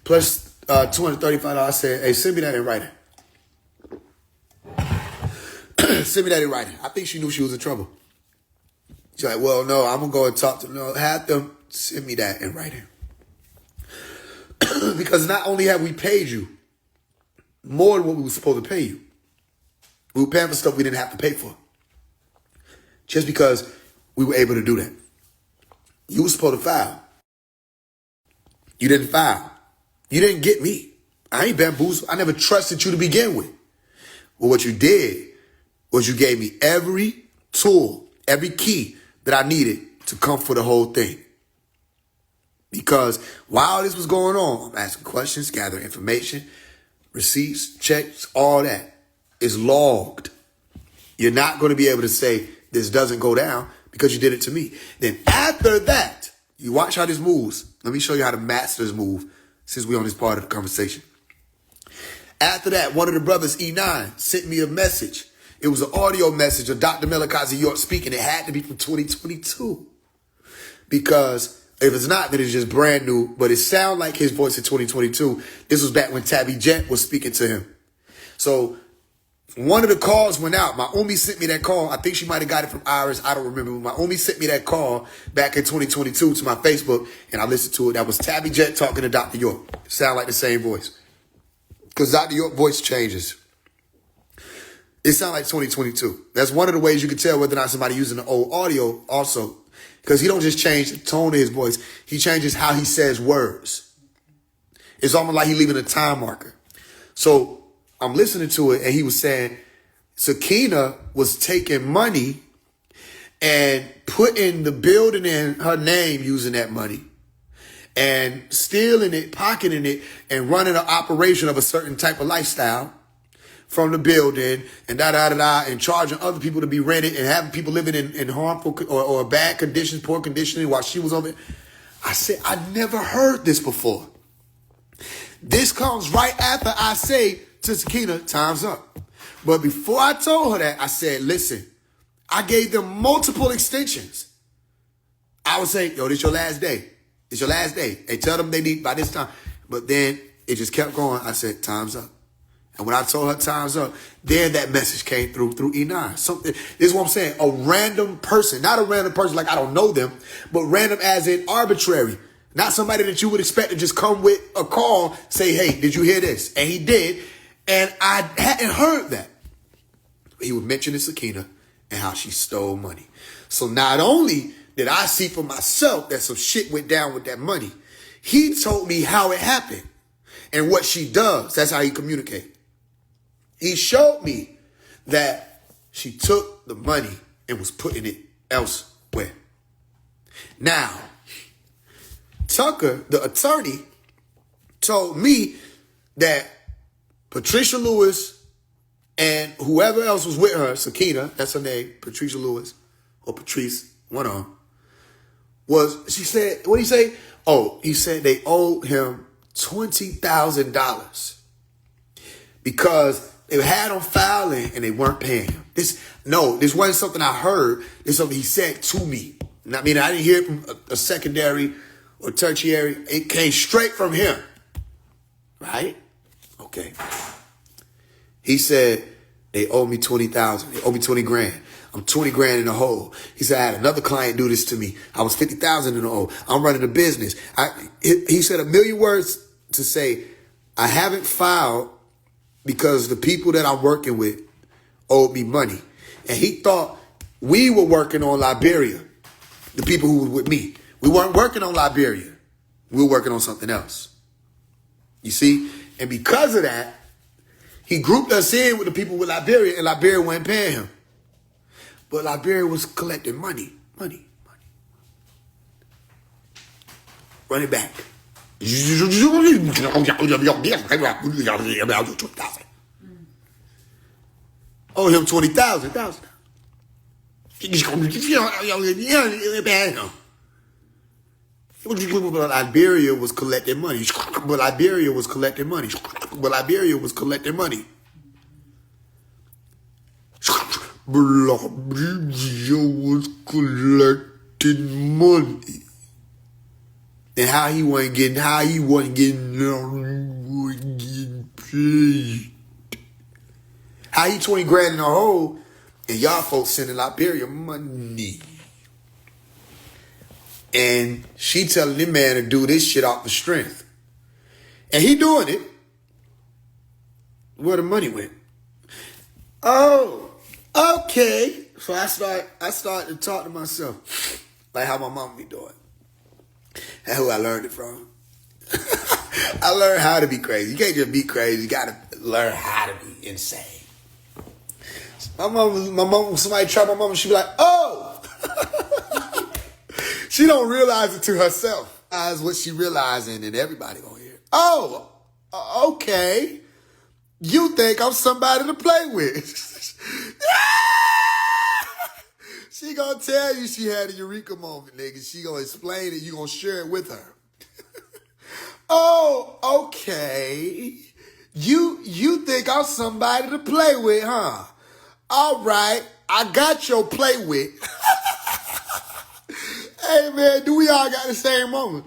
plus $235. I said, hey, send me that in writing. Send me that in writing. I think she knew she was in trouble. She's like, well, no, I'm going to go and talk to them. No, have them send me that in writing. Because not only have we paid you more than what we were supposed to pay you, we were paying for stuff we didn't have to pay for. Just because we were able to do that. You were supposed to file. You didn't file. You didn't get me. I ain't bamboozled. I never trusted you to begin with. Well, what you did was you gave me every tool, every key that I needed to come for the whole thing. Because while this was going on, I'm asking questions, gathering information, receipts, checks, all that is logged. You're not going to be able to say this doesn't go down because you did it to me. Then after that, you watch how this moves. Let me show you how to master this move since we're on this part of the conversation. After that, one of the brothers, E9, sent me a message. It was an audio message of Dr. Melikazi York speaking. It had to be from 2022. Because if it's not, then it's just brand new. But it sounded like his voice in 2022. This was back when Tabby Jet was speaking to him. So one of the calls went out. My Umi sent me that call. I think she might have got it from Iris. I don't remember. My Umi sent me that call back in 2022 to my Facebook. And I listened to it. That was Tabby Jet talking to Dr. York. Sound like the same voice. Because Dr. York's voice changes. It sounds like 2022. That's one of the ways you can tell whether or not somebody using the old audio also. Because he don't just change the tone of his voice. He changes how he says words. It's almost like he's leaving a time marker. So I'm listening to it and he was saying Sakina was taking money and putting the building in her name using that money. And stealing it, pocketing it, and running an operation of a certain type of lifestyle from the building and and charging other people to be rented and having people living in harmful or bad conditions, poor conditioning while she was over it. I said, I never heard this before. This comes right after I say to Sakina, time's up. But before I told her that, I said, listen, I gave them multiple extensions. I would say, yo, this your last day. It's your last day. Hey, tell them they need by this time. But then it just kept going. I said, time's up. And when I told her time's up, then that message came through E9. Something. This is what I'm saying. A random person, not a random person like I don't know them, but random as in arbitrary. Not somebody that you would expect to just come with a call, say, hey, did you hear this? And he did. And I hadn't heard that. He was mentioning Sakina and how she stole money. So not only did I see for myself that some shit went down with that money, He told me how it happened and what she does. That's how he communicates. He showed me that she took the money and was putting it elsewhere. Now, Tucker, the attorney, told me that Patricia Lewis and whoever else was with her, Sakina, that's her name, Patricia Lewis, or Patrice, one of them, she said, what did he say? Oh, he said they owed him $20,000 because they had him filing and they weren't paying him. This wasn't something I heard. This is something he said to me. I mean, I didn't hear it from a secondary or tertiary. It came straight from him. Right? Okay. He said, they owe me $20,000. They owe me 20 grand. I'm 20 grand in the hole. He said, I had another client do this to me. I was 50,000 in the hole. I'm running a business. He said a million words to say, I haven't filed because the people that I'm working with owed me money. And he thought we were working on Liberia, the people who were with me. We weren't working on Liberia. We were working on something else. You see? And because of that, he grouped us in with the people with Liberia, and Liberia wasn't paying him. But Liberia was collecting money. Run it back. Owe him $20,000. Liberia was collecting money. But Liberia was collecting money. But Liberia was collecting money. And how he wasn't getting paid. How he 20 grand in a hole and y'all folks sending Liberia money. And she telling the man to do this shit off the strength. And he doing it. Where the money went. Oh, okay. So I start to talk to myself. Like how my mom be doing. That's who I learned it from. I learned how to be crazy. You can't just be crazy. You got to learn how to be insane. My mom, somebody try my mom, she be like, oh! She don't realize it to herself. That's what she realizing, and everybody gonna hear. Oh, okay. You think I'm somebody to play with. She gonna tell you she had a eureka moment, nigga. She gonna explain it. You gonna share it with her. Oh, okay. You think I'm somebody to play with, huh? All right, I got your play with. Hey, man, do we all got the same moment?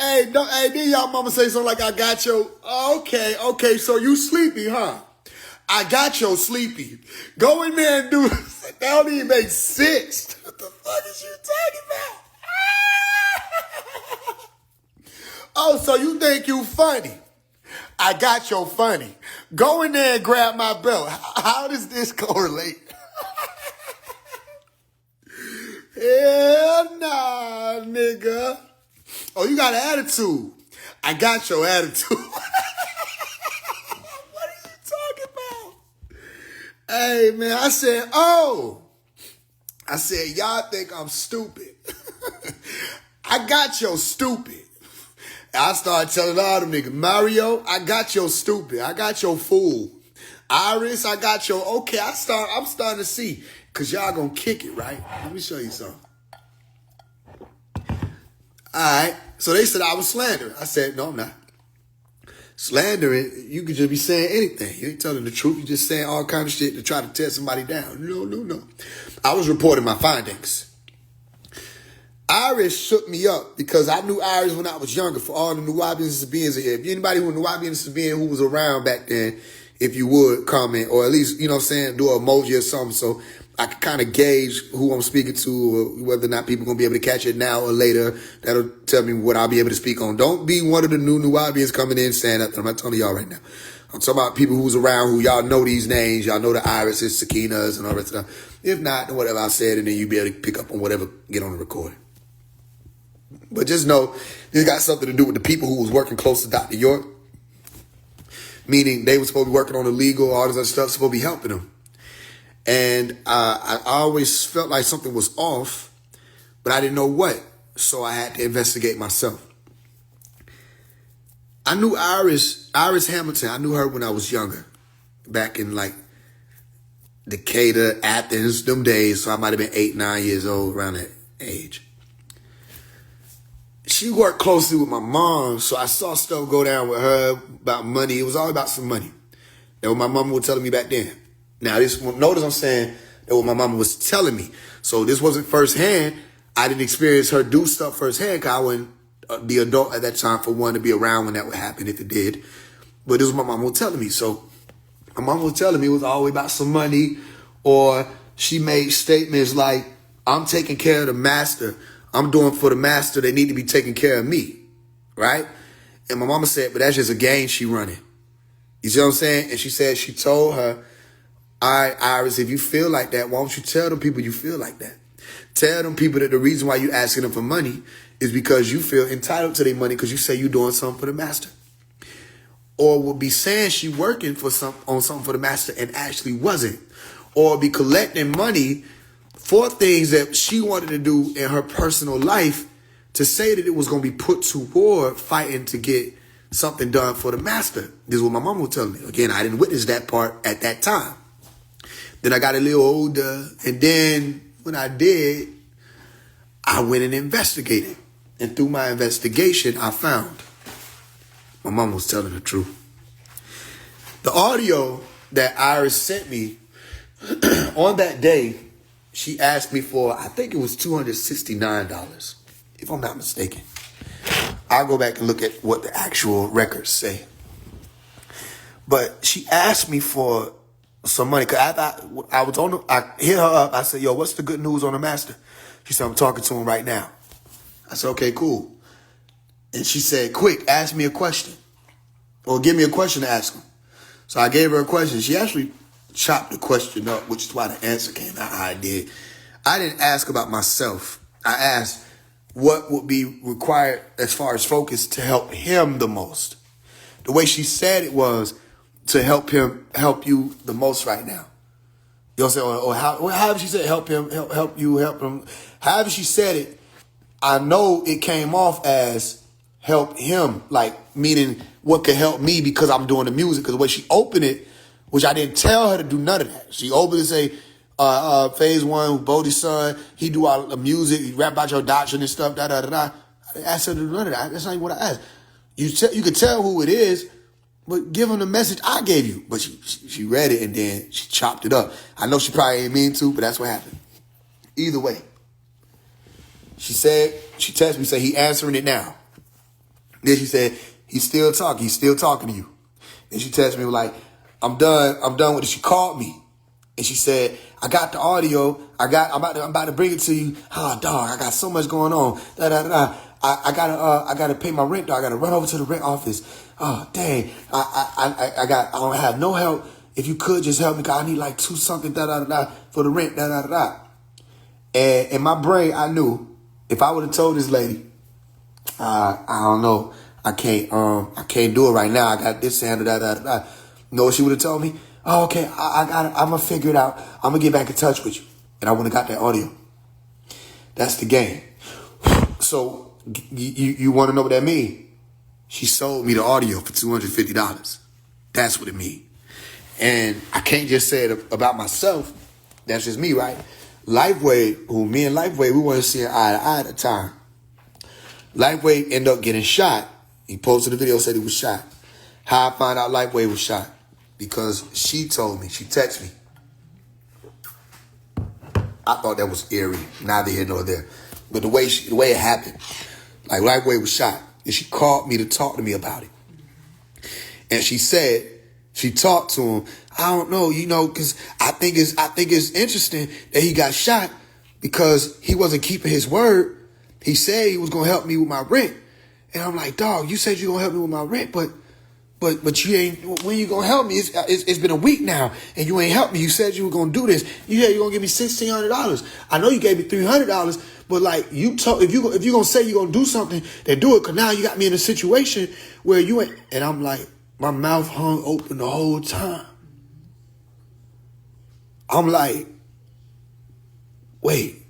Hey, did y'all mama say something like, I got your... Okay, so you sleepy, huh? I got your sleepy. Go in there and do... That don't even make sense. What the fuck is you talking about? Oh, so you think you funny? I got your funny. Go in there and grab my belt. How does this correlate? Hell nah, nigga. Oh, you got an attitude. I got your attitude. What are you talking about? Hey, man, I said, y'all think I'm stupid. I got your stupid. I started telling all them niggas, Mario, I got your stupid. I got your fool. Iris, I got your, okay, I'm starting to see. Because y'all going to kick it, right? Let me show you something. All right. So they said I was slandering. I said, no, I'm not. Slandering, you could just be saying anything. You ain't telling the truth. You're just saying all kind of shit to try to tear somebody down. No. I was reporting my findings. Iris shook me up because I knew Iris when I was younger for all the Nuwaubians beings here. If anybody who Nuwaubians being who was around back then, if you would comment or at least, you know what I'm saying, do an emoji or something so I can kind of gauge who I'm speaking to or whether or not people going to be able to catch it now or later. That'll tell me what I'll be able to speak on. Don't be one of the new Nuwaubians coming in saying that. I'm not telling y'all right now. I'm talking about people who's around who y'all know these names. Y'all know the Irises, Sakinas, and all that stuff. If not, then whatever I said, and then you'll be able to pick up on whatever, get on the recording. But just know this got something to do with the people who was working close to Dr. York. Meaning they were supposed to be working on the legal, all this other stuff, supposed to be helping them. And I always felt like something was off, but I didn't know what. So I had to investigate myself. I knew Iris Hamilton. I knew her when I was younger, back in like Decatur, Athens, them days. So I might have been 8, 9 years old, around that age. She worked closely with my mom, so I saw stuff go down with her about money. It was all about some money. That's what my mama was telling me back then. Now, notice I'm saying that what my mama was telling me. So this wasn't firsthand. I didn't experience her do stuff firsthand because I wasn't the adult at that time for one to be around when that would happen if it did. But this was my mama was telling me. So my mama was telling me it was always about some money, or she made statements like, I'm taking care of the master. I'm doing for the master. They need to be taking care of me. Right? And my mama said, but that's just a game she running. You see what I'm saying? And she said she told her, all right, Iris, if you feel like that, why don't you tell them people you feel like that? Tell them people that the reason why you asking them for money is because you feel entitled to their money because you say you're doing something for the master. Or would be saying she working for on something for the master and actually wasn't. Or be collecting money for things that she wanted to do in her personal life to say that it was going to be put toward fighting to get something done for the master. This is what my mom was telling me. Again, I didn't witness that part at that time. Then I got a little older, and then when I did, I went and investigated. And through my investigation, I found my mom was telling the truth. The audio that Iris sent me on that day, she asked me for, I think it was $269, if I'm not mistaken. I'll go back and look at what the actual records say. But she asked me for some money. Cause I hit her up. I said, yo, what's the good news on the master? She said, I'm talking to him right now. I said, okay, cool. And she said, quick, ask me a question. Or give me a question to ask him. So I gave her a question. She actually chopped the question up, which is why the answer came out how I did. I didn't ask about myself. I asked what would be required as far as focus to help him the most. The way she said it was to help you the most right now. You know what I'm saying? Or however she said help him. However she said it, I know it came off as help him, like meaning what could help me because I'm doing the music. Because the way she opened it, which I didn't tell her to do none of that. She opened it and say, phase one, Bodie's son, he do all the music, he rap about your doctrine and stuff, da-da-da-da. I didn't ask her to do none of that. That's not even what I asked. You could tell who it is, but give him the message I gave you. But she read it and then she chopped it up. I know she probably ain't mean to, but that's what happened. Either way. She texted me, said he answering it now. Then she said, he's still talking to you. And she texted me like, I'm done with it. She called me. And she said, I got the audio. I'm about to bring it to you. Oh, dog, I got so much going on. I gotta pay my rent, dog. I gotta run over to the rent office. Oh, dang. I don't have no help. If you could just help me, cause I need like $2 something, for the rent, And in my brain, I knew if I would have told this lady, I don't know, I can't do it right now. I got this and You know what she would have told me? Oh, okay, I'm gonna figure it out. I'm gonna get back in touch with you. And I would have got that audio. That's the game. So you want to know what that means? She sold me the audio for $250. That's what it means. And I can't just say it about myself. That's just me, right? Lifeway, me and Lifeway, we weren't seeing eye to eye at the time. Lifeway ended up getting shot. He posted a video, said he was shot. How I found out Lifeway was shot? Because she told me, she texted me. I thought that was eerie, neither here nor there. But the way it happened, like Lifeway was shot, and she called me to talk to me about it. And she said, she talked to him, I don't know, because I think it's interesting that he got shot because he wasn't keeping his word. He said he was going to help me with my rent. And I'm like, dog, you said you're going to help me with my rent, but But you ain't, when you gonna help me? It's been a week now, and you ain't helped me. You said you were gonna do this. You're gonna give me $1,600. I know you gave me $300, but like you told, if you gonna say you're gonna do something, then do it. Cause now you got me in a situation where you ain't, and I'm like, my mouth hung open the whole time. I'm like, wait,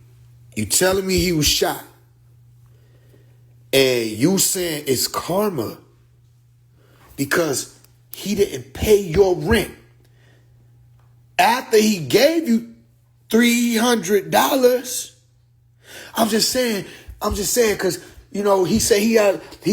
you telling me he was shot, and you saying it's karma because he didn't pay your rent after he gave you $300. I'm just saying, because, you know, he said he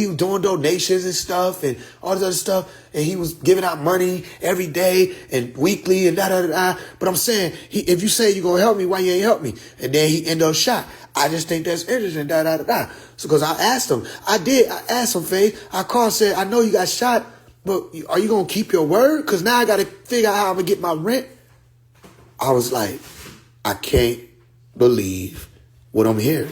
was doing donations and stuff and all this other stuff, and he was giving out money every day and weekly and da-da-da-da. But I'm saying, if you say you're going to help me, why you ain't help me? And then he ended up shot. I just think that's interesting, da-da-da-da. So, because I asked him, I asked him, Faith. I called and said, I know you got shot, but are you going to keep your word? Because now I got to figure out how I'm going to get my rent. I was like, I can't believe what I'm hearing.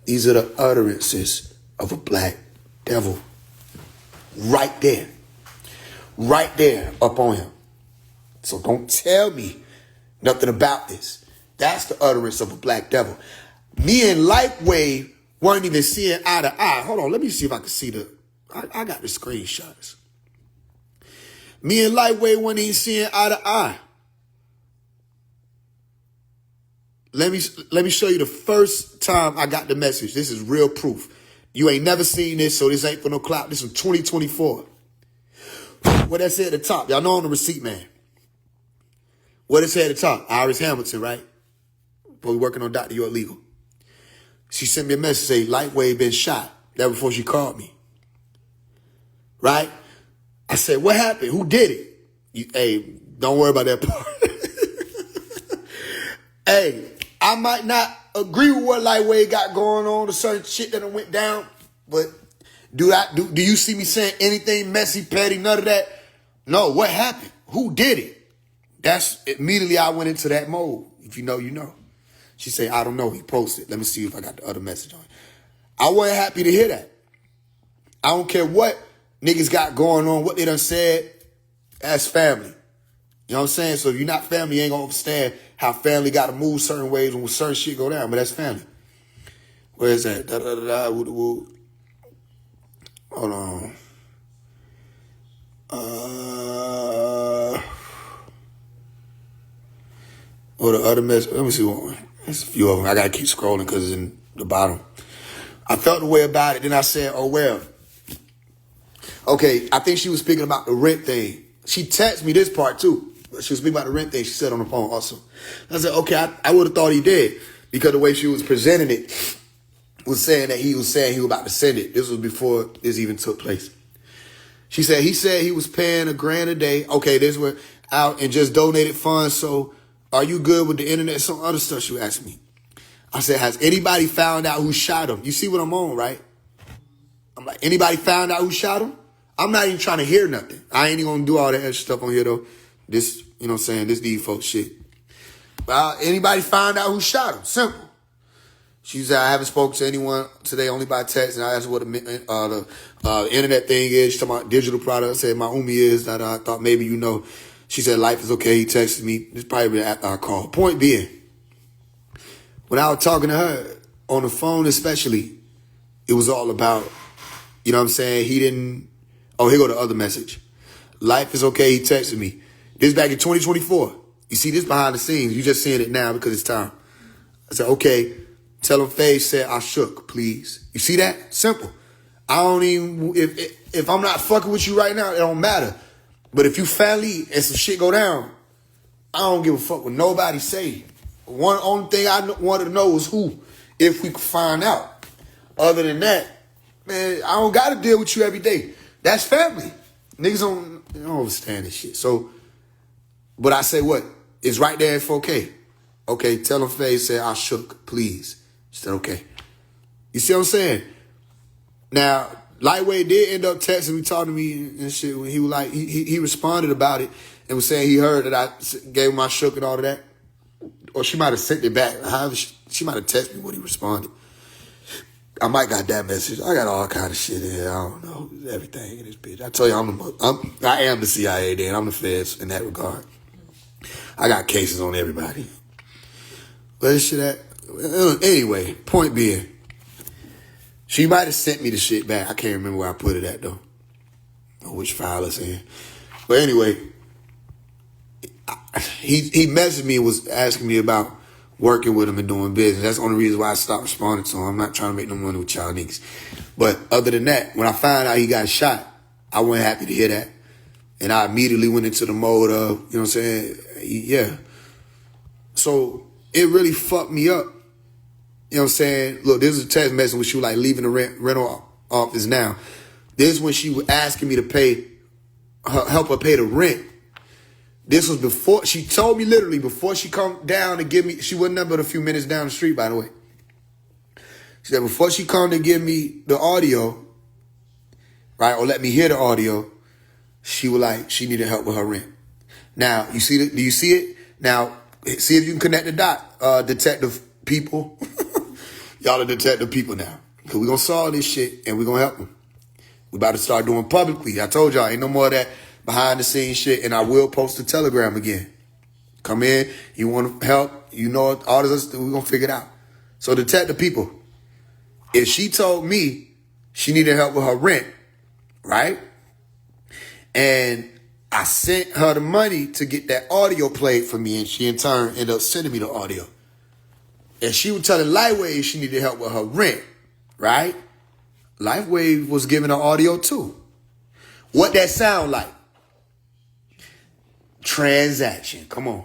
These are the utterances of a black devil. Right there up on him. So don't tell me nothing about this. That's the utterance of a black devil. Me and Lightwave weren't even seeing eye to eye. Hold on, let me see if I can see I got the screenshots. Me and Lightwave weren't even seeing eye to eye. Let me show you the first time I got the message. This is real proof. You ain't never seen this, so this ain't for no clout. This is 2024. What that say at the top? Y'all know I'm the receipt man. What it say at the top? Iris Hamilton, right? But we working on Dr. York Legal. She sent me a message saying Lightwave been shot. That was before she called me. Right? I said, what happened? Who did it? Hey, don't worry about that part. Hey, I might not agree with what Lightwave got going on, the certain shit that went down, but do you see me saying anything messy, petty, none of that? No, what happened? Who did it? That's immediately I went into that mode. If you know, you know. She said, I don't know. He posted. Let me see if I got the other message on it. I wasn't happy to hear that. I don't care what niggas got going on, what they done said. That's family. You know what I'm saying? So if you're not family, you ain't gonna understand how family got to move certain ways when certain shit go down. But that's family. Where is that? Hold on. Or the other message. Let me see one. There's a few of them. I gotta keep scrolling because it's in the bottom. I felt the way about it. Then I said, oh well. Okay, I think she was speaking about the rent thing. She texted me this part too. She was speaking about the rent thing. She said on the phone also. I said, okay, I would have thought he did because the way she was presenting it was saying that he was about to send it. This was before this even took place. She said he was paying $1,000 a day. Okay, this went out and just donated funds. So are you good with the internet? Some other stuff she asked me. I said, has anybody found out who shot him? You see what I'm on, right? I'm like, anybody found out who shot him? I'm not even trying to hear nothing. I ain't even gonna do all that extra stuff on here though. This, you know what I'm saying, this these folks shit. Well, anybody found out who shot him? Simple. She said, I haven't spoken to anyone today, only by text. And I asked her what the internet thing is. She's talking about digital products. I said, my Umi is. That I thought maybe you know. She said, life is okay. He texted me. This probably after our call. Point being, when I was talking to her on the phone especially, it was all about, you know what I'm saying, he didn't, oh, here go the other message. Life is okay. He texted me. This back in 2024. You see this behind the scenes. You just seeing it now because it's time. I said, okay, tell him Faye said I shook, please. You see that? Simple. I don't even, if I'm not fucking with you right now, it don't matter. But if you family and some shit go down, I don't give a fuck what nobody say. Only thing I wanted to know was who, if we could find out. Other than that, man, I don't got to deal with you every day. That's family. Niggas don't understand this shit. So, but I say what? It's right there in 4K. Okay, tell him Faye said I shook, please. She said, okay. You see what I'm saying? Now, Lightweight did end up texting me, talking to me and shit. When he was like, he responded about it and was saying he heard that I gave him my shook and all of that. Or she might have sent it back. However, she might have texted me when he responded. I might got that message. I got all kind of shit in here. I don't know everything in this bitch. I tell you, I am the CIA. Then I'm the feds in that regard. I got cases on everybody. Where this shit at? Anyway, point being, she might have sent me the shit back. I can't remember where I put it at though, or which file it's in. But anyway, he messaged me and was asking me about working with him and doing business. That's the only reason why I stopped responding to him. I'm not trying to make no money with y'all niggas. But other than that, when I found out he got shot, I wasn't happy to hear that. And I immediately went into the mode of, you know what I'm saying? Yeah. So it really fucked me up. You know what I'm saying? Look, this is a text message when she was like leaving the rental office now. This is when she was asking me to help her pay the rent. This was before, she told me literally before she come down to give me, she wasn't up but a few minutes down the street, by the way. She said before she come to give me the audio, right, or let me hear the audio, she was like, she needed help with her rent. Now, do you see it? Now, see if you can connect the dot, detective people. Y'all are detective people now. Because we're going to solve this shit and we're going to help them. We about to start doing publicly. I told y'all, ain't no more of that behind the scenes shit, and I will post the Telegram again. Come in, you want to help, you know, all this, we're going to figure it out. So detective people, if she told me she needed help with her rent, right? And I sent her the money to get that audio played for me, and she in turn ended up sending me the audio. And she was telling Lightwave she needed help with her rent, right? Lightwave was giving her audio too. What that sound like? Transaction. Come on.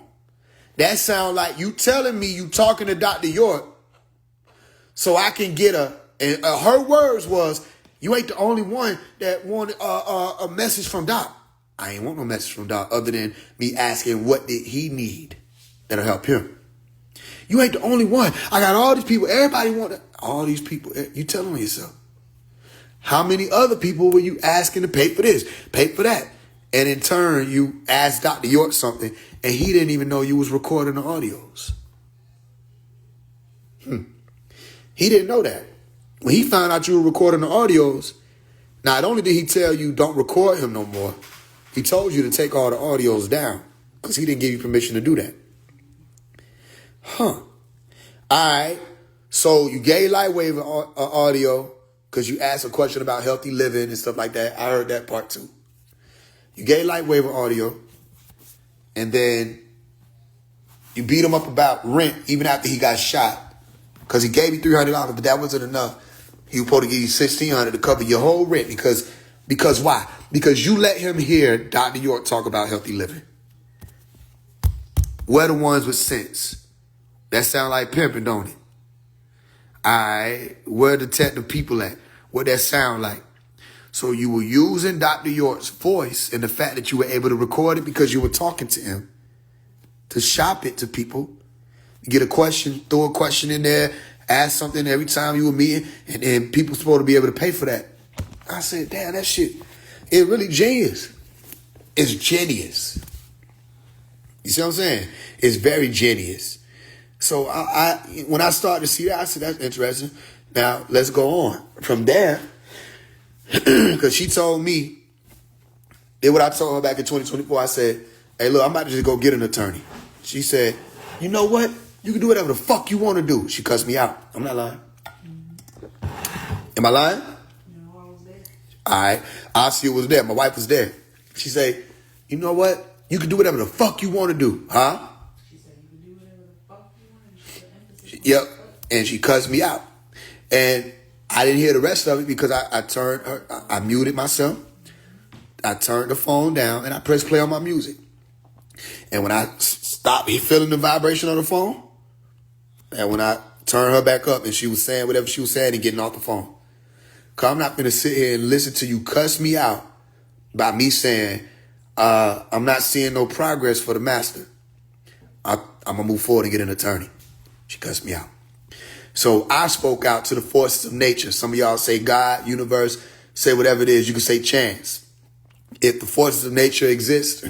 That sound like you telling me you talking to Dr. York so I can get and her words was, you ain't the only one that wanted a message from Doc. I ain't want no message from Doc other than me asking what did he need that'll help him. You ain't the only one. I got all these people. Everybody want all these people. You telling me yourself. How many other people were you asking to pay for this, pay for that? And in turn, you asked Dr. York something, and he didn't even know you was recording the audios. He didn't know that. When he found out you were recording the audios, not only did he tell you don't record him no more, he told you to take all the audios down because he didn't give you permission to do that. All right. So you gave Lightwave an audio because you asked a question about healthy living and stuff like that. I heard that part too. You gave Lightwave an audio, and then you beat him up about rent even after he got shot because he gave you $300, but that wasn't enough. He was supposed to give you $1,600 to cover your whole rent because why? Because you let him hear Dr. York talk about healthy living. We're the ones with sense. That sound like pimping, don't it? All right, where the detective people at? What that sound like? So you were using Dr. York's voice and the fact that you were able to record it because you were talking to him to shop it to people. You get a question, throw a question in there, ask something every time you were meeting, and then people supposed to be able to pay for that. I said, damn, that shit, it really genius. It's genius. You see what I'm saying? It's very genius. So when I started to see that, I said, that's interesting. Now, let's go on. From there, because she told me, did what I told her back in 2024. I said, hey, look, I'm about to just go get an attorney. She said, you know what? You can do whatever the fuck you want to do. She cussed me out. I'm not lying. Am I lying? No, I was there. All right. Ossie was there. My wife was there. She said, you know what? You can do whatever the fuck you want to do. Huh? She said you can do whatever the fuck you want. And she put emphasis on Yep. that. And she cussed me out. And I didn't hear the rest of it because I turned her, I muted myself. I turned the phone down and I pressed play on my music. And when I stopped feeling the vibration on the phone, and when I turned her back up and she was saying whatever she was saying and getting off the phone. Because I'm not going to sit here and listen to you cuss me out by me saying, I'm not seeing no progress for the master. I'm going to move forward and get an attorney. She cussed me out. So I spoke out to the forces of nature. Some of y'all say God, universe, say whatever it is. You can say chance. If the forces of nature exist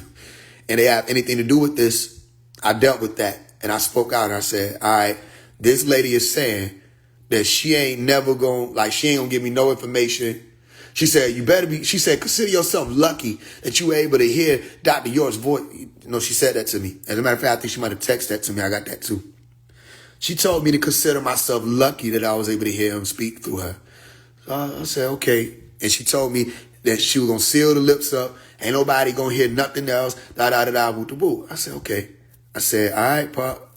and they have anything to do with this, I dealt with that. And I spoke out and I said, all right, this lady is saying that she ain't never she ain't gonna give me no information. She said, she said, consider yourself lucky that you were able to hear Dr. York's voice. You know, she said that to me. As a matter of fact, I think she might have texted that to me. I got that too. She told me to consider myself lucky that I was able to hear him speak through her. So I said, okay. And she told me that she was going to seal the lips up. Ain't nobody going to hear nothing else. Da-da-da-da, woo-da-woo. I said, okay. I said, all right, Pop.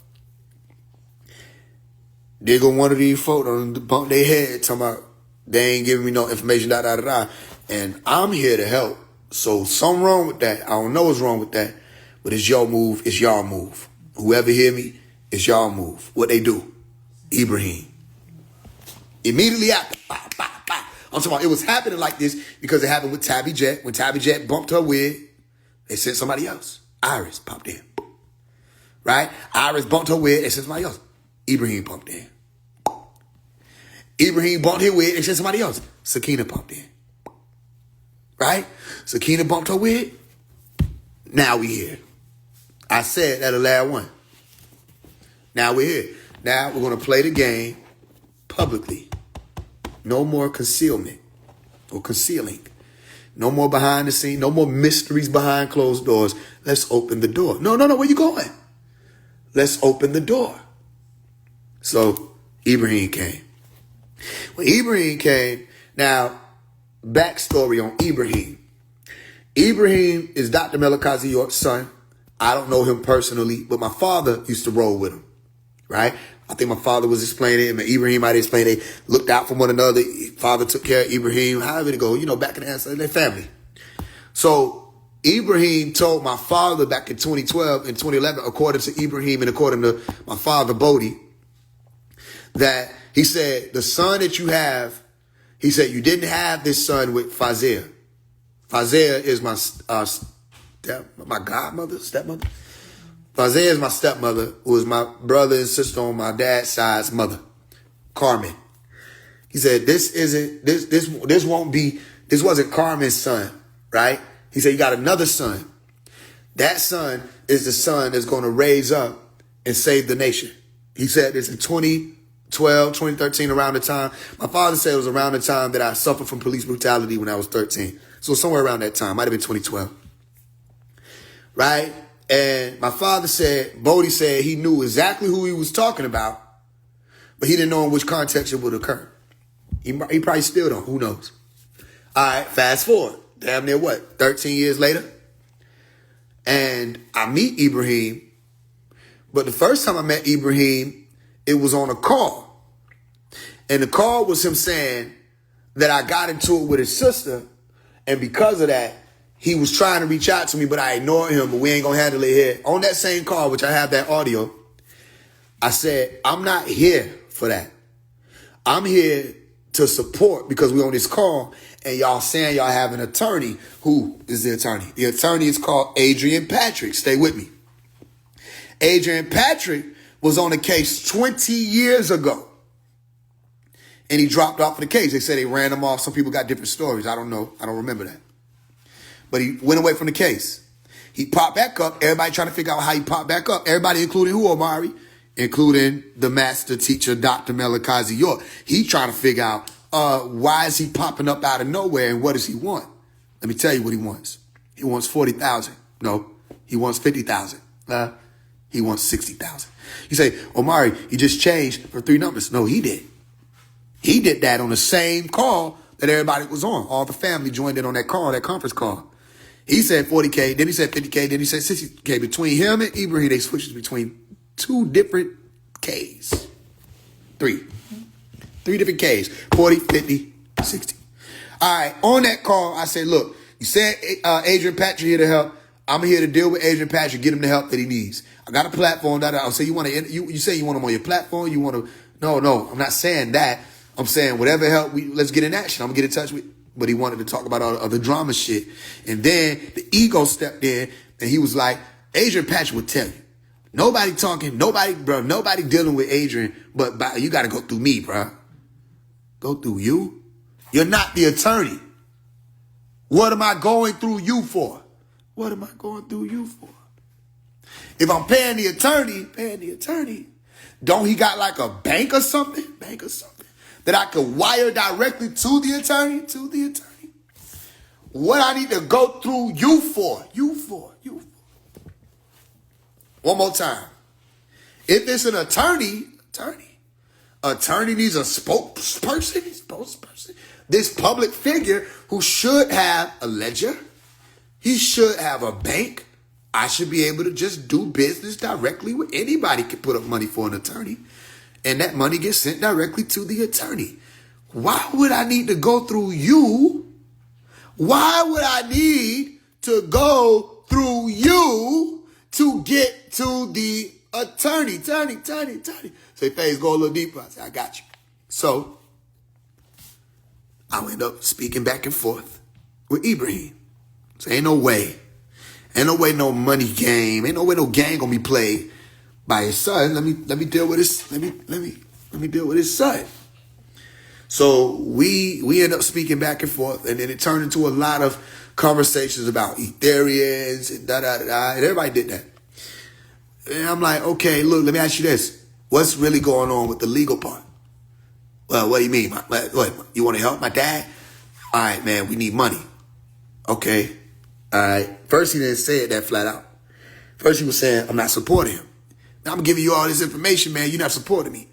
There go one of these folks on the bump their head talking about they ain't giving me no information, da-da-da-da. And I'm here to help. So something wrong with that. I don't know what's wrong with that. But it's your move. It's y'all move. Whoever hear me, it's y'all move. What they do? Ibrahim. Immediately after, I'm talking about it was happening like this because it happened with Tabby Jet. When Tabby Jet bumped her wig, they sent somebody else. Iris popped in. Right? Iris bumped her wig, they sent somebody else. Ibrahim pumped in. Ibrahim bumped his wig, they sent somebody else. Sakina pumped in. Right? Sakina bumped her wig. Now we here. I said that the last one. Now we're here. Now we're going to play the game publicly. No more concealment or concealing. No more behind the scene. No more mysteries behind closed doors. Let's open the door. No. Where you going? Let's open the door. So Ibrahim came. When Ibrahim came, now backstory on Ibrahim. Ibrahim is Dr. Melakazi York's son. I don't know him personally, but my father used to roll with him. Right? I think my father was explaining it, and Ibrahim might explain they looked out for one another. Father took care of Ibrahim, however it go, back in the ass of their family. So Ibrahim told my father back in 2012 and 2011, according to Ibrahim and according to my father, Bodie, that he said, the son that you have, he said, you didn't have this son with Fazia. Fazia is my stepmother. Fazia is my stepmother, who is my brother and sister on my dad's side's mother, Carmen. He said, this wasn't Carmen's son, right? He said, you got another son. That son is the son that's going to raise up and save the nation. He said this in 2012, 2013, around the time. My father said it was around the time that I suffered from police brutality when I was 13. So somewhere around that time, might have been 2012. Right? And my father said, Bodie said he knew exactly who he was talking about, but he didn't know in which context it would occur. He probably still don't. Who knows? All right, fast forward. Damn near 13 years later? And I meet Ibrahim. But the first time I met Ibrahim, it was on a call. And the call was him saying that I got into it with his sister. And because of that, he was trying to reach out to me, but I ignored him, but we ain't going to handle it here. On that same call, which I have that audio, I said, I'm not here for that. I'm here to support because we're on this call and y'all saying y'all have an attorney. Who is the attorney? The attorney is called Adrian Patrick. Stay with me. Adrian Patrick was on the case 20 years ago. And he dropped off of the case. They said they ran him off. Some people got different stories. I don't know. I don't remember that. But he went away from the case. He popped back up. Everybody trying to figure out how he popped back up. Everybody, including who, Omari? Including the master teacher, Dr. Melakazi York. He trying to figure out why is he popping up out of nowhere and what does he want? Let me tell you what he wants. He wants 40,000. No, he wants 50,000. He wants 60,000. You say, Omari, he just changed for 3 numbers. No, he did. He did that on the same call that everybody was on. All the family joined in on that call, that conference call. He said 40K, then he said 50K, then he said 60K. Between him and Ibrahim, they switched between 2 different Ks. 3 different Ks. 40, 50, 60. All right, on that call, I said, look, you said Adrian Patrick here to help. I'm here to deal with Adrian Patrick, get him the help that he needs. I got a platform. I'll say you say you want him on your platform. You want to? No, I'm not saying that. I'm saying whatever help, let's get in action. I'm going to get in touch with. But he wanted to talk about all the other drama shit. And then the ego stepped in and he was like, Adrian Patrick would tell you. Nobody talking, nobody dealing with Adrian, but you got to go through me, bro. Go through you? You're not the attorney. What am I going through you for? What am I going through you for? If I'm paying the attorney, don't he got like a bank or something? that I could wire directly to the attorney? What I need to go through you for? One more time. If it's an attorney needs a spokesperson, this public figure who should have a ledger, he should have a bank. I should be able to just do business directly with anybody. Can put up money for an attorney, and that money gets sent directly to the attorney. Why would I need to go through you? Why would I need to go through you to get to the attorney? Say, Faze, go a little deeper. I say, I got you. So I end up speaking back and forth with Ibrahim. So ain't no way no money game. Ain't no way no game gonna be played by his son. Let me deal with his let me deal with his son. So we end up speaking back and forth, and then it turned into a lot of conversations about Ethereans and and everybody did that. And I'm like, okay, look, let me ask you this. What's really going on with the legal part? Well, what do you mean? What, you want to help my dad? All right, man, we need money. Okay. All right. First, he didn't say it that flat out. First, he was saying, I'm not supporting him. Now, I'm giving you all this information, man. You're not supporting me.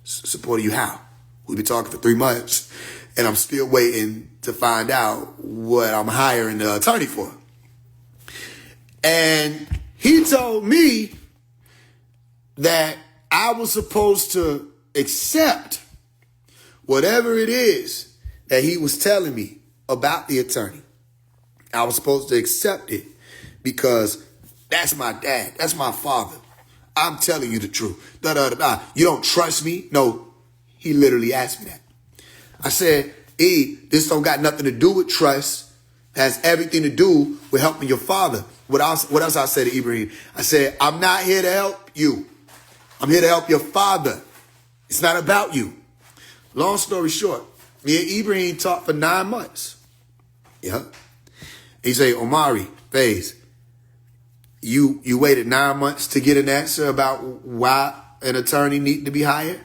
Supporting you how? We've been talking for 3 months, and I'm still waiting to find out what I'm hiring the attorney for. And he told me that I was supposed to accept whatever it is that he was telling me about the attorney. I was supposed to accept it because that's my dad. That's my father. I'm telling you the truth. You don't trust me? No. He literally asked me that. I said, this don't got nothing to do with trust. It has everything to do with helping your father. What else I said to Ibrahim? I said, I'm not here to help you. I'm here to help your father. It's not about you. Long story short, me and Ibrahim talked for 9 months. Yeah. He said, Omari, Faze, you waited 9 months to get an answer about why an attorney needed to be hired?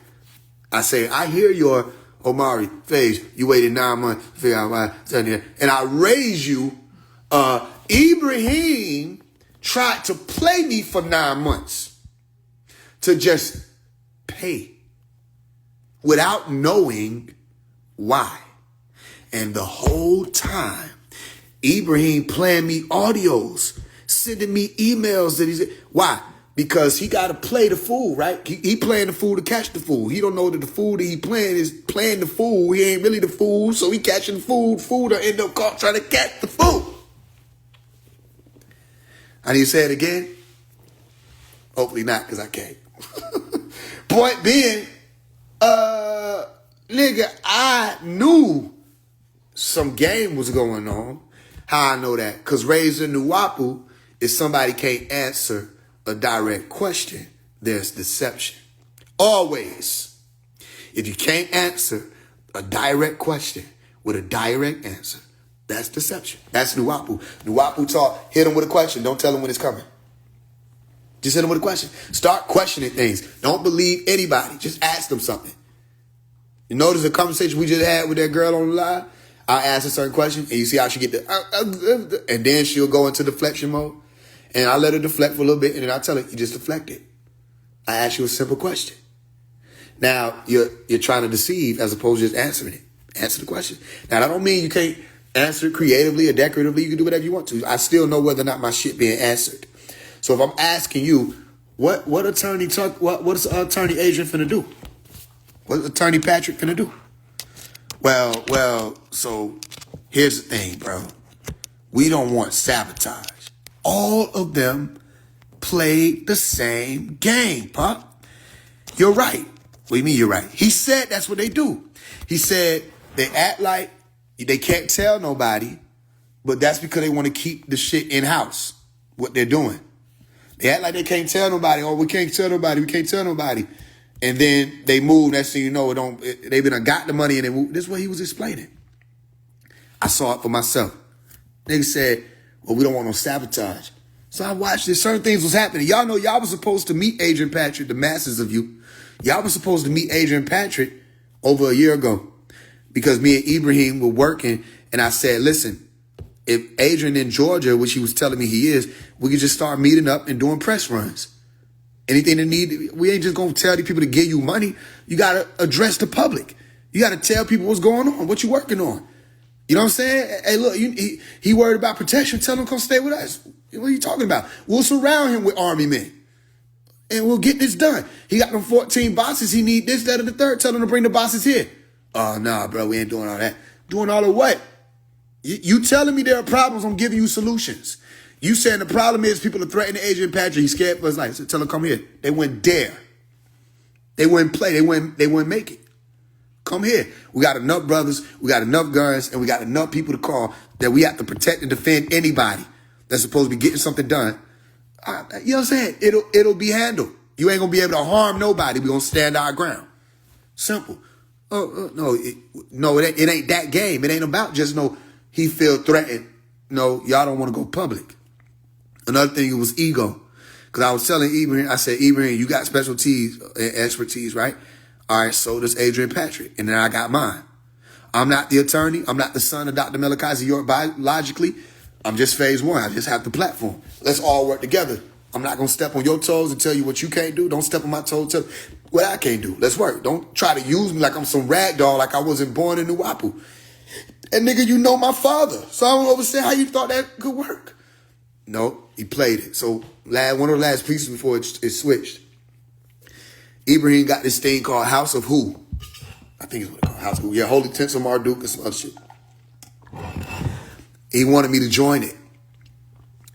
I say, I hear your Omari, Faze, you waited 9 months to figure out why. And I raise you. Ibrahim tried to play me for 9 months to just pay without knowing why. And the whole time, Ibrahim playing me audios, sending me emails that he said, why? Because he got to play the fool, right? He playing the fool to catch the fool. He don't know that the fool that he playing is playing the fool. He ain't really the fool, so he catching the fool. Fool to end up caught trying to catch the fool. I need to say it again? Hopefully not, because I can't. Point being, nigga, I knew some game was going on. How I know that? Because Razor Nuwapu, if somebody can't answer a direct question, there's deception. Always. If you can't answer a direct question with a direct answer, that's deception. That's Nuwapu. Nuwapu taught, hit him with a question. Don't tell him when it's coming. Just hit him with a question. Start questioning things. Don't believe anybody. Just ask them something. You notice the conversation we just had with that girl on the line? I ask a certain question, and you see how she get the, and then she'll go into deflection mode. And I let her deflect for a little bit, and then I tell her, you just deflected. I ask you a simple question. Now, you're trying to deceive as opposed to just answering it. Answer the question. Now, that don't mean you can't answer it creatively or decoratively. You can do whatever you want to. I still know whether or not my shit being answered. So if I'm asking you, what attorney is attorney Adrian finna do? What attorney Patrick finna do? Well, so here's the thing, bro. We don't want sabotage. All of them play the same game, Pop. You're right. What do you mean you're right? He said that's what they do. He said they act like they can't tell nobody, but that's because they want to keep the shit in-house, what they're doing. They act like they can't tell nobody. Oh, we can't tell nobody. And then they move. Next thing you know, they've been got the money and they move. This is what he was explaining. I saw it for myself. Nigga said, well, we don't want no sabotage. So I watched this. Certain things was happening. Y'all know y'all was supposed to meet Adrian Patrick, the masses of you. Y'all was supposed to meet Adrian Patrick over a year ago, because me and Ibrahim were working, and I said, listen, if Adrian in Georgia, which he was telling me he is, we could just start meeting up and doing press runs. Anything they need, we ain't just gonna tell these people to give you money. You gotta address the public. You gotta tell people what's going on, what you working on. You know what I'm saying? Hey, look, he worried about protection. Tell him to come stay with us. What are you talking about? We'll surround him with army men, and we'll get this done. He got them 14 boxes. He need this, that, and the third. Tell him to bring the boxes here. Oh, nah, bro, we ain't doing all that. Doing all of what? You telling me there are problems, I'm giving you solutions. You saying the problem is people are threatening Adrian Patrick. He's scared for his life. So tell him, come here. They wouldn't dare. They wouldn't play. They wouldn't make it. Come here. We got enough brothers. We got enough guns. And we got enough people to call that we have to protect and defend anybody that's supposed to be getting something done. You know what I'm saying? It'll be handled. You ain't going to be able to harm nobody. We're going to stand our ground. Simple. No, it ain't that game. It ain't about just he feel threatened. No, y'all don't want to go public. Another thing, it was ego. Because I was telling Ibrahim, I said, Ibrahim, you got specialties and expertise, right? All right, so does Adrian Patrick. And then I got mine. I'm not the attorney. I'm not the son of Dr. Malachi York biologically. I'm just phase one. I just have the platform. Let's all work together. I'm not going to step on your toes and tell you what you can't do. Don't step on my toes and tell what I can't do. Let's work. Don't try to use me like I'm some rag doll, like I wasn't born in Nuwapu. And nigga, you know my father. So I don't understand how you thought that could work. No, he played it. So one of the last pieces before it switched, Ibrahim got this thing called House of Who. I think it's what it's called, House of Who. Yeah, Holy Tinsel Marduk and some other shit. He wanted me to join it.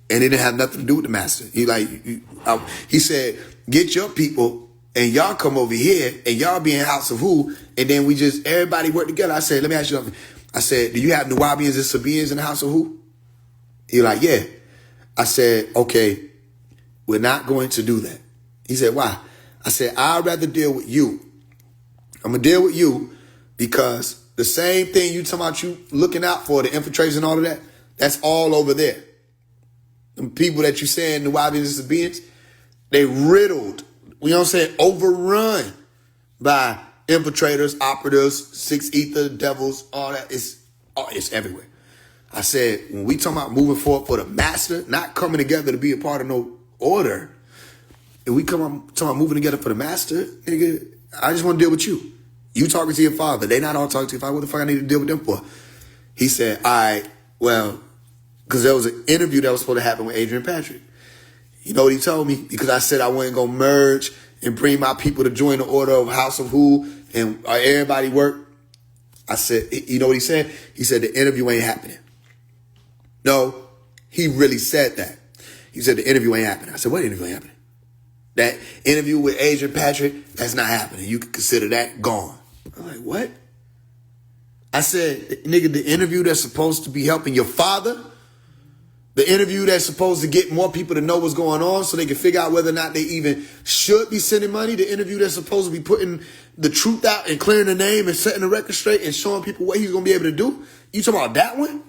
And it didn't have nothing to do with the master. He said, get your people and y'all come over here and y'all be in House of Who, and then everybody work together. I said, let me ask you something. I said, do you have Nuwabians and Sabians in the House of Who? He like, yeah. I said, okay, we're not going to do that. He said, why? I said, I'd rather deal with you. I'm going to deal with you because the same thing you talking about you looking out for, the infiltrators and all of that, that's all over there. The people that you saying, the Nuwabians and Sabians, they riddled, you know what I'm saying, overrun by infiltrators, operatives, six ether, devils, all that. It's everywhere. I said, when we talking about moving forward for the master, not coming together to be a part of no order, if we talking about moving together for the master, nigga, I just want to deal with you. You talking to your father. They not all talking to your father. What the fuck I need to deal with them for? He said, all right, well, because there was an interview that was supposed to happen with Adrian Patrick. You know what he told me? Because I said I wasn't going to merge and bring my people to join the order of House of Who and everybody work. I said, you know what he said? He said the interview ain't happening. No, he really said that. He said the interview ain't happening. I said, what interview ain't happening? That interview with Adrian Patrick, that's not happening. You can consider that gone. I'm like, what? I said, nigga, the interview that's supposed to be helping your father, the interview that's supposed to get more people to know what's going on so they can figure out whether or not they even should be sending money, the interview that's supposed to be putting the truth out and clearing the name and setting the record straight and showing people what he's going to be able to do. You talking about that one?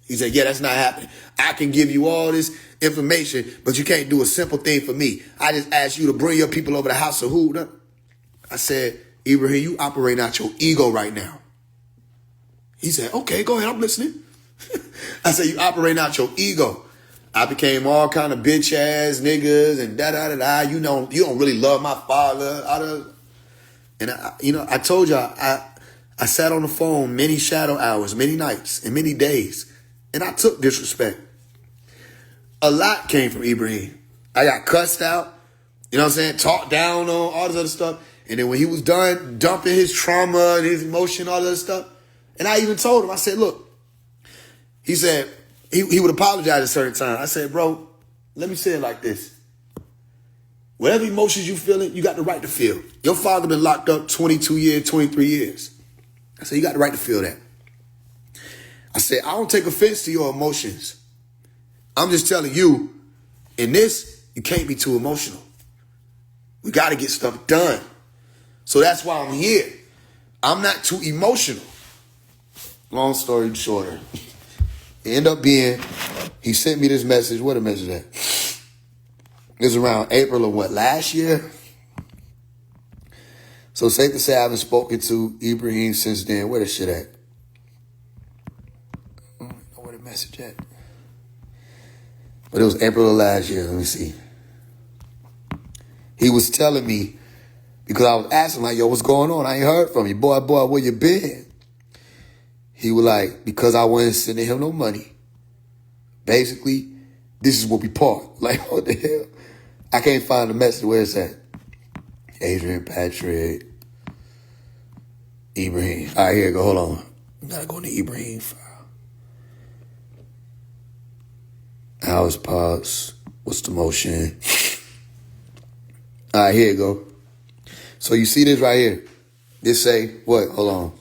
He said, yeah, that's not happening. I can give you all this information, but you can't do a simple thing for me. I just asked you to bring your people over to House of Who. I said, Ibrahim, you operating out your ego right now. He said, okay, go ahead, I'm listening. I said, you operating out your ego. I became all kind of bitch ass niggas and da-da-da-da. You don't really love my father. And I told y'all, I sat on the phone many shadow hours, many nights and many days. And I took disrespect. A lot came from Ibrahim. I got cussed out, you know what I'm saying? Talked down on all this other stuff. And then when he was done dumping his trauma and his emotion, all that stuff, and I even told him, I said, look, he said, he would apologize at a certain time. I said, bro, let me say it like this. Whatever emotions you feeling, you got the right to feel. Your father been locked up 22 years, 23 years. I said, you got the right to feel that. I said, I don't take offense to your emotions. I'm just telling you, in this, you can't be too emotional. We got to get stuff done. So that's why I'm here. I'm not too emotional. Long story shorter. It ended up being, he sent me this message. What a message that? It was around April of what, last year? So safe to say I haven't spoken to Ibrahim since then. Where the shit at? I don't know where the message at. But it was April of last year. Let me see. He was telling me, because I was asking like, yo, what's going on? I ain't heard from you. Boy, where you been? He was like, because I wasn't sending him no money. Basically, this is what we part. Like, what the hell? I can't find the message where it's at. Adrian Patrick. Ibrahim. All right, here, go. Hold on. We gotta go into Ibrahim file. How's Pops? What's the motion? All right, here you go. So you see this right here. This say, what? Hold on.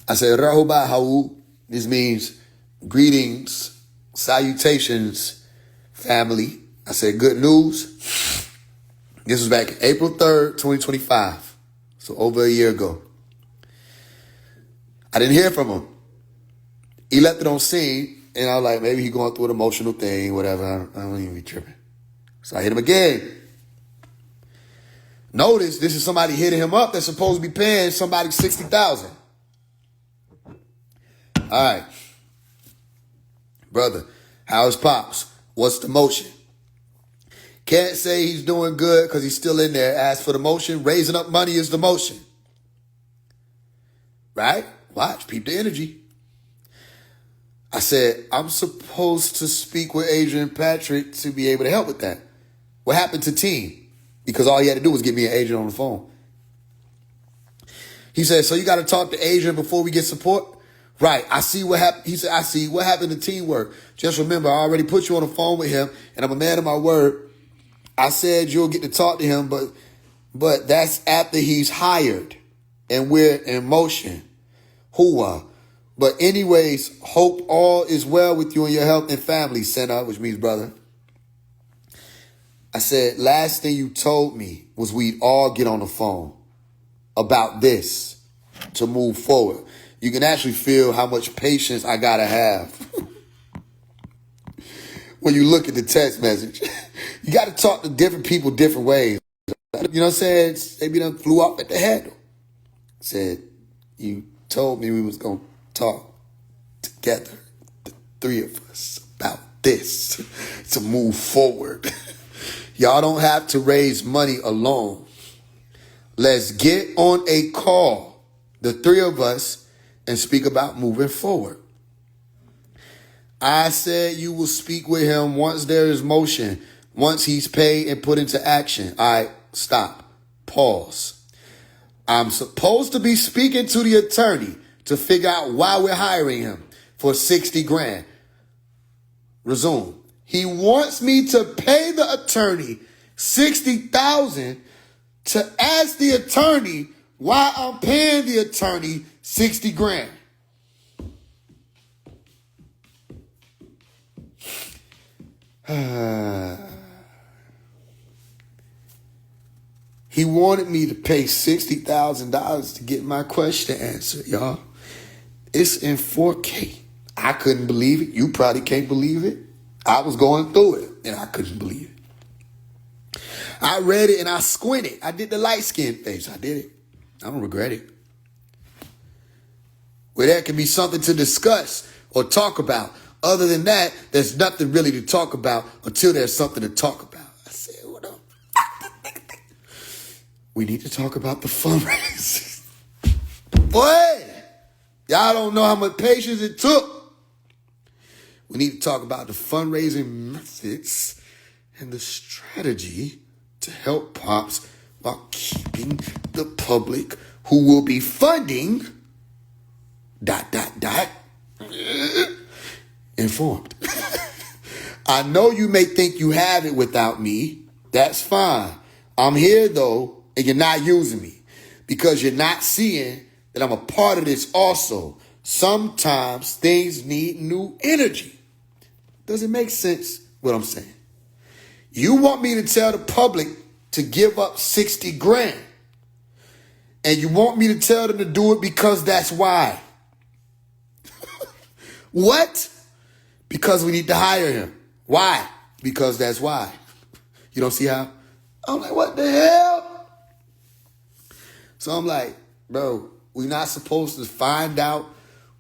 I said, Rahuba Hau. This means greetings, salutations, family. I said, good news. This was back April 3rd, 2025. So over a year ago. I didn't hear from him. He left it on scene, and I was like, maybe he going through an emotional thing, whatever. I don't even be tripping. So I hit him again. Notice this is somebody hitting him up that's supposed to be paying somebody $60,000. All right. Brother, how's Pops? What's the motion? Can't say he's doing good because he's still in there. As for the motion, raising up money is the motion. Right? Watch, peep the energy. I said, I'm supposed to speak with Adrian Patrick to be able to help with that. What happened to Team? Because all he had to do was get me an agent on the phone. He said, so you got to talk to Adrian before we get support? Right. I see what happened. He said, I see what happened to teamwork. Just remember, I already put you on the phone with him, and I'm a man of my word. I said you'll get to talk to him, but that's after he's hired and we're in motion. Hooah. But anyways, hope all is well with you and your health and family, Senna, which means brother. I said, last thing you told me was we'd all get on the phone about this to move forward. You can actually feel how much patience I gotta have when you look at the text message. You got to talk to different people different ways. You know what I'm saying? Maybe them flew off at the handle. Said, you told me we was going to talk together, the three of us, about this to move forward. Y'all don't have to raise money alone. Let's get on a call, the three of us, and speak about moving forward. I said you will speak with him once there is motion, once he's paid and put into action. All right, stop. Pause. I'm supposed to be speaking to the attorney to figure out why we're hiring him for $60,000. Resume. He wants me to pay the attorney $60,000 to ask the attorney why I'm paying the attorney $60,000. He wanted me to pay $60,000 to get my question answered, y'all. It's in 4K. I couldn't believe it. You probably can't believe it. I was going through it, and I couldn't believe it. I read it, and I squinted. I did the light skin face. I did it. I don't regret it. Where there can be something to discuss or talk about. Other than that, there's nothing really to talk about until there's something to talk about. I said, what the fuck? We need to talk about the fundraising. Boy, y'all don't know how much patience it took. We need to talk about the fundraising methods and the strategy to help Pops while keeping the public who will be funding ... informed. I know you may think you have it without me. That's fine. I'm here though, and you're not using me because you're not seeing that I'm a part of this also. Sometimes things need new energy. Does it make sense what I'm saying? You want me to tell the public to give up $60,000, and you want me to tell them to do it because that's why. What? Because we need to hire him. Why? Because that's why. You don't see how? I'm like, what the hell? So I'm like, bro, we not supposed to find out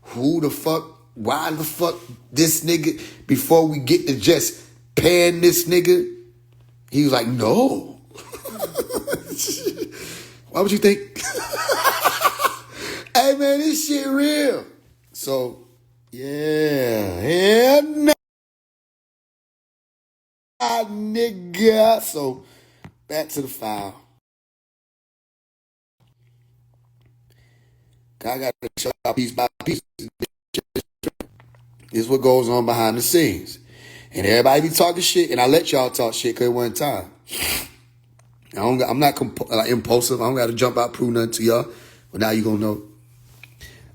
who the fuck, why the fuck this nigga before we get to just paying this nigga? He was like, no. Why would you think? Hey man, this shit real. So, yeah, nah, nigga. So, back to the file. I got to show out piece by piece. This is what goes on behind the scenes. And everybody be talking shit, and I let y'all talk shit because it wasn't time. I'm not impulsive. I don't got to jump out, prove nothing to y'all. But now you going to know.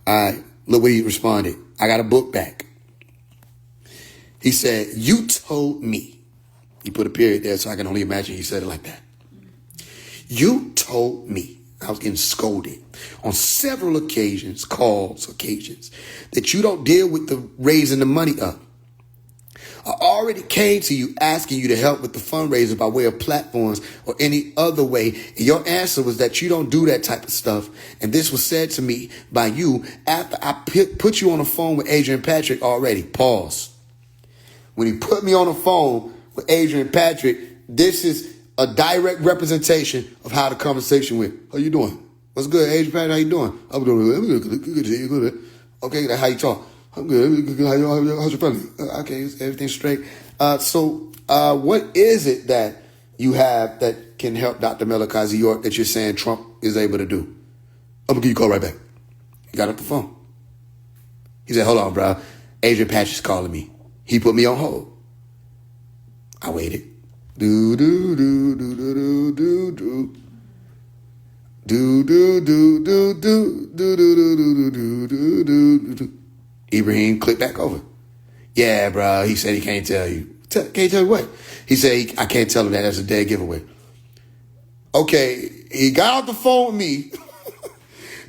All right, look what he responded. I got a book back. He said, you told me. He put a period there so I can only imagine he said it like that. You told me. I was getting scolded on several occasions, that you don't deal with the raising the money up. I already came to you asking you to help with the fundraiser by way of platforms or any other way. And your answer was that you don't do that type of stuff. And this was said to me by you after I put you on the phone with Adrian Patrick already. Pause. When he put me on the phone with Adrian Patrick, this is a direct representation of how the conversation went. How you doing? What's good, Adrian Patrick? How you doing? I'm doing good. Good to see you. Good. Okay, that's how you talk. I'm good. How's your family? Okay, everything's straight. So what is it that you have that can help Dr. Malachi York that you're saying Trump is able to do? I'm going to give you a call right back. He got up the phone. He said, hold on, bro. Adrian Patrick's calling me. He put me on hold. I waited. Do, do, do, do, do, do, do. Do, do, do, do, do, do, do, do, do, do, do, do. Ibrahim clicked back over. Yeah, bro. He said he can't tell you. Can't tell you what? He said, I can't tell him that. That's a dead giveaway. Okay. He got off the phone with me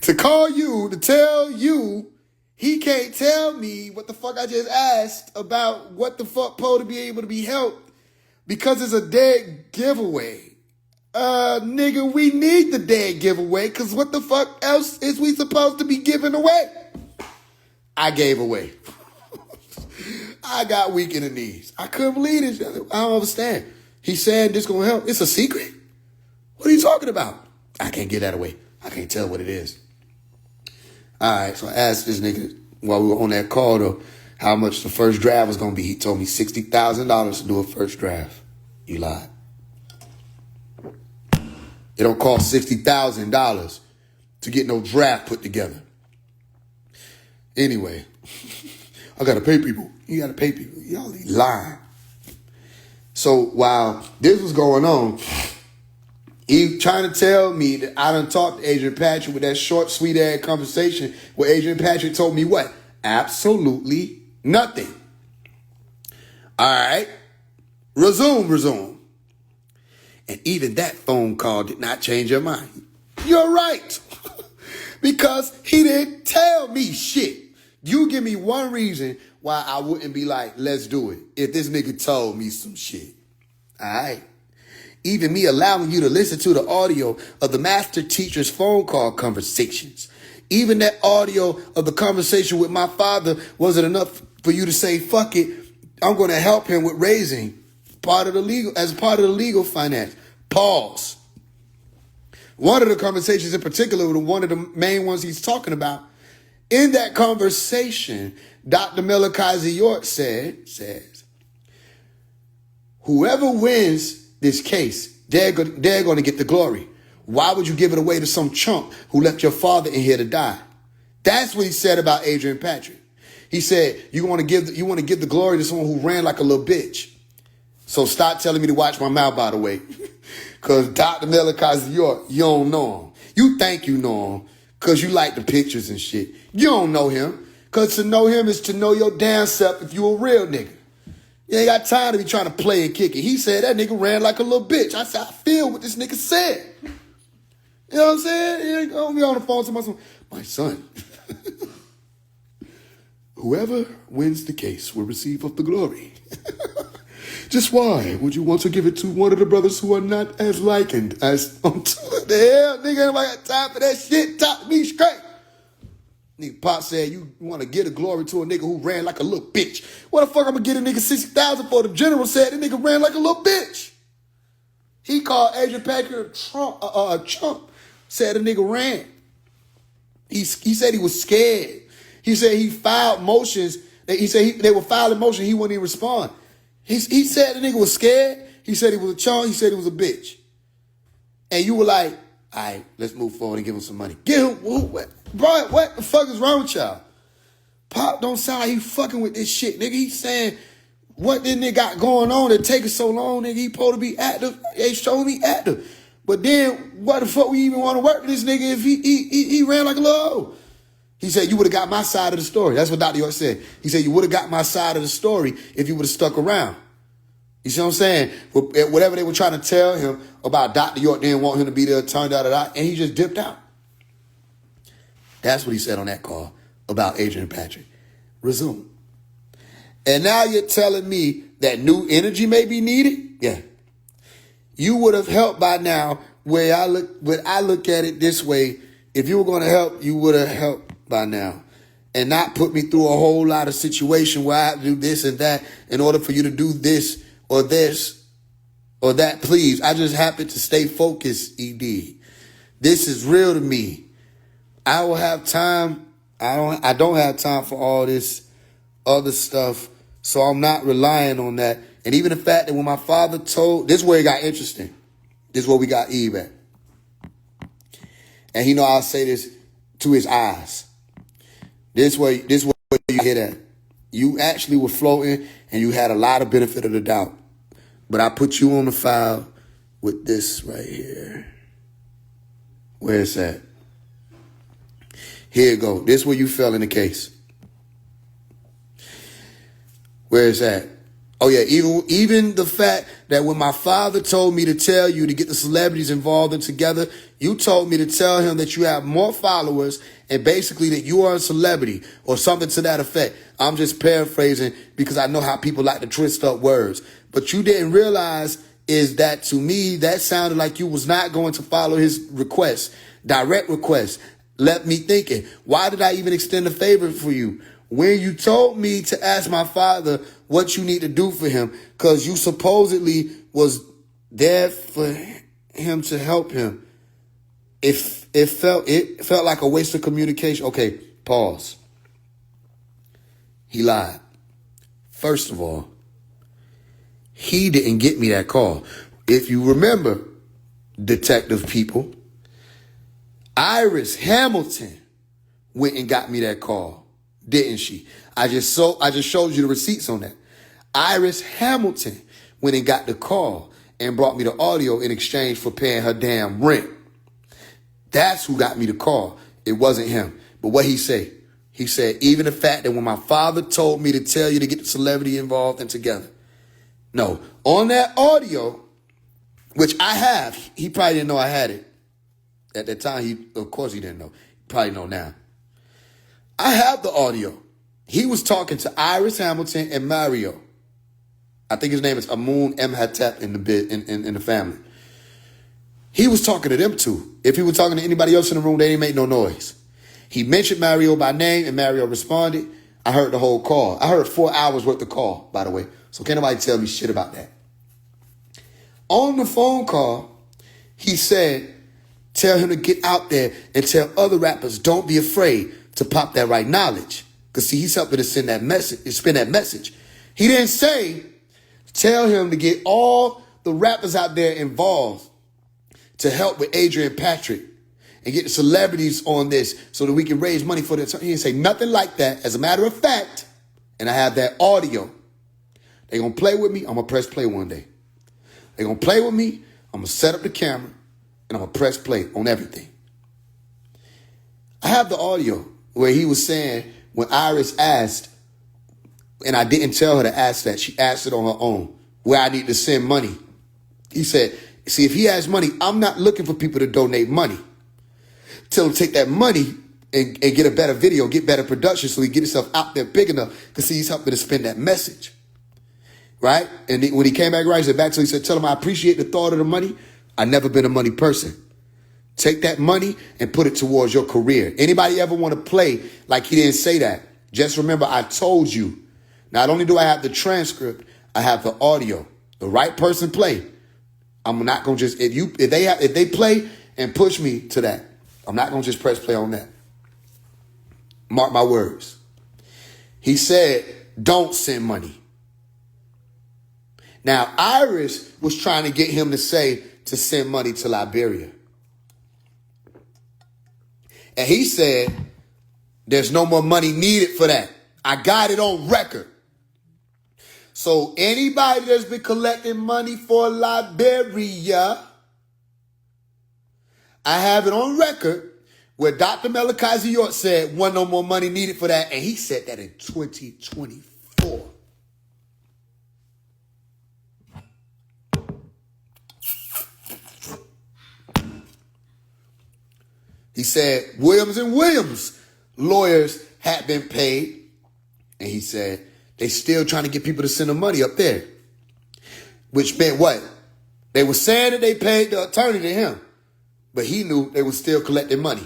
to call you, to tell you he can't tell me what the fuck I just asked about what the fuck Poe to be able to be helped because it's a dead giveaway. Nigga, we need the dead giveaway because what the fuck else is we supposed to be giving away? I gave away. I got weak in the knees. I couldn't believe this. I don't understand. He said this gonna help. It's a secret. What are you talking about? I can't get that away. I can't tell what it is. All right, so I asked this nigga while we were on that call though, how much the first draft was gonna be. He told me $60,000 to do a first draft. You lied. It don't cost $60,000 to get no draft put together. Anyway, I gotta pay people. You gotta pay people. Y'all lying. So while this was going on, he trying to tell me that I done talked to Adrian Patrick with that short, sweet ass conversation where Adrian Patrick told me what? Absolutely nothing. All right. Resume. And even that phone call did not change your mind. You're right. Because he didn't tell me shit. You give me one reason why I wouldn't be like, let's do it. If this nigga told me some shit. All right. Even me allowing you to listen to the audio of the master teacher's phone call conversations. Even that audio of the conversation with my father wasn't enough for you to say, fuck it. I'm going to help him with raising part of the legal finance. Pause. One of the conversations in particular, one of the main ones he's talking about, in that conversation, Dr. Malachi York says, whoever wins this case, they're going to get the glory. Why would you give it away to some chump who left your father in here to die? That's what he said about Adrian Patrick. He said, you want to give the glory to someone who ran like a little bitch. So stop telling me to watch my mouth, by the way. Because Dr. Malachi York, you don't know him. You think you know him because you like the pictures and shit. You don't know him because to know him is to know your damn self if you a real nigga. You ain't got time to be trying to play and kick it. He said that nigga ran like a little bitch. I said, I feel what this nigga said. You know what I'm saying? He on the phone to my son. Whoever wins the case will receive of the glory. Just why would you want to give it to one of the brothers who are not as likened as unto the hell? Nigga, ain't got time for that shit. Talk to me straight. Nigga Pop said you want to give the glory to a nigga who ran like a little bitch. What the fuck I'm gonna get a nigga 60,000 for? The general said the nigga ran like a little bitch. He called Adrian Packer a chump. Said the nigga ran. He said he was scared. He said he filed motions. He said they were filing motion. He wouldn't even respond. He said the nigga was scared. He said he was a chump. He said he was a bitch. And you were like, all right, let's move forward and give him some money. Give him, bro, what the fuck is wrong with y'all? Pop don't sound like he fucking with this shit, nigga. He's saying what this nigga got going on that taking so long, nigga. He supposed to be active. They showing me active. But then, what the fuck we even want to work with this nigga if he ran like a little hoe? He said, you would have got my side of the story. That's what Dr. York said. He said, you would have got my side of the story if you would have stuck around. You see what I'm saying? Whatever they were trying to tell him about Dr. York didn't want him to be there, turned out, and he just dipped out. That's what he said on that call about Adrian Patrick. Resume. And now you're telling me that new energy may be needed? Yeah. You would have helped by now. Where I look at it this way, if you were going to help, you would have helped by now. And not put me through a whole lot of situation where I have to do this and that in order for you to do this or that, please. I just happen to stay focused, ED. This is real to me. I will have time. I don't have time for all this other stuff, so I'm not relying on that. And even the fact that when my father told, this is where it got interesting. This is where we got Eve at. And I'll say this to his eyes. This way you hear that. You actually were floating and you had a lot of benefit of the doubt. But I put you on the file with this right here. Where it's at. Here you go. This is where you fell in the case. Where it's at. Oh yeah, even the fact that when my father told me to tell you to get the celebrities involved and together, you told me to tell him that you have more followers and basically that you are a celebrity or something to that effect. I'm just paraphrasing because I know how people like to twist up words. But you didn't realize is that to me, that sounded like you was not going to follow his request, direct request. Left me thinking, why did I even extend a favor for you? When you told me to ask my father what you need to do for him, because you supposedly was there for him to help him, it felt like a waste of communication. Okay, pause. He lied. First of all, he didn't get me that call. If you remember, detective people, Iris Hamilton went and got me that call, didn't she? I just showed you the receipts on that. Iris Hamilton went and got the call and brought me the audio in exchange for paying her damn rent. That's who got me the call. It wasn't him. But what he say? He said, even the fact that when my father told me to tell you to get the celebrity involved and together. No, on that audio, which I have, he probably didn't know I had it. At that time, of course he didn't know. He probably know now. I have the audio. He was talking to Iris Hamilton and Mario. I think his name is Amun Imhotep in the family. He was talking to them two. If he was talking to anybody else in the room, they didn't make no noise. He mentioned Mario by name and Mario responded. I heard the whole call. I heard 4 hours worth of call, by the way. So can't nobody tell me shit about that. On the phone call, he said, tell him to get out there and tell other rappers, don't be afraid to pop that right knowledge. Because see, he's helping to send that message, spin that message. He didn't say, tell him to get all the rappers out there involved to help with Adrian Patrick and get the celebrities on this so that we can raise money for the. He didn't say nothing like that. As a matter of fact, and I have that audio. They're going to play with me. I'm going to press play one day. They're going to play with me. I'm going to set up the camera and I'm going to press play on everything. I have the audio where he was saying when Iris asked, and I didn't tell her to ask that. She asked it on her own, where I need to send money. He said, see, if he has money, I'm not looking for people to donate money. Tell him to take that money and get a better video, get better production so he get himself out there big enough because he's helping to spin that message. right? And when he came back right, he said, back to him, he said, tell him I appreciate the thought of the money. I've never been a money person. Take that money and put it towards your career. Anybody ever want to play like he didn't say that? Just remember, I told you. Not only do I have the transcript, I have the audio. The right person play. I'm not gonna just if they play and push me to that, I'm not gonna just press play on that. Mark my words. He said, don't send money. Now, Iris was trying to get him to say to send money to Liberia. And he said, there's no more money needed for that. I got it on record. So anybody that's been collecting money for Liberia, I have it on record where Dr. Malachi York said wasn't no more money needed for that. And he said that in 2024. He said Williams and Williams lawyers had been paid. And he said they still trying to get people to send the money up there. Which meant what? They were saying that they paid the attorney to him. But he knew they were still collecting money.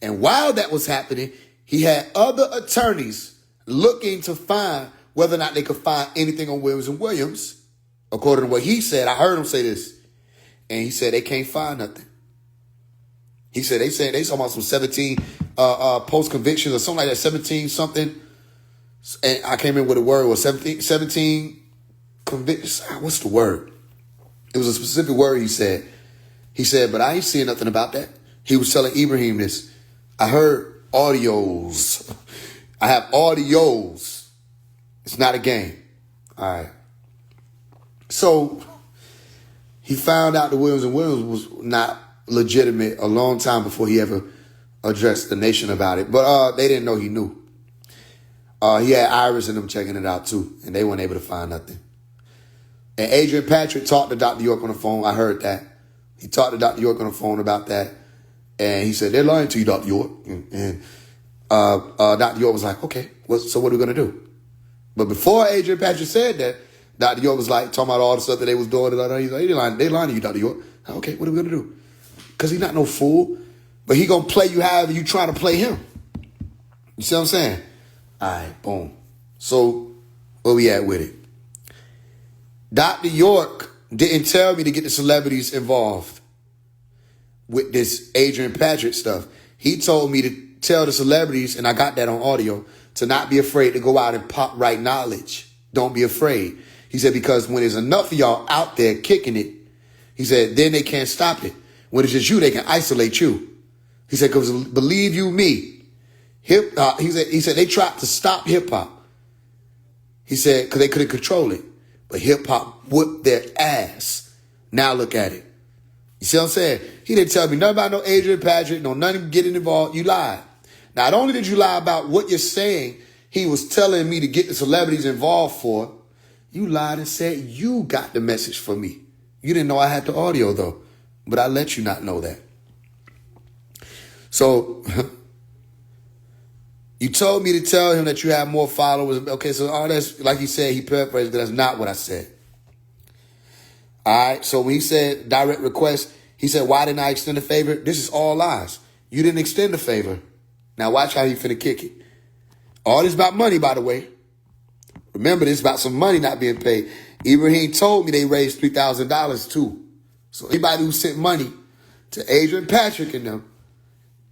And while that was happening, he had other attorneys looking to find whether or not they could find anything on Williams and Williams. According to what he said, I heard him say this. And he said they can't find nothing. He said they talking about some 17 post-convictions or something like that, 17 something. And I can't remember what the word was, 17 convictions. What's the word? It was a specific word he said. He said, but I ain't seeing nothing about that. He was telling Ibrahim this. I heard audios. I have audios. It's not a game. All right. So he found out that Williams and Williams was not legitimate a long time before he ever addressed the nation about it. But they didn't know he knew. He had Iris and them checking it out too, and they weren't able to find nothing. And Adrian Patrick talked to Dr. York on the phone. I heard that. He talked to Dr. York on the phone about that. And he said, they're lying to you, Dr. York. And Dr. York was like, okay, so what are we going to do? But before Adrian Patrick said that, Dr. York was like, talking about all the stuff that they was doing. He's like, they lying to you, Dr. York. Okay, what are we going to do? Because he's not no fool. But he going to play you however you try to play him. You see what I'm saying? All right, boom. So where we at with it? Dr. York didn't tell me to get the celebrities involved with this Adrian Patrick stuff. He told me to tell the celebrities, and I got that on audio, to not be afraid to go out and pop right knowledge. Don't be afraid. He said, because when there's enough of y'all out there kicking it, he said, then they can't stop it. When it's just you, they can isolate you. He said, because believe you me, he said they tried to stop hip hop. He said, because they couldn't control it. But hip hop whooped their ass. Now look at it. You see what I'm saying? He didn't tell me nothing about no Adrian Patrick, no nothing getting involved. You lied. Not only did you lie about what you're saying, he was telling me to get the celebrities involved for. You lied and said you got the message for me. You didn't know I had the audio though, but I let you not know that. So you told me to tell him that you have more followers. Okay, so all that's, like he said, he paraphrased, but that's not what I said. All right, so when he said direct request, he said, why didn't I extend a favor? This is all lies. You didn't extend a favor. Now watch how he finna kick it. All this about money, by the way. Remember, this is about some money not being paid. Ibrahim told me they raised $3,000 too. So anybody who sent money to Adrian Patrick and them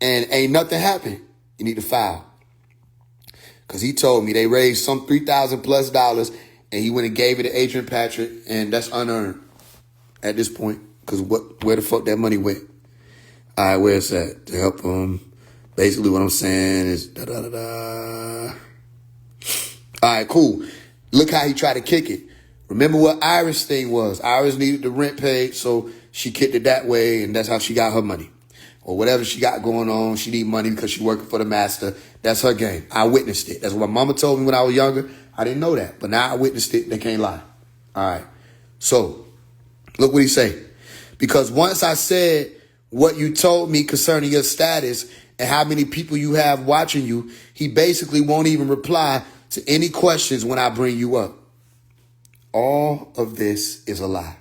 and ain't nothing happened, you need to file. Because he told me they raised some $3,000+ and he went and gave it to Adrian Patrick, and that's unearned at this point. Because where the fuck that money went? All right, where's that? To help him. Basically what I'm saying is da-da-da-da. All right, cool. Look how he tried to kick it. Remember what Iris' thing was. Iris needed the rent paid, so she kicked it that way, and that's how she got her money. Or whatever she got going on, she need money because she working for the master. That's her game. I witnessed it. That's what my mama told me when I was younger. I didn't know that, but now I witnessed it. They can't lie. All right. So look what he say. Because once I said what you told me concerning your status and how many people you have watching you, he basically won't even reply to any questions when I bring you up. All of this is a lie.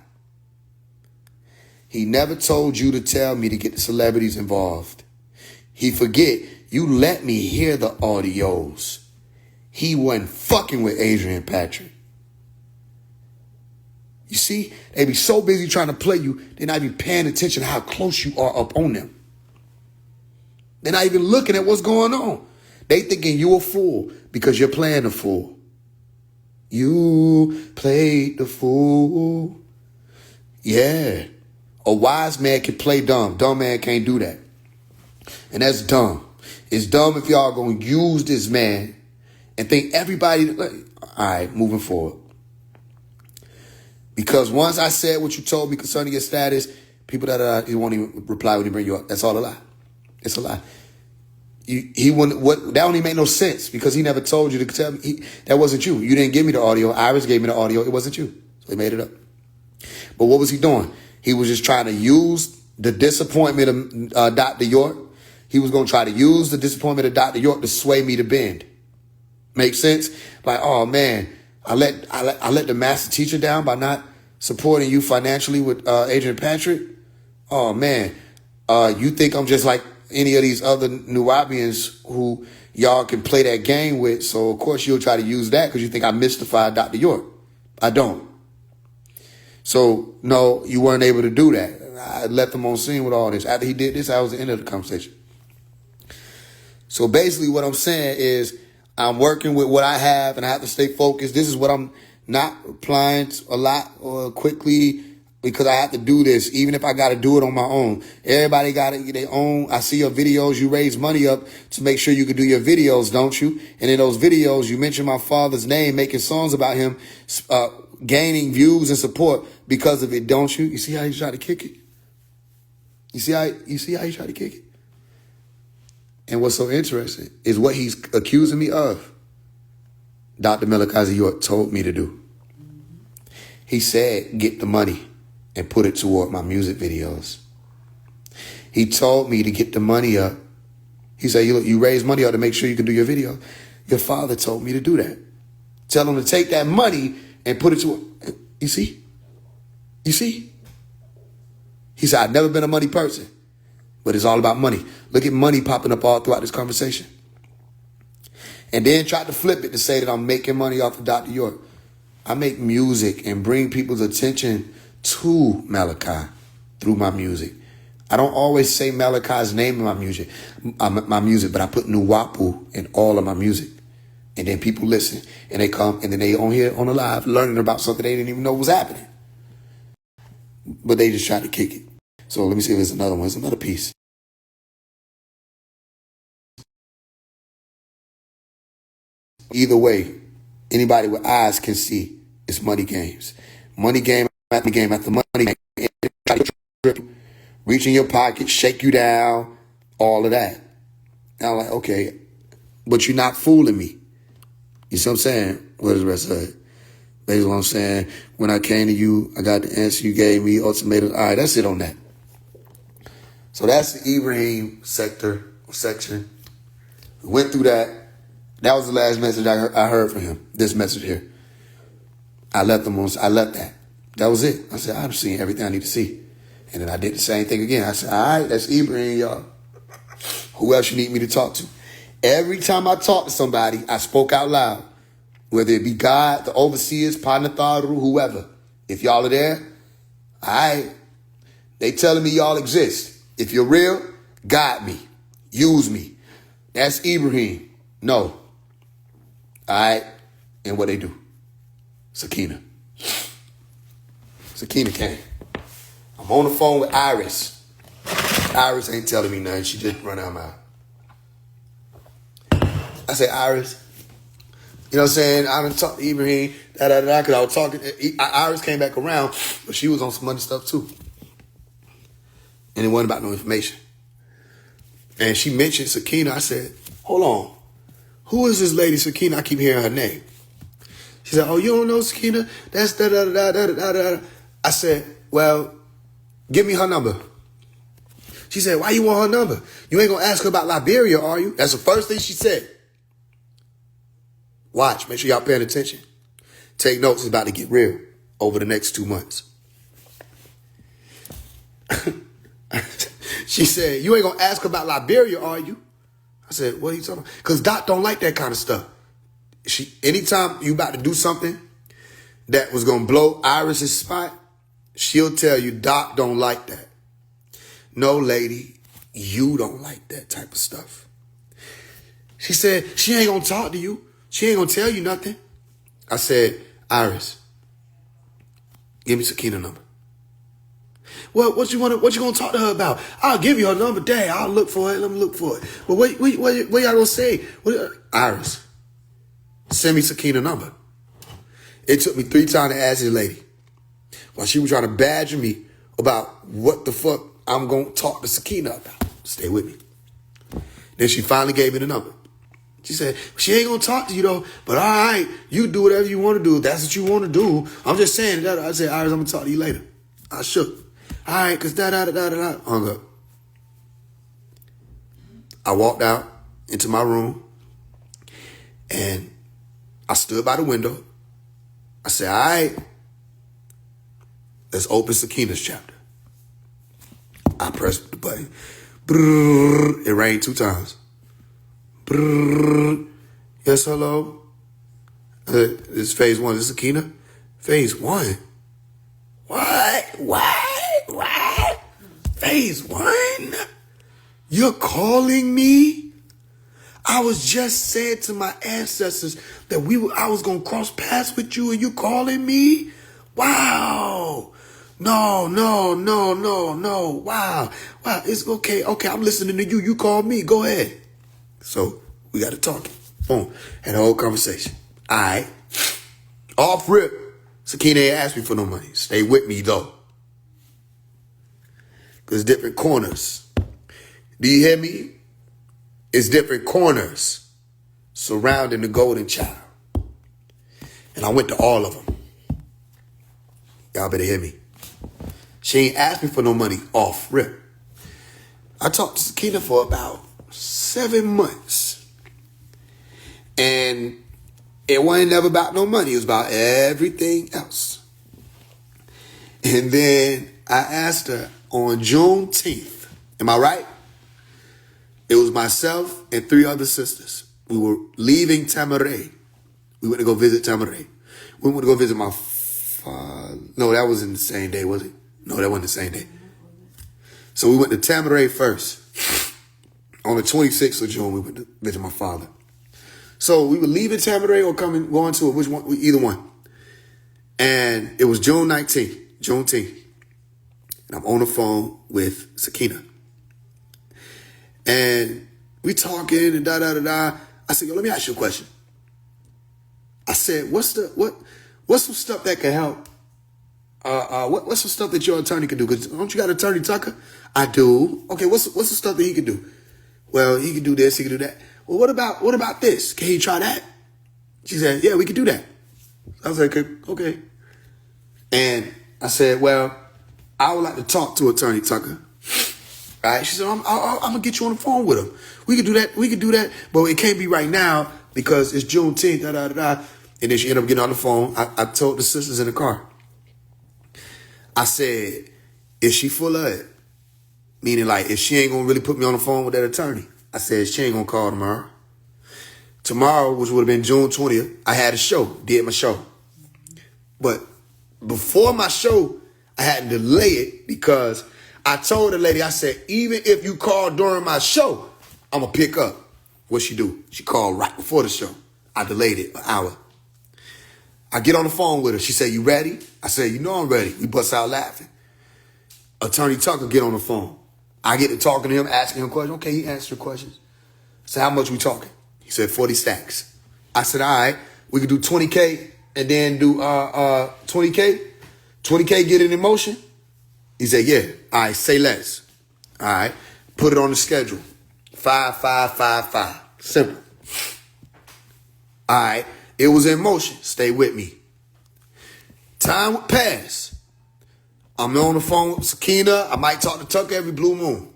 He never told you to tell me to get the celebrities involved. He forget you let me hear the audios. He wasn't fucking with Adrian Patrick. You see, they be so busy trying to play you, they're not even paying attention to how close you are up on them. They're not even looking at what's going on. They thinking you a fool because you're playing the fool. You played the fool. Yeah. A wise man can play dumb. Dumb man can't do that. And that's dumb. It's dumb if y'all gonna use this man and think everybody, all right, moving forward. Because once I said what you told me concerning your status, people that he won't even reply when he bring you up. That's all a lie. It's a lie. He wouldn't. What that don't even make no sense because he never told you to tell me that wasn't you. You didn't give me the audio. Iris gave me the audio. It wasn't you. So he made it up. But what was he doing? He was just trying to use the disappointment of Dr. York. He was going to try to use the disappointment of Dr. York to sway me to bend. Make sense? Like, oh man, I let the master teacher down by not supporting you financially with Adrian Patrick. Oh man, you think I'm just like any of these other Nubians who y'all can play that game with? So of course you'll try to use that because you think I mystified Dr. York. I don't. So no, you weren't able to do that. I left him on scene with all this. After he did this, that was the end of the conversation. So basically what I'm saying is I'm working with what I have and I have to stay focused. This is what I'm not replying a lot or quickly because I have to do this, even if I got to do it on my own. Everybody got to get their own. I see your videos. You raise money up to make sure you can do your videos, don't you? And in those videos, you mention my father's name, making songs about him, gaining views and support because of it, don't you? You see how he tried to kick it? You see how he tried to kick it? And what's so interesting is what he's accusing me of. Dr. Malachi York told me to do. He said, get the money and put it toward my music videos. He told me to get the money up. He said, you raise money up to make sure you can do your video. Your father told me to do that. Tell him to take that money and put it toward. You see? You see? He said, I've never been a money person, but it's all about money. Look at money popping up all throughout this conversation. And then tried to flip it to say that I'm making money off of Dr. York. I make music and bring people's attention to Malachi through my music. I don't always say Malachi's name in my music, but I put Nuwapu in all of my music. And then people listen and they come and then they on here on the live learning about something they didn't even know was happening. But they just tried to kick it. So let me see if there's another one. There's another piece. Either way, anybody with eyes can see it's money games. Money game after game after money game. Reach in your pocket, shake you down, all of that. And I'm like, okay, but you're not fooling me. You see what I'm saying? What is the rest of it? Basically what I'm saying, when I came to you, I got the answer you gave me, ultimatum. All right, that's it on that. So that's the Ibrahim section. We went through that. That was the last message I heard from him. This message here. I left that. That was it. I said, I've seen everything I need to see. And then I did the same thing again. I said, all right, that's Ibrahim, y'all. Who else you need me to talk to? Every time I talk to somebody, I spoke out loud. Whether it be God, the overseers, Panatharu, whoever. If y'all are there, all right. They telling me y'all exist. If you're real, guide me. Use me. That's Ibrahim. No. All right. And what they do? Sakina came. I'm on the phone with Iris. Iris ain't telling me nothing. She just run out my mouth. I say, Iris, you know what I'm saying? I done talked to Ibrahim, because I was talking. Iris came back around, but she was on some other stuff too. And it wasn't about no information. And she mentioned Sakina. I said, hold on. Who is this lady Sakina? I keep hearing her name. She said, oh, you don't know Sakina? That's da-da-da-da-da-da-da. I said, well, give me her number. She said, why you want her number? You ain't going to ask her about Liberia, are you? That's the first thing she said. Watch. Make sure y'all paying attention. Take notes, it's about to get real over the next 2 months. She said, you ain't gonna ask about Liberia, are you? I said, what are you talking about? Because Doc don't like that kind of stuff. Anytime you about to do something that was gonna blow Iris's spot, she'll tell you, Doc don't like that. No, lady, you don't like that type of stuff. She said, she ain't gonna talk to you. She ain't gonna tell you nothing. I said, Iris, give me Sakina's number. What you gonna talk to her about? I'll give you her number. Dang, I'll look for it. Let me look for it. But what y'all gonna say? Iris, send me Sakina's number. It took me 3 times to ask this lady while she was trying to badger me about what the fuck I'm gonna talk to Sakina about. Stay with me. Then she finally gave me the number. She said, she ain't gonna talk to you though, but all right, you do whatever you want to do. If that's what you want to do. I'm just saying that. I said, Iris, I'm gonna talk to you later. I shook. All right, because da-da-da-da-da. Hung up. I walked out into my room and I stood by the window. I said, all right, let's open Sakina's chapter. I pressed the button. Brrr, it rang 2 times. Brrr, yes, hello. This is phase 1. This is Sakina. Phase 1. What? Phase 1? You're calling me? I was just saying to my ancestors that I was going to cross paths with you and you calling me? Wow. No. Wow. It's okay. Okay, I'm listening to you. You call me. Go ahead. So we got to talk. Boom. Had a whole conversation. All right. Off rip. Sakina ain't asked me for no money. Stay with me though. There's different corners. Do you hear me? It's different corners surrounding the golden child. And I went to all of them. Y'all better hear me. She ain't asked me for no money off rip. I talked to Sakina for about 7 months. And it wasn't never about no money. It was about everything else. And then I asked her on Juneteenth, am I right? It was myself and 3 other sisters. We were leaving Tamaray. We went to go visit Tamaray. We went to go visit my father. No, that wasn't the same day, was it? No, that wasn't the same day. So we went to Tamaray first. On the 26th of June, we went to visit my father. So we were leaving Tamaray or going to it, which one? Either one. And it was June 19th, Juneteenth. And I'm on the phone with Sakina. And we talking and da-da-da-da. I said, yo, let me ask you a question. I said, what's some stuff that can help? What's some stuff that your attorney can do? Because don't you got Attorney Tucker? I do. Okay, what's the stuff that he can do? Well, he can do this, he can do that. Well, what about this? Can he try that? She said, yeah, we can do that. I was like, okay. And I said, well, I would like to talk to Attorney Tucker. Right? She said, I'm going to get you on the phone with him. We can do that. But it can't be right now because it's Juneteenth, da-da-da-da. And then she ended up getting on the phone. I told the sisters in the car. I said, is she full of it? Meaning like, if she ain't going to really put me on the phone with that attorney. I said, she ain't going to call tomorrow. Tomorrow, which would have been June 20th, I had a show, did my show. But before my show, I had to delay it because I told the lady, I said, even if you call during my show, I'm going to pick up. What she do? She called right before the show. I delayed it an hour. I get on the phone with her. She said, you ready? I said, you know I'm ready. We bust out laughing. Attorney Tucker get on the phone. I get to talking to him, asking him questions. Okay, he answered questions. I said, how much we talking? He said, 40 stacks. I said, all right, we could do 20K and then do 20K. 20K get it in motion? He said, yeah. All right, say less. All right, put it on the schedule. 5, 5, 5, 5. Simple. All right, it was in motion. Stay with me. Time would pass. I'm on the phone with Sakina. I might talk to Tucker every blue moon.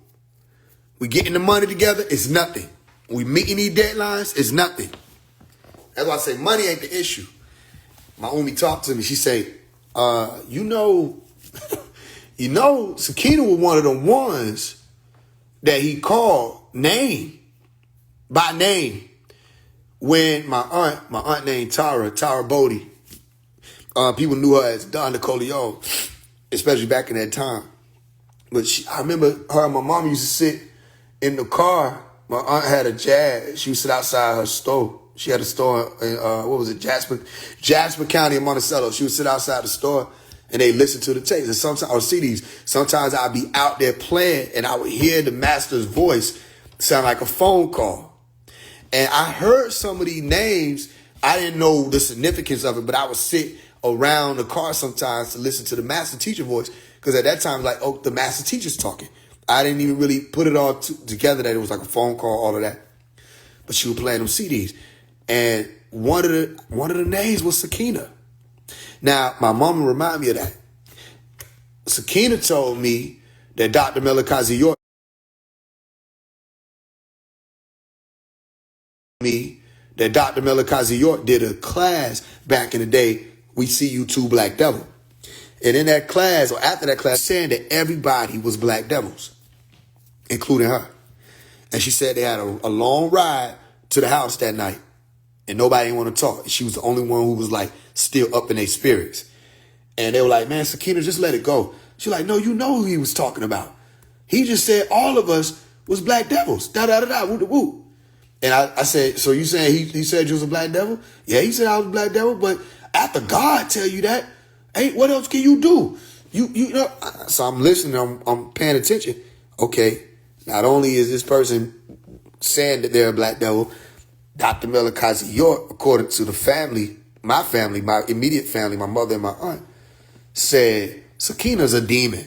We getting the money together. It's nothing. We meeting these deadlines. It's nothing. That's why I say money ain't the issue. my homie talked to me. She say, you know, Sakina was one of the ones that he called name by name when my aunt named Tara Bodie. People knew her as Donna Coleon, especially back in that time. But I remember her and my mom used to sit in the car. My aunt had a Jazz. She would sit outside her store. She had a store in, Jasper County in Monticello. She would sit outside the store and they listen to the tapes. And sometimes I would see these. Sometimes I'd be out there playing and I would hear the master's voice sound like a phone call. And I heard some of these names. I didn't know the significance of it, but I would sit around the car sometimes to listen to the master teacher voice. Because at that time, like, oh, the master teacher's talking. I didn't even really put it all together that it was like a phone call, all of that. But she would play them CDs. And one of the names was Sakina. Now, my mama reminded me of that. Sakina told me that Dr. Melikazi York did a class back in the day, We See You Too, Black Devil. And in that class, or after that class, saying that everybody was Black Devils, including her. And she said they had a long ride to the house that night. And nobody didn't want to talk. She was the only one who was like still up in their spirits. And they were like, man, Sakina, just let it go. She was like, no, you know who he was talking about. He just said all of us was Black Devils. Da-da-da-da, woo-da-woo. And I said, so you saying he said you was a Black Devil? Yeah, he said I was a Black Devil, but after God tell you that, what else can you do? You know. So I'm listening, I'm paying attention. Okay, not only is this person saying that they're a Black Devil, Dr. Melikazi York, according to the family, my immediate family, my mother and my aunt, said Sakina's a demon.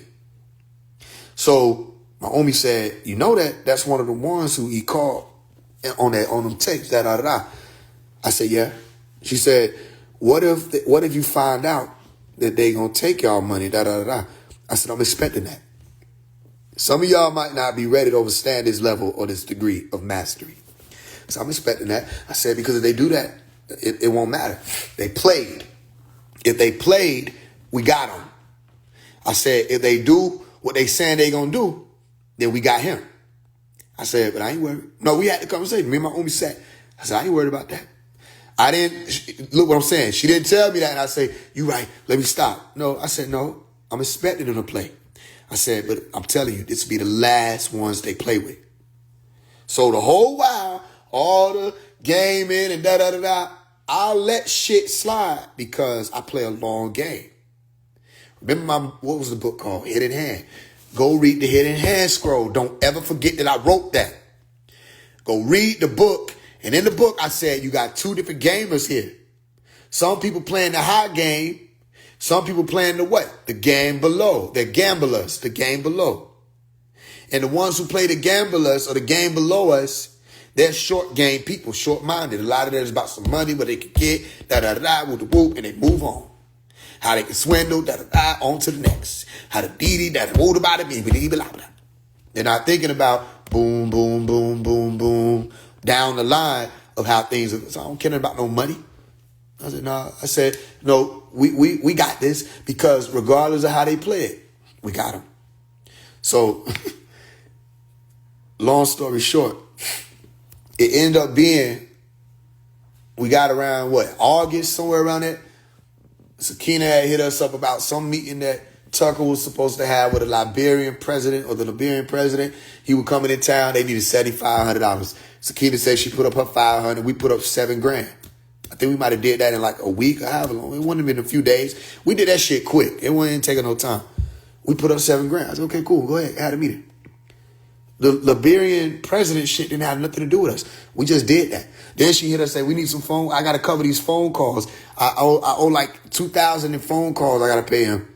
So my homie said, you know that's one of the ones who he called on them tapes, da-da-da-da. I said, yeah. She said, what if you find out that they gonna take y'all money, da-da-da-da? I said, I'm expecting that. Some of y'all might not be ready to understand this level or this degree of mastery. So I'm expecting that. I said, because if they do that, it won't matter. They played. If they played, we got them. I said, if they do what they saying they gonna do, then we got him. I said, but I ain't worried. No, we had the conversation. Me and my homie sat. I said, I ain't worried about that. I didn't, look what I'm saying. She didn't tell me that. And I say, you right, let me stop. No, I said, no, I'm expecting them to play. I said, but I'm telling you, this will be the last ones they play with. So the whole while, all the gaming and da-da-da-da, I'll let shit slide because I play a long game. Remember what was the book called? Hidden Hand. Go read the Hidden Hand scroll. Don't ever forget that I wrote that. Go read the book. And in the book, I said, you got two different gamers here. Some people playing the high game. Some people playing the what? The game below. They're gamblers, the game below. And the ones who play the gamblers or the game below us, they're short game people, short-minded. A lot of that is about some money, what they can get, da-da-da-da, whoop-whoop, and they move on. How they can swindle, da-da-da, on to the next. How the dee-dee, da-da-da, da da They're not thinking about boom, boom, boom, boom, boom, down the line of how things are. So I don't care about no money. I said, no. I said, no, we got this because regardless of how they play it, we got them. So, long story short, it ended up being, we got around, August, somewhere around there. Sakina had hit us up about some meeting that Tucker was supposed to have with a Liberian president or the Liberian president. He was coming in town. They needed $7,500. Sakina said she put up her $500. We put up $7,000. I think we might have did that in like a week or however long. It wouldn't have been a few days. We did that shit quick. It wasn't taking no time. We put up $7,000. I said, okay, cool. Go ahead. I had a meeting. The Liberian president shit didn't have nothing to do with us. We just did that. Then she hit us and say, we need some phone. I got to cover these phone calls. I owe like $2,000 in phone calls. I got to pay him.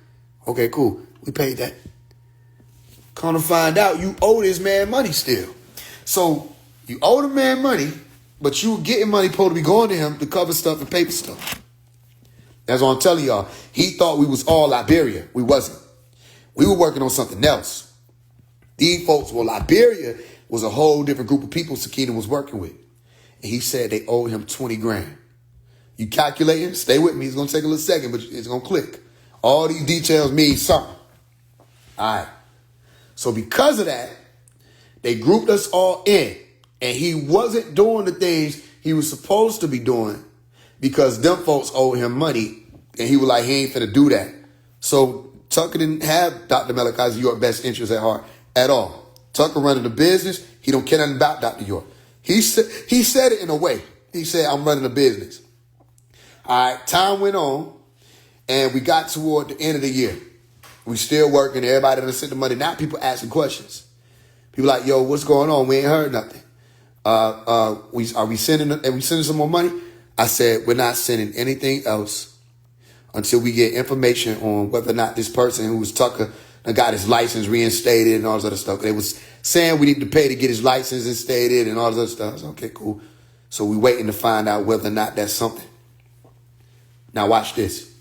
Okay, cool. We paid that. Come to find out, you owe this man money still. So you owe the man money, but you were getting money supposed to be going to him to cover stuff and paper stuff. That's what I'm telling y'all. He thought we was all Liberia. We wasn't. We were working on something else. These folks, Liberia was a whole different group of people Sakina was working with. And he said they owed him $20,000. You calculating? Stay with me. It's going to take a little second, but it's going to click. All these details mean something. All right. So because of that, they grouped us all in. And he wasn't doing the things he was supposed to be doing because them folks owed him money. And he was like, he ain't finna do that. So Tucker didn't have Dr. Malachi York's best interest at heart at all. Tucker running the business. He don't care nothing about Dr. York. He said it in a way. He said, I'm running a business. All right, time went on, and we got toward the end of the year. We still working. Everybody done sent the money. Now people asking questions. People like, yo, what's going on? We ain't heard nothing. Are we sending some more money? I said, we're not sending anything else until we get information on whether or not this person who was Tucker got his license reinstated and all this other stuff. They was saying we need to pay to get his license instated and all this other stuff. I said, okay, cool. So we waiting to find out whether or not that's something. Now watch this.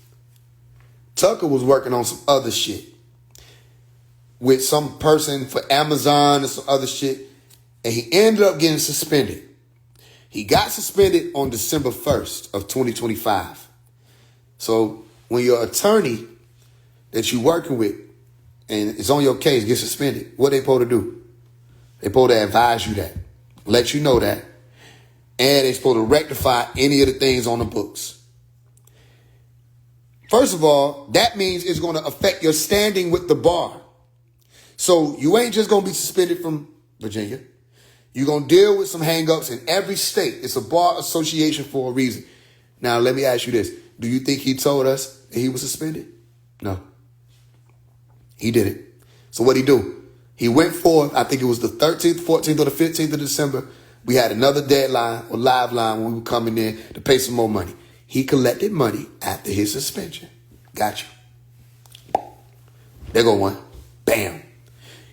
Tucker was working on some other shit with some person for Amazon and some other shit, and he ended up getting suspended. He got suspended on December 1st of 2025. So when your attorney that you're working with and it's on your case gets suspended, what they supposed to do? They supposed to advise you that, let you know that, and they supposed to rectify any of the things on the books. First of all, that means it's going to affect your standing with the bar. So you ain't just going to be suspended from Virginia. You're going to deal with some hangups in every state. It's a bar association for a reason. Now, let me ask you this. Do you think he told us that he was suspended? No. He didn't. So what'd he do? He went forth, I think it was the 13th, 14th, or the 15th of December. We had another deadline or live line when we were coming in to pay some more money. He collected money after his suspension. Got you. There go one. Bam.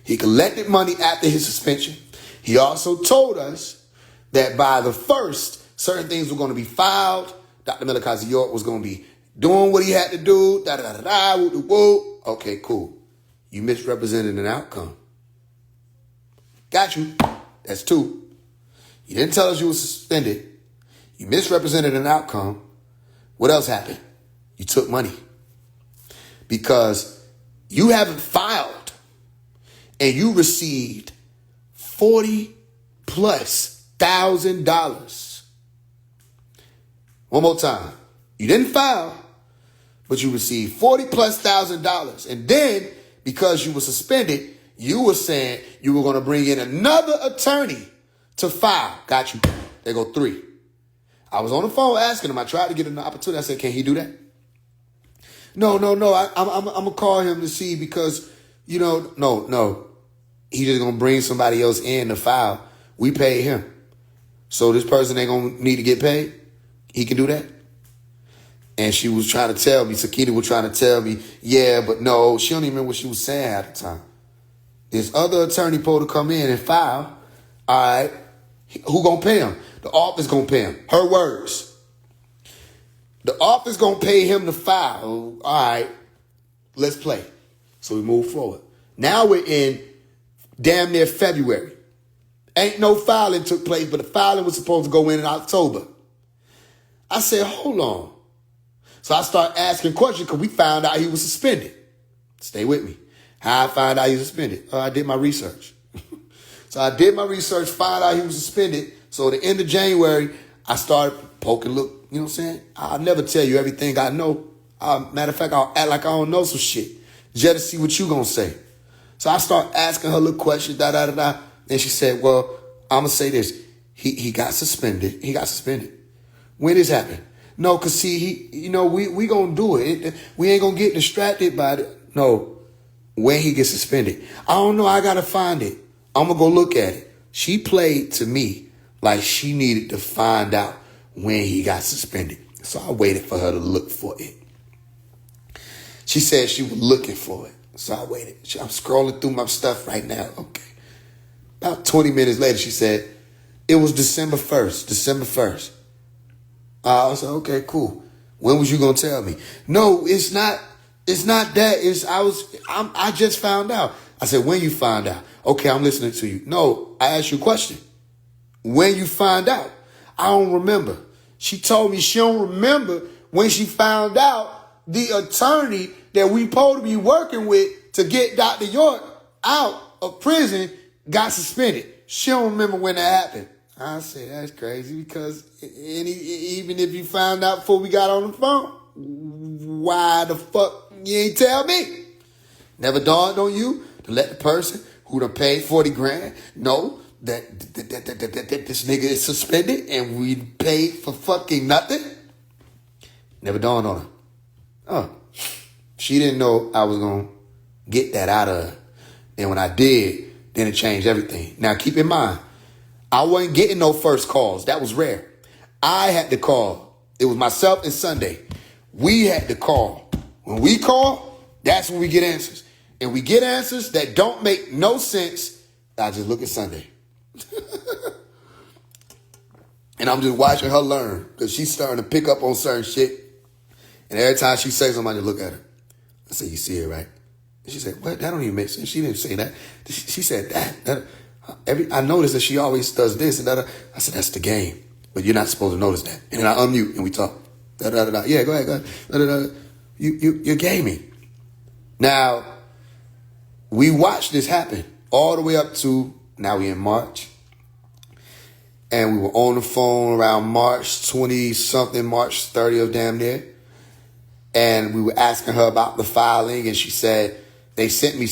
He collected money after his suspension. He also told us that by the 1st, certain things were going to be filed. Dr. Malachi York was going to be doing what he had to do. Woo. Okay, cool. You misrepresented an outcome. Got you. That's 2. You didn't tell us you were suspended. You misrepresented an outcome. What else happened? You took money because you haven't filed and you received $40,000+. One more time. You didn't file, but you received $40,000+. And then because you were suspended, you were saying you were going to bring in another attorney to file. Got you. There go 3. I was on the phone asking him. I tried to get an opportunity. I said, can he do that? No. I'm going to call him to see because, no. He's just going to bring somebody else in to file. We pay him. So this person ain't going to need to get paid. He can do that. And she was trying to tell me, Sakina was trying to tell me, yeah, but no, she don't even remember what she was saying at the time. This other attorney supposed to come in and file. All right. Who going to pay him? The office going to pay him. Her words. The office going to pay him to file. All right. Let's play. So we move forward. Now we're in damn near February. Ain't no filing took place, but the filing was supposed to go in October. I said, hold on. So I start asking questions because we found out he was suspended. Stay with me. How I found out he was suspended? I did my research. So I did my research, found out he was suspended. So at the end of January, I started poking, look, you know what I'm saying? I'll never tell you everything I know. Matter of fact, I'll act like I don't know some shit just to see what you gonna say. So I start asking her little questions, And she said, well, I'm gonna say this. He got suspended. He got suspended. When this happened? No, cause see, we gonna do it. We ain't gonna get distracted by it. No, when he gets suspended. I don't know. I gotta find it. I'm gonna go look at it. She played to me like she needed to find out when he got suspended. So I waited for her to look for it. She said she was looking for it. So I waited. I'm scrolling through my stuff right now. Okay. About 20 minutes later, she said, it was December 1st. I said, okay, cool. When was you going to tell me? No, it's not that. I just found out. I said, when you found out? Okay, I'm listening to you. No, I asked you a question. When you find out? I don't remember. She told me she don't remember when she found out the attorney that we supposed to be working with to get Dr. York out of prison got suspended. She don't remember when that happened. I said, that's crazy, because even if you found out before we got on the phone, why the fuck you ain't tell me? Never dawned on you to let the person who done paid 40 grand know that this nigga is suspended and we paid for fucking nothing? Never dawned on her. Oh, she didn't know I was going to get that out of her. And when I did, then it changed everything. Now, keep in mind, I wasn't getting no first calls. That was rare. I had to call. It was myself and Sunday. We had to call. When we call, that's when we get answers. And we get answers that don't make no sense. I just look at Sunday. And I'm just watching her learn, because she's starting to pick up on certain shit. And every time she says something, I just look at her. I say, you see it, right? And she said, what? That don't even make sense. She didn't say that. She said that. I noticed that she always does this and that. I said, that's the game. But you're not supposed to notice that. And then I unmute and we talk. Yeah, go ahead. You're gaming. Now, we watched this happen all the way up to, now we in March. And we were on the phone around March 20-something, March 30th, damn near. And we were asking her about the filing, and she said, they just sent me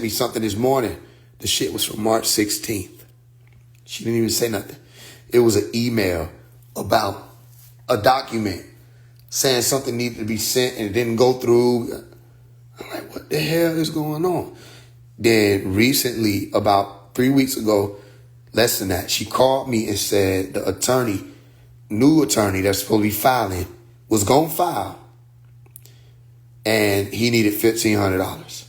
something this morning. The shit was from March 16th. She didn't even say nothing. It was an email about a document saying something needed to be sent and it didn't go through. I'm like, what the hell is going on? Then recently, about 3 weeks ago, less than that, she called me and said the new attorney that's supposed to be filing, was going to file, and he needed $1,500.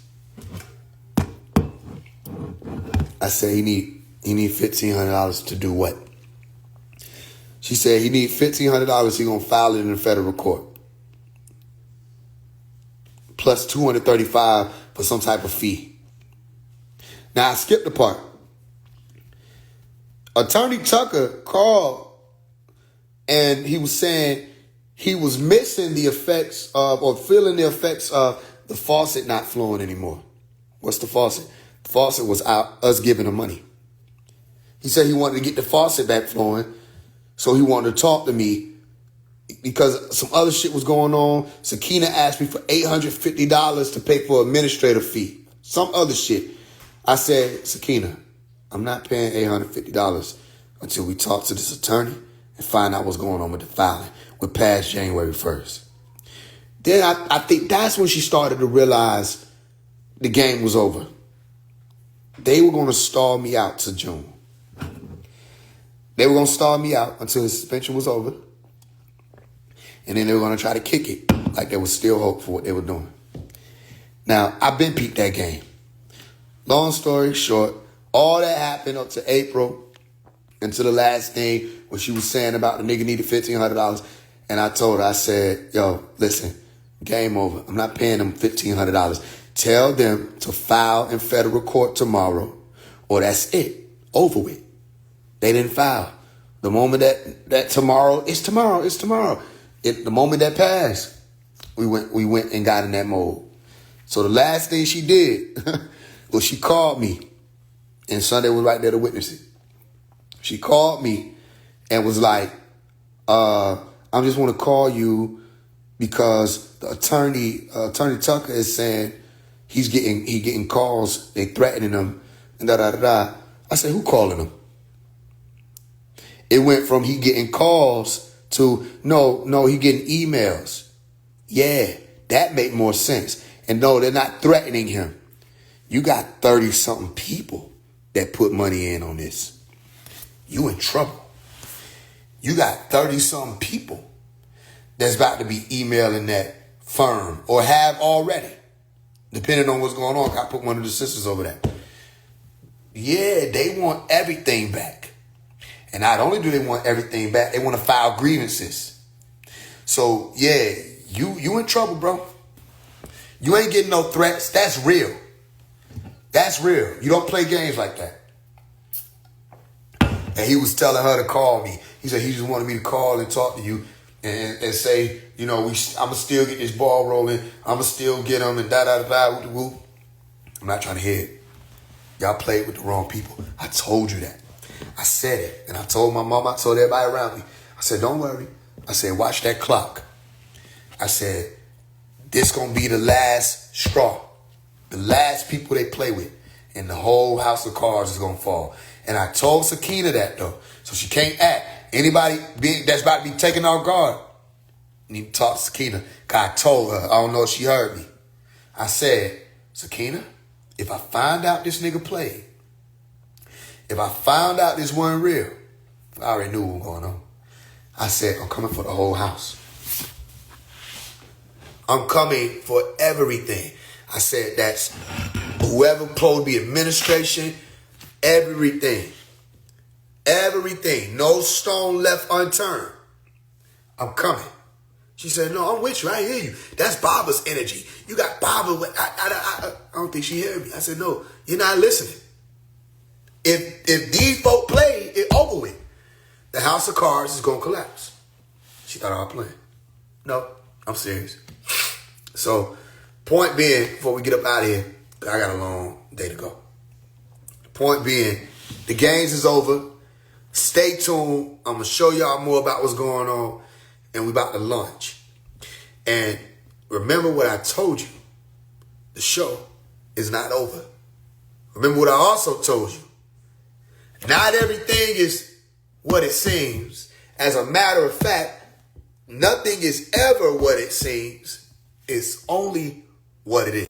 I said, he need $1,500 to do what? She said he need $1,500. He gonna file it in the federal court, plus $235 for some type of fee. Now I skipped the part. Attorney Tucker called, and he was saying he was missing the effects of, or feeling the effects of, the faucet not flowing anymore. What's the faucet? The faucet was us giving him money. He said he wanted to get the faucet back flowing, so he wanted to talk to me because some other shit was going on. Sakina asked me for $850 to pay for administrative fee. Some other shit. I said, Sakina, I'm not paying $850 until we talk to this attorney and find out what's going on with the filing. We're past January 1st. Then I think that's when she started to realize the game was over. They were going to stall me out to June. They were going to stall me out until the suspension was over. And then they were going to try to kick it like there was still hope for what they were doing. Now, I've been peeped that game. Long story short, all that happened up to April, until the last thing when she was saying about the nigga needed $1,500. And I told her, I said, yo, listen, game over. I'm not paying them $1,500. Tell them to file in federal court tomorrow, or that's it. Over with. They didn't file. The moment that tomorrow, it's tomorrow. The moment that passed, we went and got in that mode. So the last thing she did was she called me, and Sunday was right there to witness it. She called me and was like, I just want to call you because the attorney Tucker is saying he getting calls, they threatening him, and da-da-da-da. I said, who calling him? It went from he getting calls to, no, he getting emails. Yeah, that made more sense. And no, they're not threatening him. You got 30-something people that put money in on this. You in trouble. You got 30-something people that's about to be emailing that firm, or have already. Depending on what's going on, I put one of the sisters over there. Yeah, they want everything back. And not only do they want everything back, they want to file grievances. So, yeah, you in trouble, bro. You ain't getting no threats. That's real. That's real. You don't play games like that. And he was telling her to call me. He said he just wanted me to call and talk to you and say, you know, I'ma still get this ball rolling. I'ma still get them and da-da-da-da, whoop. I'm not trying to hear it. Y'all played with the wrong people. I told you that. I said it. And I told my mom, I told everybody around me. I said, don't worry. I said, watch that clock. I said, this gonna be the last straw. The last people they play with. And the whole house of cards is gonna fall. And I told Sakina that though. So she can't act. Anybody that's about to be taken off guard, need to talk to Sakina. Cause I told her, I don't know if she heard me. I said, Sakina, if I find out this nigga played, if I found out this wasn't real, I already knew what was going on. I said, I'm coming for the whole house. I'm coming for everything. I said, that's whoever supposed to be administration, everything. Everything. No stone left unturned. I'm coming. She said, no, I'm with you. I hear you. That's Baba's energy. You got Baba. I don't think she heard me. I said, no, you're not listening. If these folk play, it over with. The house of cards is going to collapse. She thought I was playing. No, I'm serious. So, point being, before we get up out of here, I got a long day to go. Point being, the games is over. Stay tuned. I'm going to show y'all more about what's going on. And we about to launch. And remember what I told you. The show is not over. Remember what I also told you. Not everything is what it seems. As a matter of fact, nothing is ever what it seems. It's only what it is.